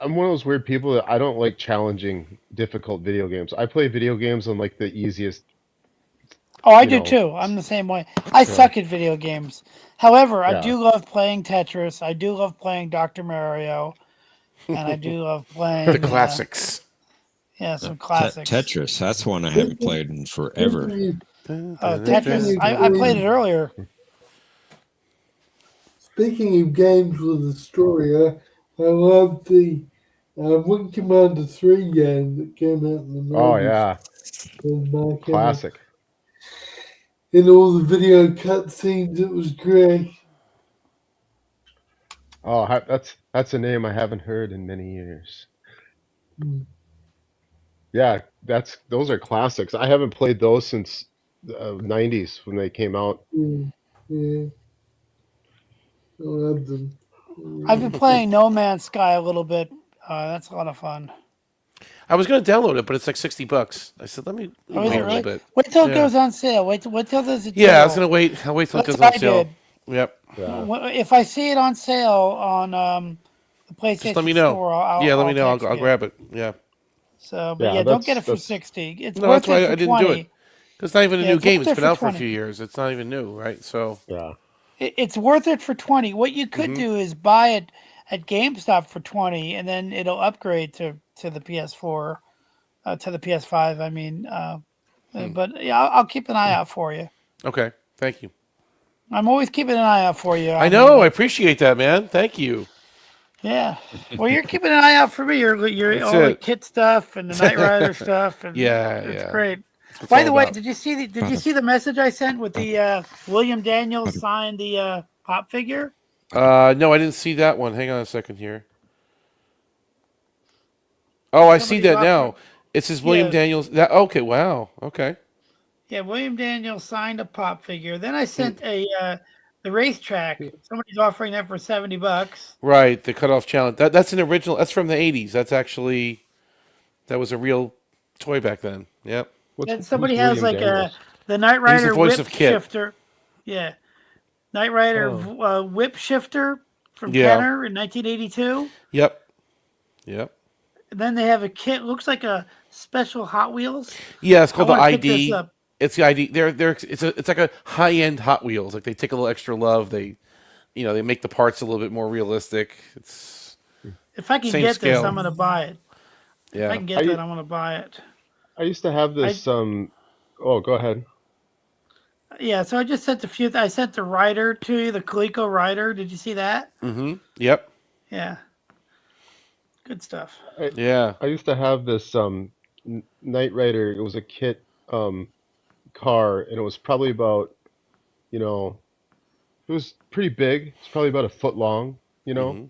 I'm one of those weird people that I don't like challenging, difficult video games. I play video games on like the easiest. Oh, I do too. I'm the same way. I suck at video games. However, I do love playing Tetris. I do love playing Dr. Mario. And I do love playing the classics. Yeah, some classics. Tetris, that's one I haven't played in forever. Tetris, I played it earlier. Speaking of games with a story, I love the Wing Commander 3 game that came out in the 90s. Oh, yeah. Classic. In all the video cutscenes, it was great. Oh, that's a name I haven't heard in many years. Yeah, those are classics. I haven't played those since the 90s when they came out. Yeah. I love them. I've been playing No Man's Sky a little bit. That's a lot of fun. I was going to download it, but it's like $60. I said, let me wait a little bit. Wait till it goes on sale. Wait till there's a deal. Yeah, I was going to wait. I'll wait till it goes on sale. Yep. Yeah. If I see it on sale on the PlayStation Just let me know. Store, let me know. I'll grab it. Yeah. So, but don't get it for 60. It's no, worth that's why it for I didn't 20. do it. It's not even a new game. It's been out for a 20. few years. It's not even new, right? So yeah, it's worth it for 20. What you could do is buy it at GameStop for 20, and then it'll upgrade to the PS4, to the PS5. I mean, but yeah, I'll keep an eye out for you. Okay, thank you. I'm always keeping an eye out for you. I know. I appreciate that, man. Thank you. Yeah. Well, you're keeping an eye out for me. You're all the Kit stuff and the Knight Rider stuff, and it's great. By the way, did you see the message I sent with the William Daniels signed the pop figure? No, I didn't see that one. Hang on a second here. Oh, I see that now. It says William Daniels. Okay, wow. Okay. Yeah, William Daniels signed a pop figure. Then I sent the racetrack. Somebody's offering that for $70. Right, the cutoff challenge. That's an original. That's from the '80s. That was a real toy back then. Yep. And somebody has like the Knight Rider the voice whip of Kit. shifter. Yeah, Knight Rider whip shifter from Kenner in 1982. Yep. And then they have a kit. Looks like a special Hot Wheels. Yeah, it's called the ID. It's the ID. It's like a high end Hot Wheels. Like they take a little extra love. They make the parts a little bit more realistic. It's if I can get this, I'm gonna buy it. Yeah, if I can get that, I'm gonna buy it. I used to have this. Oh, go ahead. Yeah, so I just sent I sent the Rider to you, the Coleco Rider. Did you see that? Mm-hmm. Yep. Yeah. Good stuff. Yeah. I used to have this Knight Rider. It was a kit car, and it was probably about, you know, it was pretty big. It's probably about a foot long, you know, Hmm.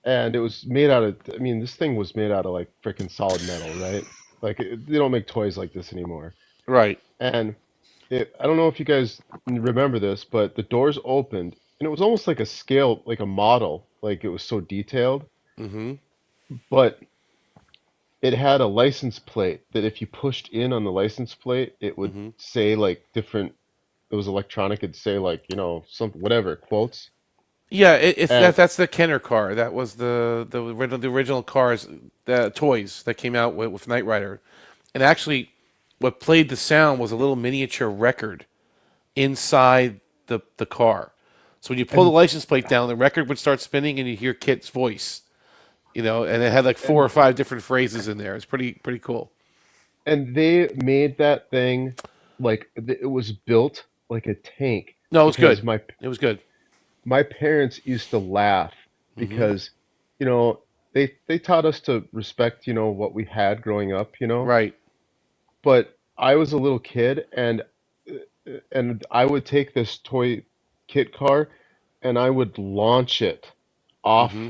and it was made out of. I mean, this thing was made out of like freaking solid metal, right? Like they don't make toys like this anymore. Right. And I don't know if you guys remember this, but the doors opened, and it was almost like a scale, like a model, like it was so detailed. Hmm. But it had a license plate that if you pushed in on the license plate, it would Hmm. say like different. It was electronic. It'd say like some whatever quotes. Yeah, it's And that's the Kenner car. That was the original cars, the toys that came out with Knight Rider, and actually, what played the sound was a little miniature record inside the car. So when you pull the and license plate down, the record would start spinning, and you hear Kit's voice. And it had like 4 or and 5 different phrases in there. It's pretty cool. and they made that thing like it was built like a tank No, it was because good. It was good. my parents used to laugh Hmm. because you know they taught us to respect what we had growing up, Right. but I was a little kid, and I would take this toy kit car and I would launch it off Hmm.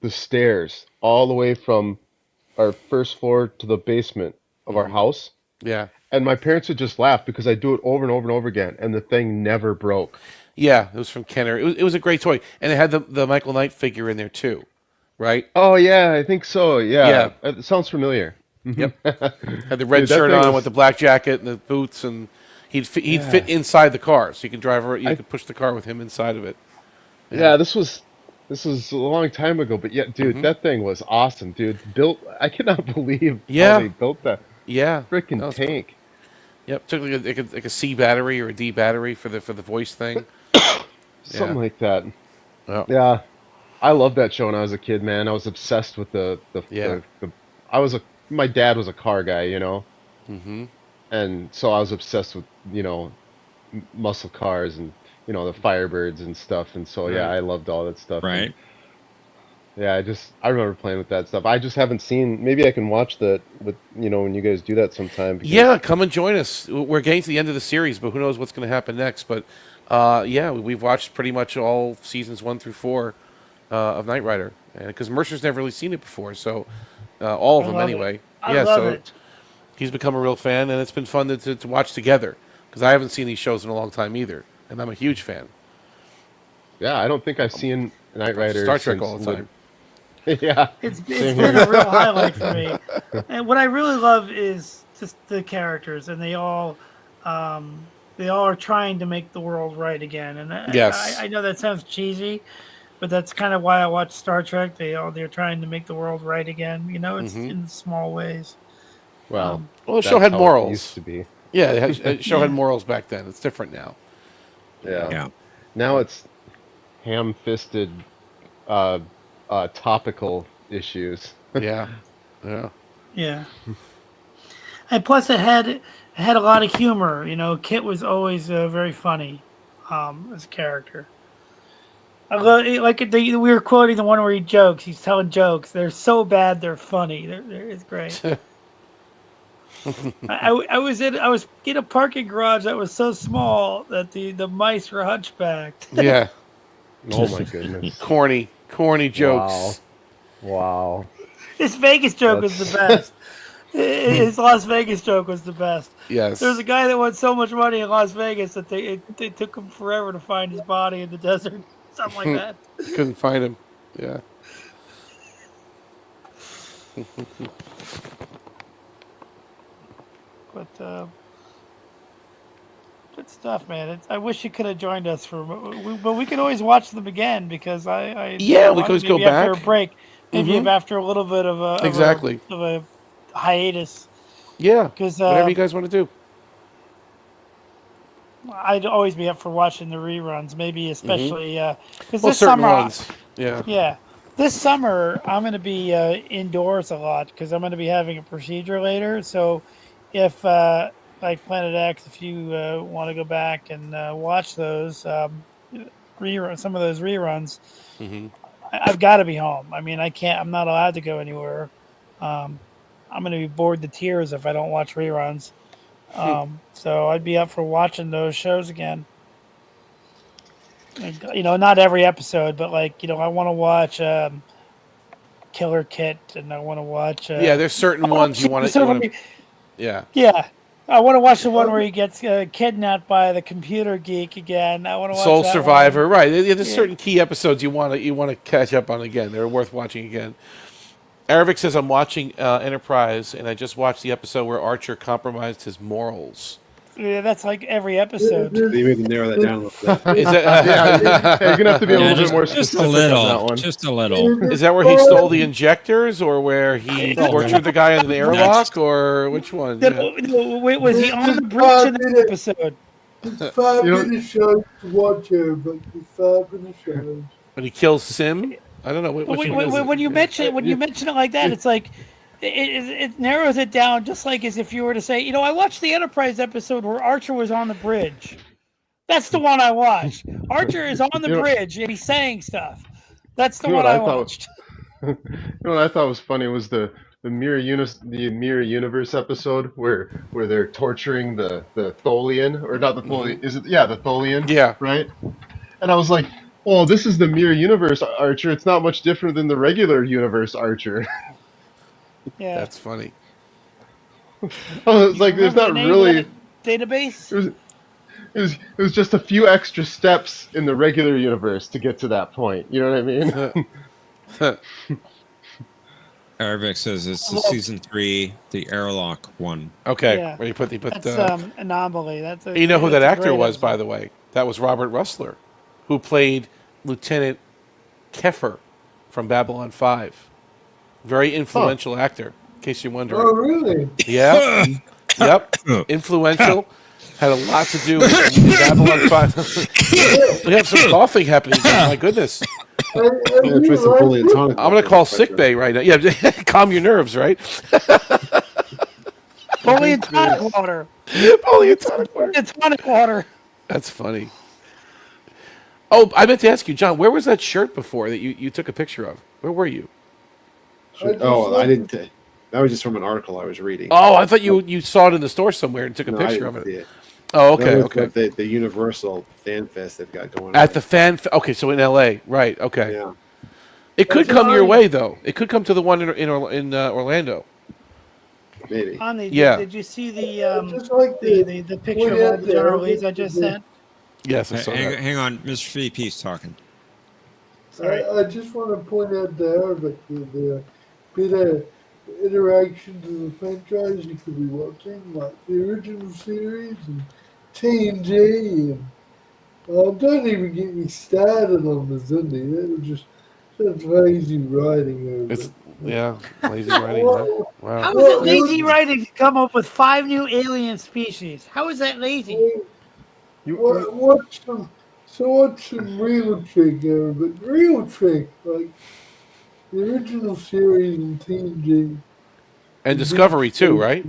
the stairs all the way from our first floor to the basement of our Hmm. house. Yeah. And my parents would just laugh because I do it over and over and over again, and the thing never broke. Yeah, it was from Kenner. It was a great toy, and it had the Michael Knight figure in there too, right? Oh yeah, I think so. Yeah, Yeah. it sounds familiar. Yep. Had the red Dude, that shirt thing on with was the black jacket and the boots, and he'd fit yeah. inside the car, so you could drive. You I could push the car with him inside of it. Yeah. Yeah, this was a long time ago, but yeah, dude, Hmm. that thing was awesome, dude. I cannot believe how Yeah. they built that Yeah. freaking That was cool. tank. Yep. Took like a C battery or a D battery for the voice thing. Something Yeah. like that. Well. Yeah, I loved that show when I was a kid, man. I was obsessed with Yeah. I was my dad was a car guy, Hmm. and so I was obsessed with, muscle cars and, the Firebirds and stuff. And so, yeah, Right. I loved all that stuff. And Right. yeah, I remember playing with that stuff. I just haven't seen, maybe I can watch that with, when you guys do that sometime because, Yeah, come and join us. We're getting to the end of the series, but who knows what's going to happen next? But yeah, we've watched pretty much all seasons 1 through 4 of Knight Rider, because Mercer's never really seen it before, so all of I them love it. anyway. I Yeah, love so it. he's become a real fan, and it's been fun to watch together because I haven't seen these shows in a long time either, and I'm a huge fan. yeah, I don't think I've seen Knight Watch Rider Star Trek since all the time. yeah, It's same been a here. real highlight for me. And what I really love is just the characters, and they all are trying to make the world right again. And Yes. I know that sounds cheesy, but that's kind of why I watch Star Trek. They're trying to make the world right again. It's Hmm. in small ways. Well, Well, the show that's had how it used morals. to be. Yeah, the show had Yeah. morals back then. It's different now. Yeah. Yeah. Now it's ham-fisted uh topical issues. Yeah. Yeah. Yeah. And plus, it had a lot of humor. Kit was always very funny as a character. I love it, like we were quoting the one where he jokes. He's telling jokes. They're so bad, they're funny. It's great. I was in a parking garage that was so small that the mice were hunchbacked. Yeah. Oh my goodness. Corny Wow. jokes. Wow. His Vegas joke was the That's best. His Las Vegas joke was the best. Yes. There's a guy that won so much money in Las Vegas that they took him forever to find his body in the desert. Something like that. Couldn't find him. Yeah. But good stuff, man. I wish you could have joined us but we can always watch them again because I Yeah, enjoy we could always maybe go after back. a break, maybe Mhm. after a little bit of Exactly. a hiatus. Yeah. Because Whatever you guys want to do. I'd always be up for watching the reruns, maybe especially because Well, this certain summer, ones. Yeah. yeah, this summer I'm going to be indoors a lot because I'm going to be having a procedure later. So if like Planet X, if you want to go back and watch those rerun, some of those reruns, Hmm. I've got to be home. I mean, I can't. I'm not allowed to go anywhere. I'm going to be bored to tears if I don't watch reruns. So I'd be up for watching those shows again. Not every episode, but I want to watch Killer Kit, and I want to watch. Yeah, there's certain ones you want to. Yeah. Yeah. I want to watch the one where he gets kidnapped by the computer geek again. I want to watch Soul that Survivor, one. right? There's certain key episodes you want to catch up on again. They're worth watching again. Aravic says, I'm watching Enterprise, and I just watched the episode where Archer compromised his morals. Yeah, that's like every episode. You maybe narrow that down a little bit. Is that, you're gonna have to be a little bit more specific on that one. Just a little. Is that where he stole the injectors, or where he tortured the guy in the airlock, or which one? Wait, was he on the bridge in the episode? It's 5 minute shows to watch here, but it's 5 minute shows. When he kills Sim? I don't know. When you mention it like that, it's like it narrows it down, just like as if you were to say, I watched the Enterprise episode where Archer was on the bridge. That's the one I watched. Archer is on the bridge and he's saying stuff. That's the one I watched. You know what I thought was funny was the Mirror Universe episode where they're torturing the Tholian, or not the Tholian? Is it? Yeah, the Tholian. Yeah. Right. And I was like, "Oh, this is the Mirror Universe Archer. It's not much different than the regular universe Archer." Yeah. That's funny. Oh, it's like there's not really database. It was just a few extra steps in the regular universe to get to that point. You know what I mean? Aravic says it's the season 3, the airlock one. Okay, Yeah. where you put That's Anomaly. That's you know who that actor was, by the way? That was Robert Russler, who played Lieutenant Keffer from Babylon 5. Very influential actor, in case you're wondering. Oh, really? Yeah. Yep. Influential. Had a lot to do with Babylon 5. We have some coughing happening. My goodness. I'm going to call sick bay right now. Yeah, calm your nerves, right? Bully and tonic water. Bully and tonic water. And tonic water. That's funny. Oh, I meant to ask you, John, where was that shirt before that you took a picture of? Where were you? I didn't. That was just from an article I was reading. Oh, I thought you saw it in the store somewhere and took a picture of it. See it. Oh, okay, okay. The Universal Fan Fest they've got going on. At the okay, so in LA, right? Okay. Yeah. It could come your way though. It could come to the one in Orlando. Maybe. Yeah. Did you see the picture of all the general leads I just sent? Yes, I saw that. Hang on, Mr. VP's talking. I just want to point out there that the bit of interactions in the franchise you could be watching, like the original series and TNG, and don't even get me started on the Zindi. That was just such lazy writing. Lazy writing. Huh? Wow. How is it lazy writing to come up with 5 new alien species? How is that lazy? Watch some Real Trick, but Real Trick, like the original series in TNG. And Discovery too, right?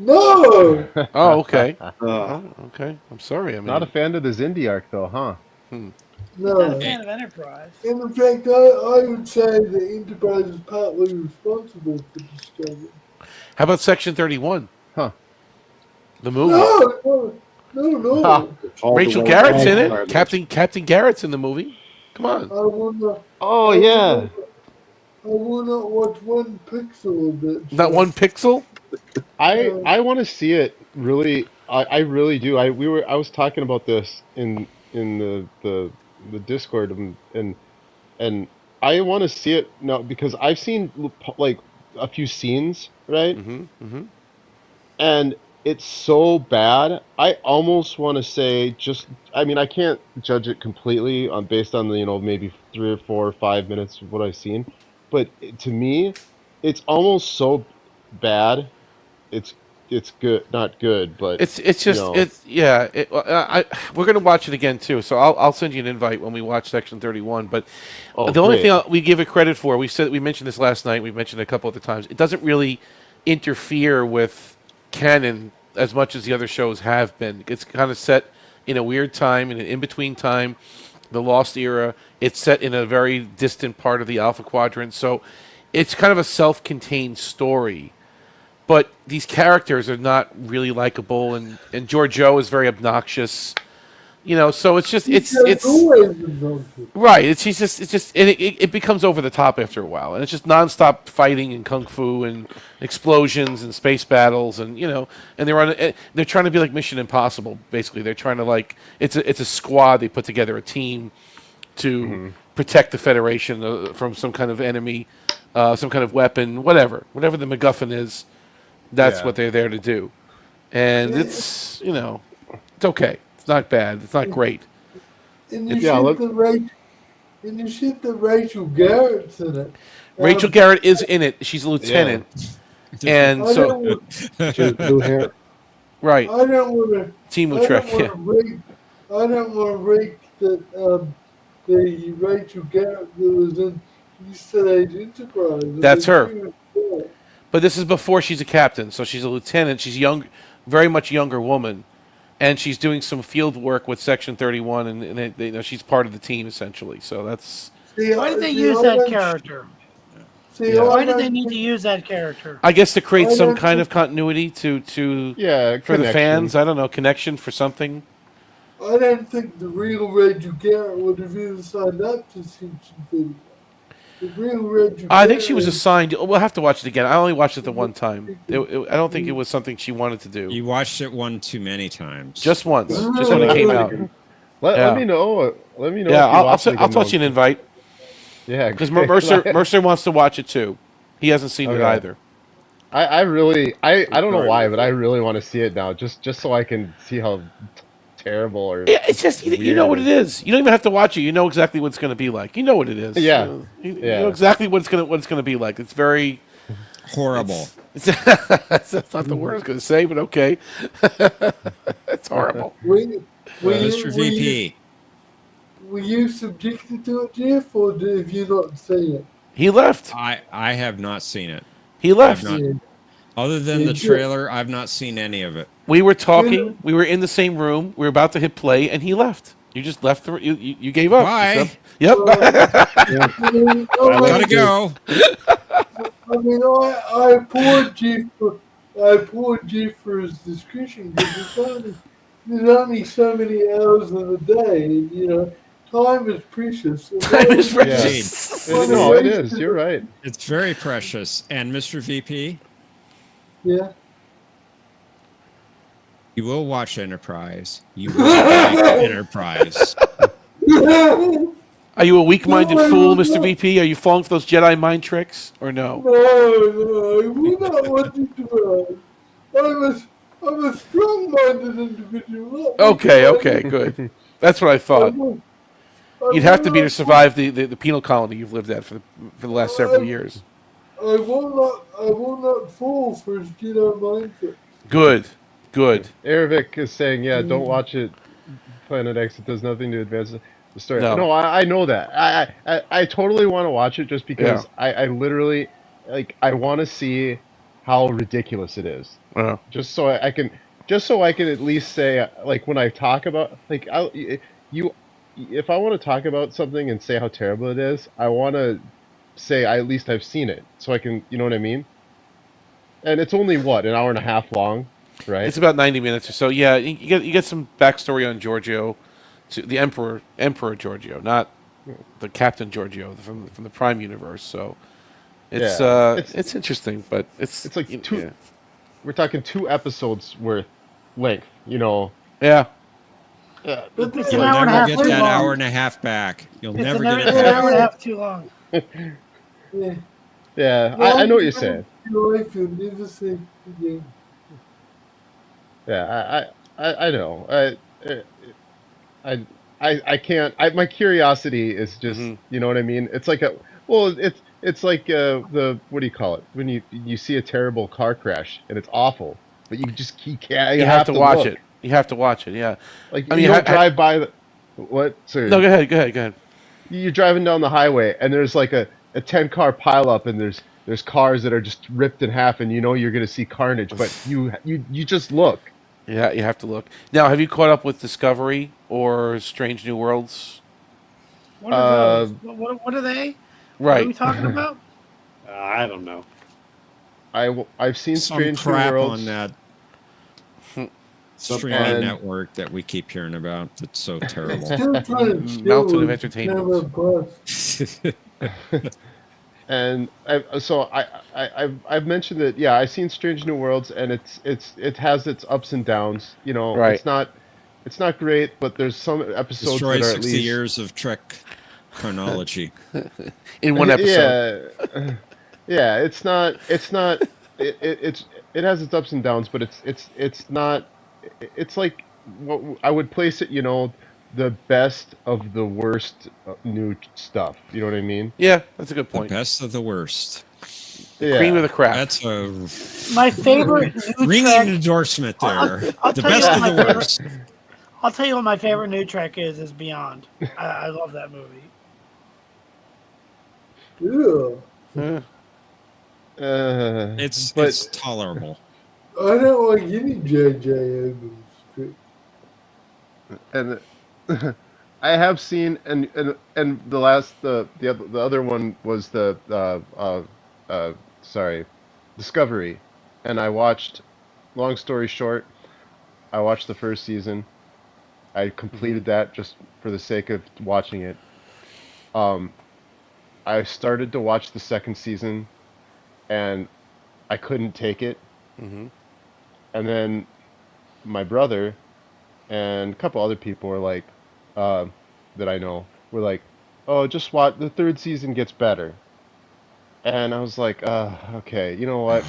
No. Oh, okay. Okay. I'm sorry. I mean, Not a fan of the Zindi arc, though, huh? No. Not a fan of Enterprise. And in fact, I would say the Enterprise is partly responsible for Discovery. How about Section 31? Huh. The movie. No. Rachel Garrett's in it. Captain Garrett's in the movie. Come on. Oh, yeah. I will not watch one pixel of it. Not one pixel? I want to see it really. I really do. I was talking about this in the Discord and I want to see it now because I've seen like a few scenes, right? Mm-hmm. And it's so bad. I almost want to say I mean, I can't judge it completely based on the maybe 3 or 4 or 5 minutes of what I've seen, but to me, it's almost so bad. It's good, not good, but it's just we're gonna watch it again too. So I'll send you an invite when we watch Section 31. But the only thing we give it credit for, we mentioned this last night. We mentioned it a couple other times. It doesn't really interfere with canon as much as the other shows have been. It's kind of set in a weird time, in an in-between time. the Lost Era. It's set in a very distant part of the Alpha Quadrant, so it's kind of a self-contained story. But these characters are not really likable, and Giorgio is very obnoxious. So it's just it's right. It's just and it becomes over the top after a while, and it's just nonstop fighting and kung fu and explosions and space battles, and and they're trying to be like Mission Impossible. Basically, they're trying to it's a squad. They put together a team to protect the Federation from some kind of enemy, some kind of weapon, whatever the MacGuffin is. That's what they're there to do, and it's it's okay. It's not bad. It's not great. And you said that Rachel Garrett's in it. Rachel Garrett is in it. She's a lieutenant, and so blue hair. Right. I don't want to. Team Utrecht. I don't want to rate that the Rachel Garrett that was in Eastern Age Enterprise. That's her. But this is before she's a captain, so she's a lieutenant. She's young, very much younger woman, and she's doing some field work with Section 31, and she's part of the team essentially. So that's. Why did they use that character? Why did they need to use that character? I guess to create some kind of continuity to for the fans. I don't know, connection for something. I don't think the real Rachel Garrett would have even signed up to Section 31. I think she was assigned. We'll have to watch it again. I only watched it the one time. I don't think it was something she wanted to do. You watched it one too many times. Just once. Just when it came out. Let me know. Let me know. Yeah, I'll toss you an invite. Yeah, because Mercer wants to watch it too. He hasn't seen it either. I don't know why, but I really want to see it now, just so I can see how terrible or it's just you know what it is. You don't even have to watch it. You know exactly what it's going to be like. You know what it is. Yeah, you know exactly what it's going to be like. It's very horrible. That's not the word I was going to say, but okay. It's horrible. Mr. VP. Were you subjected to it, Jeff, or have you not seen it? He left. I have not seen it. He left. Other than the trailer, I've not seen any of it. We were talking. We were in the same room. We were about to hit play, and he left. You just left. You gave up. Bye. Yep. Gotta go. I mean, I applaud Jeff for his discretion because there's only so many hours in the day, and time is precious. Time is precious. Yeah. No, it is. You're right. It's very precious. And Mr. VP? Yeah. You will watch Enterprise. You will like Enterprise. Are you a weak-minded fool, Mr. VP? Are you falling for those Jedi mind tricks, or no? No, we're not watching Enterprise. I'm a strong-minded individual. Okay, good. That's what I thought. You'd have to be to survive the penal colony you've lived at for the last several years. I will not fall for his Jedi mindset. Good. Erevik is saying, don't watch it. Planet X, it does nothing to advance the story. No, I know that. I totally want to watch it just because I literally I want to see how ridiculous it is. Just so I can at least say when I talk about if I want to talk about something and say how terrible it is, I want to say at least I've seen it, so I can, you know what I mean? And it's only an hour and a half long, right? It's about 90 minutes or so. Yeah, you get some backstory on Giorgio, the Emperor Giorgio, not the Captain Giorgio from the Prime universe. So it's interesting, but it's like two. We're talking 2 episodes worth length, Yeah. But it's You'll an hour and a never half get too that long. hour and a half back. You'll It's never an get it back. hour and a half too long. Yeah, I know what you're saying. Yeah, I know. I can't. My curiosity is just, you know what I mean. It's like it's like the what do you call it when you see a terrible car crash and it's awful, but you can't. You have to watch look. it. You have to watch it. Yeah. Like you don't drive by the what? Sorry. No, go ahead. You're driving down the highway and there's like a 10-car pileup and there's cars that are just ripped in half and you're going to see carnage, but you just look. Yeah, you have to look. Now, have you caught up with Discovery or Strange New Worlds? What are those? What are they? What are Right. we talking about? I don't know. I've seen Some Strange New crap Worlds. on that Some streaming and- network that we keep hearing about. That's so terrible. Still trying to Mountain chill of with Entertainment. Canada Plus. And I've mentioned that. Yeah, I've seen Strange New Worlds, and it has its ups and downs. You know, Right. it's not great, but there's some episodes Destroy that are at 60 least years of Trek chronology. In one episode. Yeah, it's not. It has its ups and downs, but it's not. It's like what I would place it. You know, the best of the worst new stuff. You know what I mean? Yeah, that's a good The point. best of the worst. The cream of the crap. That's a My favorite new ringing Trek. endorsement there. I'll The tell you best what of my the favorite- worst. I'll tell you what my favorite new Trek is Beyond. I love that movie. Yeah. It's tolerable. I don't like any J.J. Abrams script. And I have seen and the last the other one was Discovery, and I watched. Long story short, I watched the first season. I completed that just for the sake of watching it. I started to watch the second season, and I couldn't take it. Mm-hmm. And then my brother and a couple other people were like, that I know, were like, "Oh, just watch. The third season gets better." And I was like, okay, you know what?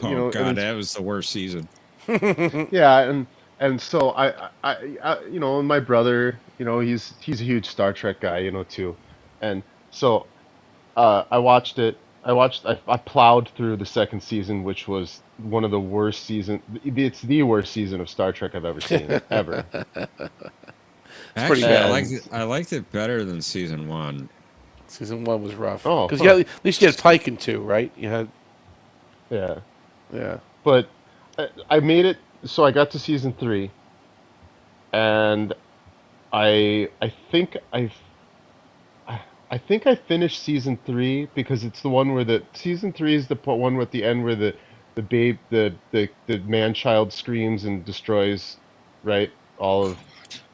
Oh God, that was the worst season. Yeah, and so I you know, my brother, you know, he's a huge Star Trek guy, you know, too, and so I watched it. I plowed through the second season, which was one of the worst season. It's the worst season of Star Trek I've ever seen, ever. Actually, pretty I bad. liked it better than season 1. Season 1 was rough. Oh, because huh. at least you had Pike in 2, right? You had. Yeah. But I made it. So I got to season 3, and I think I finished season 3 because it's the one where season 3 is the one with the end where the man child screams and destroys, right, all of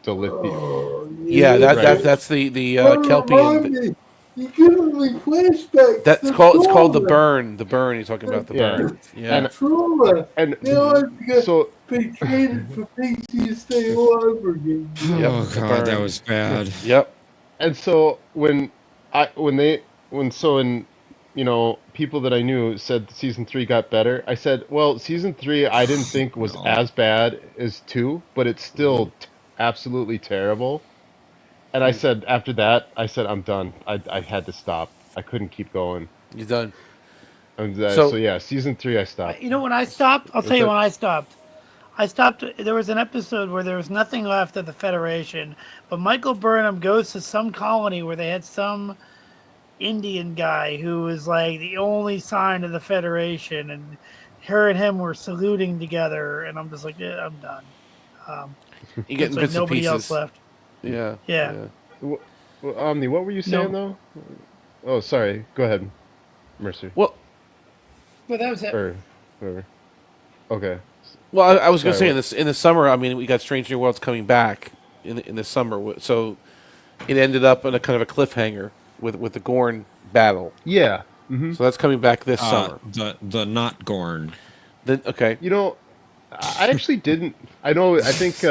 the lithium. Oh, Yeah, that's the Kelpian. Me. You're giving me flashbacks. It's called the burn. The burn. You're talking about the burn. Yeah. Trauma. And now I've got so be treated for PTSD all over again. Oh God, that was bad. Yep. And so when you know, people that I knew said season 3 got better, I said, well, season 3 I didn't think was as bad as 2, but it's still absolutely terrible. And I said, after that, I'm done. I had to stop. I couldn't keep going. You're done. And so yeah, season 3 I stopped. You know when I stopped? I'll tell you that? when I stopped. I stopped. There was an episode where there was nothing left of the Federation, but Michael Burnham goes to some colony where they had some Indian guy who was like the only sign of the Federation, and her and him were saluting together, and I'm just like, yeah, I'm done. You getting like bits and nobody else pieces. left. Yeah. Yeah. Well, Omni, what were you saying though? Oh, sorry. Go ahead, Mercer. Well, that was it. Or whoever. Okay. Well, I was going to say Sorry, in the summer. I mean, we got Strange New Worlds coming back in the summer, so it ended up in a kind of a cliffhanger with the Gorn battle. Yeah. Mm-hmm. So that's coming back this summer. The not Gorn. Okay. You know, I actually didn't. I think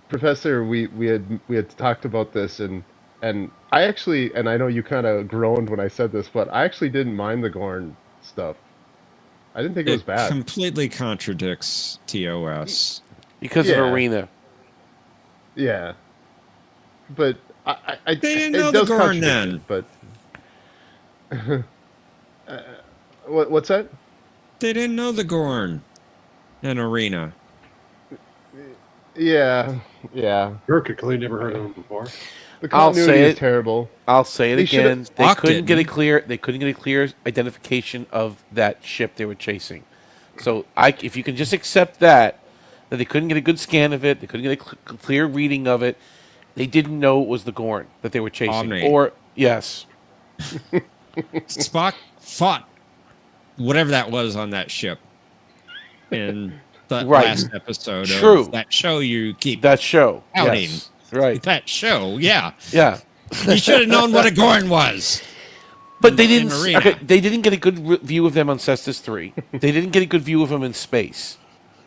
Professor, we had talked about this, and I actually, and I know you kind of groaned when I said this, but I actually didn't mind the Gorn stuff. I didn't think it was bad. Completely contradicts TOS because of Arena. Yeah, but I they didn't know the Gorn then. But what's that? They didn't know the Gorn in Arena. Yeah. Kirk had clearly never heard of him before. The continuity is terrible. I'll say it again. They couldn't get a didn't. clear identification of that ship they were chasing. So if you can just accept that they couldn't get a good scan of it, they couldn't get a clear reading of it, They didn't know it was the Gorn that they were chasing. Omni. Or yes, Spock fought whatever that was on that ship in the Right. last episode True. of that show you keep that show. outing. Yes. Right. That show, yeah. Yeah. You should have known what a Gorn was. But they in didn't. Marina. Okay, they didn't get a good view of them on Cestus 3. They didn't get a good view of them in space.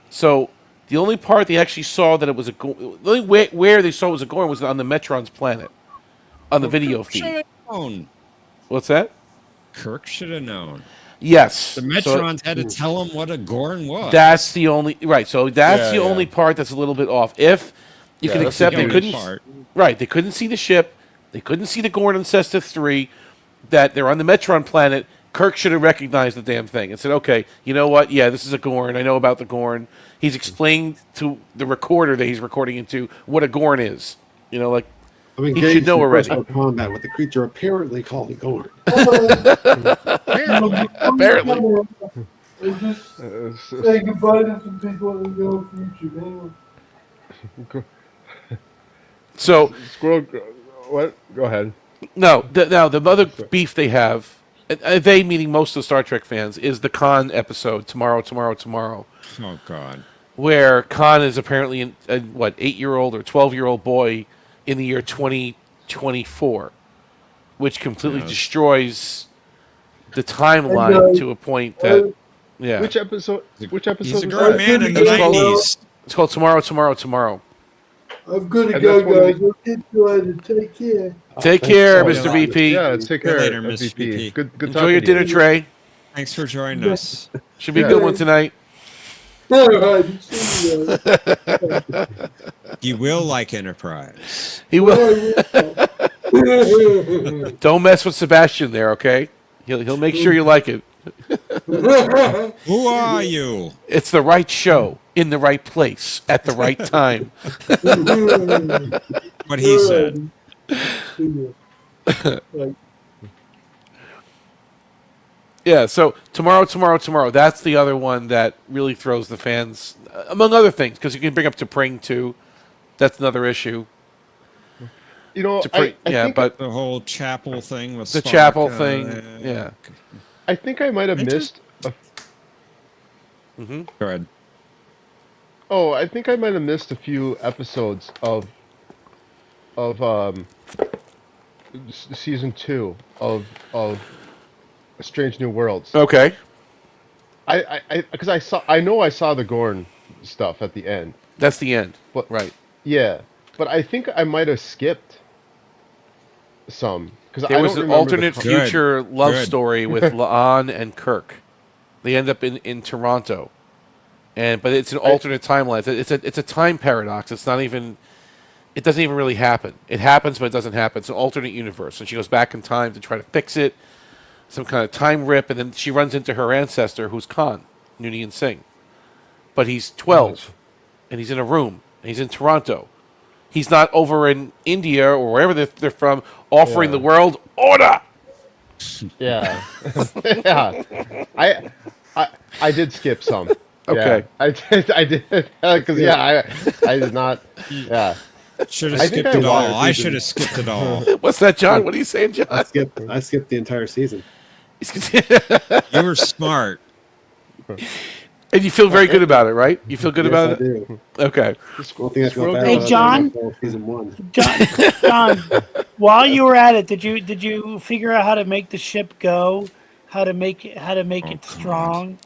So the only part they actually saw that it was a Gorn, the only where they saw it was a Gorn was on the Metron's planet, on the video Kirk feed. should have known. What's that? Kirk should have known. Yes. The Metrons had to tell him what a Gorn was. That's the only right. So that's Yeah, the yeah. only part that's a little bit off. If you can that's accept the they only couldn't part. right, they couldn't see the ship, they couldn't see the Gorn on Cestus 3, that they're on the Metron planet. Kirk should have recognized the damn thing and said, "Okay, you know what? Yeah, this is a Gorn. I know about the Gorn." He's explained to the recorder that he's recording into what a Gorn is. You know, like I'm he engaged should know in already. personal combat with the creature apparently called a Gorn. Apparently. And just say goodbye to some people in the future, man. So Squirrel, what? Go ahead. No, now the other beef they have, they meaning most of the Star Trek fans, is the Khan episode tomorrow. Oh God! Where Khan is apparently a 8-year-old or 12-year-old boy in the year 2024, which completely destroys the timeline to a point that Which episode? Which episode? He's a was grown that? man in the It's called- 90s. It's called Tomorrow. I'm gonna And go, that's one of guys. We'll get you later. Take care. Take care, Mr. VP. Yeah, take care, later, Mr. Mr. VP. Good Enjoy talking your to dinner you. tray. Thanks for joining us. Should be a Yeah. good one tonight. All right. See you guys. You will like Enterprise. He will. Don't mess with Sebastian there, okay? He'll make sure you like it. Who are you? It's the right show in the right place at the right time. What he said. Yeah, so tomorrow. That's the other one that really throws the fans, among other things, because you can bring up T'Pring too. That's another issue. You know, T'Pring, I yeah, think but The whole chapel thing with the Spock, chapel thing, yeah. I think I might have It missed. Mm-hmm. Go ahead. Oh, I think I might have missed a few episodes of season 2 of Strange New Worlds. Okay. Because I know I saw the Gorn stuff at the end. That's the end. But Right. yeah, but I think I might have skipped some because There I was don't an remember alternate the future love Good. story with La'an and Kirk. They end up in Toronto, but it's an alternate timeline. It's a time paradox. It's not even. It doesn't even really happen. It happens, but it doesn't happen. It's an alternate universe, and she goes back in time to try to fix it. Some kind of time rip, and then she runs into her ancestor, who's Khan, Noonien Singh. But he's 12, and he's in a room, and he's in Toronto. He's not over in India or wherever they're from, offering the world order. Yeah, yeah. I did skip some. Okay. Yeah, I did because I did not. Yeah. Should have I think skipped I it all. watched I season- should have skipped it all. What's that, John? What are you saying, John? I skipped the entire season. You were smart. And you feel very good about it, right? You feel good Yes, about I it? do. Okay. One thing I feel bad Hey, about John? is season 1. John, while you were at it, did you figure out how to make the ship go? How to make it strong?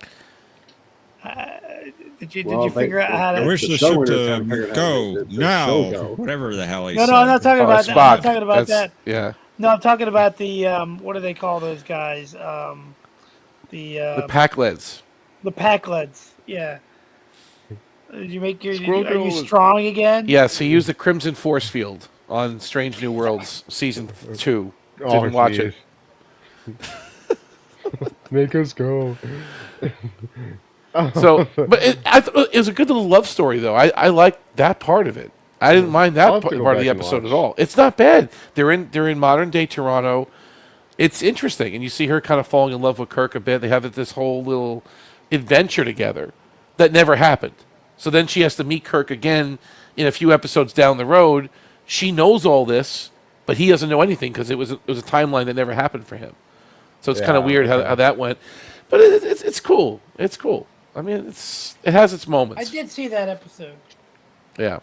Did you figure out how I to? wish the ship to go now. Whatever the hell he said. No, I'm not talking about that. I'm not talking about that. Yeah. No, I'm talking about the what do they call those guys? The pack leads. The pack leads. Yeah. Did you make your? Squirrel Are Girl you was- strong again? Yes, he used the Crimson Force Field on Strange New Worlds season 2. Oh, Didn't watch it. Make us go. So, but it was a good little love story, though. I liked that part of it. I didn't mind I'll that have to part go of the back and episode watch. at all. It's not bad. They're in modern day Toronto. It's interesting, and you see her kind of falling in love with Kirk a bit. They have this whole little adventure together that never happened. So then she has to meet Kirk again in a few episodes down the road. she knows all this, but he doesn't know anything because it was a timeline that never happened for him. So it's kind of weird how that went. But it's cool. It's cool. I mean, it has its moments. I did see that episode. Yeah.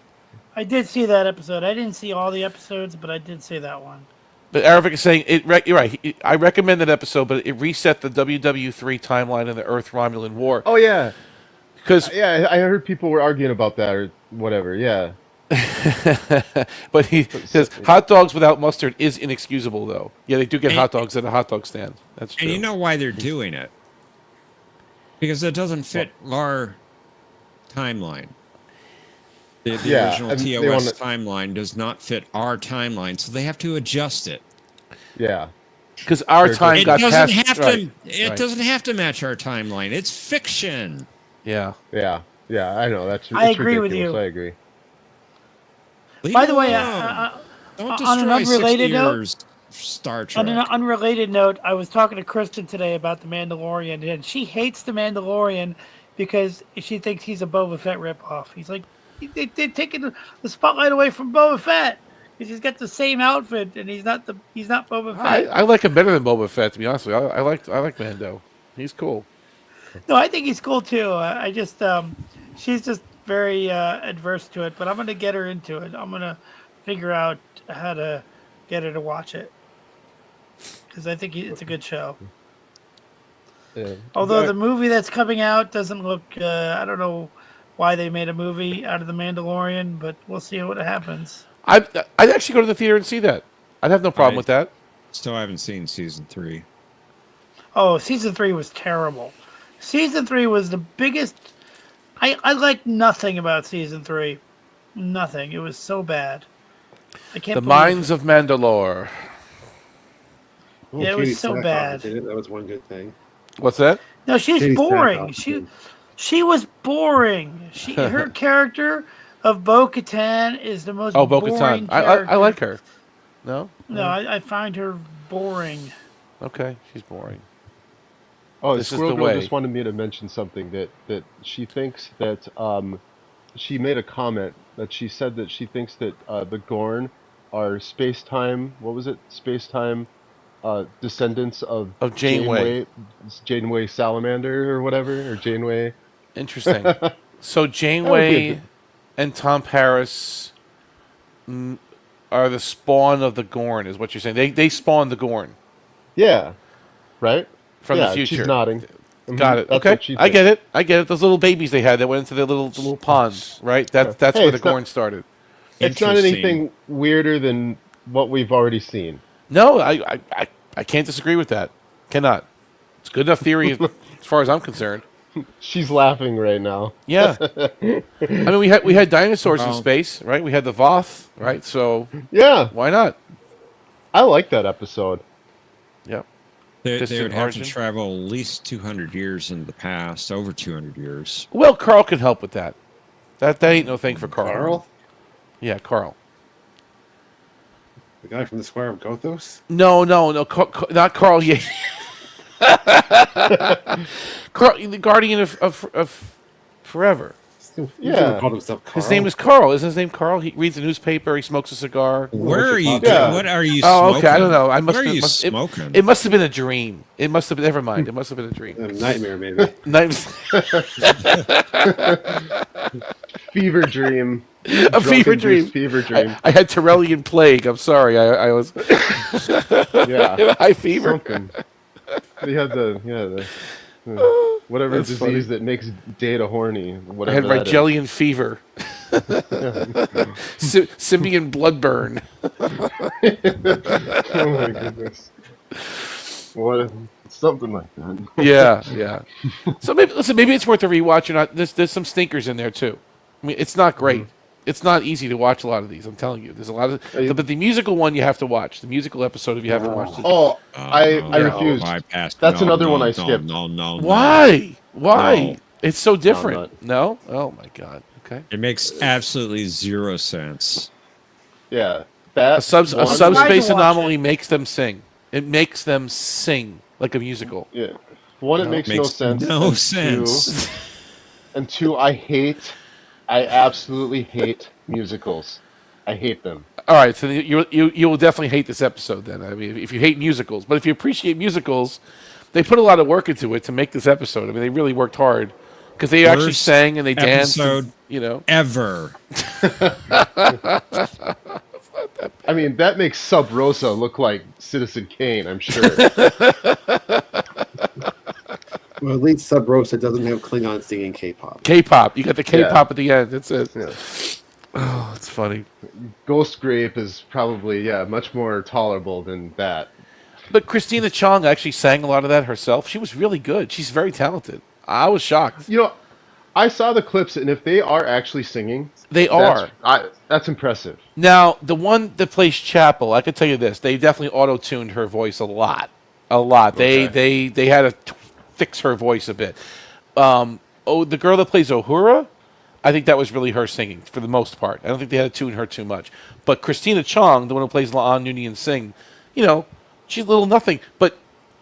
I did see that episode. I didn't see all the episodes, but I did see that one. But Aravic is saying, you're right. I recommend that episode, but it reset the WW3 timeline in the Earth Romulan War. Oh, yeah. Because I heard people were arguing about that or whatever, yeah. But he says, hot dogs without mustard is inexcusable, though. Yeah, they do get hot dogs at a hot dog stand. That's true. And you know why they're doing it? Because it doesn't fit our timeline. The original TOS timeline does not fit our timeline, so they have to adjust it. Yeah. Because our time got doesn't past... have right, to. It doesn't have to match our timeline. It's fiction. Yeah. Yeah. Yeah, I know. I agree with you. I agree. By the way, don't on an destroy unrelated 60 note, years Star Trek. on an unrelated note, I was talking to Kristen today about The Mandalorian, and she hates The Mandalorian because she thinks he's a Boba Fett ripoff. He's like, they're taking the spotlight away from Boba Fett because he's got the same outfit and he's not Boba Fett. I like him better than Boba Fett, to be honest with you. I like Mando. He's cool. No, I think he's cool too. I just she's just very adverse to it, but I'm gonna get her into it. I'm gonna figure out how to get her to watch it because I think it's a good show. Yeah. Although the movie that's coming out doesn't look, I don't know why they made a movie out of The Mandalorian, but we'll see what happens. I'd actually go to the theater and see that. I'd have no problem with that. Still haven't seen season 3. Oh, season 3 was terrible. Season 3 was the biggest. I liked nothing about season 3. Nothing. It was so bad. I can't. The Mines of Mandalore. Oh, Yeah, it was so Katie Sackhoff bad. did it. That was one good thing. What's that? No, she's Katie boring. Sackhoff. She was boring. Her character of Bo-Katan is the most boring Bo-Katan. character. I like her. No? No, I find her boring. Okay, she's boring. Oh, This is Squirrel the Girl way. just wanted me to mention something that she thinks that she made a comment that she said that she thinks that the Gorn are space-time. What was it? Space-time descendants of Janeway. Janeway Salamander or whatever, or Janeway. Interesting. So Janeway and Tom Paris are the spawn of the Gorn, is what you're saying. They spawned the Gorn. Yeah. Right? From the future. She's nodding. Got it. That's Okay. what she I get it. I get it. Those little babies they had that went into the little pond, right? That's Hey, where the it's not- Gorn started. It's not anything weirder than what we've already seen. No, I can't disagree with that. Cannot. It's good enough theory as far as I'm concerned. She's laughing right now. Yeah. I mean, we had dinosaurs in space, right? We had the Voth, right? So Yeah. why not? I like that episode. Yep. They Distant would have origin. to travel at least 200 years in the past, over 200 years. Well, Carl can help with that. That ain't no thing for Carl. Carl? Yeah, Carl. The guy from the Square of Gothos? No, not Carl. Yeah. Carl, the Guardian of Forever. Yeah. Called himself Carl. His name is Carl. Isn't his name Carl? He reads the newspaper. He smokes a cigar. Where are you? Yeah. What are you Oh, smoking? okay. I don't know. I must. What are you must- it- smoking? It must have been a dream. It must have been. Never mind. It must have been a dream. A nightmare, maybe. Fever dream. A Drunk fever induced dream. Fever dream. I had Torellian plague. I'm sorry. I was. Yeah. High fever. Something. They had the whatever That's disease funny. that makes Data horny. I Whatever had that is. Rigelian fever. Symbian bloodburn. Oh my goodness. What? Something like that. Yeah. So maybe it's worth a rewatch or not. There's some stinkers in there too. I mean, it's not great. It's not easy to watch a lot of these. I'm telling you, there's a lot of. But the musical one you have to watch. The musical episode if you haven't watched it. Oh, I refuse. That's another one I skipped. No. Why? No. It's so different. No? Oh my god. Okay. It makes absolutely zero sense. Yeah. A subspace watch anomaly makes them sing. It makes them sing like a musical. Yeah. One, it makes no sense. No and sense. And two, I absolutely hate musicals. I hate them. All right, so you will definitely hate this episode then. I mean, if you hate musicals, but if you appreciate musicals, they put a lot of work into it to make this episode. I mean, they really worked hard because they actually Worst sang and they danced. episode ever. I mean, that makes Sub Rosa look like Citizen Kane, I'm sure. Well, at least Sub Rosa doesn't have Klingon singing K-pop. K-pop. You got the K-pop at the end. That's it. Yeah. Oh, it's funny. Ghost Grape is probably, much more tolerable than that. But Christina Chong actually sang a lot of that herself. She was really good. She's very talented. I was shocked. I saw the clips, and if they are actually singing, that's impressive. Now, the one that plays Chapel, I can tell you this: they definitely auto-tuned her voice a lot. Okay. They had to fix her voice a bit. The girl that plays Uhura, I think that was really her singing for the most part. I don't think they had to tune her too much. But Christina Chong, the one who plays La'an Noonien Singh, she's little nothing, but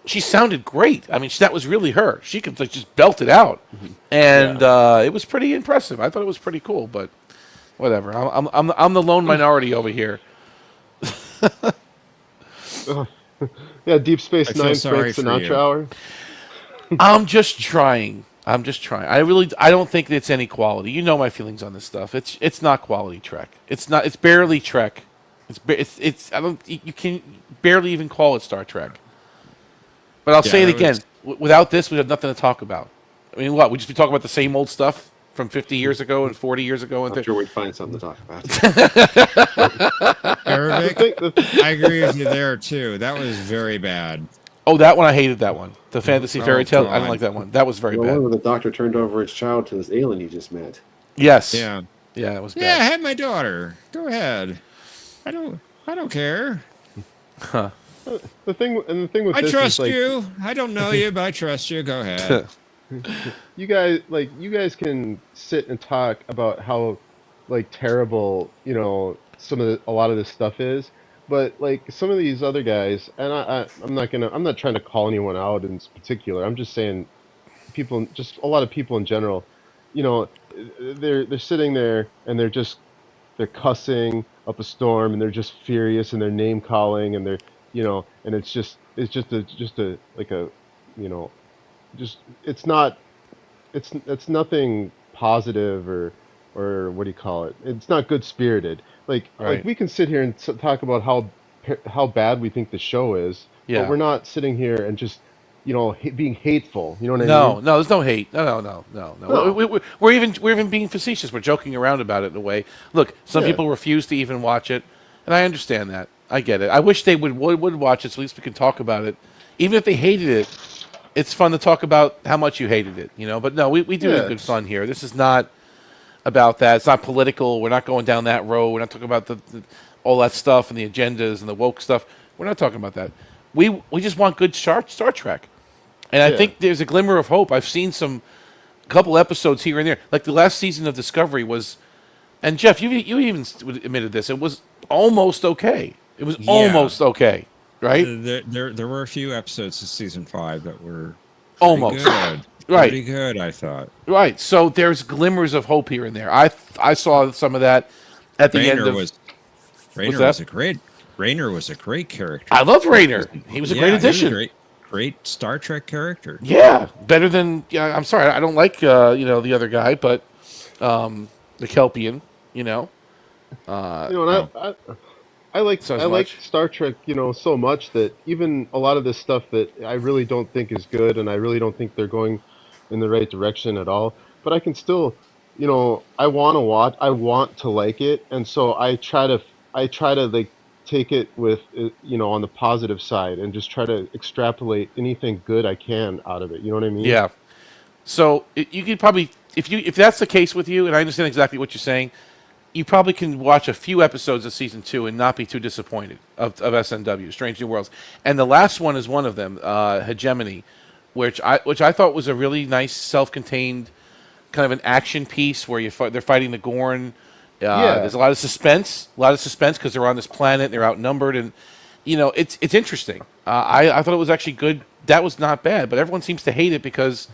she sounded great. I mean, that was really her. She could just belt it out, and it was pretty impressive. I thought it was pretty cool, but whatever. I'm the lone minority over here. Yeah, Deep Space Nine, Frank Sinatra hour. I'm just trying. I don't think it's any quality. You know my feelings on this stuff. It's not quality Trek. It's not. It's barely Trek. You can barely even call it Star Trek. But I'll say it again. Without this, we have nothing to talk about. I mean, what? We just be talking about the same old stuff from 50 years ago and 40 years ago. I'm sure we'd find something to talk about. Arabic, I agree with you there, too. That was very bad. Oh, that one, I hated that one. The fantasy fairy tale, I don't like that one. That was very bad. When the doctor turned over his child to this alien he just met. Yes. Yeah. Yeah, that was bad. Yeah, I had my daughter. Go ahead. I don't care. Huh. The thing with I this trust is, you. I don't know you, but I trust you. Go ahead. you guys can sit and talk about how terrible a lot of this stuff is, but some of these other guys, and I'm not trying to call anyone out in particular. I'm just saying just a lot of people in general, they're sitting there and they're cussing up a storm and they're just furious and they're name calling and they're and it's just it's nothing positive or what do you call it? It's not good spirited. Like we can sit here and talk about how bad we think the show is, but we're not sitting here and just being hateful. You know what I mean? No, there's no hate. No. We're even being facetious. We're joking around about it in a way. Look, some people refuse to even watch it, and I understand that. I get it. I wish they would watch it so at least we can talk about it. Even if they hated it, it's fun to talk about how much you hated it, But no, we do have good fun here. This is not about that. It's not political. We're not going down that road. We're not talking about all that stuff and the agendas and the woke stuff. We're not talking about that. We just want good Star Trek. And I think there's a glimmer of hope. I've seen a couple episodes here and there. Like the last season of Discovery was, and Jeff, you even admitted this. It was almost okay. It was almost okay, right? There were a few episodes of season 5 that were almost good. Right. Pretty good, I thought. Right. So there's glimmers of hope here and there. I saw some of that at the end of. Raynor was a great character. I love Raynor. He was a great addition. He was a great Star Trek character. Yeah, better than. Yeah, I'm sorry, I don't like the other guy, but the Kelpian, I like Star Trek, so much that even a lot of this stuff that I really don't think is good, and I really don't think they're going in the right direction at all. But I can still, I want to watch. I want to like it, and so I try to take it with, on the positive side, and just try to extrapolate anything good I can out of it. You know what I mean? Yeah. So you could probably, if that's the case with you, and I understand exactly what you're saying, you probably can watch a few episodes of season 2 and not be too disappointed of SNW, Strange New Worlds. And the last one is one of them, Hegemony, which I thought was a really nice, self-contained kind of an action piece where they're fighting the Gorn. There's a lot of suspense because they're on this planet, they're outnumbered, and it's interesting. I thought it was actually good. That was not bad, but everyone seems to hate it because,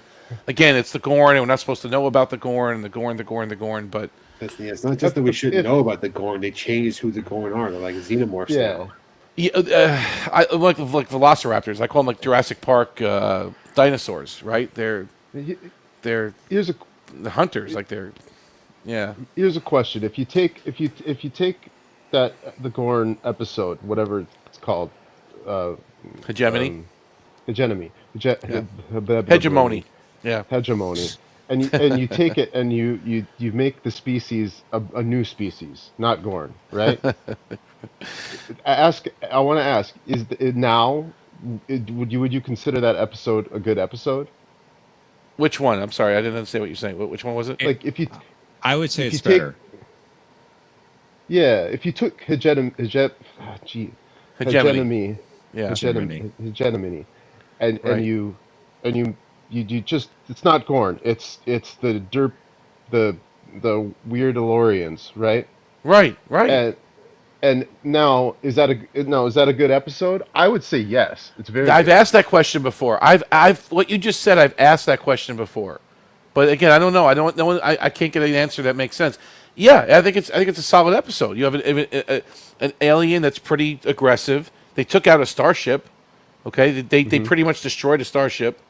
again, it's the Gorn, and we're not supposed to know about the Gorn and the Gorn. But It's not just that we shouldn't know about the Gorn. They changed who the Gorn are. They're like xenomorphs now. Yeah, I like velociraptors. I call them like Jurassic Park dinosaurs, right? They're the hunters, like they're Here's a question: if you take that the Gorn episode, whatever it's called, hegemony, hegemony, hegemony, hegemony, and you take it and you make the species a new species, not Gorn, right? I want to ask: is it now? Would you consider that episode a good episode? Which one? I'm sorry, I didn't understand what you're saying. Which one was it? Like if you, I would say if it's you take, better. Yeah, if you took hegemony, Hegemony. hegemony, and Right. you just it's not Gorn. It's the derp, the weird Elorians, right? Right. And now is that a good episode? I would say yes. It's very. I've good. asked that question before. I've what you just said. I've asked that question before, but again, I don't know. I don't know. I can't get an answer that makes sense. Yeah, I think it's a solid episode. You have an alien that's pretty aggressive. They took out a starship. Okay, they pretty much destroyed a starship,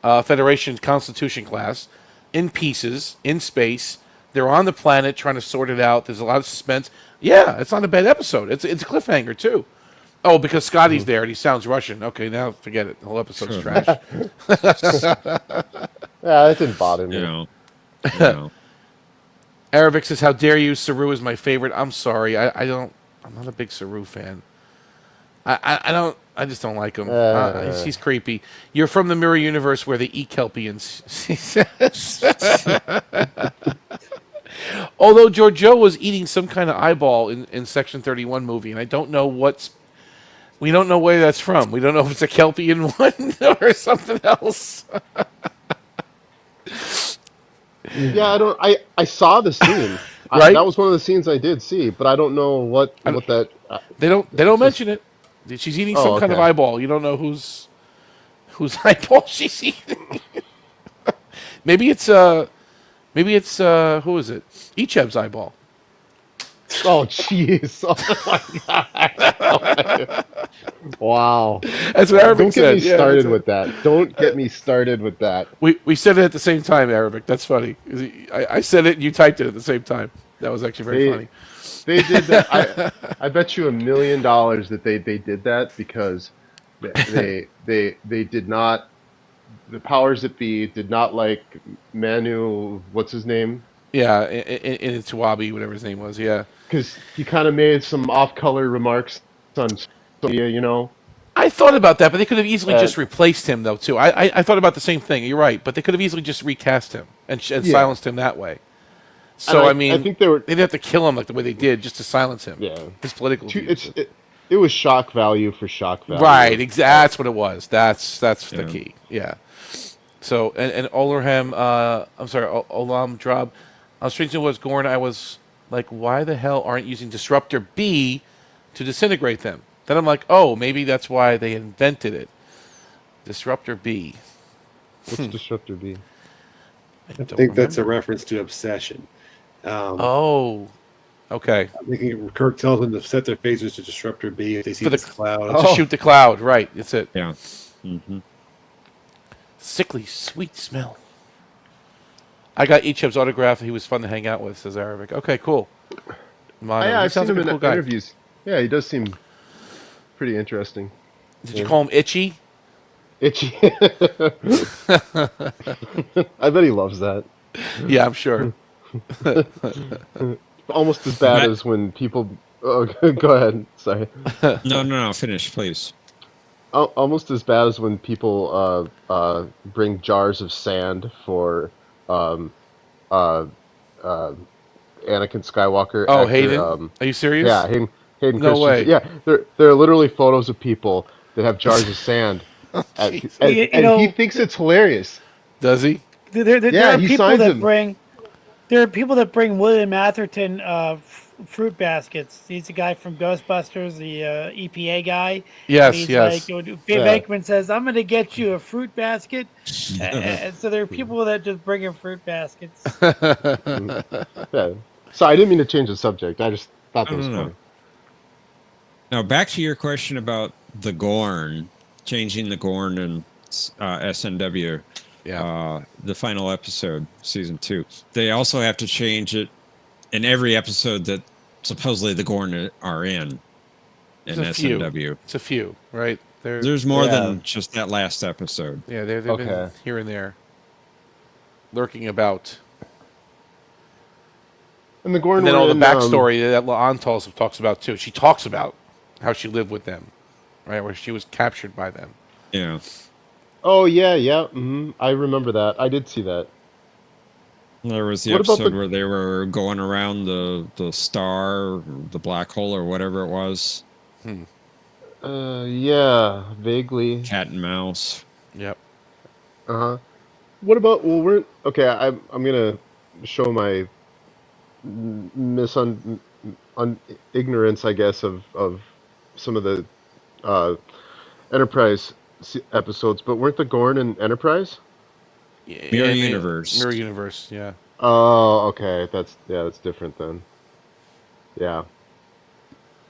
Federation Constitution class, in pieces in space. They're on the planet trying to sort it out. There's a lot of suspense. Yeah, it's not a bad episode. It's a cliffhanger too. Oh, because Scotty's there and he sounds Russian. Okay, now forget it. The whole episode's trash. Yeah, it didn't bother me. You know. Aravic says, "How dare you? Saru is my favorite." I'm sorry. I'm not a big Saru fan. I just don't like him. He's creepy. You're from the mirror universe where they eat kelpians. He says. Although Giorgio was eating some kind of eyeball in Section 31 movie, and I don't know we don't know where that's from. We don't know if it's a Kelpian one or something else. Yeah, I saw the scene. Right? That was one of the scenes I did see, but I don't know what that. They don't mention it. She's eating some kind of eyeball. You don't know whose eyeball she's eating. Maybe it's who is it? Icheb's eyeball. Oh jeez! Oh my god! Wow. That's what Arabic said. Don't get me started with that. Don't get me started with that. We said it at the same time, Arabic. That's funny. I said it and you typed it at the same time. That was actually very funny. They did that. I bet you $1 million that they did that because they did not. The powers that be did not like Manu. What's his name? Yeah, in Tawabi, whatever his name was. Yeah, because he kind of made some off-color remarks on social media, you know. I thought about that, but they could have easily just replaced him, though, too. I thought about the same thing. You're right, but they could have easily just recast him and silenced him that way. So I mean, I think they'd have to kill him like the way they did just to silence him. Yeah, his political views. It was shock value for shock value. Right, that's what it was. That's the key. Yeah. So and Olorham, Olam Drob. I was strange to was Gorn. I was like, why the hell aren't using Disruptor B to disintegrate them? Then I'm like, oh, maybe that's why they invented it. Disruptor B. What's Disruptor B? I think that's a reference to Obsession. Okay. I think Kirk tells them to set their phasers to Disruptor B if they see this cloud. To shoot the cloud, right. That's it. Yeah. Mm-hmm. Sickly, sweet smell. I got Icheb's autograph. He was fun to hang out with, says Arabic. Okay, cool. I've seen him in interviews. Yeah, he does seem pretty interesting. Did you call him Itchy? Itchy. I bet he loves that. Yeah, I'm sure. Almost as bad as when people... Oh, go ahead. Sorry. No. Finish, please. Almost as bad as when people bring jars of sand for Anakin Skywalker. Oh, actor, Hayden? Are you serious? Yeah, Hayden no Christensen. way. Yeah, there are literally photos of people that have jars of sand, and he thinks it's hilarious. Does he? There are he people signs that him. bring. There are people that bring William Atherton fruit baskets. He's the guy from Ghostbusters, the EPA guy. Yes, he's yes. Like, Bakeman says, "I'm going to get you a fruit basket." And so there are people that just bring in fruit baskets. Yeah. So I didn't mean to change the subject. I just thought that was No. funny. Now back to your question about the Gorn, changing the Gorn and SNW. Yeah. The final episode, season 2. They also have to change it in every episode that supposedly the Gorn are in SNW. It's a few, right? There's more than just that last episode. Yeah, they've been here and there, lurking about. And the Gorn And then all the in, backstory that La'an talks about too. She talks about how she lived with them, right? Where she was captured by them. Yeah. Oh yeah. I remember that. I did see that. There was the What about episode the- where they were going around the star, the black hole, or whatever it was. Yeah, vaguely. Cat and mouse. Yep. What about? Well, we're okay. I'm gonna show my ignorance, I guess, of some of the Enterprise episodes. But weren't the Gorn in Enterprise? Mirror Universe. Mirror Universe. Yeah. Oh, okay. That's different then. Yeah,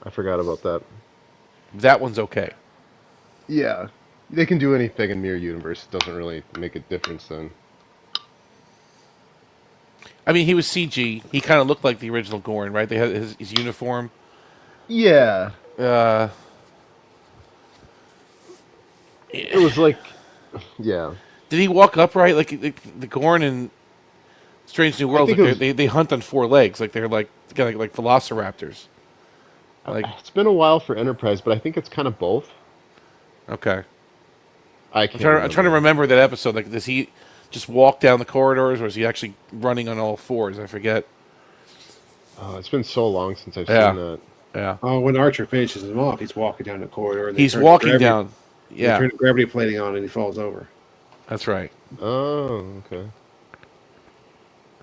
I forgot about that. That one's okay. Yeah, they can do anything in Mirror Universe. It doesn't really make a difference then. I mean, he was CG. He kind of looked like the original Gorn, right? They had his uniform. Yeah. It was like, yeah. Did he walk upright like the Gorn in Strange New Worlds? Like they hunt on 4 legs, like they're like velociraptors. Like it's been a while for Enterprise, but I think it's kind of both. Okay. I'm trying to remember that episode. Like, does he just walk down the corridors, or is he actually running on all 4s? I forget. Oh, it's been so long since I've Yeah. seen that. Yeah. Oh, when Archer finishes him off, he's walking down the corridor. And they He's turn the walking gravity- down. they Yeah. turn the gravity plating on, and he falls over. That's right. Oh, okay.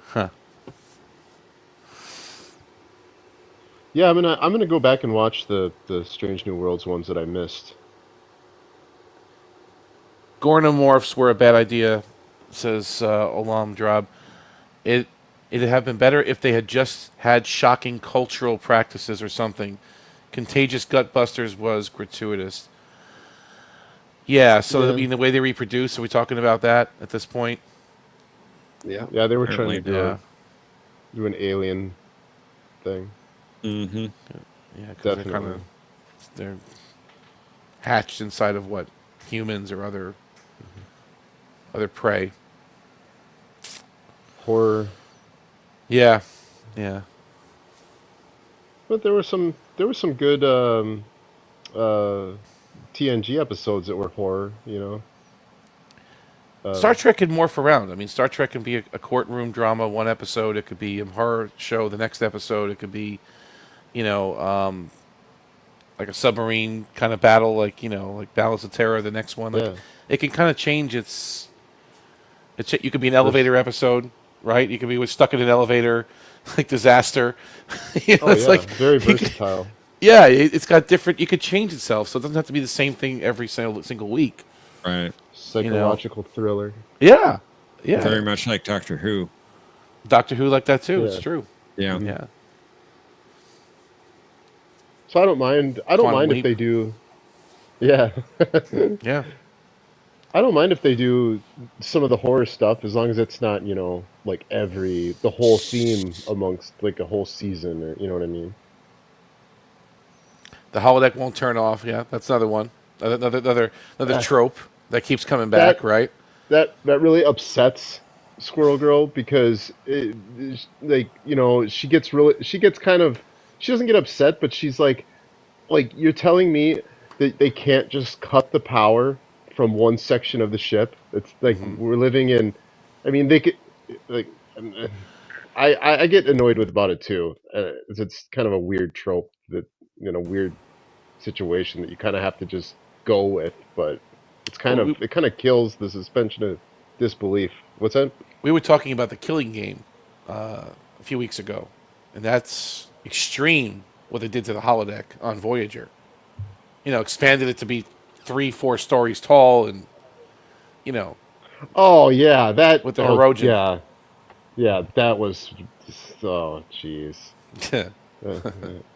Huh. Yeah, I'm gonna go back and watch the Strange New Worlds ones that I missed. Gornomorphs were a bad idea, says Olam Drab. It'd have been better if they had just had shocking cultural practices or something. Contagious Gutbusters was gratuitous. Yeah, so Yeah. I mean, the way they reproduce, are we talking about that at this point? Yeah. Yeah, they were trying to Yeah. do an alien thing. Mm-hmm. Yeah, because Definitely. they're hatched inside of what, humans or other prey. Horror. Yeah, yeah. But there were some good TNG episodes that were horror, you know. Star Trek can morph around. I mean, Star Trek can be a courtroom drama one episode. It could be a horror show the next episode. It could be, you know, like a submarine kind of battle, like, you know, like Balance of Terror the next one. Like, Yeah. it can kind of change its. You could be an elevator episode, right? You could be stuck in an elevator, like Disaster. You know, Oh it's yeah, like very you could- versatile. Yeah, it's got different. You could change itself, so it doesn't have to be the same thing every single week. Right. Psychological thriller. Yeah, yeah. Very much like Doctor Who. Doctor Who like that too. Yeah. It's true. Yeah. Yeah. So I don't mind. I don't Quantum mind Leap. if they do. Yeah. Yeah. I don't mind if they do some of the horror stuff as long as it's not, you know, like the whole theme amongst like a whole season, or you know what I mean. The holodeck won't turn off. Yeah, that's another one. Another trope that keeps coming back. Right. That really upsets Squirrel Girl because like, you know, she doesn't get upset, but she's like you're telling me that they can't just cut the power from one section of the ship. It's like we're living in. I mean, they could like. I get annoyed about it too. It's kind of a weird trope that, you know, weird situation that you kind of have to just go with, but it's kind Well, of it kind of kills the suspension of disbelief. What's that? We were talking about the Killing Game a few weeks ago, and that's extreme what they did to the holodeck on Voyager. You know, expanded it to be 3-4 stories tall, and you know. Oh yeah, that with the oh, Hirogen. Yeah, that was Oh, jeez.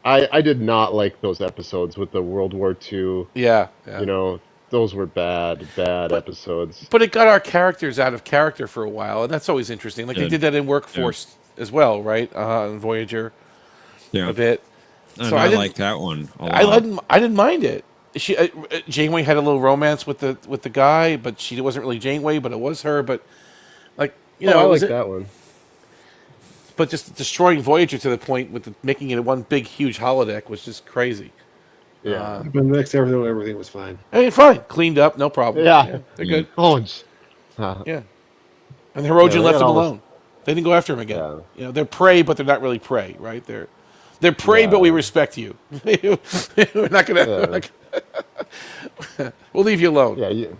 I did not like those episodes with the World War II. Yeah. You know, those were bad episodes. But it got our characters out of character for a while, and that's always interesting. Like they did that in Workforce as well, right? In Voyager, a bit. And I like that one a lot. I didn't mind it. Janeway had a little romance with the guy, but she wasn't really Janeway, but it was her. But like I like that one. But just destroying Voyager to the point with making it one big huge holodeck was just crazy. Yeah, but the next episode, everything was fine. I mean, fine, cleaned up, no problem. Yeah, they're good. Oh, yeah, and the Herodian left him alone. They didn't go after him again. You know, they're prey, but they're not really prey, right? They're prey, but we respect you. We're not gonna. We'll leave you alone. Yeah, you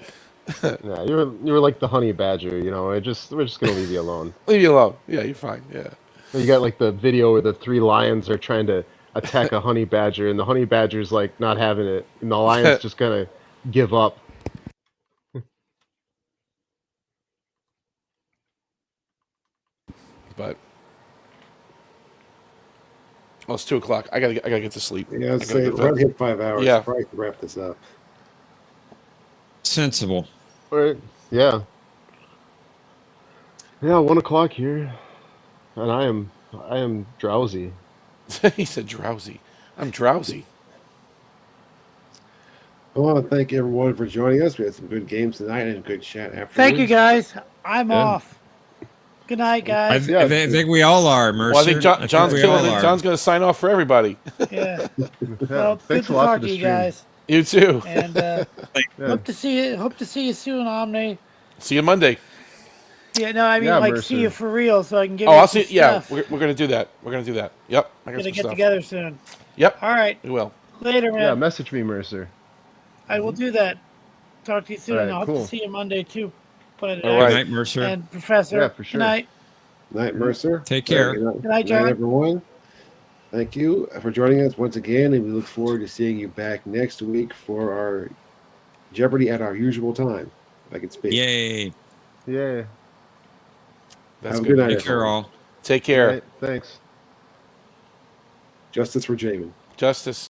were like the honey badger. You know, we're just gonna leave you alone. Leave you alone. Yeah, you're fine. Yeah. You got like the video where the 3 lions are trying to attack a honey badger, and the honey badger's like not having it, and the lion's just gonna give up. But it's 2:00. I gotta get to sleep. Yeah, I'd say we're hit 5 hours. Yeah, probably to wrap this up. Sensible. All right. Yeah. Yeah, 1:00 here, and I am drowsy. He said drowsy. I'm drowsy. I want to thank everyone for joining us. We had some good games tonight and good chat afterwards. Thank you, guys. I'm off. Good night, guys. I think we all are, Mercer. Well, I think John's killing it. John's going to sign off for everybody. Yeah. Well, Thanks good a to lot talk for the to you stream. guys. You too. And hope to see you soon, Omni. See you Monday. Yeah, no, I mean Mercer. see you for real, so I can give. Oh, you I'll some see. Yeah, stuff. we're gonna do that. We're gonna do that. Yep. I got Gonna some get stuff. together soon. Yep. All right. We will. Later, man. Yeah, message me, Mercer. I will do that. Talk to you soon. All right, I hope cool. to see you Monday too. Put it All right. Good night, Mercer. And Professor. Yeah, for sure. Good night. Night, Mercer. Take care. Good night, John. everyone. Thank you for joining us once again, and we look forward to seeing you back next week for our Jeopardy at our usual time. If I can speak. Yay. Yeah. That's Have a good. good night, Take care, everyone. all. Take care. All right, thanks. Justice for Jamin. Justice.